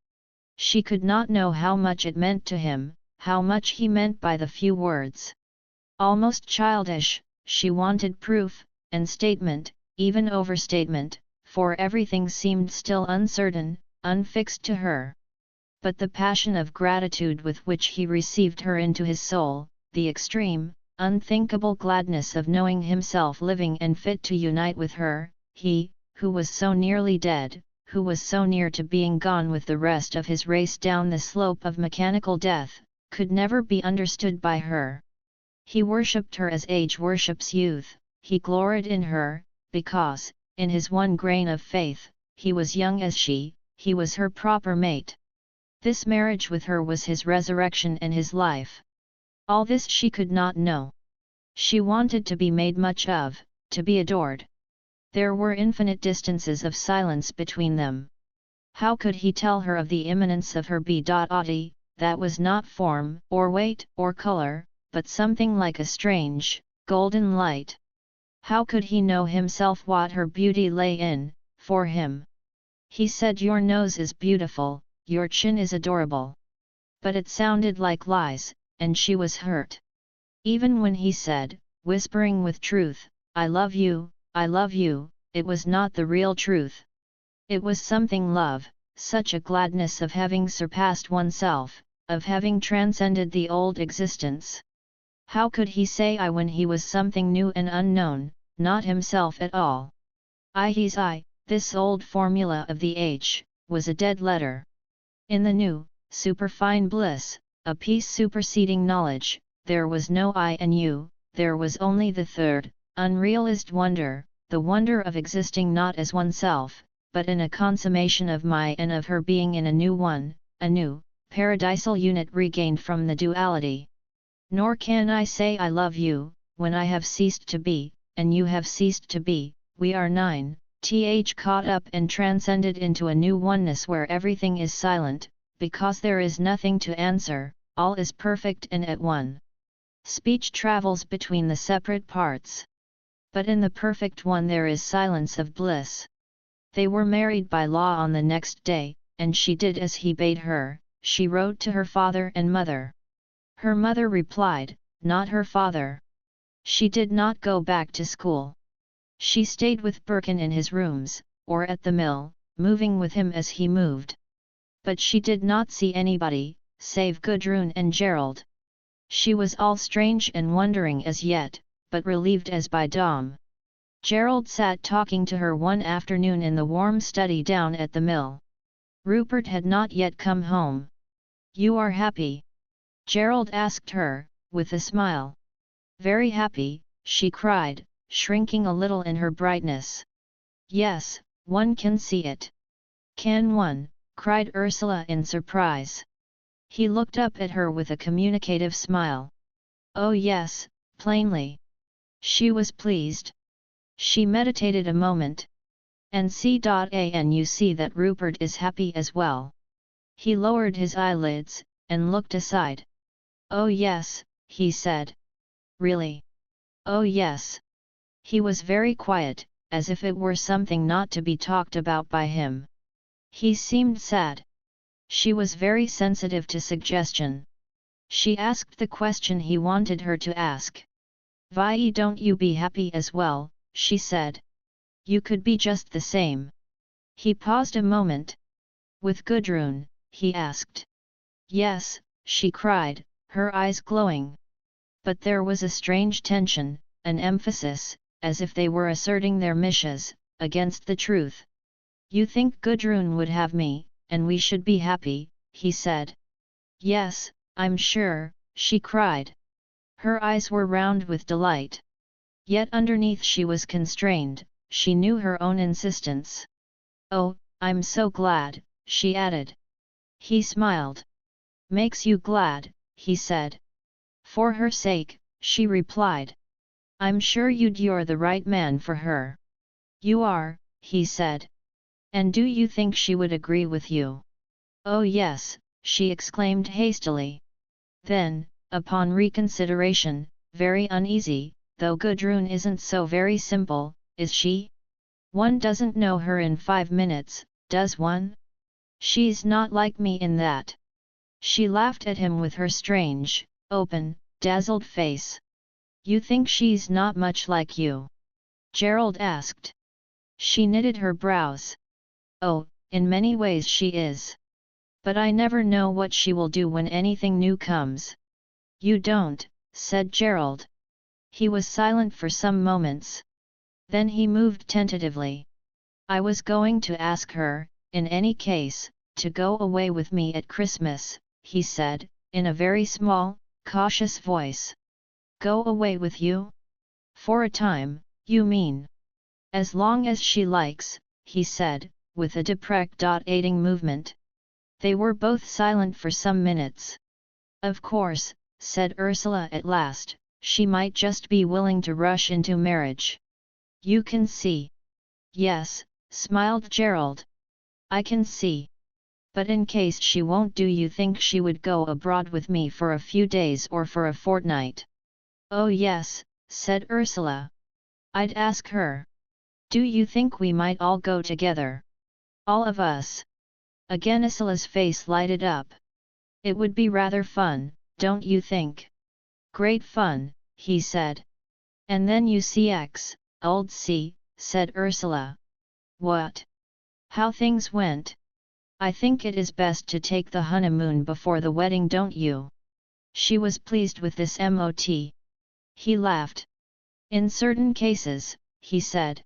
She could not know how much it meant to him, how much he meant by the few words. Almost childish, she wanted proof, and statement, even overstatement, for everything seemed still uncertain, unfixed to her. But the passion of gratitude with which he received her into his soul, the extreme, unthinkable gladness of knowing himself living and fit to unite with her, he, who was so nearly dead, who was so near to being gone with the rest of his race down the slope of mechanical death, could never be understood by her. He worshipped her as age worships youth, he gloried in her, because, in his one grain of faith, he was young as she, he was her proper mate. This marriage with her was his resurrection and his life. All this she could not know. She wanted to be made much of, to be adored. There were infinite distances of silence between them. How could he tell her of the immanence of her body, that was not form, or weight, or color, but something like a strange, golden light? How could he know himself what her beauty lay in, for him? He said, "Your nose is beautiful, your chin is adorable." But it sounded like lies, and she was hurt. Even when he said, whispering with truth, I love you," it was not the real truth. It was something love, such a gladness of having surpassed oneself, of having transcended the old existence. How could he say I when he was something new and unknown, not himself at all? He's I, this old formula of the H, was a dead letter. In the new, superfine bliss, a peace superseding knowledge, there was no I and you, there was only the third, unrealized wonder, the wonder of existing not as oneself, but in a consummation of my and of her being in a new one, a new, paradisal unit regained from the duality. Nor can I say I love you, when I have ceased to be, and you have ceased to be, we are caught up and transcended into a new oneness where everything is silent, because there is nothing to answer, all is perfect and at one. Speech travels between the separate parts. But in the perfect one there is silence of bliss. They were married by law on the next day, and she did as he bade her. She wrote to her father and mother. Her mother replied, not her father. She did not go back to school. She stayed with Birkin in his rooms, or at the mill, moving with him as he moved. But she did not see anybody, save Gudrun and Gerald. She was all strange and wondering as yet, but relieved as by dawn. Gerald sat talking to her one afternoon in the warm study down at the mill. Rupert had not yet come home. You are happy? Gerald asked her, with a smile. Very happy, she cried, shrinking a little in her brightness. Yes, one can see it. Can one? Cried Ursula in surprise. He looked up at her with a communicative smile. Oh yes, plainly. She was pleased. She meditated a moment. And you see that Rupert is happy as well. He lowered his eyelids, and looked aside. Oh yes, he said. Really? Oh yes. He was very quiet, as if it were something not to be talked about by him. He seemed sad. She was very sensitive to suggestion. She asked the question he wanted her to ask. Why don't you be happy as well, she said. You could be just the same. He paused a moment. With Gudrun, he asked. Yes, she cried, her eyes glowing. But there was a strange tension, an emphasis, as if they were asserting their wishes, against the truth. You think Gudrun would have me, and we should be happy, he said. Yes, I'm sure, she cried. Her eyes were round with delight. Yet underneath she was constrained, she knew her own insistence. Oh, I'm so glad, she added. He smiled. Makes you glad, he said. For her sake, she replied. I'm sure you're the right man for her. You are, he said. And do you think she would agree with you? Oh yes, she exclaimed hastily. Then, upon reconsideration, very uneasy, though Gudrun isn't so very simple, is she? One doesn't know her in 5 minutes, does one? She's not like me in that. She laughed at him with her strange, open, dazzled face. You think she's not much like you? Gerald asked. She knitted her brows. Oh, in many ways she is. But I never know what she will do when anything new comes. You don't, said Gerald. He was silent for some moments. Then he moved tentatively. I was going to ask her, in any case, to go away with me at Christmas, he said, in a very small, cautious voice. Go away with you? For a time, You mean? As long as she likes, he said, with a deprecating movement. They were both silent for some minutes. Of course, said Ursula at last, she might just be willing to rush into marriage. You can see. Yes, smiled Gerald. I can see. But in case she won't, do you think she would go abroad with me for a few days or for a fortnight? Oh yes, said Ursula. I'd ask her. Do you think we might all go together? All of us? Again Ursula's face lighted up. It would be rather fun, don't you think? Great fun, he said. And then UCX, old C, said Ursula. What? How things went? I think it is best to take the honeymoon before the wedding, don't you? She was pleased with this mot. He laughed. In certain cases, he said.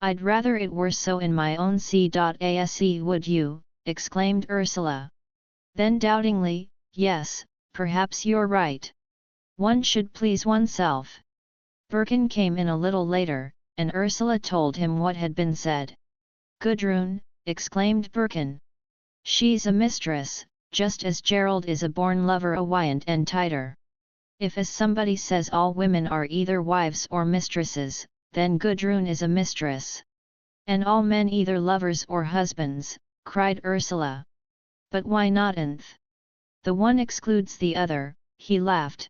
I'd rather it were so in my own c.ase, would you? Exclaimed Ursula. Then doubtingly, yes, perhaps you're right. One should please oneself. Birkin came in a little later, and Ursula told him what had been said. Gudrun, exclaimed Birkin. She's a mistress, just as Gerald is a born lover, a wyant and tighter. If as somebody says all women are either wives or mistresses, then Gudrun is a mistress. And all men either lovers or husbands, cried Ursula. But why not nth? The one excludes the other, he laughed.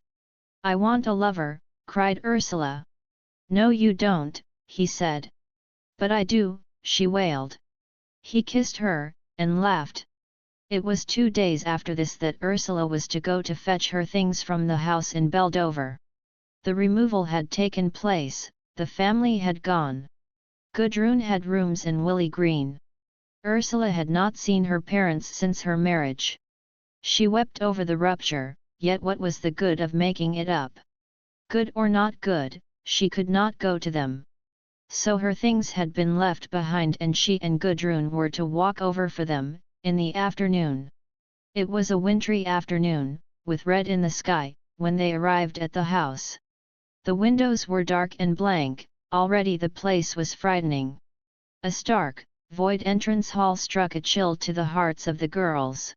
I want a lover, cried Ursula. No you don't, he said. But I do, she wailed. He kissed her, and laughed. It was 2 days after this that Ursula was to go to fetch her things from the house in Beldover. The removal had taken place, the family had gone. Gudrun had rooms in Willey Green. Ursula had not seen her parents since her marriage. She wept over the rupture, yet what was the good of making it up? Good or not good, she could not go to them. So her things had been left behind and she and Gudrun were to walk over for them, in the afternoon. It was a wintry afternoon, with red in the sky, when they arrived at the house. The windows were dark and blank, already the place was frightening. A stark, void entrance hall struck a chill to the hearts of the girls.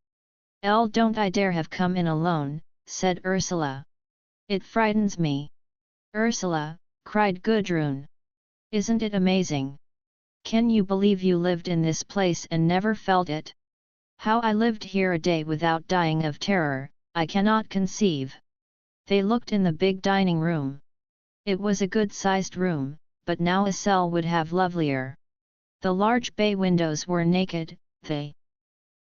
Don't I dare have come in alone, said Ursula. It frightens me. Ursula, cried Gudrun. Isn't it amazing? Can you believe you lived in this place and never felt it? How I lived here a day without dying of terror, I cannot conceive. They looked in the big dining room. It was a good-sized room, but now a cell would have lovelier. The large bay windows were naked, the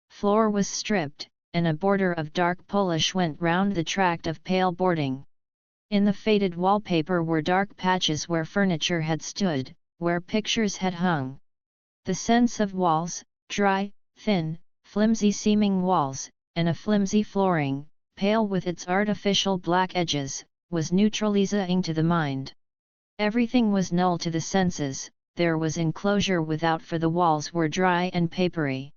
floor was stripped, and a border of dark polish went round the tract of pale boarding. In the faded wallpaper were dark patches where furniture had stood, where pictures had hung. The sense of walls, dry, thin, flimsy-seeming walls, and a flimsy flooring, pale with its artificial black edges, was neutralizing to the mind. Everything was null to the senses, there was enclosure without, for the walls were dry and papery.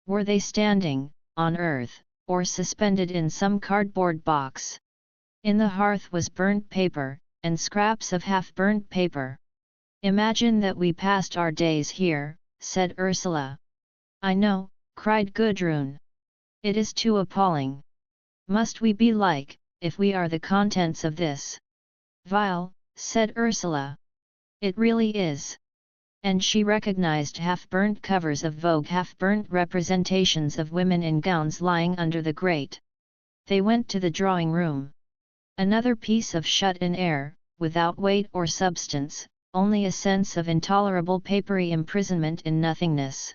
Were they standing, on earth, or suspended in some cardboard box? In the hearth was burnt paper, and scraps of half-burnt paper. Imagine that we passed our days here, said Ursula. I know, cried Gudrun. It is too appalling. Must we be like, if we are the contents of this? Vile, said Ursula. It really is. And she recognized half-burnt covers of Vogue, half-burnt representations of women in gowns lying under the grate. They went to the drawing room. Another piece of shut-in air, without weight or substance, only a sense of intolerable papery imprisonment in nothingness.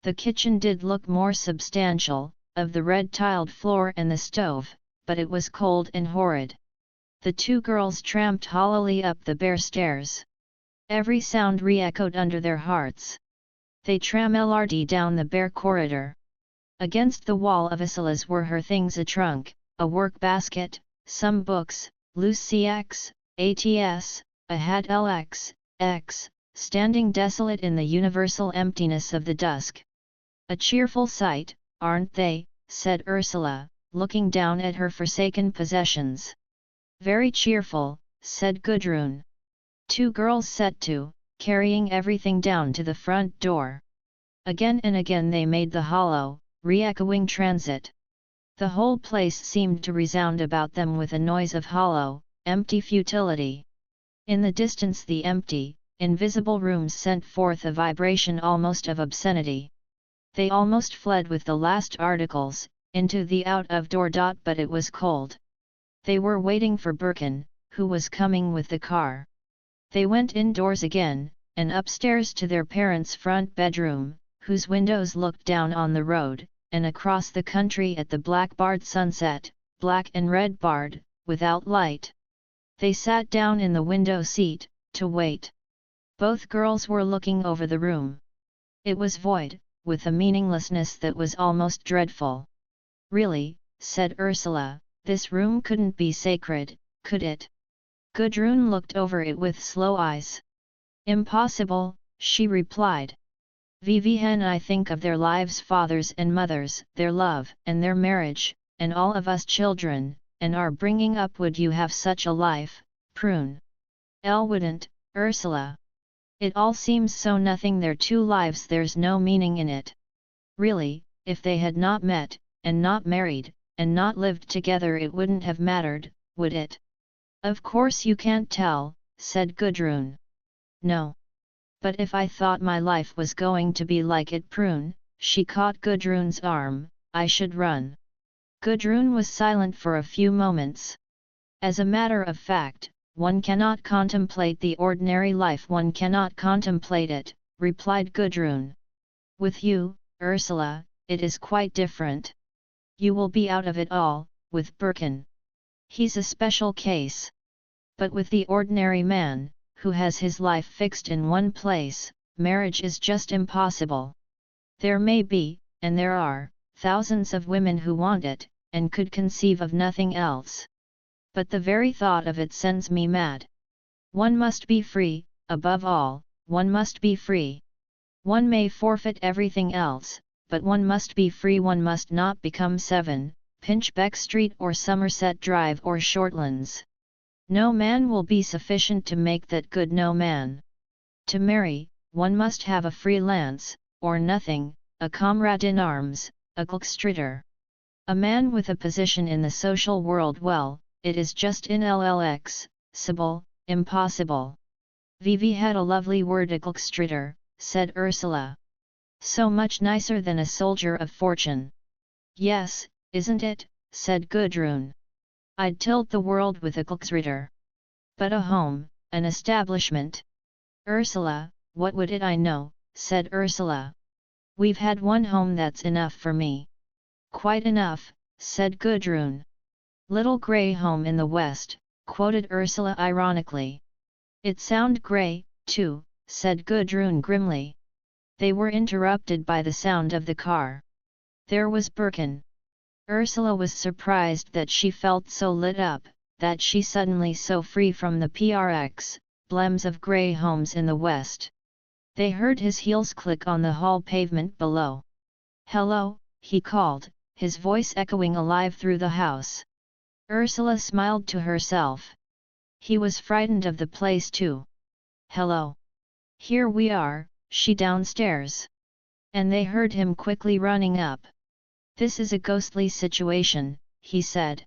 The kitchen did look more substantial, of the red-tiled floor and the stove, but it was cold and horrid. The two girls tramped hollowly up the bare stairs. Every sound re-echoed under their hearts. They tramped down the bare corridor. Against the wall of Ursula's were her things: a trunk, a work-basket, some books, loose CX, ATS, a hat LX, X, standing desolate in the universal emptiness of the dusk. A cheerful sight, aren't they? Said Ursula, looking down at her forsaken possessions. Very cheerful, said Gudrun. 2 girls set to, carrying everything down to the front door. Again and again they made the hollow, re-echoing transit. The whole place seemed to resound about them with a noise of hollow, empty futility. In the distance the empty, invisible rooms sent forth a vibration almost of obscenity. They almost fled with the last articles, into the out-of-door. But it was cold. They were waiting for Birkin, who was coming with the car. They went indoors again, and upstairs to their parents' front bedroom, whose windows looked down on the road, and across the country at the black-barred sunset, black and red-barred, without light. They sat down in the window seat, to wait. Both girls were looking over the room. It was void, with a meaninglessness that was almost dreadful. "Really," said Ursula, "this room couldn't be sacred, could it?" Gudrun looked over it with slow eyes. "Impossible," she replied. "When I think of their lives, fathers and mothers, their love and their marriage, and all of us children, and our bringing up, would you have such a life, Prune?" "Elle wouldn't, Ursula. It all seems so nothing, their 2 lives, there's no meaning in it. Really, if they had not met, and not married, and not lived together, it wouldn't have mattered, would it?" "Of course you can't tell," said Gudrun. "No. But if I thought my life was going to be like it, Prune," she caught Gudrun's arm, "I should run." Gudrun was silent for a few moments. "As a matter of fact, one cannot contemplate the ordinary life, one cannot contemplate it," replied Gudrun. "With you, Ursula, it is quite different. You will be out of it all, with Birkin. He's a special case. But with the ordinary man, who has his life fixed in one place, marriage is just impossible. There may be, and there are, thousands of women who want it, and could conceive of nothing else. But the very thought of it sends me mad. One must be free, above all, one must be free. One may forfeit everything else, but one must be free. One must not become 7, Pinchbeck Street or Somerset Drive or Shortlands. No man will be sufficient to make that good, no man. To marry, one must have a freelance, or nothing, a comrade in arms, a Glückstritter. A man with a position in the social world, well, it is just inllx-sible, impossible." "Vivi had a lovely word, a Glückstritter," said Ursula. "So much nicer than a soldier of fortune." "Yes, isn't it?" said Gudrun. "I'd tilt the world with a Glückstritter. But a home, an establishment." "Ursula, what would it I know," said Ursula. "We've had one home, that's enough for me." "Quite enough," said Gudrun. "Little grey home in the west," quoted Ursula ironically. "It sound grey, too," said Gudrun grimly. They were interrupted by the sound of the car. There was Birkin. Ursula was surprised that she felt so lit up, that she suddenly so free from the PRX, blems of grey homes in the west. They heard his heels click on the hall pavement below. "Hello," he called, his voice echoing alive through the house. Ursula smiled to herself. He was frightened of the place too. "Hello. Here we are," she downstairs. And they heard him quickly running up. "This is a ghostly situation," he said.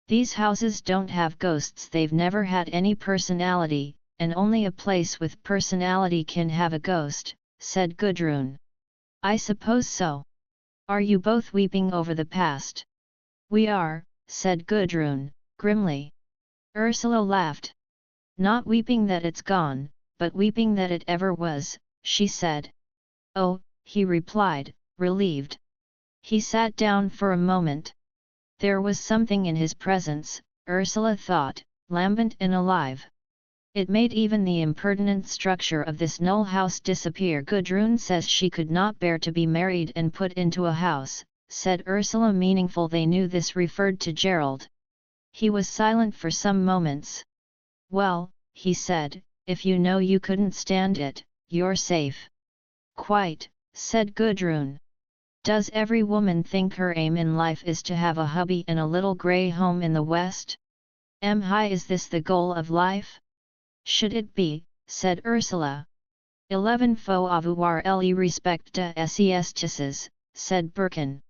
"These houses don't have ghosts, they've never had any personality, and only a place with personality can have a ghost," said Gudrun. "I suppose so. Are you both weeping over the past?" "We are," said Gudrun, grimly. Ursula laughed. "Not weeping that it's gone, but weeping that it ever was," she said. "Oh," he replied, relieved. He sat down for a moment. There was something in his presence, Ursula thought, lambent and alive. It made even the impertinent structure of this null house disappear. "Gudrun says she could not bear to be married and put into a house," said Ursula, meaningful. They knew this referred to Gerald. He was silent for some moments. "Well," he said, "if you know you couldn't stand it, you're safe." "Quite," said Gudrun. "Does every woman think her aim in life is to have a hubby and a little grey home in the west? Is this the goal of life?" Should it be, said Ursula. 11 faut avoir le respect de ses tisses, said Birkin.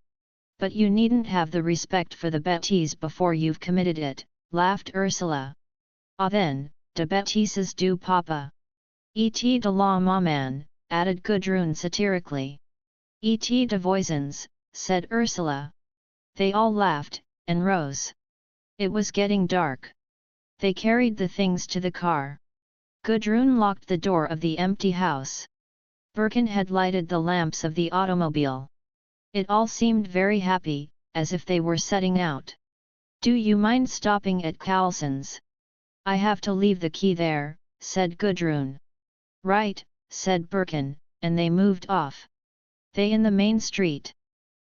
But you needn't have the respect for the bêtise before you've committed it, laughed Ursula. Ah then, de bêtises du papa. Et de la maman, added Gudrun satirically. Et de voisins, said Ursula. They all laughed, and rose. It was getting dark. They carried the things to the car. Gudrun locked the door of the empty house. Birkin had lighted the lamps of the automobile. It all seemed very happy, as if they were setting out. Do you mind stopping at Carlson's? I have to leave the key there, said Gudrun. Right, said Birkin, and they moved off. They in the main street.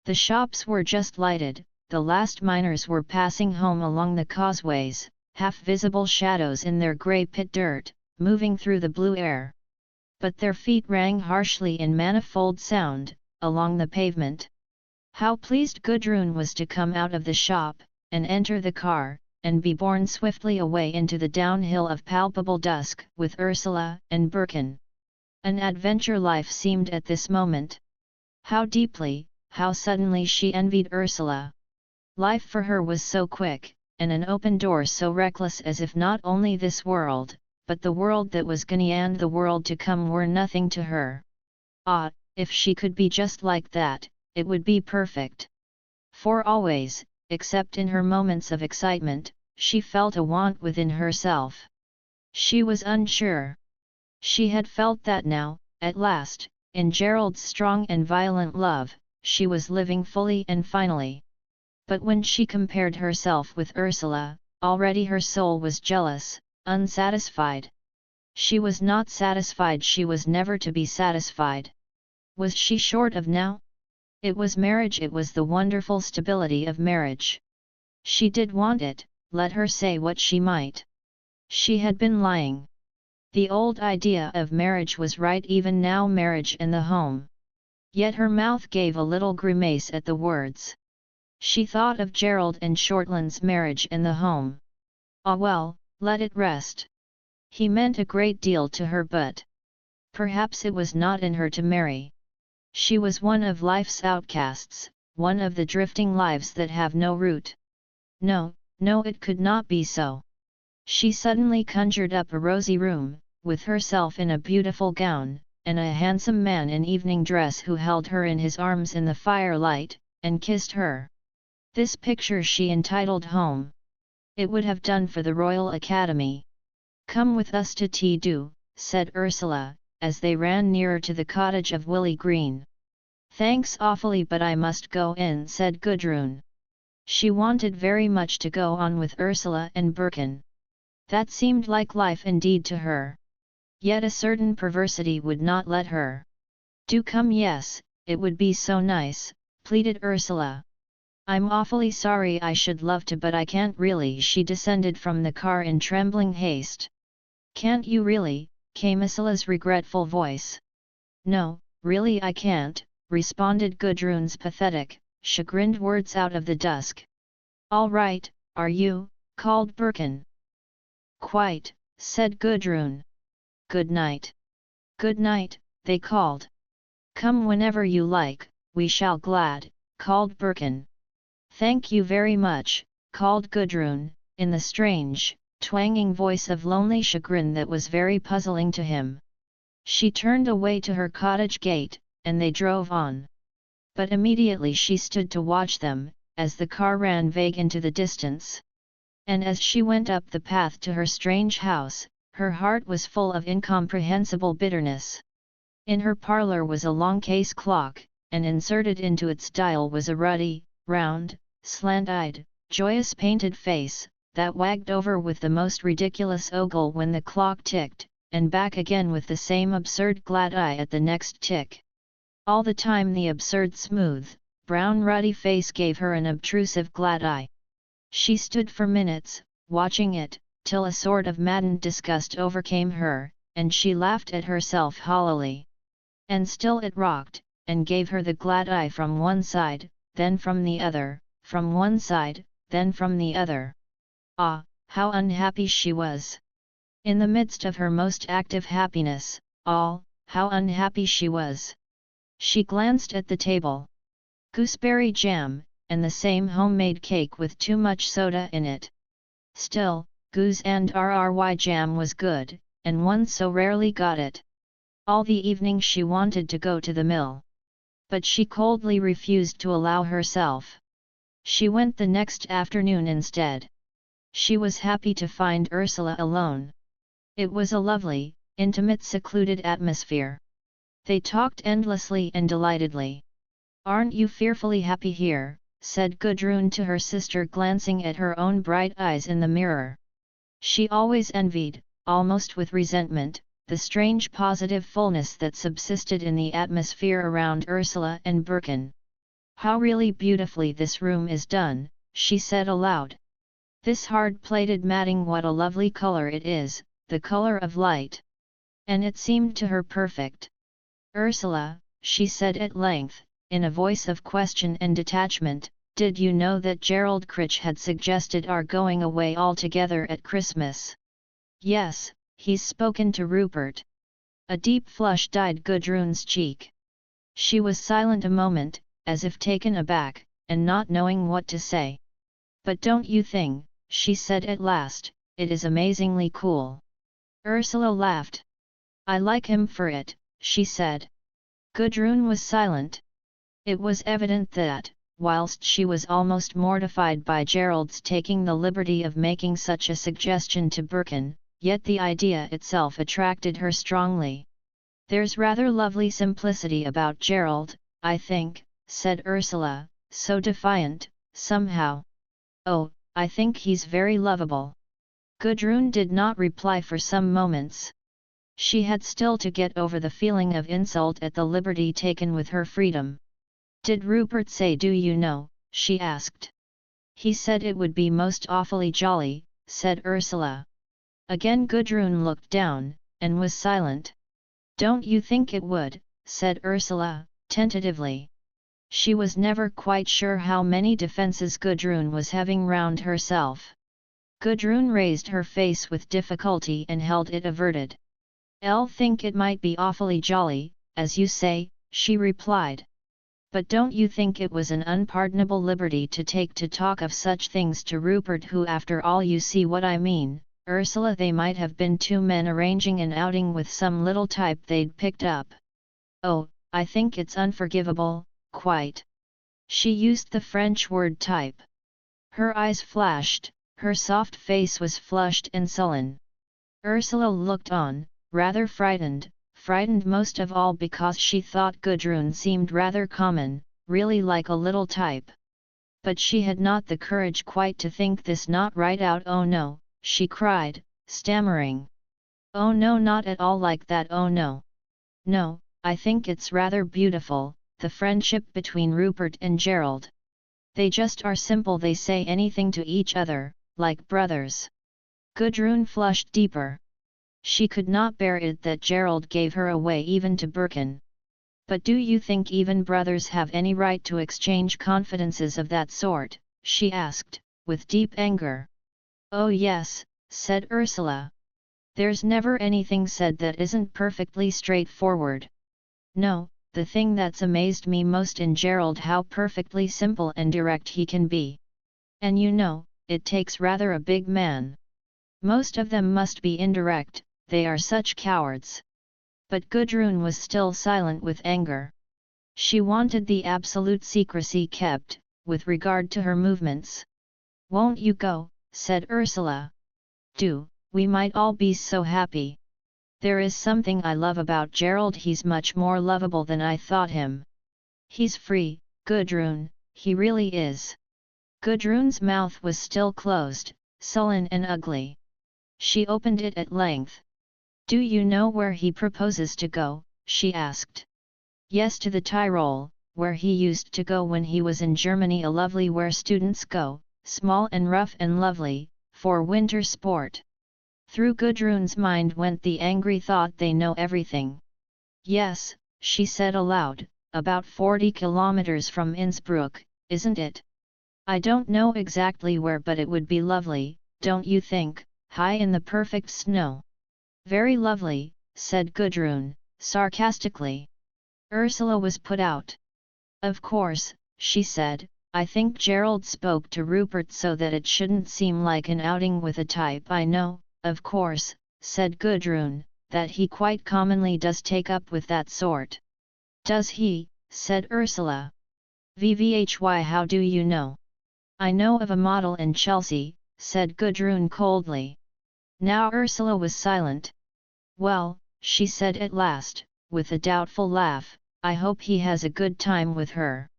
The shops were just lighted, the last miners were passing home along the causeways, half-visible shadows in their grey pit dirt, moving through the blue air. But their feet rang harshly in manifold sound, along the pavement. How pleased Gudrun was to come out of the shop, and enter the car, and be borne swiftly away into the downhill of palpable dusk with Ursula and Birkin. An adventure life seemed at this moment. How deeply, how suddenly she envied Ursula. Life for her was so quick, and an open door so reckless as if not only this world, but the world that was gone and the world to come were nothing to her. Ah, if she could be just like that, it would be perfect. For always, except in her moments of excitement, she felt a want within herself. She was unsure. She had felt that now, at last, in Gerald's strong and violent love, she was living fully and finally. But when she compared herself with Ursula, already her soul was jealous, unsatisfied. She was not satisfied, she was never to be satisfied. Was she short of now? It was marriage, it was the wonderful stability of marriage. She did want it, let her say what she might. She had been lying. The old idea of marriage was right even now, marriage and the home. Yet her mouth gave a little grimace at the words. She thought of Gerald and Shortland's marriage and the home. Ah well, let it rest. He meant a great deal to her, but perhaps it was not in her to marry. She was one of life's outcasts, one of the drifting lives that have no root. No, no, it could not be so. She suddenly conjured up a rosy room, with herself in a beautiful gown, and a handsome man in evening dress who held her in his arms in the firelight, and kissed her. This picture she entitled Home. It would have done for the Royal Academy. Come with us to tea, do, said Ursula, as they ran nearer to the cottage of Willie Green. Thanks awfully, but I must go in, said Gudrun. She wanted very much to go on with Ursula and Birkin. That seemed like life indeed to her. Yet a certain perversity would not let her. Do come, yes, it would be so nice, pleaded Ursula. I'm awfully sorry, I should love to, but I can't really. She descended from the car in trembling haste. Can't you really? Came Ursula's regretful voice. No, really I can't, responded Gudrun's pathetic, chagrined words out of the dusk. All right, are you? Called Birkin. Quite, said Gudrun. Good night. Good night, they called. Come whenever you like, we shall glad, called Birkin. Thank you very much, called Gudrun, in the strange, twanging voice of lonely chagrin that was very puzzling to him. She turned away to her cottage gate, and they drove on. But immediately she stood to watch them, as the car ran vague into the distance. And as she went up the path to her strange house, her heart was full of incomprehensible bitterness. In her parlour was a long case clock, and inserted into its dial was a ruddy, round, slant-eyed, joyous painted face, that wagged over with the most ridiculous ogle when the clock ticked, and back again with the same absurd glad eye at the next tick. All the time the absurd smooth, brown ruddy face gave her an obtrusive glad eye. She stood for minutes, watching it, till a sort of maddened disgust overcame her, and she laughed at herself hollowly. And still it rocked, and gave her the glad eye from one side, then from the other, from one side, then from the other. Ah, how unhappy she was! In the midst of her most active happiness, how unhappy she was. She glanced at the table. Gooseberry jam, and the same homemade cake with too much soda in it. Still, goose and RRY jam was good, and one so rarely got it. All the evening she wanted to go to the mill. But she coldly refused to allow herself. She went the next afternoon instead. She was happy to find Ursula alone. It was a lovely, intimate, secluded atmosphere. They talked endlessly and delightedly. "Aren't you fearfully happy here?" said Gudrun to her sister, glancing at her own bright eyes in the mirror. She always envied, almost with resentment, the strange positive fullness that subsisted in the atmosphere around Ursula and Birkin. "How really beautifully this room is done," she said aloud. "This hard-plated matting, what a lovely color it is, the color of light." And it seemed to her perfect. "Ursula," she said at length, in a voice of question and detachment, "did you know that Gerald Critch had suggested our going away all together at Christmas?" "Yes, he's spoken to Rupert." A deep flush dyed Gudrun's cheek. She was silent a moment, as if taken aback, and not knowing what to say. "But don't you think," she said at last, "it is amazingly cool?" Ursula laughed. "I like him for it," she said. Gudrun was silent. It was evident that, whilst she was almost mortified by Gerald's taking the liberty of making such a suggestion to Birkin, yet the idea itself attracted her strongly. "There's rather lovely simplicity about Gerald, I think," said Ursula, so defiant, somehow. "Oh, I think he's very lovable." Gudrun did not reply for some moments. She had still to get over the feeling of insult at the liberty taken with her freedom. "Did Rupert say, do you know?" she asked. "He said it would be most awfully jolly," said Ursula. Again Gudrun looked down, and was silent. "Don't you think it would?" said Ursula, tentatively. She was never quite sure how many defenses Gudrun was having round herself. Gudrun raised her face with difficulty and held it averted. "I'll think it might be awfully jolly, as you say," she replied. "But don't you think it was an unpardonable liberty to take to talk of such things to Rupert, who, after all, you see what I mean, Ursula, they might have been two men arranging an outing with some little type they'd picked up." "Oh, I think it's unforgivable, quite." She used the French word type. Her eyes flashed, her soft face was flushed and sullen. Ursula looked on, rather frightened most of all because she thought Gudrun seemed rather common, really like a little type. But she had not the courage quite to think this not right out. "Oh no," she cried, stammering. "Oh no, not at all like that, oh no. No, I think it's rather beautiful, the friendship between Rupert and Gerald. They just are simple, they say anything to each other, like brothers." Gudrun flushed deeper. She could not bear it that Gerald gave her away even to Birkin. "But do you think even brothers have any right to exchange confidences of that sort?" she asked, with deep anger. "Oh yes," said Ursula. "There's never anything said that isn't perfectly straightforward. No, the thing that's amazed me most in Gerald, how perfectly simple and direct he can be. And you know, it takes rather a big man. Most of them must be indirect, they are such cowards." But Gudrun was still silent with anger. She wanted the absolute secrecy kept, with regard to her movements. "Won't you go?" said Ursula. "Do, we might all be so happy. There is something I love about Gerald, he's much more lovable than I thought him. He's free, Gudrun, he really is." Gudrun's mouth was still closed, sullen and ugly. She opened it at length. "Do you know where he proposes to go?" she asked. "Yes, to the Tyrol, where he used to go when he was in Germany, a lovely where students go, small and rough and lovely, for winter sport." Through Gudrun's mind went the angry thought, they know everything. "Yes," she said aloud, "about 40 kilometers from Innsbruck, isn't it? I don't know exactly where, but it would be lovely, don't you think, high in the perfect snow." Very lovely, said Gudrun, sarcastically. Ursula was put out. Of course, she said, I think Gerald spoke to Rupert so that it shouldn't seem like an outing with a type I know, of course, said Gudrun, that he quite commonly does take up with that sort. Does he, said Ursula. VVHY, how do you know? I know of a model in Chelsea, said Gudrun coldly. Now Ursula was silent. Well, she said at last, with a doubtful laugh, I hope he has a good time with her.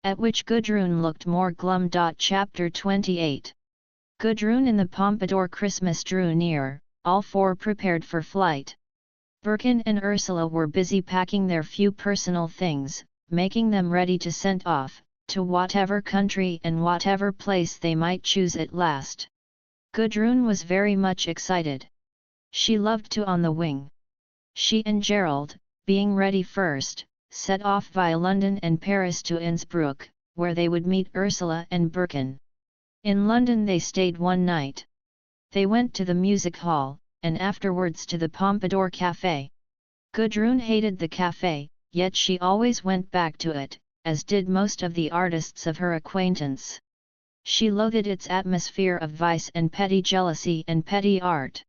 At which Gudrun looked more glum. Chapter 28. Gudrun and the Pompadour. Christmas drew near, all four prepared for flight. Birkin and Ursula were busy packing their few personal things, making them ready to send off, to whatever country and whatever place they might choose at last. Gudrun was very much excited. She loved to on the wing. She and Gerald, being ready first, set off via London and Paris to Innsbruck, where they would meet Ursula and Birkin. In London they stayed one night. They went to the music hall, and afterwards to the Pompadour Café. Gudrun hated the café, yet she always went back to it, as did most of the artists of her acquaintance. She loathed its atmosphere of vice and petty jealousy and petty art.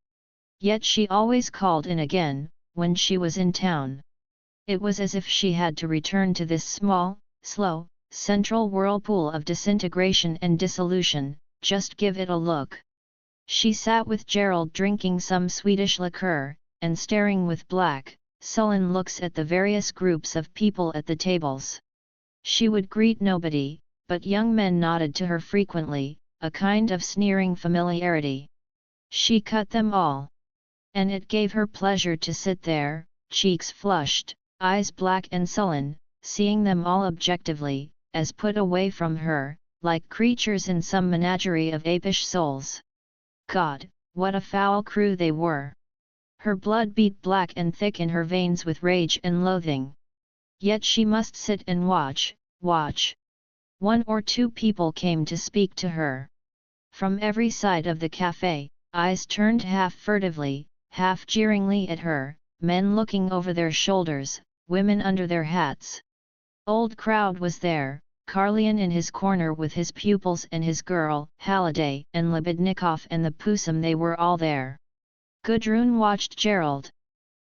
Yet she always called in again, when she was in town. It was as if she had to return to this small, slow, central whirlpool of disintegration and dissolution, just give it a look. She sat with Gerald drinking some Swedish liqueur, and staring with black, sullen looks at the various groups of people at the tables. She would greet nobody, but young men nodded to her frequently, a kind of sneering familiarity. She cut them all. And it gave her pleasure to sit there, cheeks flushed, eyes black and sullen, seeing them all objectively, as put away from her, like creatures in some menagerie of apish souls. God, what a foul crew they were! Her blood beat black and thick in her veins with rage and loathing. Yet she must sit and watch. One or two people came to speak to her. From every side of the café, eyes turned half furtively, half jeeringly at her, men looking over their shoulders, women under their hats. Old Crowd was there, Karlian in his corner with his pupils and his girl, Halliday and Lebednikov and the Pusum, they were all there. Gudrun watched Gerald.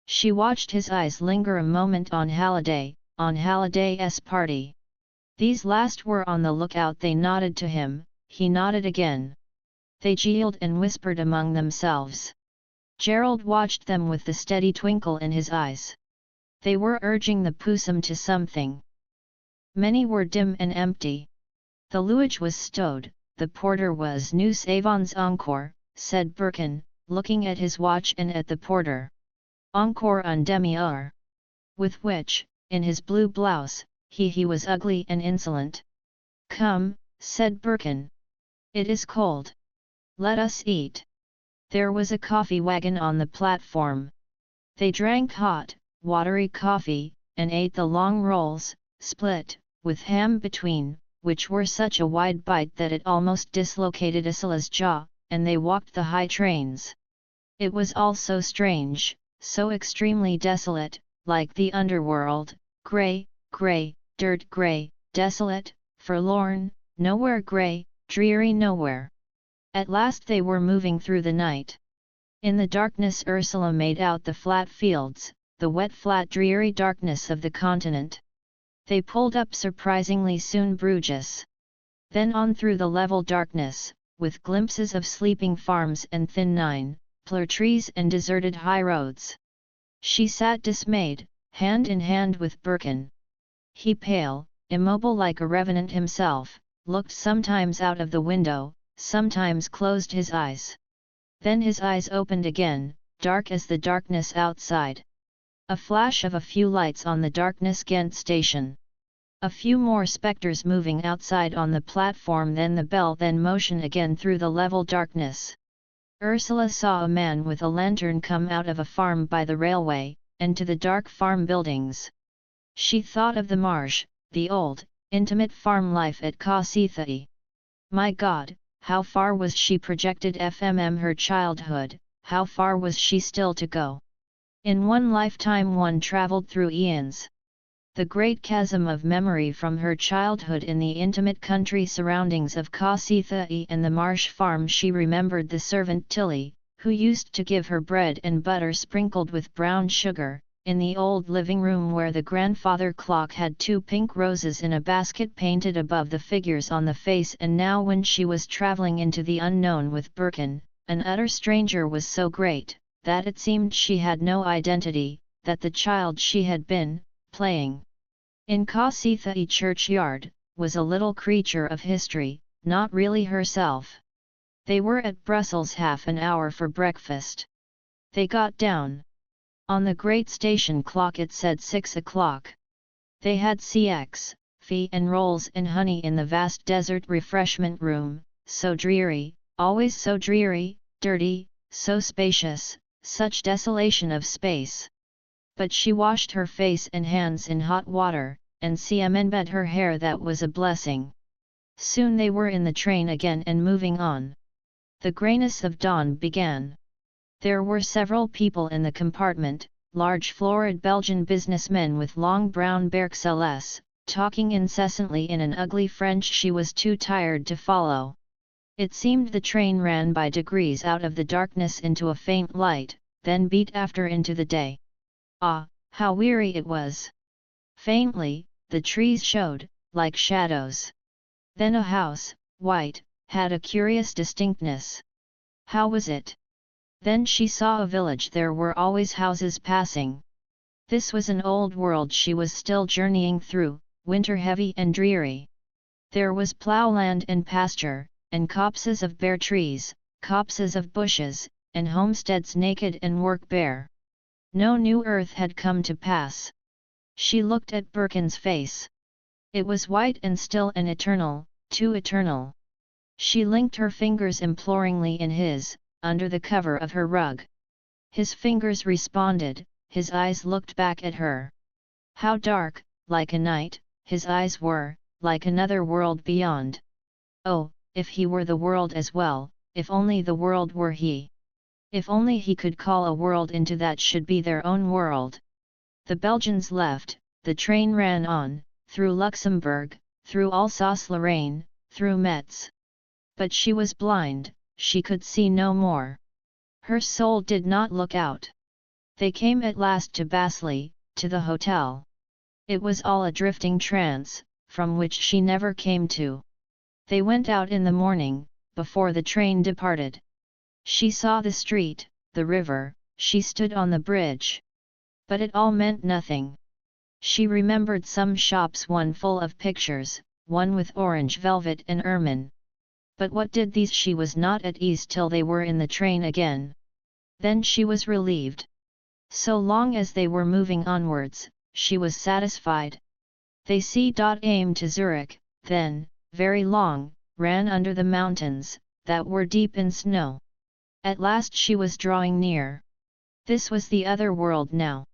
She watched his eyes linger a moment on Halliday's party. These last were on the lookout. They nodded to him, he nodded again. They jeered and whispered among themselves. Gerald watched them with the steady twinkle in his eyes. They were urging the Pusum to something. Many were dim and empty. The luggage was stowed, the porter was Nous avons encore, said Birkin, looking at his watch and at the porter. Encore un demi-heure. With which, in his blue blouse, he was ugly and insolent. Come, said Birkin. It is cold. Let us eat. There was a coffee wagon on the platform. They drank hot, watery coffee, and ate the long rolls, split, with ham between, which were such a wide bite that it almost dislocated Ursula's jaw, and they walked the high trains. It was all so strange, so extremely desolate, like the underworld, grey, dirt grey, desolate, forlorn, nowhere grey, dreary nowhere. At last they were moving through the night. In the darkness Ursula made out the flat fields, the wet flat dreary darkness of the continent. They pulled up surprisingly soon Bruges. Then on through the level darkness, with glimpses of sleeping farms and thin poplar trees and deserted high roads. She sat dismayed, hand in hand with Birkin. He, pale, immobile like a revenant himself, looked sometimes out of the window, sometimes closed his eyes. Then his eyes opened again, dark as the darkness outside. A flash of a few lights on the darkness Ghent station. A few more spectres moving outside on the platform, then the bell, then motion again through the level darkness. Ursula saw a man with a lantern come out of a farm by the railway, and to the dark farm buildings. She thought of the marsh, the old, intimate farm life at Kosithai. My God, how far was she projected from her childhood, how far was she still to go? In one lifetime one travelled through eons. The great chasm of memory from her childhood in the intimate country surroundings of Kosithae and the marsh farm. She remembered the servant Tilly, who used to give her bread and butter sprinkled with brown sugar, in the old living room where the grandfather clock had 2 pink roses in a basket painted above the figures on the face. And now when she was travelling into the unknown with Birkin, an utter stranger was so great, that it seemed she had no identity, that the child she had been, playing in Kosithae churchyard, was a little creature of history, not really herself. They were at Brussels half an hour for breakfast. They got down. On the great station clock it said 6 o'clock. They had CX, fee and rolls and honey in the vast desert refreshment room, so dreary, always so dreary, dirty, so spacious, such desolation of space. But she washed her face and hands in hot water, and CMNbed her hair. That was a blessing. Soon they were in the train again and moving on. The greyness of dawn began. There were several people in the compartment, large florid Belgian businessmen with long brown berkselles, talking incessantly in an ugly French she was too tired to follow. It seemed the train ran by degrees out of the darkness into a faint light, then beat after into the day. Ah, how weary it was! Faintly, the trees showed, like shadows. Then a house, white, had a curious distinctness. How was it? Then she saw a village. There were always houses passing. This was an old world she was still journeying through, winter heavy and dreary. There was ploughland and pasture, and copses of bare trees, copses of bushes, and homesteads naked and work bare. No new earth had come to pass. She looked at Birkin's face. It was white and still and eternal, too eternal. She linked her fingers imploringly in his, under the cover of her rug. His fingers responded, his eyes looked back at her. How dark, like a night, his eyes were, like another world beyond. Oh, if he were the world as well, if only the world were he. If only he could call a world into that should be their own world. The Belgians left, the train ran on, through Luxembourg, through Alsace-Lorraine, through Metz. But she was blind, she could see no more. Her soul did not look out. They came at last to Basley, to the hotel. It was all a drifting trance, from which she never came to. They went out in the morning, before the train departed. She saw the street, the river, she stood on the bridge. But it all meant nothing. She remembered some shops, one full of pictures, one with orange velvet and ermine. But what did these? She was not at ease till they were in the train again. Then she was relieved. So long as they were moving onwards, she was satisfied. They aimed to Zurich, then, very long, ran under the mountains, that were deep in snow. At last she was drawing near. This was the other world now.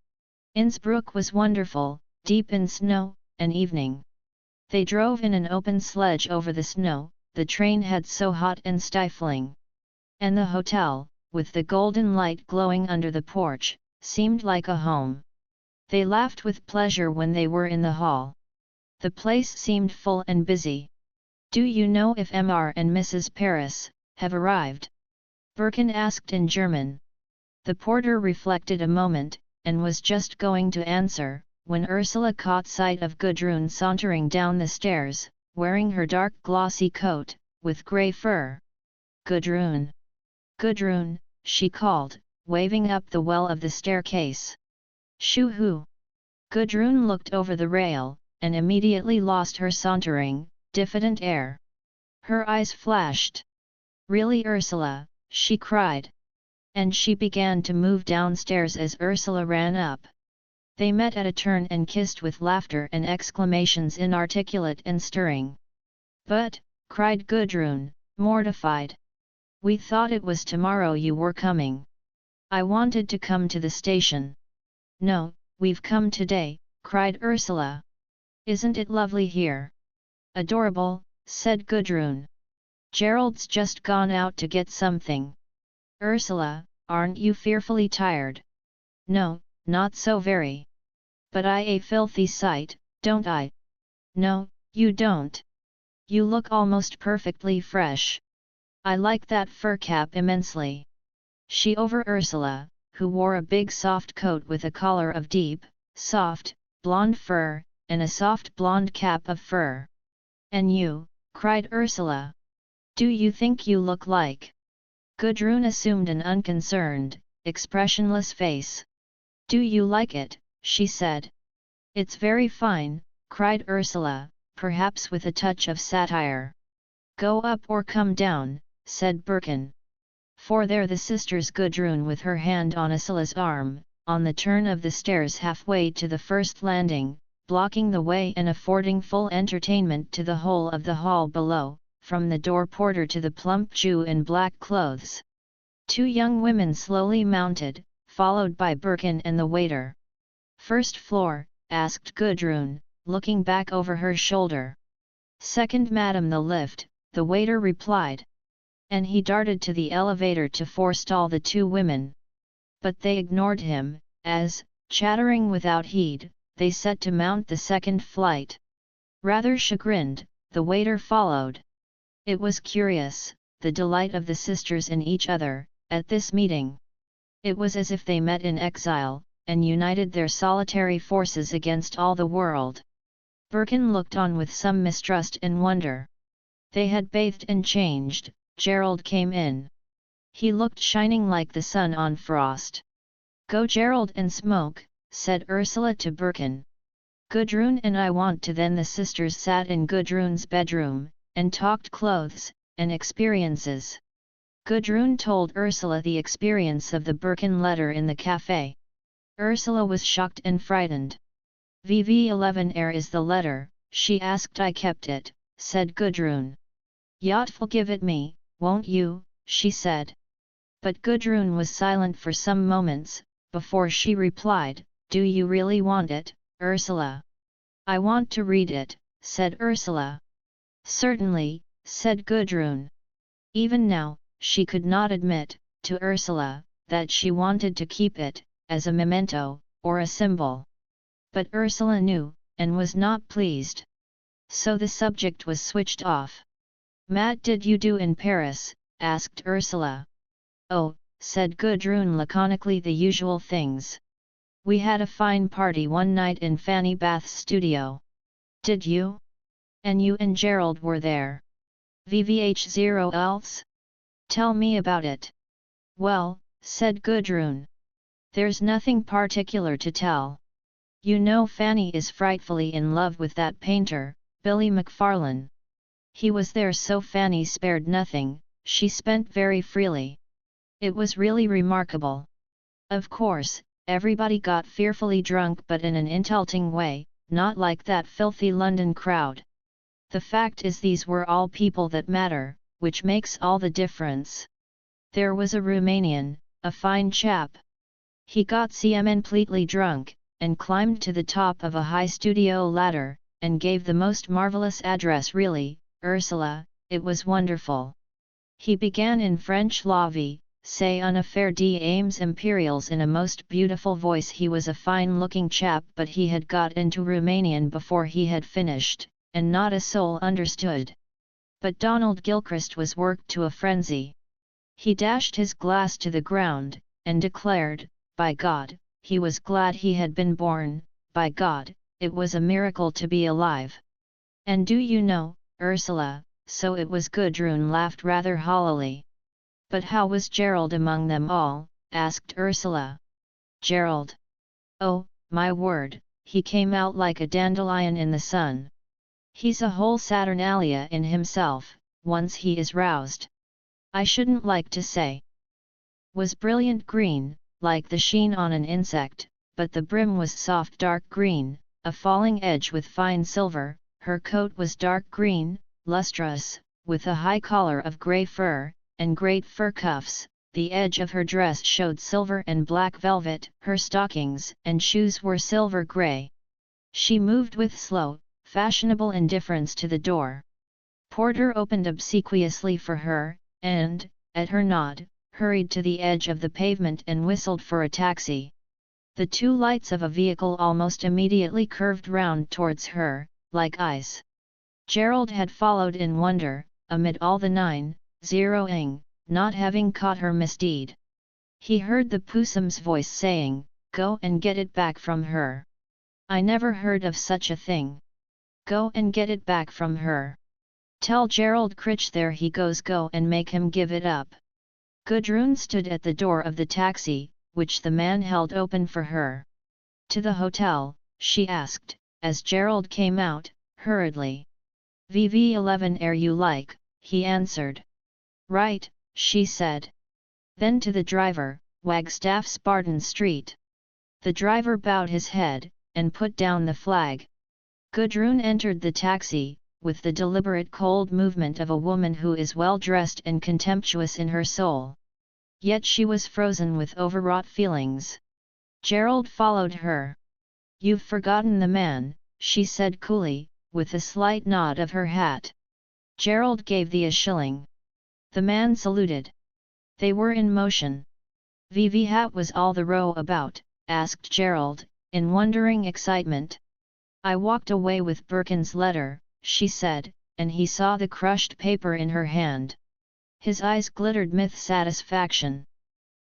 Innsbruck was wonderful, deep in snow, an evening. They drove in an open sledge over the snow, the train had so hot and stifling. And the hotel, with the golden light glowing under the porch, seemed like a home. They laughed with pleasure when they were in the hall. The place seemed full and busy. Do you know if Mr. and Mrs. Paris have arrived? Birkin asked in German. The porter reflected a moment, and was just going to answer, when Ursula caught sight of Gudrun sauntering down the stairs, wearing her dark glossy coat, with grey fur. Gudrun! Gudrun, she called, waving up the well of the staircase. Shoo-hoo! Gudrun looked over the rail, and immediately lost her sauntering, diffident air. Her eyes flashed. Really, Ursula, she cried. And she began to move downstairs as Ursula ran up. They met at a turn and kissed with laughter and exclamations inarticulate and stirring. But, cried Gudrun, mortified. We thought it was tomorrow you were coming. I wanted to come to the station. No, we've come today, cried Ursula. Isn't it lovely here? Adorable, said Gudrun. Gerald's just gone out to get something. Ursula, aren't you fearfully tired? No, not so very. But I a filthy sight, don't I? No, you don't. You look almost perfectly fresh. I like that fur cap immensely. She over Ursula, who wore a big soft coat with a collar of deep, soft, blonde fur, and a soft blonde cap of fur. And you, cried Ursula. Do you think you look like? Gudrun assumed an unconcerned, expressionless face. Do you like it, she said. It's very fine, cried Ursula, perhaps with a touch of satire. Go up or come down, said Birkin. For there the sisters Gudrun with her hand on Ursula's arm, on the turn of the stairs halfway to the first landing, blocking the way and affording full entertainment to the whole of the hall below, from the door porter to the plump Jew in black clothes. Two young women slowly mounted, followed by Birkin and the waiter. First floor, asked Gudrun, looking back over her shoulder. Second madam, the lift, the waiter replied. And he darted to the elevator to forestall the two women. But they ignored him, as, chattering without heed, they set to mount the second flight. Rather chagrined, the waiter followed. It was curious, the delight of the sisters in each other, at this meeting. It was as if they met in exile, and united their solitary forces against all the world. Birkin looked on with some mistrust and wonder. They had bathed and changed. Gerald came in. He looked shining like the sun on frost. Go Gerald and smoke, said Ursula to Birkin. Gudrun and I want to. Then the sisters sat in Gudrun's bedroom, and talked clothes, and experiences. Gudrun told Ursula the experience of the Birkin letter in the cafe. Ursula was shocked and frightened. VV11 Air is the letter, she asked. I kept it, said Gudrun. You'll give it me, won't you, she said. But Gudrun was silent for some moments, before she replied, do you really want it, Ursula? I want to read it, said Ursula. Certainly, said Gudrun. Even now, she could not admit, to Ursula, that she wanted to keep it, as a memento, or a symbol. But Ursula knew, and was not pleased. So the subject was switched off. What did you do in Paris? Asked Ursula. Oh, said Gudrun laconically, the usual things. We had a fine party one night in Fanny Bath's studio. Did you? And you and Gerald were there. VVH0 else? Tell me about it. Well, said Gudrun. There's nothing particular to tell. You know Fanny is frightfully in love with that painter, Billy McFarlane. He was there, so Fanny spared nothing, she spent very freely. It was really remarkable. Of course, everybody got fearfully drunk, but in an insulting way, not like that filthy London crowd. The fact is, these were all people that matter, which makes all the difference. There was a Romanian, a fine chap. He got completely drunk, and climbed to the top of a high studio ladder, and gave the most marvelous address. Really, Ursula, it was wonderful. He began in French, La vie, c'est une affaire d'âmes impériales, in a most beautiful voice. He was a fine-looking chap, but he had got into Romanian before he had finished, and not a soul understood. But Donald Gilchrist was worked to a frenzy. He dashed his glass to the ground, and declared, by God, he was glad he had been born, by God, it was a miracle to be alive. And do you know, Ursula, so it was. Gudrun laughed rather hollowly. But how was Gerald among them all? Asked Ursula. Gerald? Oh, my word, he came out like a dandelion in the sun. He's a whole Saturnalia in himself, once he is roused. I shouldn't like to say. Was brilliant green, like the sheen on an insect, but the brim was soft dark green, a falling edge with fine silver. Her coat was dark green, lustrous, with a high collar of grey fur, and great fur cuffs. The edge of her dress showed silver and black velvet. Her stockings and shoes were silver grey. She moved with slow, fashionable indifference to the door. Porter opened obsequiously for her, and, at her nod, hurried to the edge of the pavement and whistled for a taxi. The two lights of a vehicle almost immediately curved round towards her, like eyes. Gerald had followed in wonder, amid all the 9-0ing, not having caught her misdeed. He heard the Poosum's voice saying, "Go and get it back from her." "I never heard of such a thing." "Go and get it back from her. Tell Gerald Critch there he goes, go and make him give it up." Gudrun stood at the door of the taxi, which the man held open for her. "To the hotel?" she asked, as Gerald came out, hurriedly. "VV11 ere you like," he answered. "Right," she said. "Then to the driver, Wagstaff Spartan Street." The driver bowed his head, and put down the flag. Gudrun entered the taxi, with the deliberate cold movement of a woman who is well dressed and contemptuous in her soul. Yet she was frozen with overwrought feelings. Gerald followed her. "You've forgotten the man," she said coolly, with a slight nod of her hat. Gerald gave the a shilling. The man saluted. They were in motion. "VV hat was all the row about?" asked Gerald, in wondering excitement. "I walked away with Birkin's letter," she said, and he saw the crushed paper in her hand. His eyes glittered with satisfaction.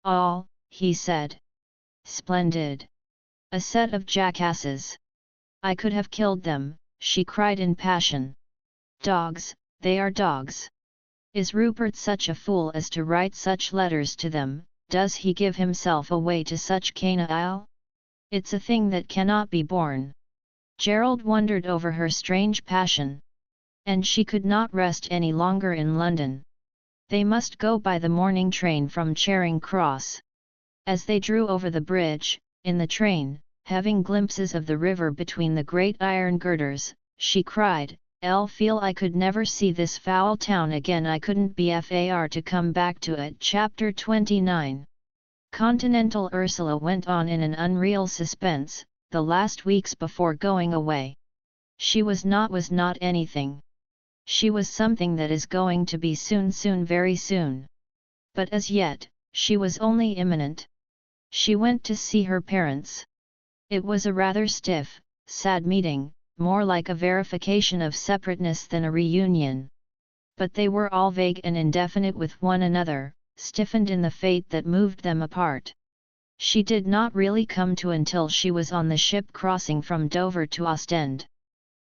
"All," he said. "Splendid. A set of jackasses. I could have killed them," she cried in passion. "Dogs, they are dogs. Is Rupert such a fool as to write such letters to them? Does he give himself away to such canaille? It's a thing that cannot be borne." Gerald wondered over her strange passion. And she could not rest any longer in London. They must go by the morning train from Charing Cross. As they drew over the bridge, in the train, having glimpses of the river between the great iron girders, she cried, "I'll feel I could never see this foul town again. I couldn't be far to come back to it." Chapter 29. Continental Ursula went on in an unreal suspense, the last weeks before going away. She was not anything. She was something that is going to be soon, very soon. But as yet, she was only imminent. She went to see her parents. It was a rather stiff, sad meeting, more like a verification of separateness than a reunion. But they were all vague and indefinite with one another, stiffened in the fate that moved them apart. She did not really come to until she was on the ship crossing from Dover to Ostend.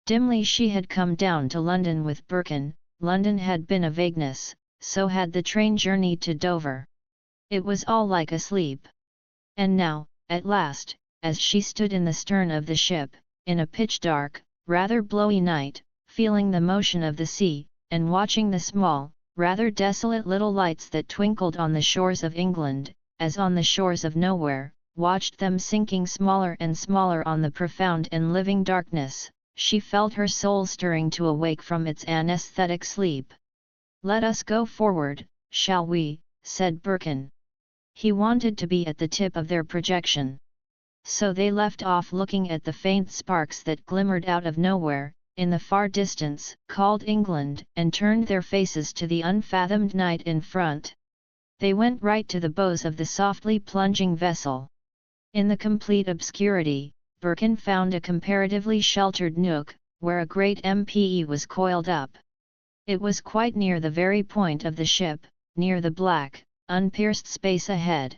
Dimly she had come down to London with Birkin. London had been a vagueness, so had the train journey to Dover. It was all like a sleep. And now, at last, as she stood in the stern of the ship, in a pitch-dark, rather blowy night, feeling the motion of the sea, and watching the small, rather desolate little lights that twinkled on the shores of England, as on the shores of nowhere, watched them sinking smaller and smaller on the profound and living darkness, she felt her soul stirring to awake from its anesthetic sleep. "Let us go forward, shall we?" said Birkin. He wanted to be at the tip of their projection. So they left off looking at the faint sparks that glimmered out of nowhere, in the far distance, called England, and turned their faces to the unfathomed night in front. They went right to the bows of the softly plunging vessel. In the complete obscurity, Birkin found a comparatively sheltered nook, where a great MPE was coiled up. It was quite near the very point of the ship, near the black, unpierced space ahead.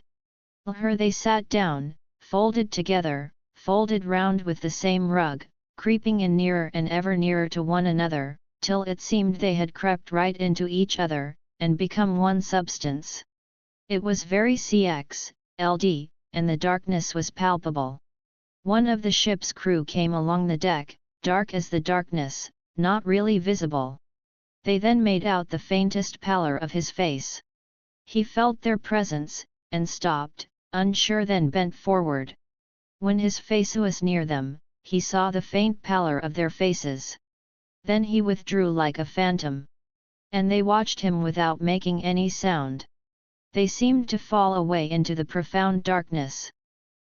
Here they sat down, folded together, folded round with the same rug, creeping in nearer and ever nearer to one another, till it seemed they had crept right into each other, and become one substance. It was very CXLD, and the darkness was palpable. One of the ship's crew came along the deck, dark as the darkness, not really visible. They then made out the faintest pallor of his face. He felt their presence, and stopped, unsure, then bent forward. When his face was near them, he saw the faint pallor of their faces. Then he withdrew like a phantom. And they watched him without making any sound. They seemed to fall away into the profound darkness.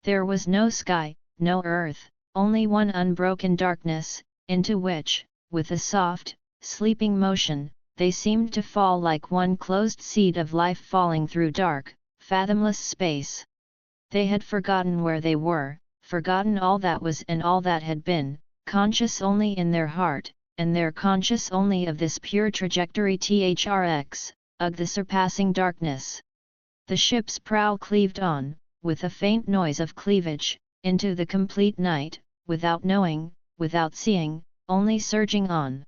There was no sky, no earth, only one unbroken darkness, into which, with a soft, sleeping motion, they seemed to fall like one closed seed of life falling through dark, fathomless space. They had forgotten where they were, forgotten all that was and all that had been, conscious only in their heart, and they're conscious only of this pure trajectory THRX, of the surpassing darkness. The ship's prow cleaved on, with a faint noise of cleavage, into the complete night, without knowing, without seeing, only surging on.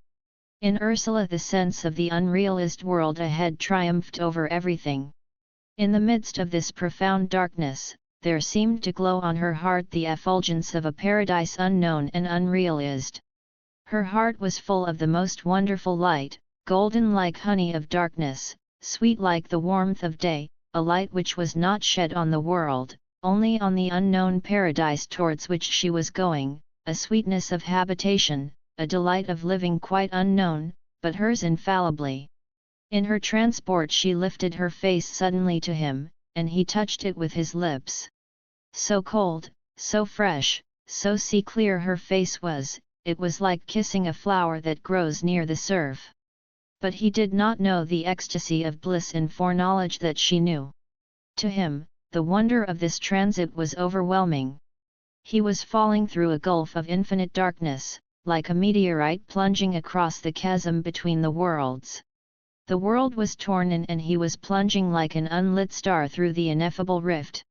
In Ursula the sense of the unrealized world ahead triumphed over everything. In the midst of this profound darkness, there seemed to glow on her heart the effulgence of a paradise unknown and unrealized. Her heart was full of the most wonderful light, golden like honey of darkness, sweet like the warmth of day, a light which was not shed on the world, only on the unknown paradise towards which she was going, a sweetness of habitation, a delight of living quite unknown, but hers infallibly. In her transport she lifted her face suddenly to him, and he touched it with his lips. So cold, so fresh, so sea-clear her face was, it was like kissing a flower that grows near the surf. But he did not know the ecstasy of bliss in foreknowledge that she knew. To him, the wonder of this transit was overwhelming. He was falling through a gulf of infinite darkness, like a meteorite plunging across the chasm between the worlds. The world was torn in and he was plunging like an unlit star through the ineffable rift.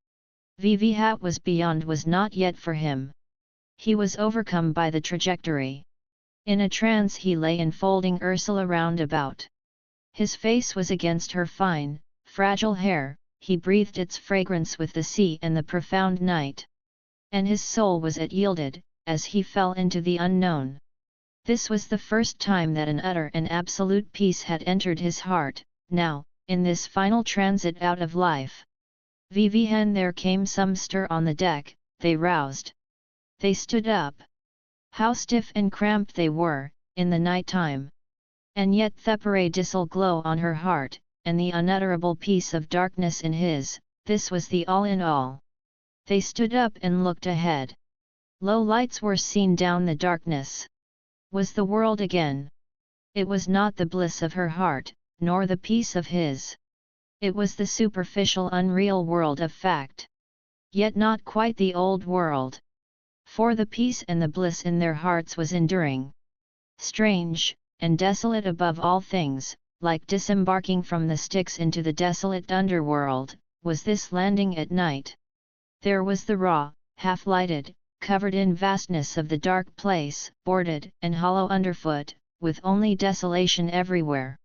What was beyond was not yet for him. He was overcome by the trajectory. In a trance he lay enfolding Ursula round about. His face was against her fine, fragile hair, he breathed its fragrance with the sea and the profound night. And his soul was at yielded, as he fell into the unknown. This was the first time that an utter and absolute peace had entered his heart. Now, in this final transit out of life, Vivienne there came some stir on the deck, they roused. They stood up. How stiff and cramped they were, in the night time. And yet the paradisal glow on her heart, and the unutterable peace of darkness in his, this was the all in all. They stood up and looked ahead. Low lights were seen down the darkness. Was the world again? It was not the bliss of her heart, nor the peace of his. It was the superficial unreal world of fact. Yet not quite the old world. For the peace and the bliss in their hearts was enduring. Strange, and desolate above all things, like disembarking from the Styx into the desolate underworld, was this landing at night. There was the raw, half-lighted, covered in vastness of the dark place, boarded and hollow underfoot, with only desolation everywhere.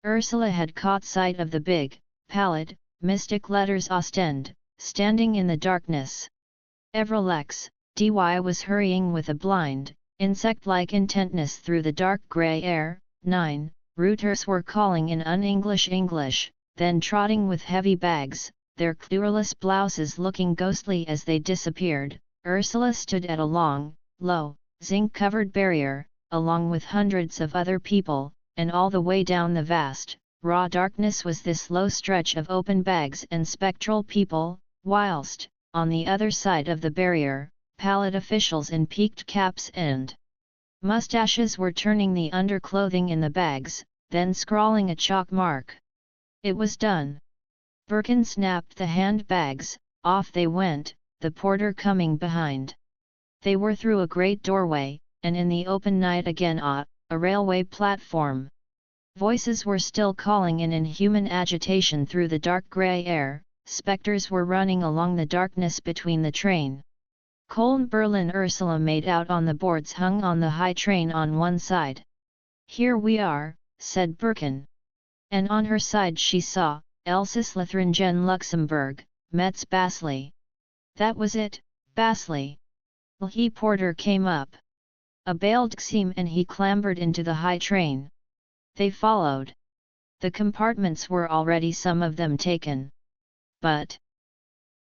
Ursula had caught sight of the big, pallid, mystic letters Ostend, standing in the darkness. Evrelex, dy was hurrying with a blind, insect-like intentness through the dark grey air. 9. Routers were calling in un-English English, then trotting with heavy bags, their clueless blouses looking ghostly as they disappeared. Ursula stood at a long, low, zinc-covered barrier, along with hundreds of other people, and all the way down the vast, raw darkness was this low stretch of open bags and spectral people, whilst, on the other side of the barrier, pallid officials in peaked caps and mustaches were turning the underclothing in the bags, then scrawling a chalk mark. It was done. Birkin snapped the handbags, off they went, the porter coming behind. They were through a great doorway, and in the open night again a railway platform. Voices were still calling in human agitation through the dark grey air, spectres were running along the darkness between the train. Cologne Berlin Ursula made out on the boards hung on the high train on one side. Here we are, said Birkin. And on her side she saw, Elsass Lethringen Luxembourg, Metz Basel. That was it, Basel. The porter came up. A Baldxim and he clambered into the high train. They followed. The compartments were already some of them taken. But